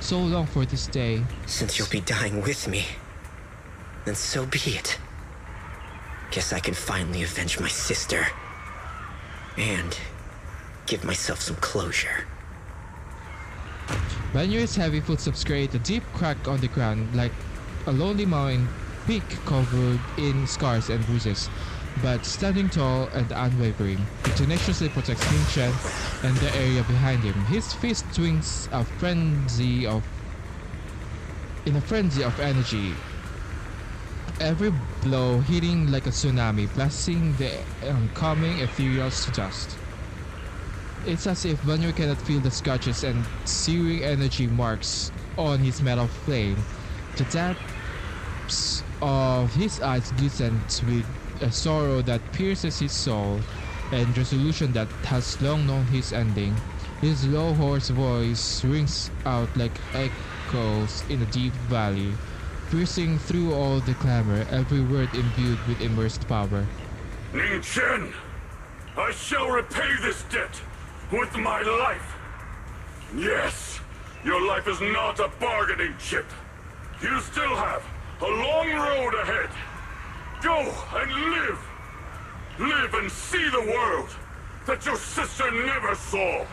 so long for this day. Since you'll be dying with me, then so be it. Guess I can finally avenge my sister. And give myself some closure. Banyue's heavy footsteps create a deep crack on the ground, like a lonely mountain peak covered in scars and bruises. But standing tall and unwavering, he tenaciously protects Ning-chan and the area behind him. His fist swings in a frenzy of energy. Every blow hitting like a tsunami, blasting the oncoming ethereals to dust. It's as if Banyue cannot feel the scratches and searing energy marks on his metal flame. The depths of his eyes glisten with a sorrow that pierces his soul, and resolution that has long known his ending. His low, hoarse voice rings out like echoes in a deep valley, piercing through all the clamor, every word imbued with immersed power. Ning-chen, I shall repay this debt with my life. Yes, your life is not a bargaining chip. You still have a long road ahead. Go and live! Live and see the world that your sister never saw!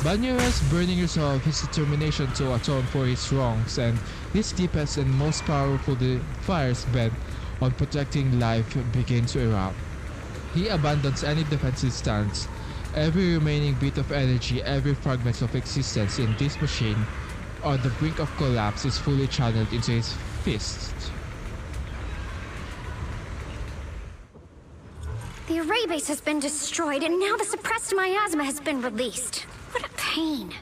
Banyue's burning resolve, his determination to atone for his wrongs, and his deepest and most powerful fires bent on protecting life begin to erupt. He abandons any defensive stance. Every remaining bit of energy, every fragment of existence in this machine on the brink of collapse is fully channeled into his fist. The array base has been destroyed, and now the suppressed miasma has been released. What a pain.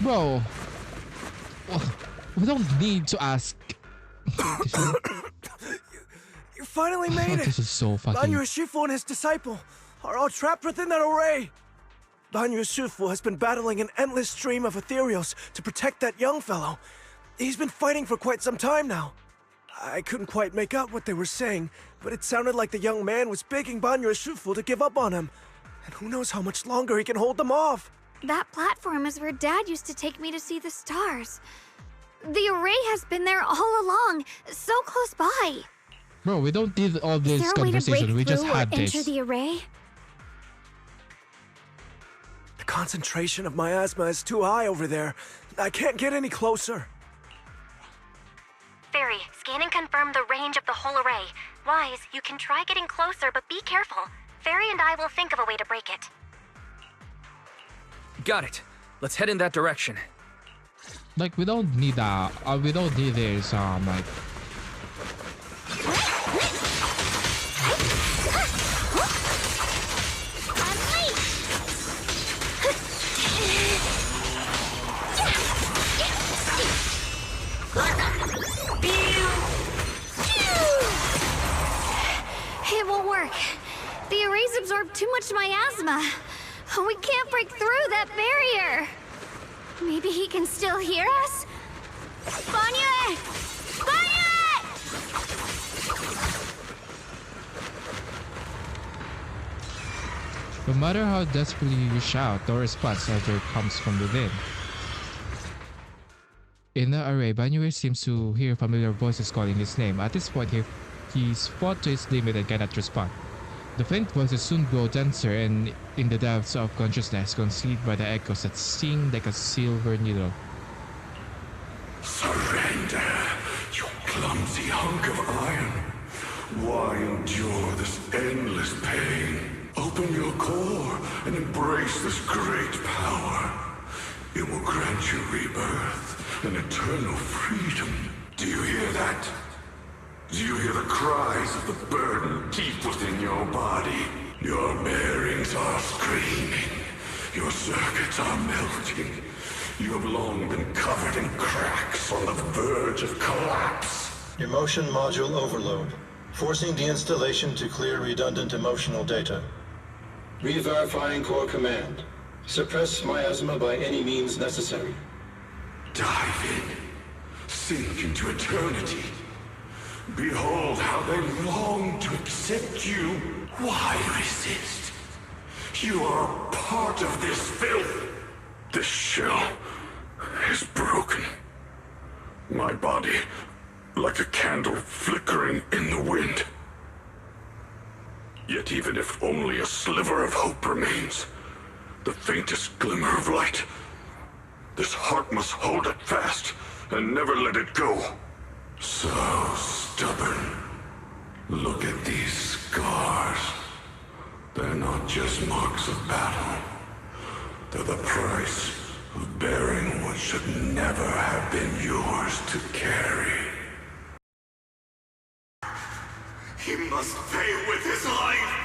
Bro, we don't need to ask. You finally made it! This is so fucking... Banyue Shifu and his disciple. are all trapped within that array. Banyu Shufu has been battling an endless stream of ethereals to protect that young fellow. He's been fighting for quite some time now. I couldn't quite make out what they were saying, but it sounded like the young man was begging Banyu Shufu to give up on him. And who knows how much longer he can hold them off. That platform is where Dad used to take me to see the stars. The array has been there all along, so close by. Bro, we don't need all Is this there a way to conversation. break We just through or had enter this. the array? The concentration of miasma is too high over there. I can't get any closer. Fairy, scan and confirm the range of the whole array. Wise, you can try getting closer, but be careful. Fairy and I will think of a way to break it. Got it. Let's head in that direction. Like, we don't need we don't need this, like... It won't work. The arrays absorb too much miasma. We can't break through that barrier. Maybe he can still hear us? Banyu! Banyu! No matter how desperately you shout, no response ever comes from within. In the array, Banyu seems to hear familiar voices calling his name. At this point, he's fought to his limit and cannot respond. The faint voices soon grow denser and in the depths of consciousness, concealed by the echoes that sting like a silver needle. Surrender, you clumsy hunk of iron. Why endure this endless pain? Open your core and embrace this great power. It will grant you rebirth and eternal freedom. Do you hear that? Do you hear the cries of the burden deep within your body? Your bearings are screaming. Your circuits are melting. You have long been covered in cracks on the verge of collapse. Emotion module overload. Forcing deinstallation to clear redundant emotional data. Re-verifying core command. Suppress miasma by any means necessary. Dive in. Sink into eternity. Behold how they long to accept you. Why resist? You are a part of this filth. This shell is broken. My body, like a candle flickering in the wind. Yet even if only a sliver of hope remains, the faintest glimmer of light, this heart must hold it fast and never let it go. So stubborn. Look at these scars. They're not just marks of battle. They're the price of bearing what should never have been yours to carry. He must pay with his life!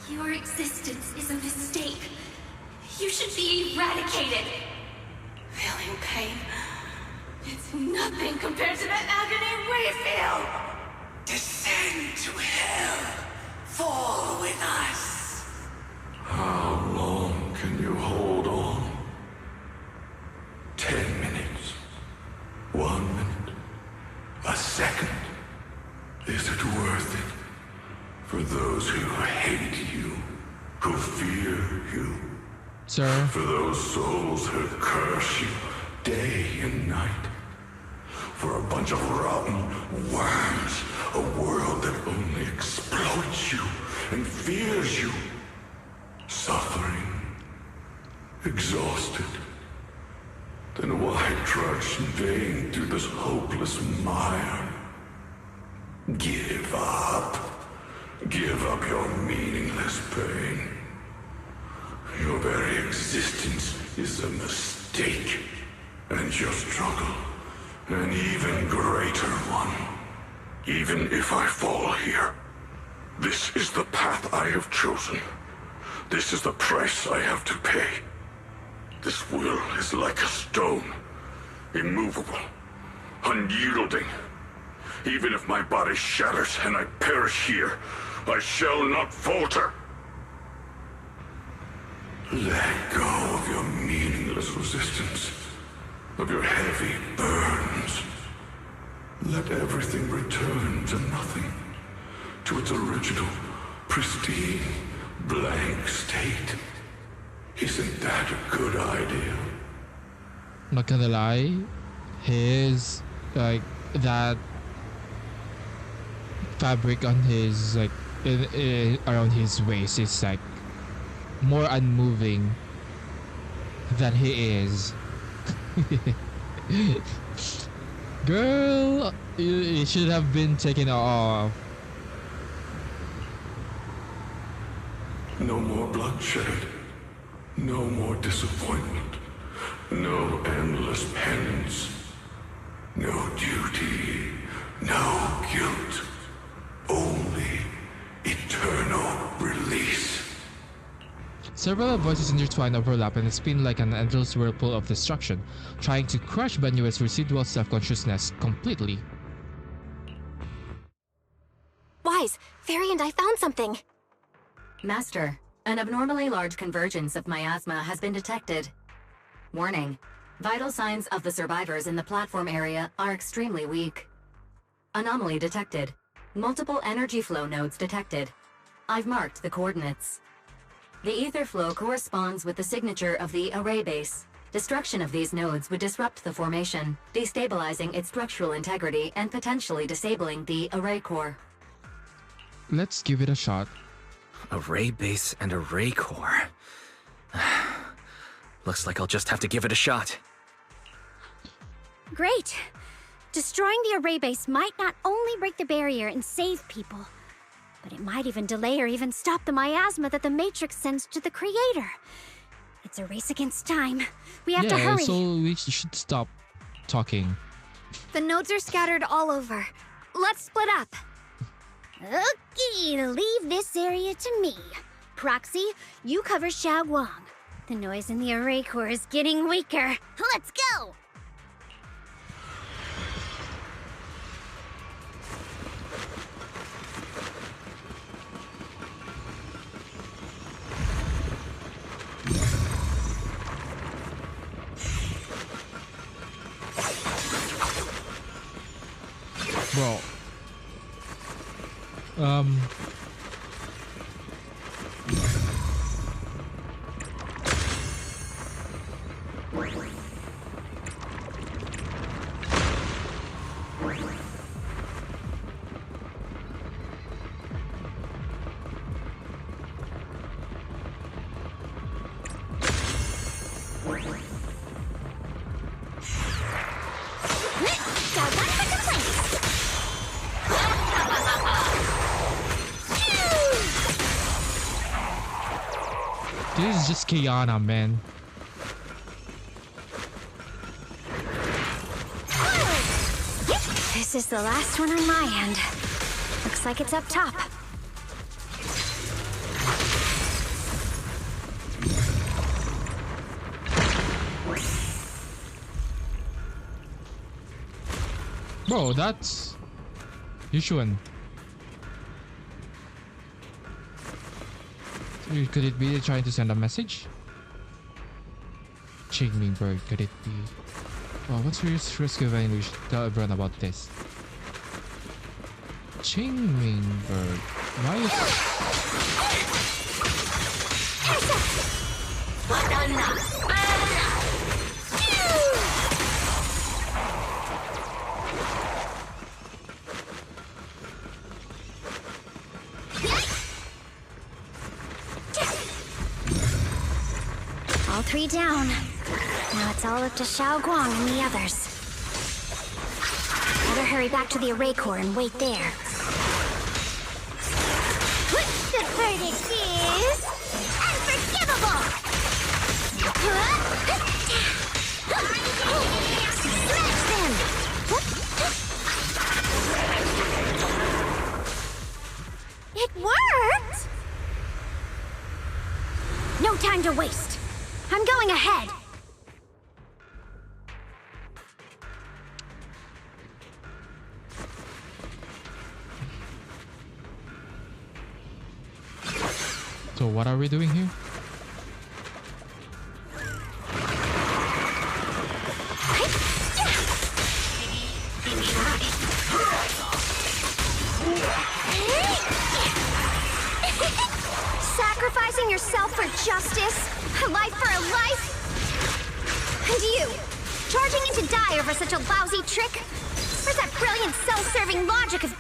Your existence is a mistake. You should be eradicated. Feeling pain. It's nothing compared to the agony we feel. Descend to hell. Fall with us. How long can you hold on? 10 minutes. 1 minute. A second. Is it worth it? For those who hate you, who fear you. Sir? For those souls who curse you day and night. For a bunch of rotten worms, a world that only exploits you and fears you. Suffering, exhausted. Then why trudge in vain through this hopeless mire? Give up. Give up your meaningless pain. Your very existence is a mistake. And your struggle, an even greater one. Even if I fall here, this is the path I have chosen. This is the price I have to pay. This will is like a stone, immovable, unyielding. Even if my body shatters and I perish here, I shall not falter. Let go of your meaningless resistance, of your heavy burdens. Let everything return to nothing, to its original, pristine, blank state. Isn't that a good idea? Not gonna lie, his like that fabric on his like around his waist is like more unmoving than he is. Girl, you should have been taken off. No more bloodshed. No more disappointment. No endless penance. No duty. No guilt. Only eternal release. Several voices intertwine, overlap, and spin like an endless whirlpool of destruction, trying to crush Benue's residual self-consciousness completely. Wise, Fairy and I found something. Master, an abnormally large convergence of miasma has been detected. Warning, vital signs of the survivors in the platform area are extremely weak. Anomaly detected. Multiple energy flow nodes detected. I've marked the coordinates. The ether flow corresponds with the signature of the array base. Destruction of these nodes would disrupt the formation, destabilizing its structural integrity and potentially disabling the array core. Let's give it a shot. Array base and array core. Looks like I'll just have to give it a shot. Great! Destroying the array base might not only break the barrier and save people, but it might even delay or even stop the miasma that the Matrix sends to the Creator. It's a race against time. We have to hurry. So we should stop talking. The nodes are scattered all over. Let's split up. Okay, leave this area to me. Proxy, you cover Xiaoguang. The noise in the array core is getting weaker. Let's go! Bro. This is just Kiana, man. This is the last one on my end. Looks like it's up top. Bro, that's Yushuan. Could it be trying to send a message? Qingming bird, could it be? Oh, what's your risk of we should tell everyone about this? Qingming bird. Why is... All three down. Now it's all up to Xiaoguang and the others. Better hurry back to the array core and wait there. The verdict is unforgivable! Smash them! It worked! No time to waste. I'm going ahead. So what are we doing here? Sacrificing yourself for justice? A life for a life? And you, charging in to die over such a lousy trick? Where's that brilliant self-serving logic of...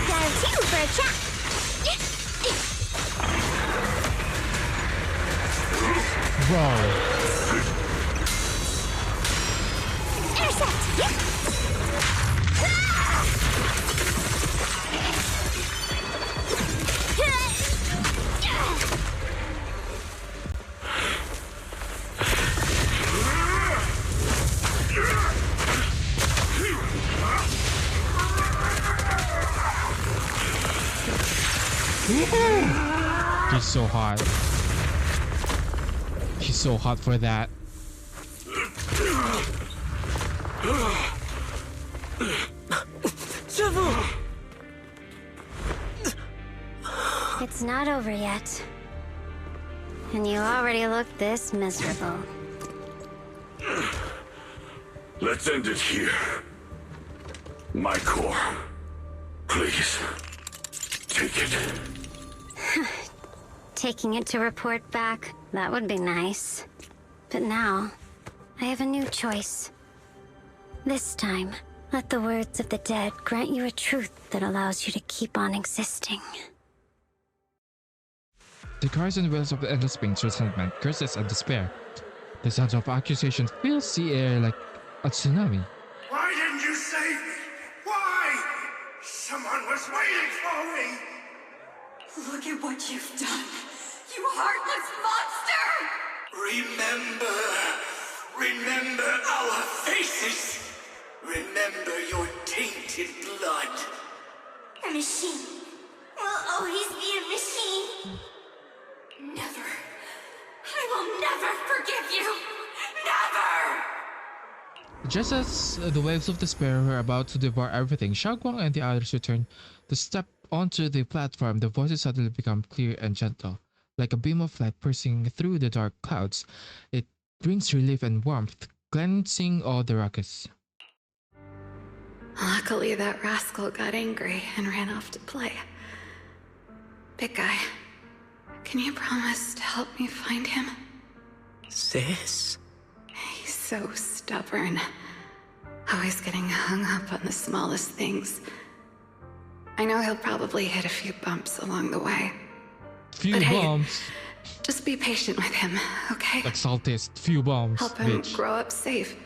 Got two for a chat. Bro. He's so hot. He's so hot for that. It's not over yet. And you already look this miserable. Let's end it here. My core. Please. Take it. Taking it to report back, that would be nice. But now, I have a new choice. This time, let the words of the dead grant you a truth that allows you to keep on existing. The cries and wails of the endless pains, resentment, curses, and despair. The sounds of accusation fills the air like a tsunami. Why didn't you save me? Why? Someone was waiting for me! Look at what you've done, you heartless monster! Remember our faces. Remember your tainted blood. A machine will always be a machine. Never. I will never forgive you. Never! Just as the waves of despair were about to devour everything, Xiaoguang and the others returned to step onto the platform. The voices suddenly become clear and gentle, like a beam of light piercing through the dark clouds. It brings relief and warmth, cleansing all the ruckus. Luckily, that rascal got angry and ran off to play. Big guy, can you promise to help me find him? Sis? He's so stubborn. Always getting hung up on the smallest things. I know he'll probably hit a few bumps along the way. Few but bumps. Hey, just be patient with him, okay? Like saltist, few bombs. Help him bitch. grow up safe,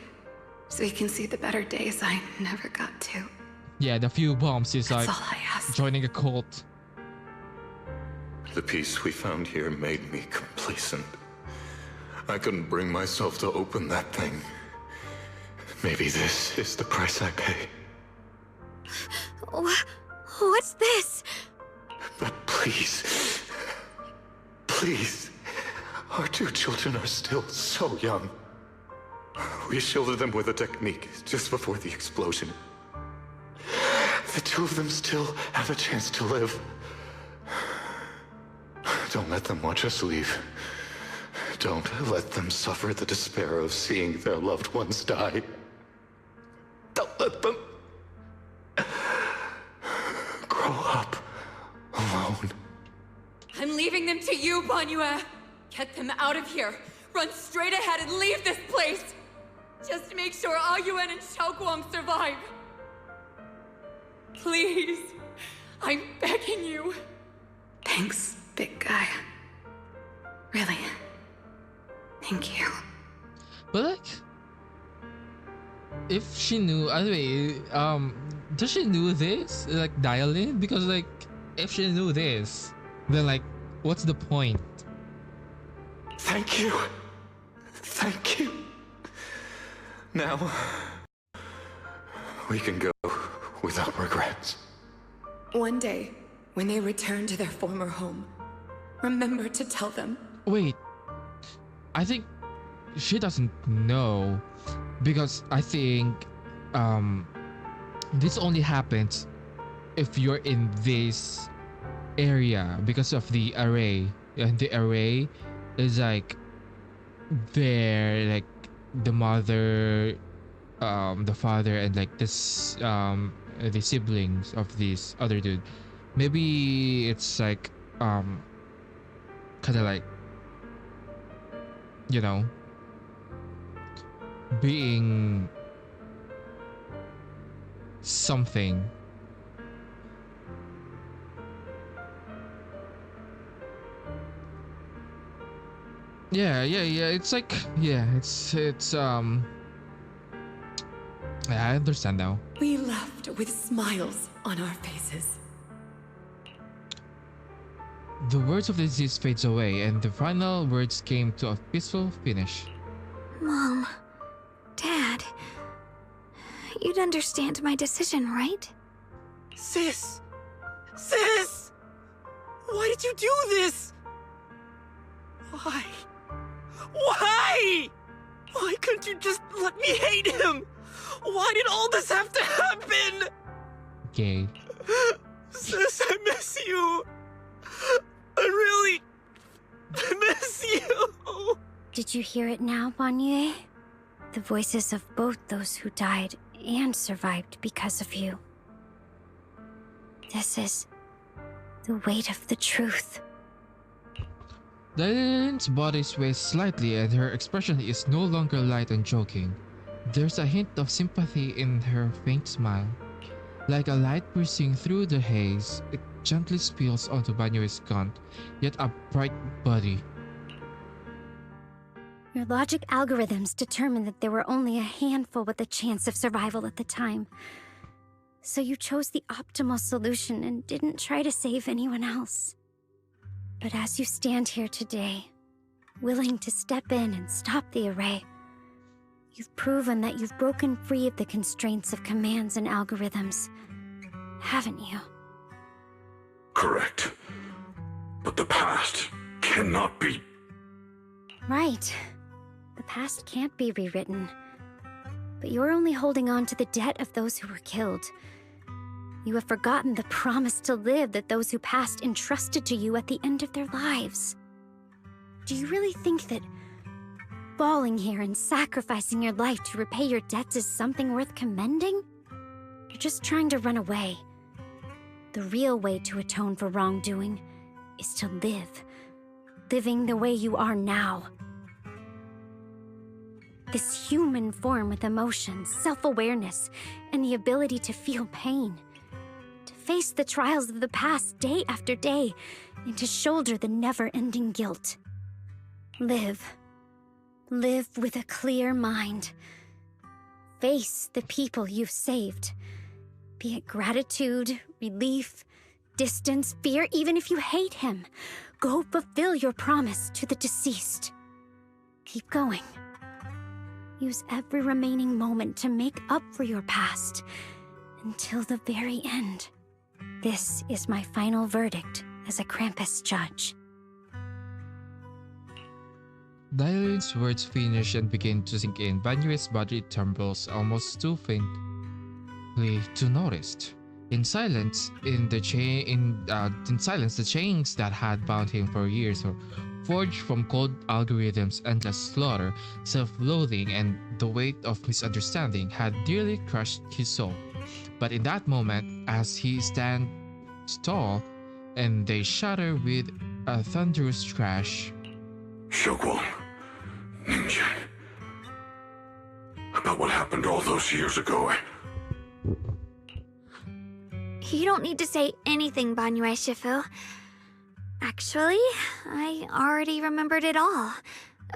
so he can see the better days I never got to. Yeah, the few bombs is That's like all I ask. joining a cult. The peace we found here made me complacent. I couldn't bring myself to open that thing. Maybe this is the price I pay. What's this? But please, please, our two children are still so young. We shielded them with a technique just before the explosion. The two of them still have a chance to live. Don't let them watch us leave. Don't let them suffer the despair of seeing their loved ones die. Don't let them grow up alone. I'm leaving them to you, Banyue. Get them out of here. Run straight ahead and leave this place. Just make sure Ayuan and Xiaoguang survive. Please. I'm begging you. Thanks, big guy. Really. Thank you. But like, if she knew, anyway, does she knew this? Like dial in? Because like, if she knew this, then like, what's the point? Thank you. Thank you. Now, we can go without regrets. One day, when they return to their former home, remember to tell them. Wait, I think she doesn't know, because I think this only happens if you're in this area because of the array, and the array is like there, like the mother, the father, and like this the siblings of this other dude. Maybe it's like kind of like, you know, being something. Yeah. It's like, yeah, it's I understand now. We left with smiles on our faces. The words of the disease fades away, and the final words came to a peaceful finish. Mom, Dad, you'd understand my decision, right? Sis! Sis! Why did you do this? Why? Why? Why couldn't you just let me hate him? Why did all this have to happen? Gay. Sis, I miss you. I really miss you. Did you hear it now, Banyue? The voices of both those who died and survived because of you. This is the weight of the truth. Dailin's body sways slightly, and her expression is no longer light and joking. There's a hint of sympathy in her faint smile. Like a light piercing through the haze, it gently spills onto Banyue's gaunt, yet upright body. Your logic algorithms determined that there were only a handful with a chance of survival at the time. So you chose the optimal solution and didn't try to save anyone else. But as you stand here today, willing to step in and stop the array, you've proven that you've broken free of the constraints of commands and algorithms, haven't you? Correct. But the past cannot be. Right. The past can't be rewritten. But you're only holding on to the debt of those who were killed. You have forgotten the promise to live that those who passed entrusted to you at the end of their lives. Do you really think that falling here and sacrificing your life to repay your debts is something worth commending? You're just trying to run away. The real way to atone for wrongdoing is to live. Living the way you are now. This human form with emotions, self-awareness, and the ability to feel pain. To face the trials of the past day after day, and to shoulder the never-ending guilt. Live. Live with a clear mind. Face the people you've saved. Be it gratitude, relief, distance, fear, even if you hate him. Go fulfill your promise to the deceased. Keep going. Use every remaining moment to make up for your past, until the very end. This is my final verdict as a Krampus judge. Dailin's words finish and begin to sink in. Banyue's body trembles almost too faintly to notice. In silence, the chains that had bound him for years were forged from cold algorithms, endless slaughter, self-loathing, and the weight of misunderstanding had nearly crushed his soul. But in that moment, as he stands tall, and they shatter with a thunderous crash. Shogwon, Ninja. About what happened all those years ago. You don't need to say anything, Banyue Shifu. Actually, I already remembered it all.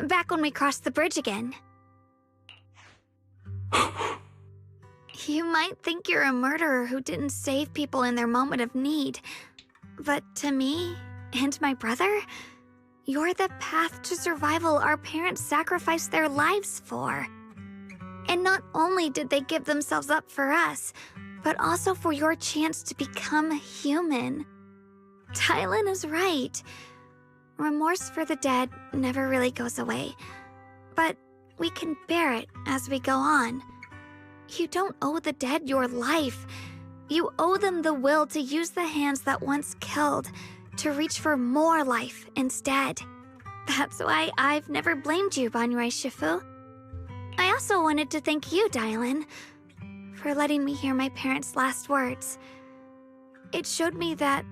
Back when we crossed the bridge again. You might think you're a murderer who didn't save people in their moment of need. But to me, and my brother, you're the path to survival our parents sacrificed their lives for. And not only did they give themselves up for us, but also for your chance to become human. Dailin is right. Remorse for the dead never really goes away. But we can bear it as we go on. You don't owe the dead your life. You owe them the will to use the hands that once killed to reach for more life instead. That's why I've never blamed you, Banrei Shifu. I also wanted to thank you, Dylan, for letting me hear my parents' last words. It showed me that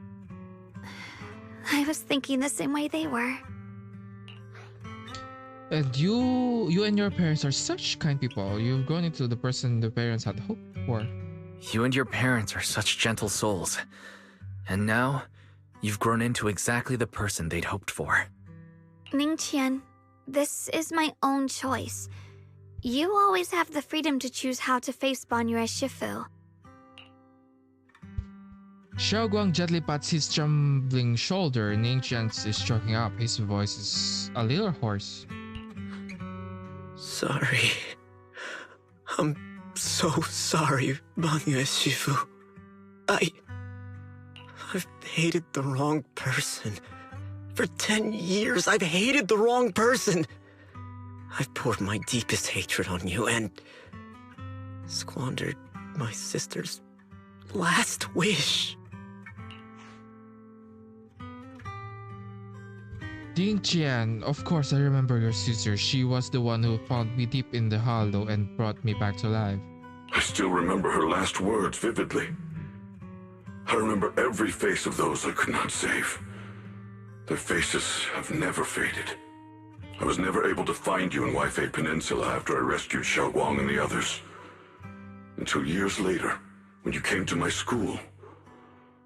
I was thinking the same way they were. And you and your parents are such kind people. You've grown into the person the parents had hoped for. You and your parents are such gentle souls. And now, you've grown into exactly the person they'd hoped for. Ningqian, this is my own choice. You always have the freedom to choose how to face Banrei Shifu. Xiaoguang gently pats his trembling shoulder. Ningqian is choking up. His voice is a little hoarse. Sorry. I'm so sorry, Banrei Shifu. I've hated the wrong person. For 10 years, I've hated the wrong person. I've poured my deepest hatred on you and squandered my sister's last wish. Ningqian, of course I remember your sister. She was the one who found me deep in the hollow and brought me back to life. I still remember her last words vividly. I remember every face of those I could not save. Their faces have never faded. I was never able to find you in Waifei Peninsula after I rescued Xiaoguang and the others. Until years later, when you came to my school,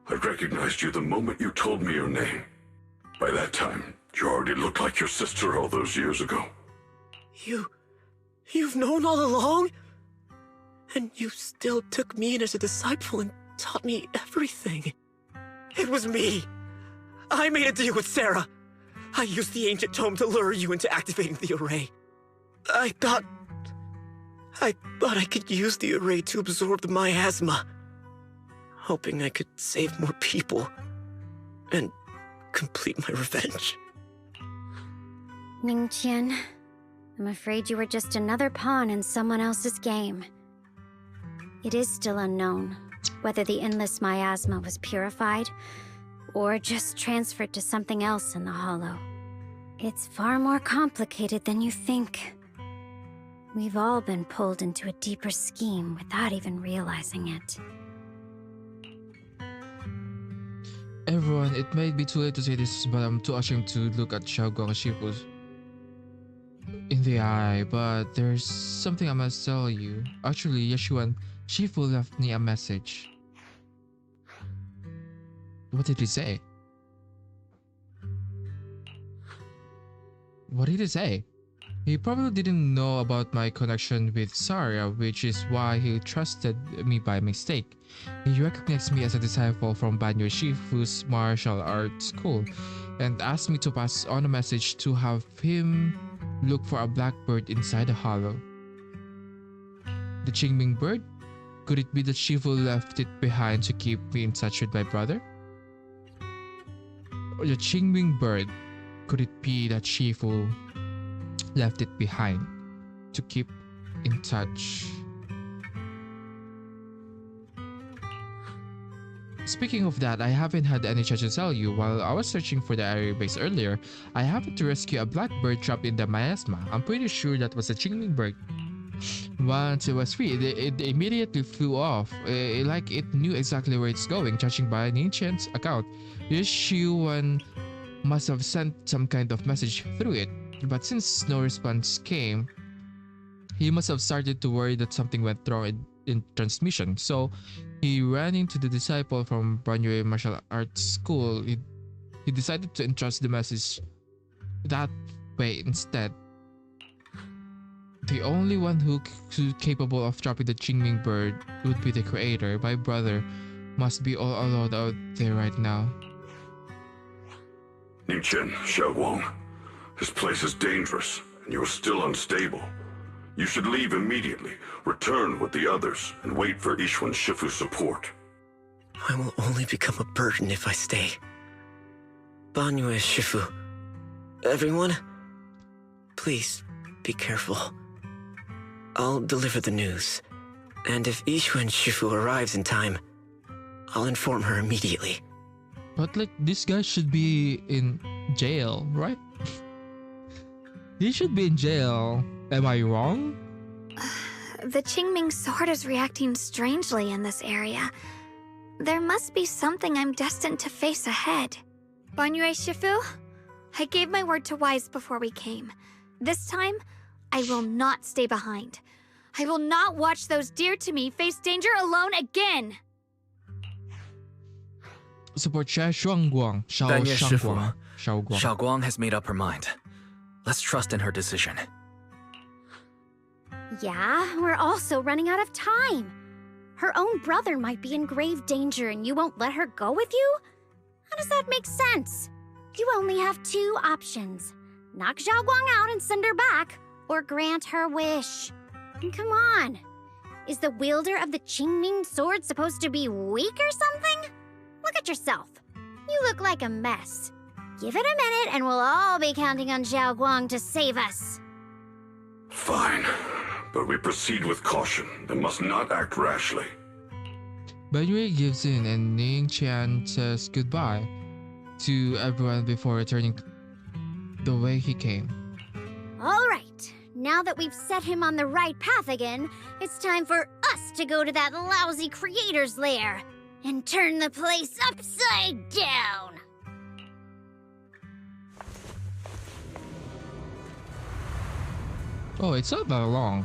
I recognized you the moment you told me your name. By that time, you already looked like your sister all those years ago. You've known all along? And you still took me in as a disciple and taught me everything. It was me. I made a deal with Sarah. I used the ancient tome to lure you into activating the array. I thought I could use the array to absorb the miasma, hoping I could save more people and complete my revenge. Ningqian, I'm afraid you were just another pawn in someone else's game. It is still unknown whether the endless miasma was purified or just transferred to something else in the hollow. It's far more complicated than you think. We've all been pulled into a deeper scheme without even realizing it. Everyone, it may be too late to say this, but I'm too ashamed to look at Xiaoguang Shifu in the eye, but there's something I must tell you. Actually, Yeshuan Shifu left me a message. What did he say? What did he say? He probably didn't know about my connection with Saria, which is why he trusted me by mistake. He recognized me as a disciple from Banrei Shifu's martial arts school and asked me to pass on a message to have him look for a blackbird inside the hollow. The Qingming bird? Could it be that Shifu left it behind to keep me in touch with my brother? Or the Qingming bird? Could it be that Shifu left it behind to keep in touch? Speaking of that, I haven't had any chance to tell you. While I was searching for the area base earlier, I happened to rescue a blackbird trapped in the miasma. I'm pretty sure that was a Qingming bird. Once it was free, it immediately flew off, like it knew exactly where it's going, judging by Ningqian's account. Yeshuan must have sent some kind of message through it, but since no response came, he must have started to worry that something went wrong in transmission. So he ran into the disciple from Banrei Martial Arts School. He decided to entrust the message that way instead. The only one who's capable of trapping the Qingming bird would be the creator. My brother must be all alone out there right now. Ningqian, Xiaoguang, this place is dangerous, and you are still unstable. You should leave immediately, return with the others, and wait for Yishuan Shifu's support. I will only become a burden if I stay. Banrei Shifu, everyone, please be careful. I'll deliver the news. And if Yixuan Shifu arrives in time, I'll inform her immediately. But like, this guy should be in jail, right? He should be in jail. Am I wrong? The Qingming sword is reacting strangely in this area. There must be something I'm destined to face ahead. Banyue Shifu, I gave my word to Wise before we came. This time, I will not stay behind. I will not watch those dear to me face danger alone again. Support Xia Shuangguang. Banyue Xiaoguang. Shifu, Xiaoguang has made up her mind. Let's trust in her decision. Yeah, we're also running out of time. Her own brother might be in grave danger and you won't let her go with you? How does that make sense? You only have two options. Knock Xiaoguang out and send her back, or grant her wish. And come on. Is the wielder of the Qingming sword supposed to be weak or something? Look at yourself. You look like a mess. Give it a minute and we'll all be counting on Xiaoguang to save us. Fine, but we proceed with caution and must not act rashly. Banyue gives in and Ning Qian says goodbye to everyone before returning the way he came. All right. Now that we've set him on the right path again, it's time for us to go to that lousy creator's lair and turn the place upside down. Oh, it's not that long.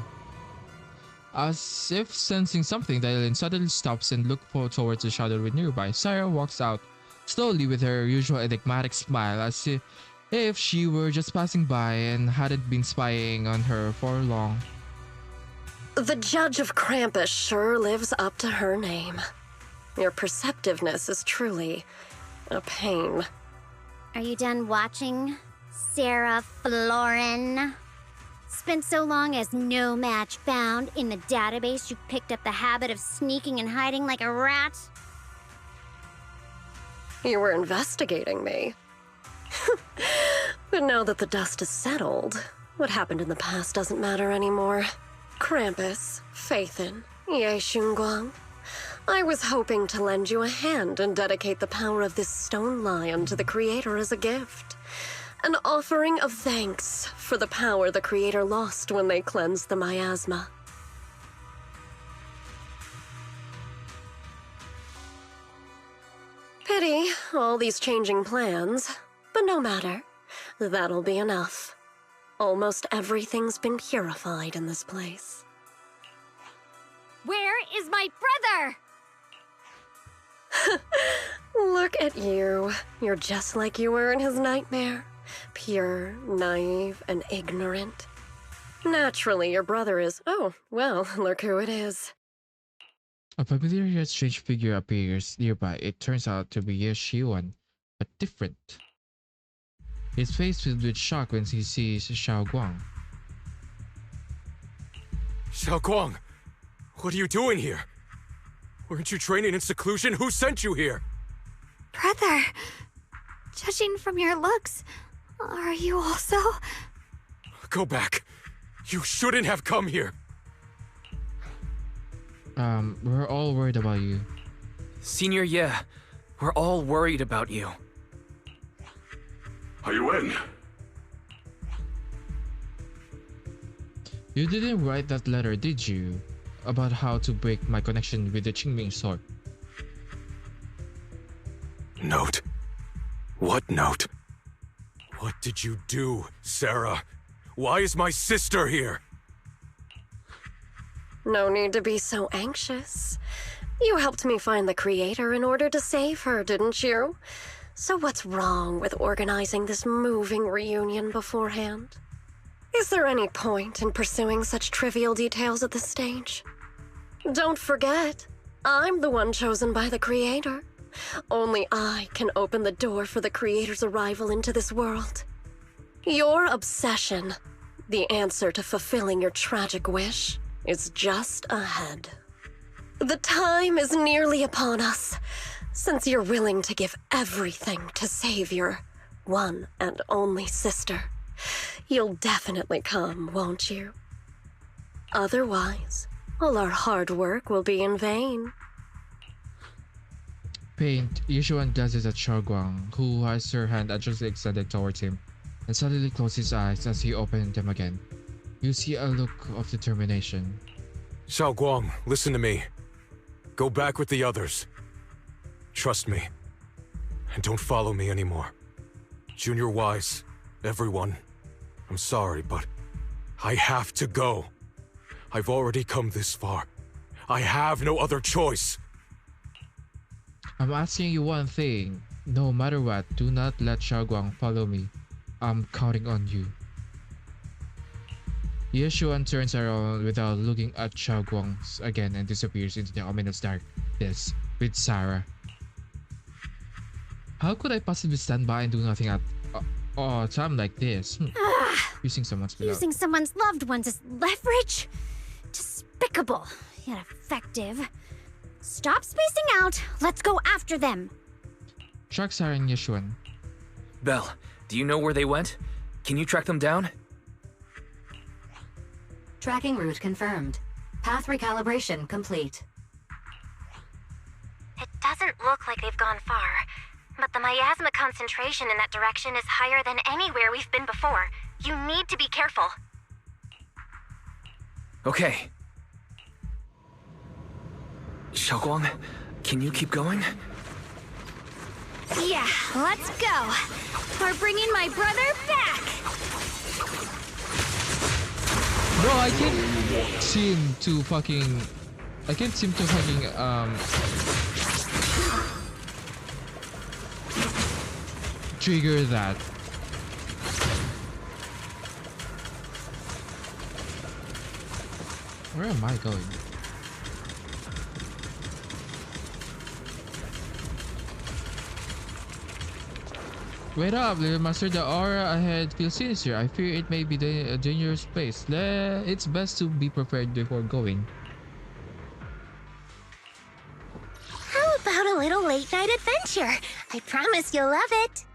As if sensing something, Dailin suddenly stops and looks towards the shadow nearby. Sarah walks out slowly with her usual enigmatic smile, as if she were just passing by and hadn't been spying on her for long. The Judge of Krampus sure lives up to her name. Your perceptiveness is truly a pain. Are you done watching, Sarah Florin? Spent so long as no match found in the database, you picked up the habit of sneaking and hiding like a rat? You were investigating me. But now that the dust is settled, what happened in the past doesn't matter anymore. Krampus, Phaethon, Ye Xunguang. I was hoping to lend you a hand and dedicate the power of this stone lion to the Creator as a gift. An offering of thanks for the power the Creator lost when they cleansed the miasma. Pity, all these changing plans. But no matter. That'll be enough. Almost everything's been purified in this place. Where is my brother? Look at you. You're just like you were in his nightmare. Pure, naive, and ignorant. Naturally, your brother is... Oh, well, look who it is. A familiar yet strange figure appears nearby. It turns out to be Ye Xiuan, but different. His face filled with shock when he sees Xiaoguang. Xiaoguang, what are you doing here? Weren't you training in seclusion? Who sent you here? Brother, judging from your looks, are you also? Go back. You shouldn't have come here. We're all worried about you. Senior Ye, we're all worried about you. Are you in? You didn't write that letter, did you? About how to break my connection with the Qingming sword. Note? What note? What did you do, Sarah? Why is my sister here? No need to be so anxious. You helped me find the Creator in order to save her, didn't you? So what's wrong with organizing this moving reunion beforehand? Is there any point in pursuing such trivial details at this stage? Don't forget, I'm the one chosen by the Creator. Only I can open the door for the Creator's arrival into this world. Your obsession, the answer to fulfilling your tragic wish, is just ahead. The time is nearly upon us, since you're willing to give everything to save your one and only sister. You'll definitely come, won't you? Otherwise, all our hard work will be in vain. Paint, Yishuan glances at Xiaoguang, who has her hand anxiously extended towards him, and suddenly closes his eyes as he opened them again. You see a look of determination. Xiaoguang, listen to me. Go back with the others. Trust me. And don't follow me anymore. Junior Wise, everyone, I'm sorry, but I have to go. I've already come this far. I have no other choice. I'm asking you one thing. No matter what, do not let Xiaoguang follow me. I'm counting on you. Yeshuan turns around without looking at Xiaoguang again and disappears into the ominous darkness with Sarah. How could I possibly stand by and do nothing at a time like this? Using someone's beloved. Using someone's loved ones as leverage? Despicable, yet effective. Stop spacing out. Let's go after them. Track Sarah and Yeshuan. Belle, do you know where they went? Can you track them down? Tracking route confirmed. Path recalibration complete. It doesn't look like they've gone far, but the miasma concentration in that direction is higher than anywhere we've been before. You need to be careful. Okay. Xiaoguang, can you keep going? Yeah, let's go. We're bringing my brother back. Bro, I can't seem to fucking trigger that. Where am I going? Wait up, little master. The aura ahead feels sinister. I fear it may be a dangerous place. It's best to be prepared before going. How about a little late-night adventure? I promise you'll love it.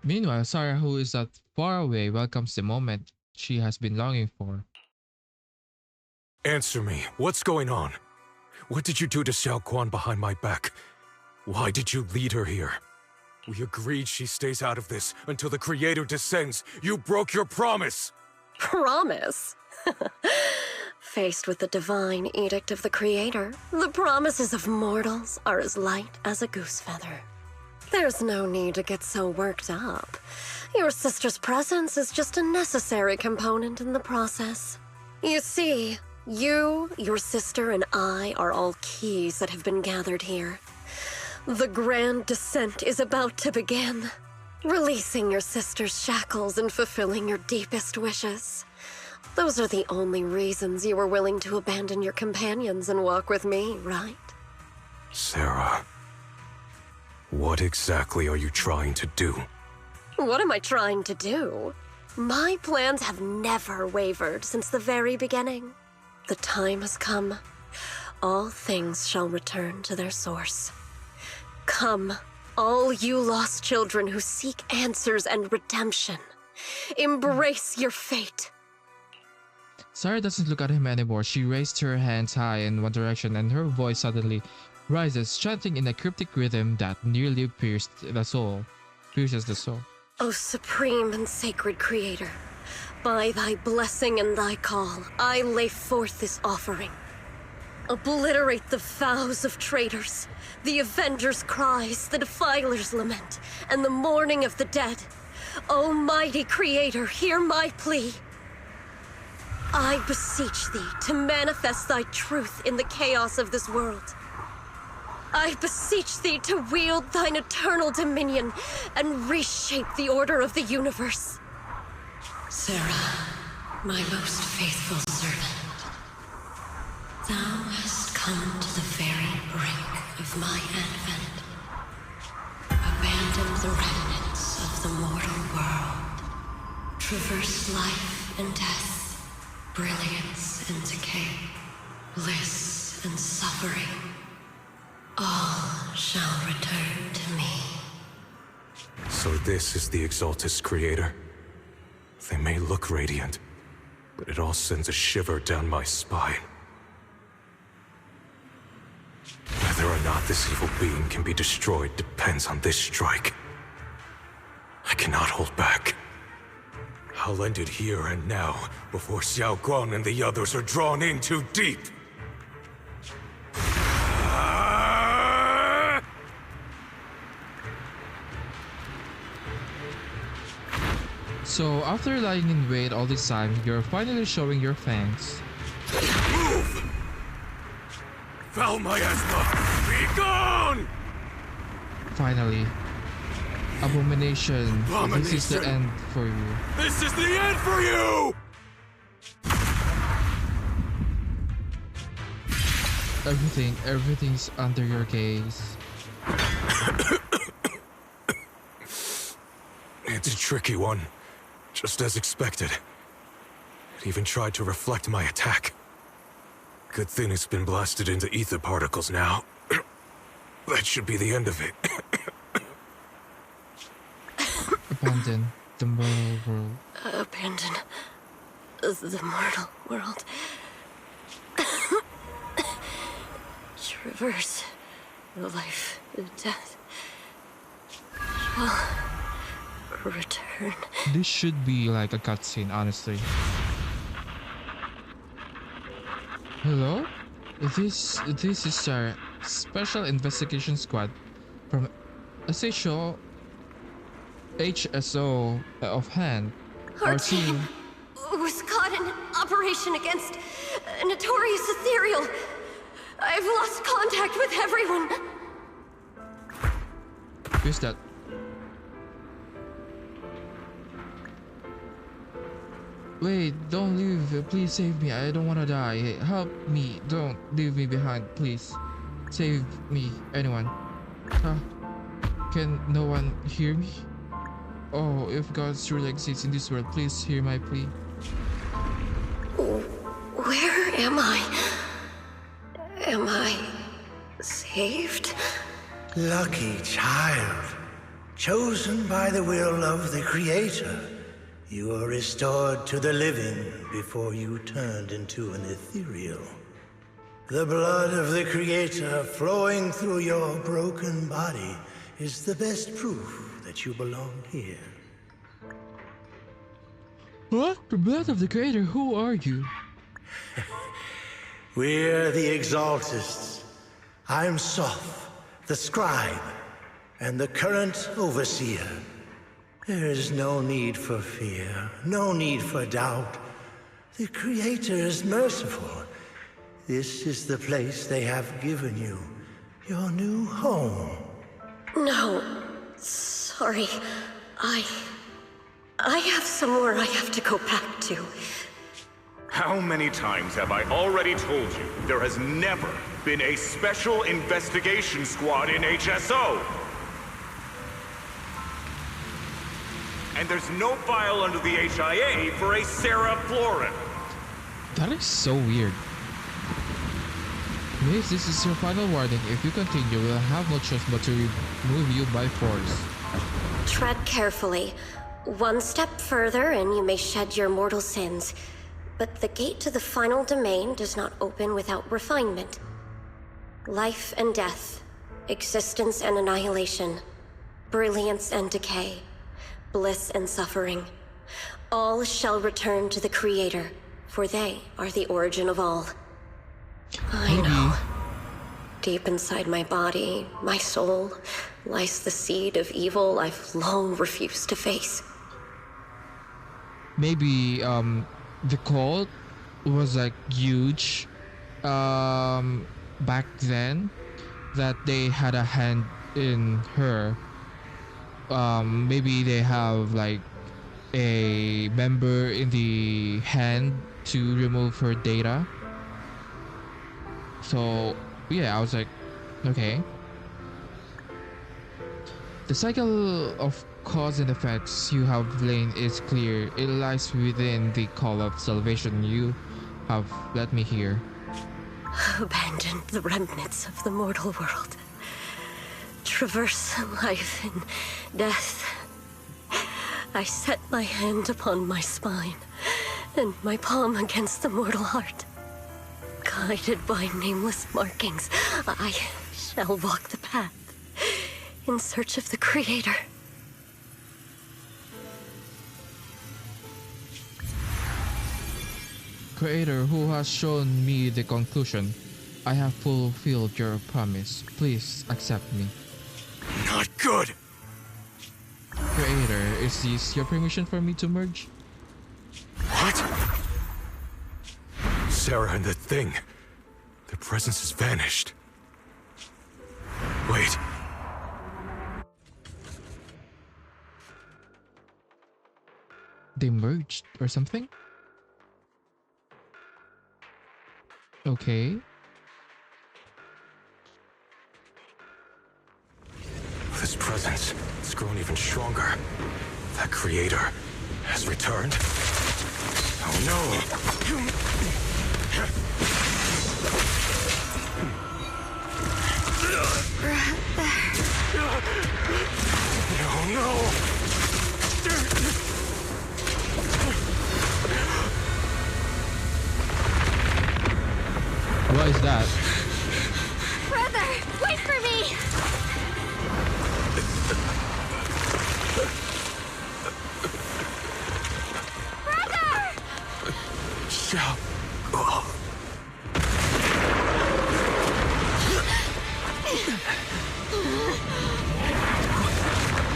Meanwhile, Sarah, who is not far away, welcomes the moment she has been longing for. Answer me. What's going on? What did you do to Xiaoguang behind my back? Why did you lead her here? We agreed she stays out of this until the Creator descends. You broke your promise! Promise? Faced with the divine edict of the Creator, the promises of mortals are as light as a goose feather. There's no need to get so worked up. Your sister's presence is just a necessary component in the process. You see, you, your sister, and I are all keys that have been gathered here. The grand descent is about to begin. Releasing your sister's shackles and fulfilling your deepest wishes. Those are the only reasons you were willing to abandon your companions and walk with me, right? Sarah, what exactly are you trying to do? What am I trying to do? My plans have never wavered since the very beginning. The time has come. All things shall return to their source. Come, all you lost children who seek answers and redemption. Embrace your fate. Sarah doesn't look at him anymore. She raised her hands high in one direction and her voice suddenly rises, chanting in a cryptic rhythm that nearly pierces the soul. O supreme and sacred Creator, by thy blessing and thy call, I lay forth this offering. Obliterate the vows of traitors, the avengers' cries, the defilers' lament, and the mourning of the dead. O mighty Creator, hear my plea. I beseech thee to manifest thy truth in the chaos of this world. I beseech thee to wield thine eternal dominion and reshape the order of the universe. Sarah, my most faithful servant, thou hast come to the very brink of my advent. Abandon the remnants of the mortal world. Traverse life and death, brilliance and decay, bliss and suffering. All shall return to me. So this is the Exaltus creator. They may look radiant, but it all sends a shiver down my spine. Whether or not this evil being can be destroyed depends on this strike. I cannot hold back. I'll end it here and now, before Xiao Guang and the others are drawn in too deep. So after lying in wait all this time, you're finally showing your fangs. Move! Foul miasma! Be gone! Finally. Abomination. This is the Abomination. end for you. This is the end for you! Everything's under your gaze. It's a tricky one. Just as expected. It even tried to reflect my attack. Good thing it's been blasted into ether particles now. That should be the end of it. Abandon the mortal world. Abandon the mortal world. Traverse life and death. Shall return. This should be like a cutscene, honestly. Hello? This is our Special Investigation Squad from HSO of Hand. Our team was caught in an operation against a notorious ethereal. I've lost contact with everyone. Who's that? Wait, don't leave. Please save me. I don't want to die. Help me. Don't leave me behind, please. Save me. Anyone. Can no one hear me? Oh, if God truly exists in this world, please hear my plea. Where am I? Am I saved? Lucky child. Chosen by the will of the Creator. You were restored to the living before you turned into an ethereal. The blood of the Creator flowing through your broken body is the best proof that you belong here. What? The blood of the Creator? Who are you? We're the Exaltists. I'm Soph, the scribe, and the current overseer. There is no need for fear, no need for doubt. The Creator is merciful. This is the place they have given you, your new home. No, sorry. I have somewhere I have to go back to. How many times have I already told you there has never been a special investigation squad in HSO? And there's no file under the HIA for a Sarah Florin. That is so weird. Miss, this is your final warning. If you continue, we'll have no choice but to remove you by force. Tread carefully. One step further and you may shed your mortal sins. But the gate to the final domain does not open without refinement. Life and death, existence and annihilation, brilliance and decay, bliss and suffering. All shall return to the Creator, for they are the origin of all. I know. Deep inside my body, my soul, lies the seed of evil I've long refused to face. Maybe the cult was like huge back then, that they had a hand in her. Maybe they have like a member in the hand to remove her data. So yeah, I was like, okay. The cycle of cause and effects you have lain is clear. It lies within the call of salvation you have let me hear. Abandon the remnants of the mortal world. Traverse life and death. I set my hand upon my spine and my palm against the mortal heart. Guided by nameless markings, I shall walk the path in search of the Creator. Creator who has shown me the conclusion, I have fulfilled your promise. Please accept me. Not good! Creator, is this your permission for me to merge? What? Sarah and the thing. Their presence has vanished. Wait. They merged or something? Okay. This presence has grown even stronger. That creator has returned. Oh no! No, no! What is that? Brother, wait for me! Brother! Xiao.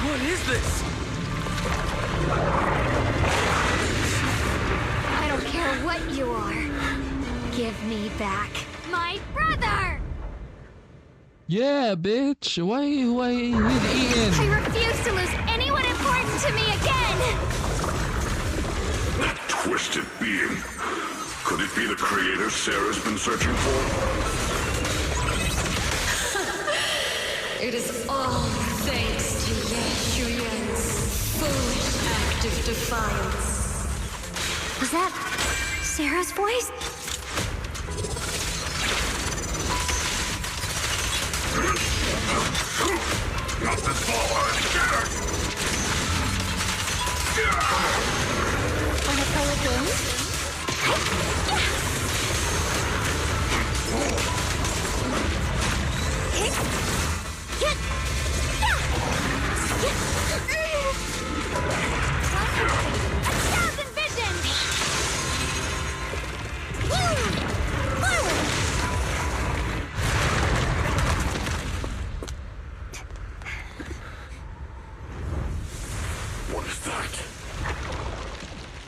What is this? I don't care what you are. Give me back my brother! Yeah, bitch. Why with Ian? I refuse to lose anyone important to me again! That twisted being. Could it be the creator Sarah's been searching for? It is all thanks to Ye Shuyan's foolish act of defiance. Was that Sarah's voice? Not this far! Wanna play a game? What is that?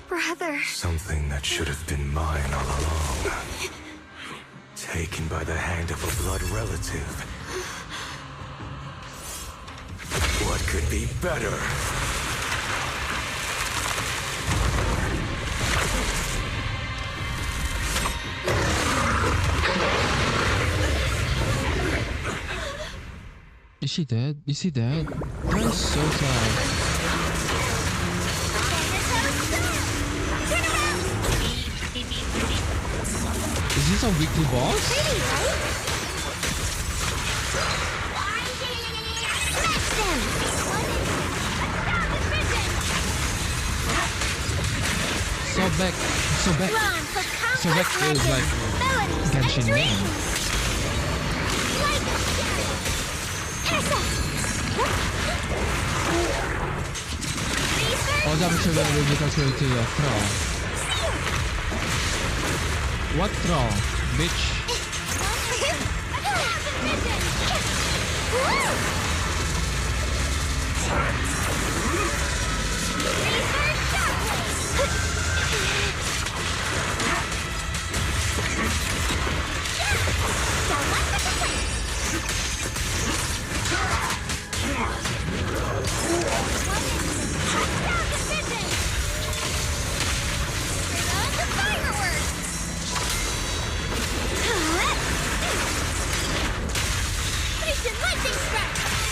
Brother. Something that should have been mine all along. Taken by the hand of a blood relative. What could be better? Is she dead? Is he dead? That is so sad. Is this a weekly boss? Sobek is like Genshin name. Odam się wykazuję to your thrall. What thrall, bitch?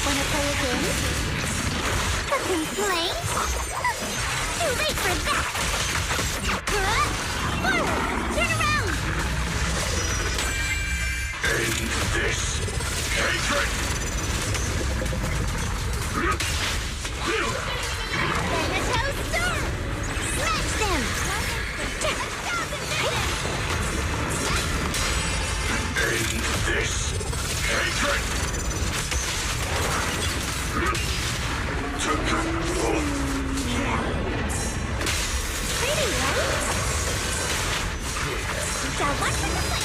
Wanna play a game? late? Too late for that! Forward! Turn around! End this hatred! Thanatos Storm! Smash them! End this hatred! Pretty, right? So what's in the way?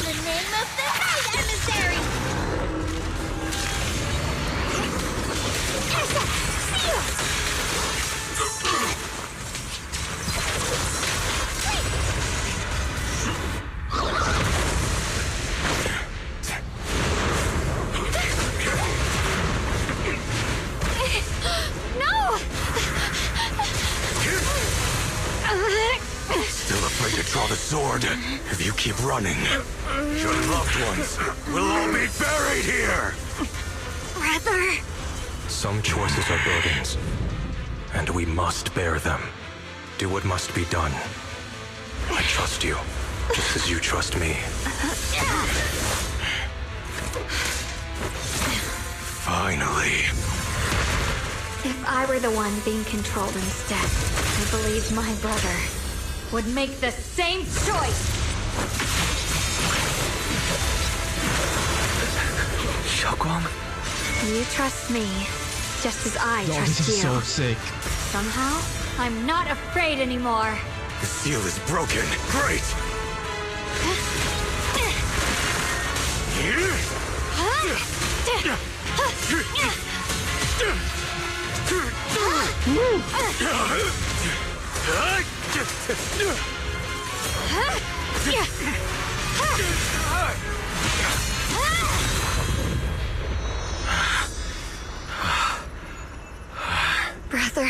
The name of the night, emissary! Tessa! Seal! No! Still afraid to draw the sword? If you keep running, your loved ones will all be buried here! Brother! Some choices are burdens, and we must bear them. Do what must be done. I trust you, just as you trust me. Finally. If I were the one being controlled instead, I believe my brother would make the same choice! Xiaoguang? You trust me, just as I Oh, trust this is you. so sick. Somehow, I'm not afraid anymore. The seal is broken. Great! Brother.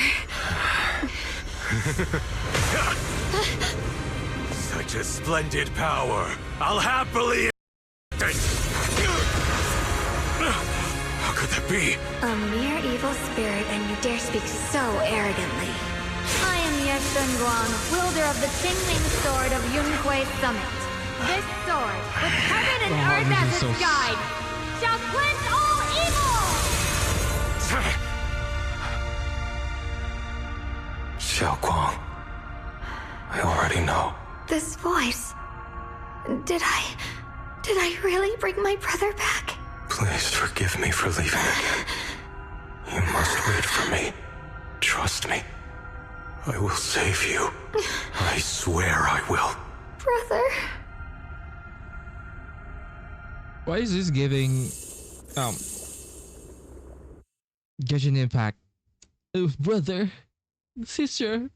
Such a splendid power. I'll happily... How could that be? A mere evil spirit, and you dare speak so arrogantly. I am Ye Guang, wielder of the Qingling Sword of Yunhui Summit. This sword, with heaven and earth as its guide, shall cleanse all evil! Xiaoguang, I already know. This voice... Did I really bring my brother back? Please forgive me for leaving again. You must wait for me. Trust me. I will save you. I swear I will. Brother... Why is this giving Genshin Impact? Oh, brother, sister,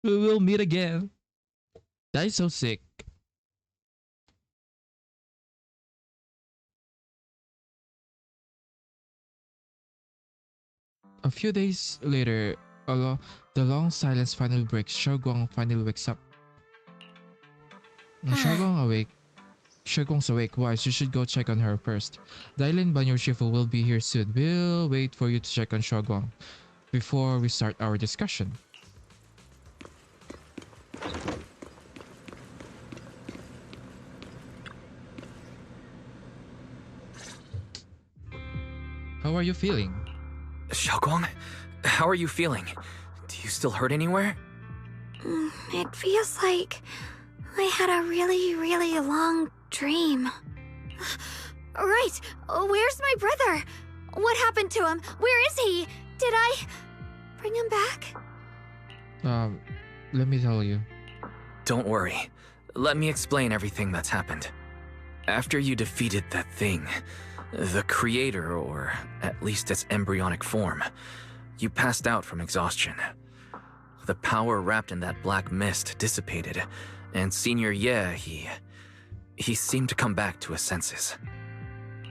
we will meet again. That is so sick. A few days later, the long silence finally breaks. Xiaoguang finally wakes up. Xiaoguang's awake. Wise, you should go check on her first. Dailin Banyo Shifu will be here soon. We'll wait for you to check on Xiaoguang before we start our discussion. How are you feeling? Xiaoguang, how are you feeling? Do you still hurt anywhere? It feels like I had a really, really long dream. Right! Where's my brother? What happened to him? Where is he? Did I bring him back? Let me tell you. Don't worry. Let me explain everything that's happened. After you defeated that thing, the creator, or at least its embryonic form, you passed out from exhaustion. The power wrapped in that black mist dissipated, and Senior Ye, he seemed to come back to his senses.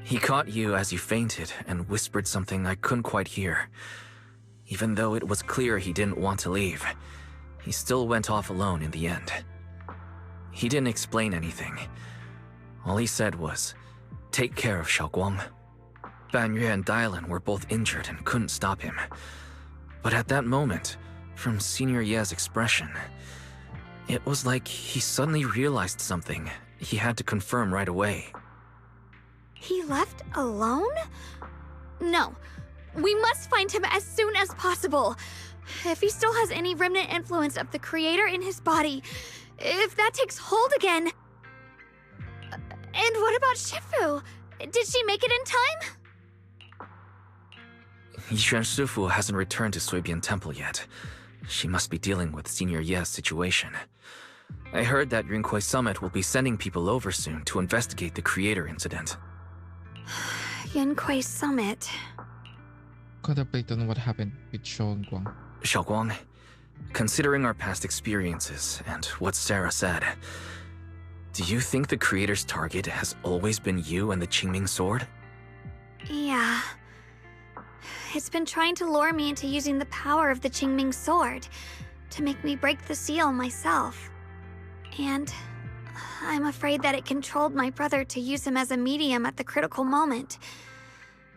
He caught you as you fainted and whispered something I couldn't quite hear. Even though it was clear he didn't want to leave, he still went off alone in the end. He didn't explain anything. All he said was, "Take care of Xiaoguang." Ban Yue and Dylan were both injured and couldn't stop him. But at that moment, from Senior Ye's expression, it was like he suddenly realized something he had to confirm right away. He left alone? No. We must find him as soon as possible. If he still has any remnant influence of the Creator in his body, if that takes hold again... And what about Shifu? Did she make it in time? Yixuan Shifu hasn't returned to Suibian Temple yet. She must be dealing with Senior Ye's situation. I heard that Yunquei Summit will be sending people over soon to investigate the Creator incident. Yunquei Summit. Contemplate on what happened with Xiaoguang. Xiaoguang, considering our past experiences and what Sarah said, do you think the Creator's target has always been you and the Qingming Sword? Yeah. It's been trying to lure me into using the power of the Qingming Sword to make me break the seal myself. And I'm afraid that it controlled my brother to use him as a medium at the critical moment,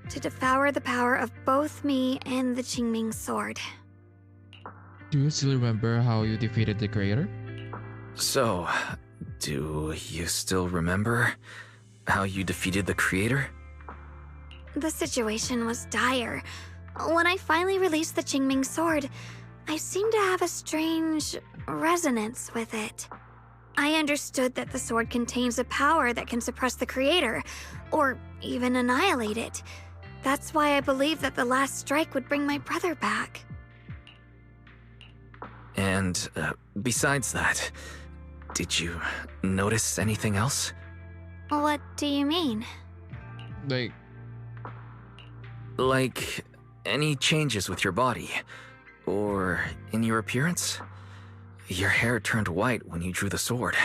to devour the power of both me and the Qingming Sword. Do you still remember how you defeated the Creator? So, do you still remember how you defeated the Creator? The situation was dire. When I finally released the Qingming Sword, I seemed to have a strange resonance with it. I understood that the sword contains a power that can suppress the Creator, or even annihilate it. That's why I believed that the last strike would bring my brother back. And besides that, did you notice anything else? What do you mean? Like any changes with your body, or in your appearance? Your hair turned white when you drew the sword.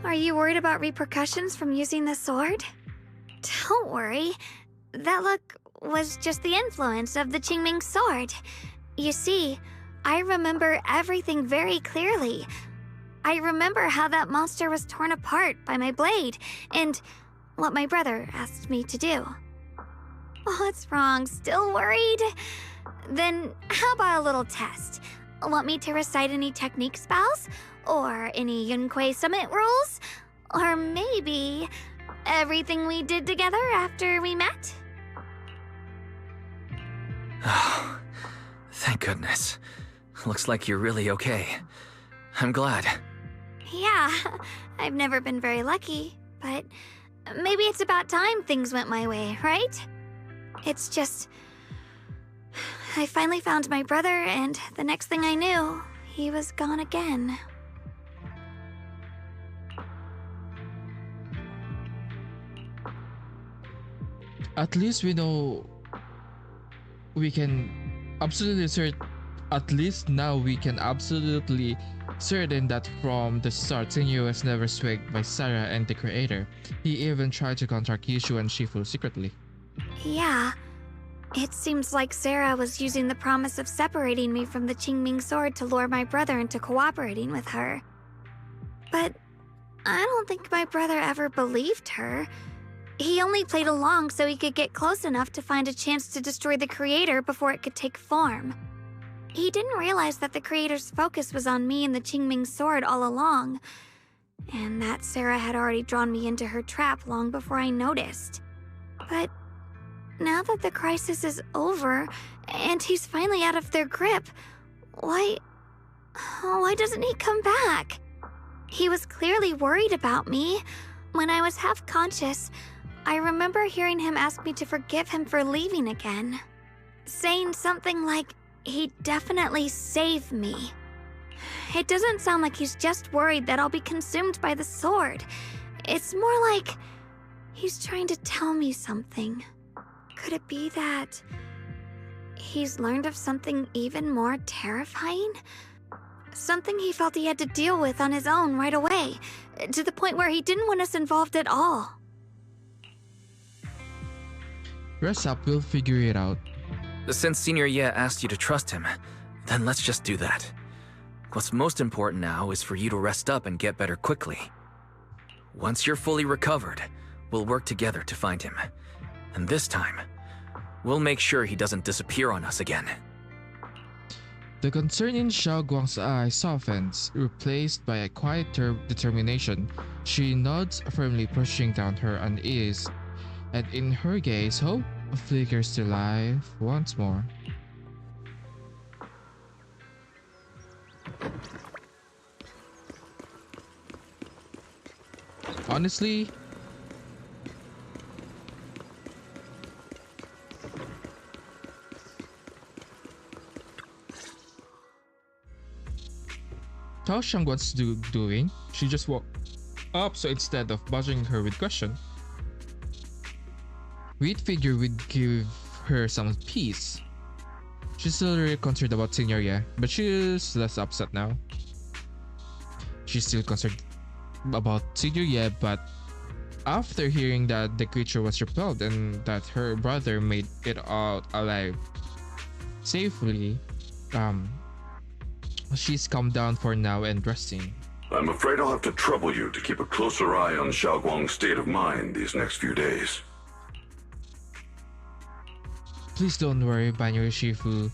Are you worried about repercussions from using the sword? Don't worry. That look was just the influence of the Qingming Sword. You see, I remember everything very clearly. I remember how that monster was torn apart by my blade, and what my brother asked me to do. What's wrong? Still worried? Then how about a little test? Want me to recite any technique spells? Or any Yunquei Summit rules? Or maybe everything we did together after we met? Oh, thank goodness. Looks like you're really okay. I'm glad. Yeah, I've never been very lucky, but maybe it's about time things went my way, right? It's just... I finally found my brother, and the next thing I knew, he was gone again. At least we know we can absolutely at least now we can absolutely certain that from the start, Xingyu was never swayed by Sarah and the Creator. He even tried to contact Yushu and Shifu secretly. Yeah. It seems like Sarah was using the promise of separating me from the Qingming Sword to lure my brother into cooperating with her. But I don't think my brother ever believed her. He only played along so he could get close enough to find a chance to destroy the Creator before it could take form. He didn't realize that the Creator's focus was on me and the Qingming Sword all along, and that Sarah had already drawn me into her trap long before I noticed. But now that the crisis is over, and he's finally out of their grip, why doesn't he come back? He was clearly worried about me. When I was half conscious, I remember hearing him ask me to forgive him for leaving again, saying something like, he'd definitely save me. It doesn't sound like he's just worried that I'll be consumed by the sword. It's more like he's trying to tell me something. Could it be that he's learned of something even more terrifying? Something he felt he had to deal with on his own right away, to the point where he didn't want us involved at all. Rest up, we'll figure it out. Since Senior Ye asked you to trust him, then let's just do that. What's most important now is for you to rest up and get better quickly. Once you're fully recovered, we'll work together to find him. And this time, we'll make sure he doesn't disappear on us again. The concern in Xiao Guang's eyes softens, replaced by a quiet determination. She nods firmly, pushing down her unease, and in her gaze, hope flickers to life once more. Honestly, how's Shangguan's doing? She just woke up, so instead of buzzing her with question, we'd figure we'd give her some peace. She's still really concerned about Senior Ye, but she's less upset now. She's still concerned about Senior Ye, but after hearing that the creature was repelled and that her brother made it out alive safely, she's calmed down for now and resting. I'm afraid I'll have to trouble you to keep a closer eye on Xiaoguang's state of mind these next few days. Please don't worry, Banyo Shifu.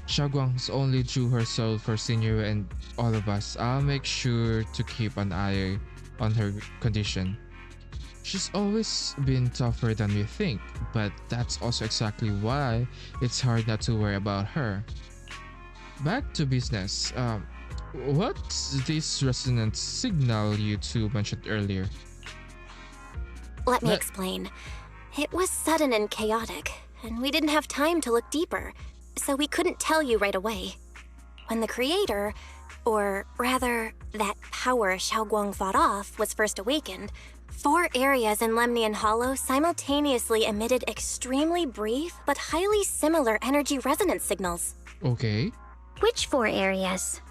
Xiaoguang's only drew her soul for Senior and all of us. I'll make sure to keep an eye on her condition. She's always been tougher than we think, but that's also exactly why it's hard not to worry about her. Back to business. What's this resonant signal you two mentioned earlier? Let me explain. It was sudden and chaotic, and we didn't have time to look deeper, so we couldn't tell you right away. When the creator, or rather, that power Xiaoguang fought off, was first awakened, 4 areas in Lemnian Hollow simultaneously emitted extremely brief but highly similar energy resonance signals. Okay. Which 4 areas?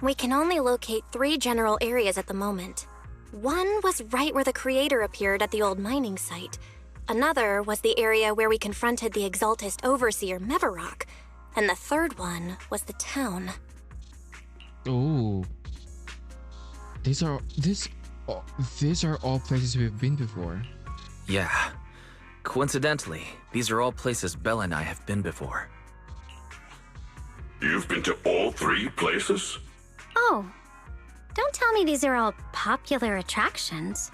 We can only locate 3 general areas at the moment. One was right where the creator appeared at the old mining site. Another was the area where we confronted the Exaltist Overseer Mevarok. And the third one was the town. Oh. These are all places we've been before. Yeah. Coincidentally, these are all places Belle and I have been before. You've been to all 3 places? Oh, don't tell me these are all popular attractions.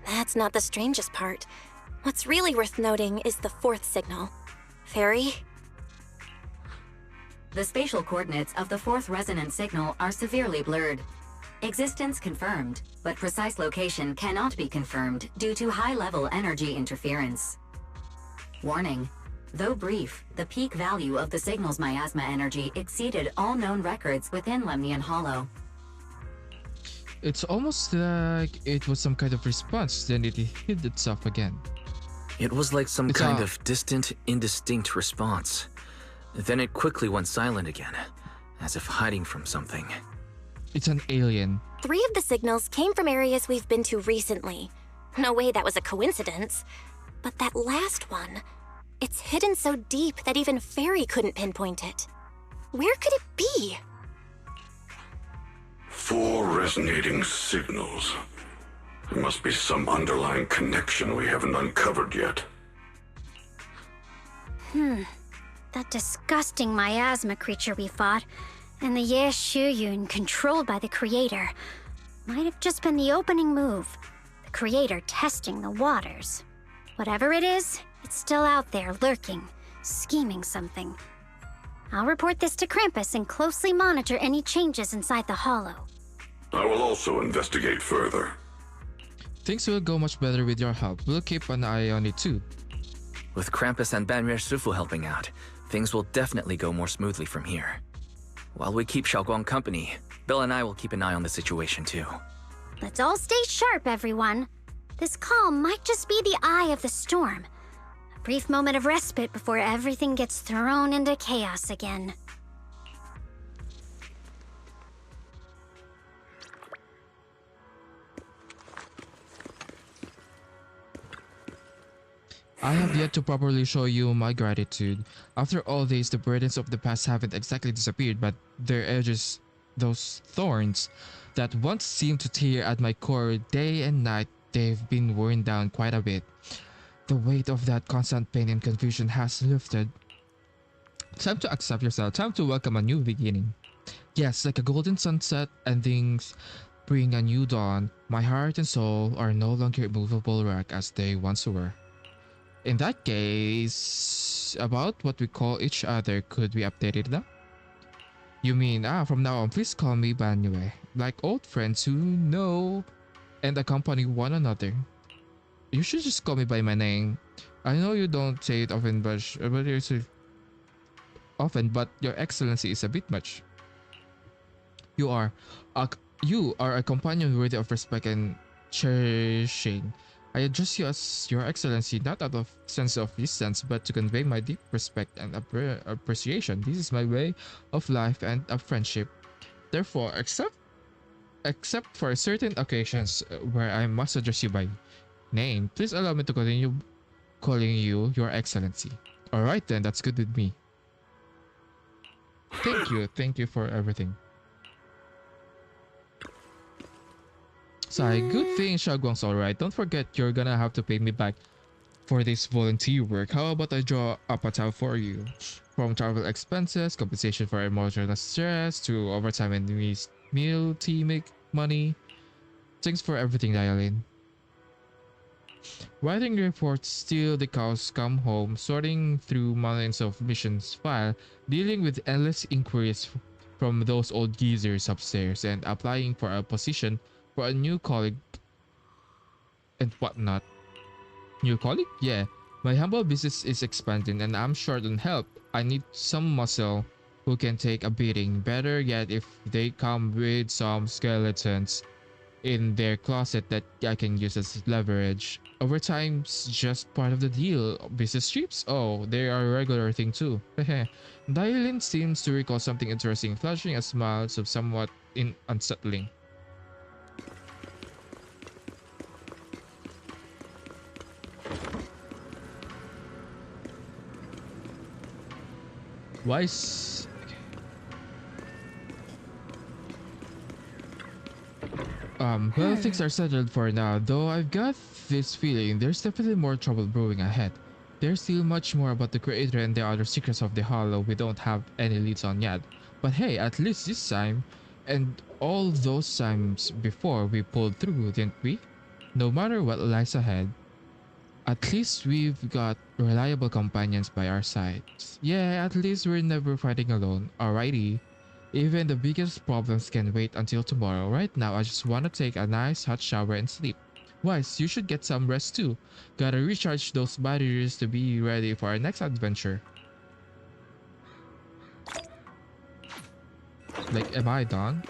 That's not the strangest part. What's really worth noting is the 4th signal. Fairy? The spatial coordinates of the 4th resonant signal are severely blurred. Existence confirmed, but precise location cannot be confirmed due to high-level energy interference. Warning. Though brief, the peak value of the signal's miasma energy exceeded all known records within Lemnian Hollow. It's almost like it was some kind of response, then it hid itself again. It was like some kind of distant, indistinct response. Then it quickly went silent again, as if hiding from something. It's an alien. 3 of the signals came from areas we've been to recently. No way that was a coincidence. But that last one, it's hidden so deep that even Fairy couldn't pinpoint it. Where could it be? 4 resonating signals. There must be some underlying connection we haven't uncovered yet. That disgusting miasma creature we fought, and the Ye Shuyun controlled by the Creator, might have just been the opening move. The Creator testing the waters. Whatever it is, it's still out there lurking, scheming something. I'll report this to Krampus and closely monitor any changes inside the Hollow. I will also investigate further. Things will go much better with your help. We'll keep an eye on it too. With Krampus and Banmer Sufu helping out, things will definitely go more smoothly from here. While we keep Xiaoguang company, Bill and I will keep an eye on the situation too. Let's all stay sharp, everyone. This calm might just be the eye of the storm. A brief moment of respite before everything gets thrown into chaos again. I have yet to properly show you my gratitude. After all this, the burdens of the past haven't exactly disappeared, but their edges, those thorns that once seemed to tear at my core day and night, they've been worn down quite a bit. The weight of that constant pain and confusion has lifted. Time to accept yourself, time to welcome a new beginning. Yes, like a golden sunset, endings bring a new dawn. My heart and soul are no longer immovable rock as they once were. In that case, about what we call each other, could we update it now? You mean, from now on, please call me Banyue. Like old friends who know and accompany one another. You should just call me by my name. I know you don't say it often, but Your Excellency is a bit much. You are, a, you are a companion worthy of respect and cherishing. I address you as Your Excellency not out of sense of distance, but to convey my deep respect and appreciation. This is my way of life and of friendship. Therefore, except for certain occasions where I must address you by name, please allow me to continue calling you Your Excellency. Alright then, that's good with me. Thank you for everything. Sai, good thing Shaguang's alright. Don't forget you're gonna have to pay me back for this volunteer work. How about I draw up a tab for you? From travel expenses, compensation for emotional stress, to overtime and meal team money. Thanks for everything, Dialin. Writing reports, steal the cows, come home, sorting through millions of missions file, dealing with endless inquiries from those old geezers upstairs, and applying for a position for a new colleague and whatnot. New colleague? Yeah. My humble business is expanding and I'm short on help. I need some muscle who can take a beating. Better yet if they come with some skeletons in their closet that I can use as leverage. Overtime's just part of the deal. Business trips? Oh, they are a regular thing too. Dialin seems to recall something interesting, flashing a smile so somewhat unsettling. Why is... Well, things are settled for now, though I've got this feeling there's definitely more trouble brewing ahead. There's still much more about the creator and the other secrets of the Hollow we don't have any leads on yet. But hey, at least this time, and all those times before, we pulled through, didn't we? No matter what lies ahead, at least we've got reliable companions by our sides. Yeah, at least we're never fighting alone. Alrighty. Even the biggest problems can wait until tomorrow. Right now, I just want to take a nice hot shower and sleep. Wise, you should get some rest too. Gotta recharge those batteries to be ready for our next adventure. Like, am I done?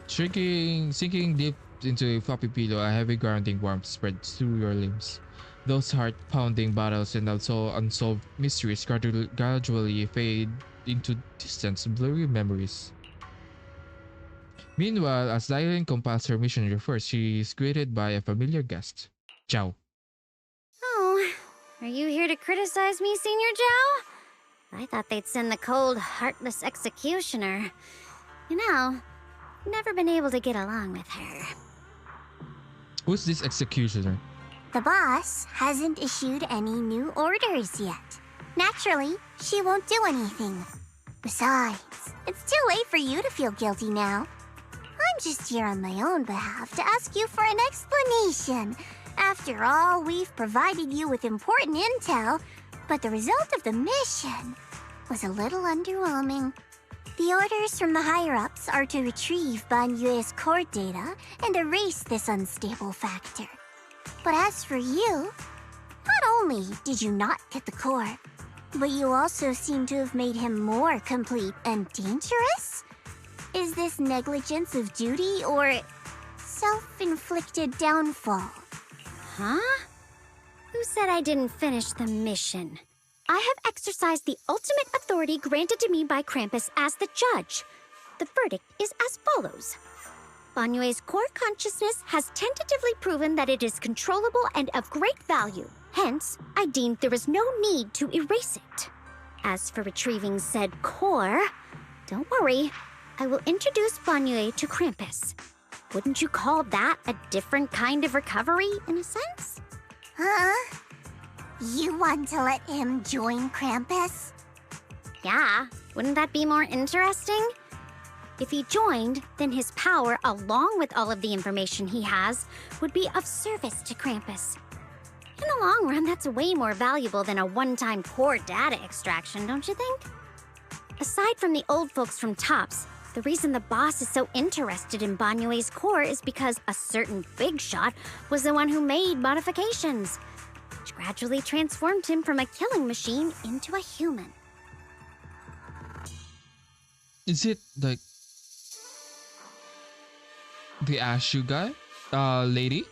Sinking deep into a floppy pillow, a heavy grounding warmth spreads through your limbs. Those heart-pounding battles and also unsolved mysteries gradually fade into distant, blurry memories. Meanwhile, as Dylan compiles her mission refers, she is greeted by a familiar guest, Zhao. Oh, are you here to criticize me, Senior Zhao? I thought they'd send the cold, heartless executioner. You know, never been able to get along with her. Who's this executioner? The boss hasn't issued any new orders yet. Naturally, she won't do anything. Besides, it's too late for you to feel guilty now. I'm just here on my own behalf to ask you for an explanation. After all, we've provided you with important intel, but the result of the mission was a little underwhelming. The orders from the higher-ups are to retrieve Banyue's core data and erase this unstable factor. But as for you, not only did you not get the core, but you also seem to have made him more complete and dangerous? Is this negligence of duty or self-inflicted downfall? Huh? Who said I didn't finish the mission? I have exercised the ultimate authority granted to me by Krampus as the judge. The verdict is as follows. Banyue's core consciousness has tentatively proven that it is controllable and of great value. Hence, I deemed there was no need to erase it. As for retrieving said core, don't worry. I will introduce Banyue to Krampus. Wouldn't you call that a different kind of recovery, in a sense? Huh? You want to let him join Krampus? Yeah, wouldn't that be more interesting? If he joined, then his power, along with all of the information he has, would be of service to Krampus. In the long run, that's way more valuable than a one-time core data extraction, don't you think? Aside from the old folks from TOPS, the reason the boss is so interested in Banyue's core is because a certain big shot was the one who made modifications, which gradually transformed him from a killing machine into a human. Is it like the Ashu guy? Lady?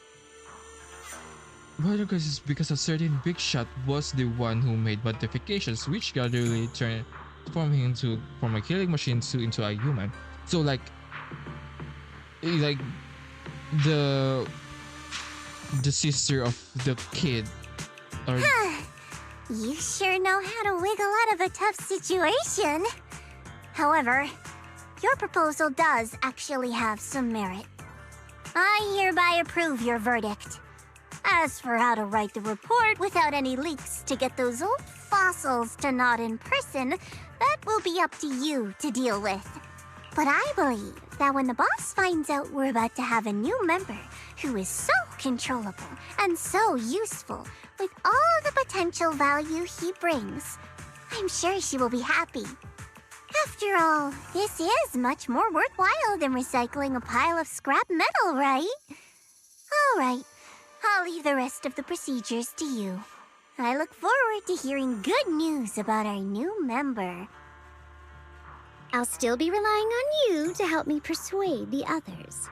Well, because a certain big shot was the one who made modifications which gradually transformed him from a killing machine into a human. So like the sister of the kid or You sure know how to wiggle out of a tough situation. However, your proposal does actually have some merit. I hereby approve your verdict. As for how to write the report without any leaks to get those old fossils to nod in person, that will be up to you to deal with. But I believe that when the boss finds out we're about to have a new member who is so controllable and so useful with all the potential value he brings, I'm sure she will be happy. After all, this is much more worthwhile than recycling a pile of scrap metal, right? All right, I'll leave the rest of the procedures to you. I look forward to hearing good news about our new member. I'll still be relying on you to help me persuade the others.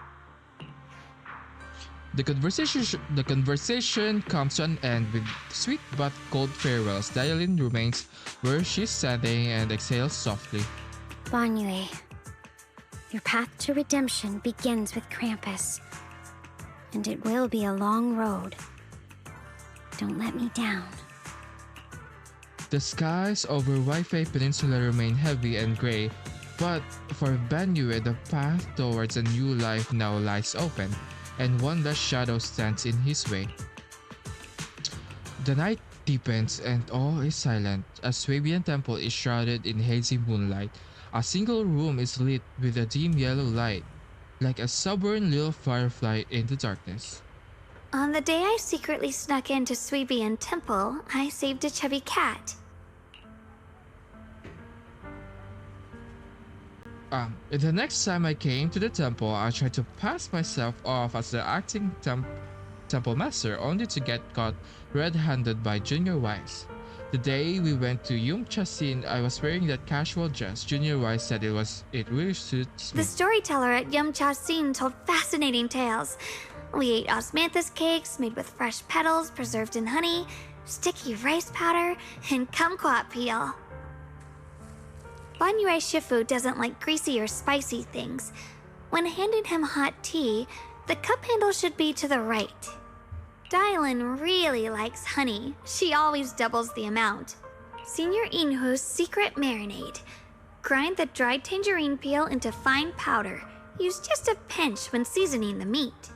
The conversation comes to an end with sweet but cold farewells. Dialyn remains where she's standing and exhales softly. Banyue, your path to redemption begins with Krampus. And it will be a long road. Don't let me down. The skies over Waifei Peninsula remain heavy and gray, but for Banyue, the path towards a new life now lies open, and one less shadow stands in his way. The night deepens and all is silent. A Swabian temple is shrouded in hazy moonlight. A single room is lit with a dim yellow light, like a stubborn little firefly in the darkness. On the day I secretly snuck into Swabian Temple, I saved a chubby cat. The next time I came to the temple, I tried to pass myself off as the acting temple master, only to get caught red-handed by Junior Wise. The day we went to Yumchasin, I was wearing that casual dress. Junior Wise said it really suits me. The storyteller at Yumchasin told fascinating tales. We ate osmanthus cakes made with fresh petals preserved in honey, sticky rice powder, and kumquat peel. Banyue Shifu doesn't like greasy or spicy things. When handing him hot tea, the cup handle should be to the right. Dialyn really likes honey. She always doubles the amount. Senior Inhu's secret marinade. Grind the dried tangerine peel into fine powder. Use just a pinch when seasoning the meat.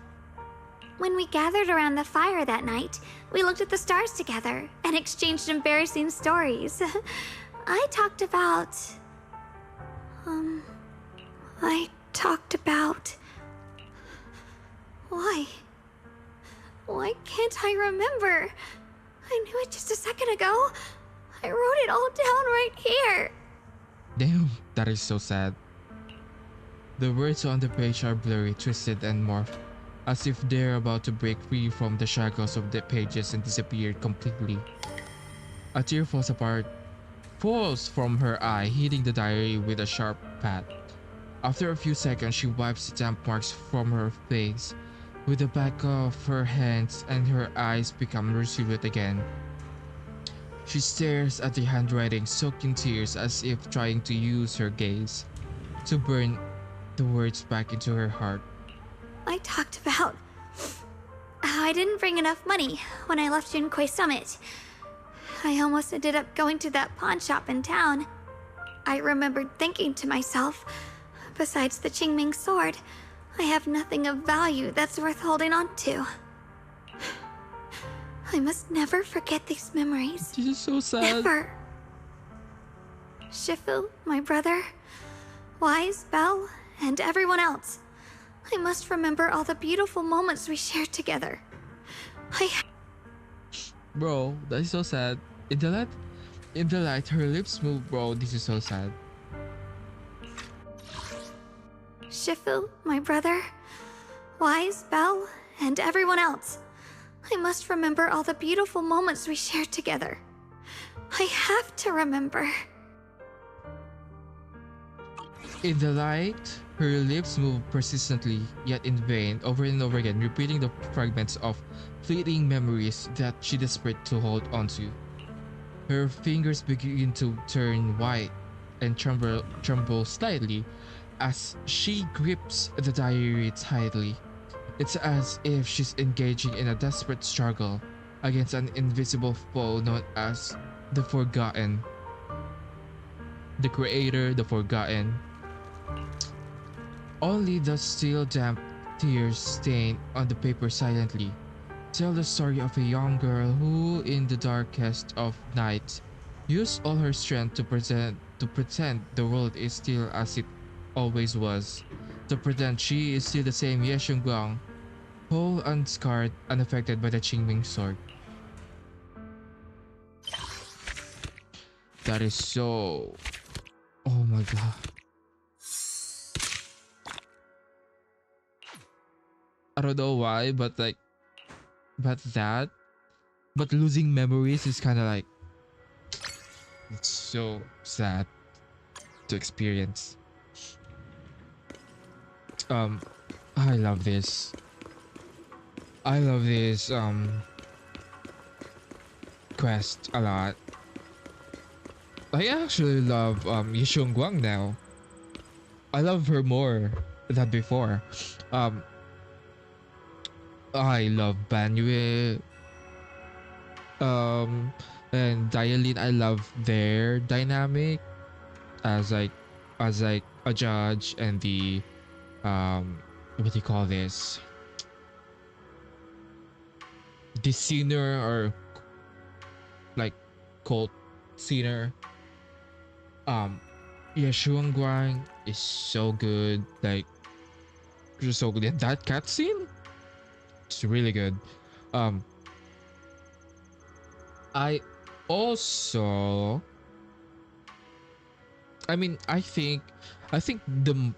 When we gathered around the fire that night, we looked at the stars together and exchanged embarrassing stories. I talked about... Why can't I remember? I knew it just a second ago. I wrote it all down right here. Damn, that is so sad. The words on the page are blurry, twisted, and morphed, as if they're about to break free from the shackles of the pages and disappear completely. A tear falls from her eye, hitting the diary with a sharp pat. After a few seconds, she wipes the damp marks from her face with the back of her hands, and her eyes become resolute again. She stares at the handwriting, soaked in tears, as if trying to use her gaze to burn the words back into her heart. I talked about how I didn't bring enough money when I left Junquei Summit. I almost ended up going to that pawn shop in town. I remembered thinking to myself, besides the Qingming sword, I have nothing of value that's worth holding on to. I must never forget these memories. This is so sad. Never. Shifu, my brother, Wise, Belle, and everyone else. I must remember all the beautiful moments we shared together. Bro, that is so sad. In the light, her lips move, bro. This is so sad. Shifu, my brother, Wise, Belle, and everyone else. I must remember all the beautiful moments we shared together. I have to remember. In the light, her lips move persistently, yet in vain, over and over again, repeating the fragments of fleeting memories that she desperate to hold onto. Her fingers begin to turn white and tremble slightly as she grips the diary tightly. It's as if she's engaging in a desperate struggle against an invisible foe known as the Forgotten. The Creator, the Forgotten. Only the still damp tears stain on the paper silently tell the story of a young girl who, in the darkest of nights, used all her strength to pretend the world is still as it always was, to pretend she is still the same Ye Shunguang, whole, unscarred, unaffected by the Qingming sword. That is so... Oh my god. I don't know why, but losing memories is kind of like, it's so sad to experience. I love this. I love this quest a lot. I actually love Yishun Guang now. I love her more than before. I love Banyue and Dialin. I love their dynamic as like a judge and the what do you call this, the singer, or like cult singer. Yeah, Shuang Guang is so good, like just so good. And that cutscene, it's really good. I also, I mean, I think the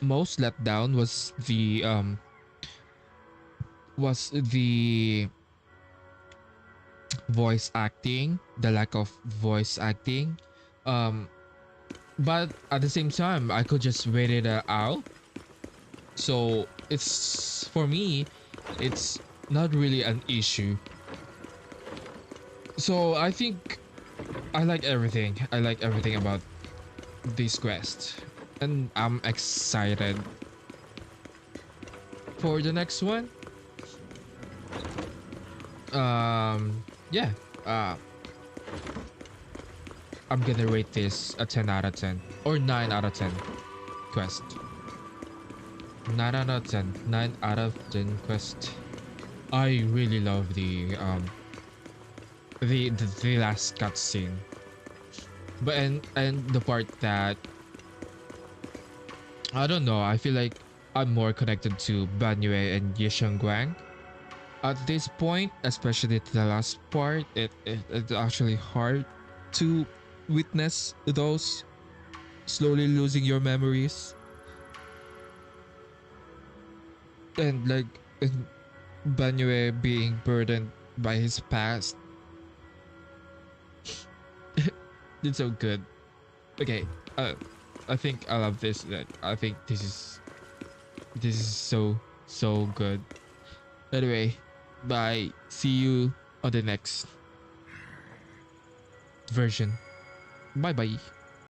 most let down was the voice acting, the lack of voice acting. But at the same time, I could just wait it out. So it's, for me, it's not really an issue. So I think I like everything. I like everything about this quest, and I'm excited for the next one. Yeah. I'm gonna rate this a 10 out of 10 or 9 out of 10 quest. 9 out of 10. 9 out of 10 quest. I really love the last cutscene. But and the part that, I don't know, I feel like I'm more connected to Banyue and Yisheng Guang at this point, especially to the last part. It's actually hard to witness those slowly losing your memories, and like, and Banyue being burdened by his past. It's so good. Okay, I think I love this. I think this is so good. Anyway, bye. See you on the next version. Bye bye.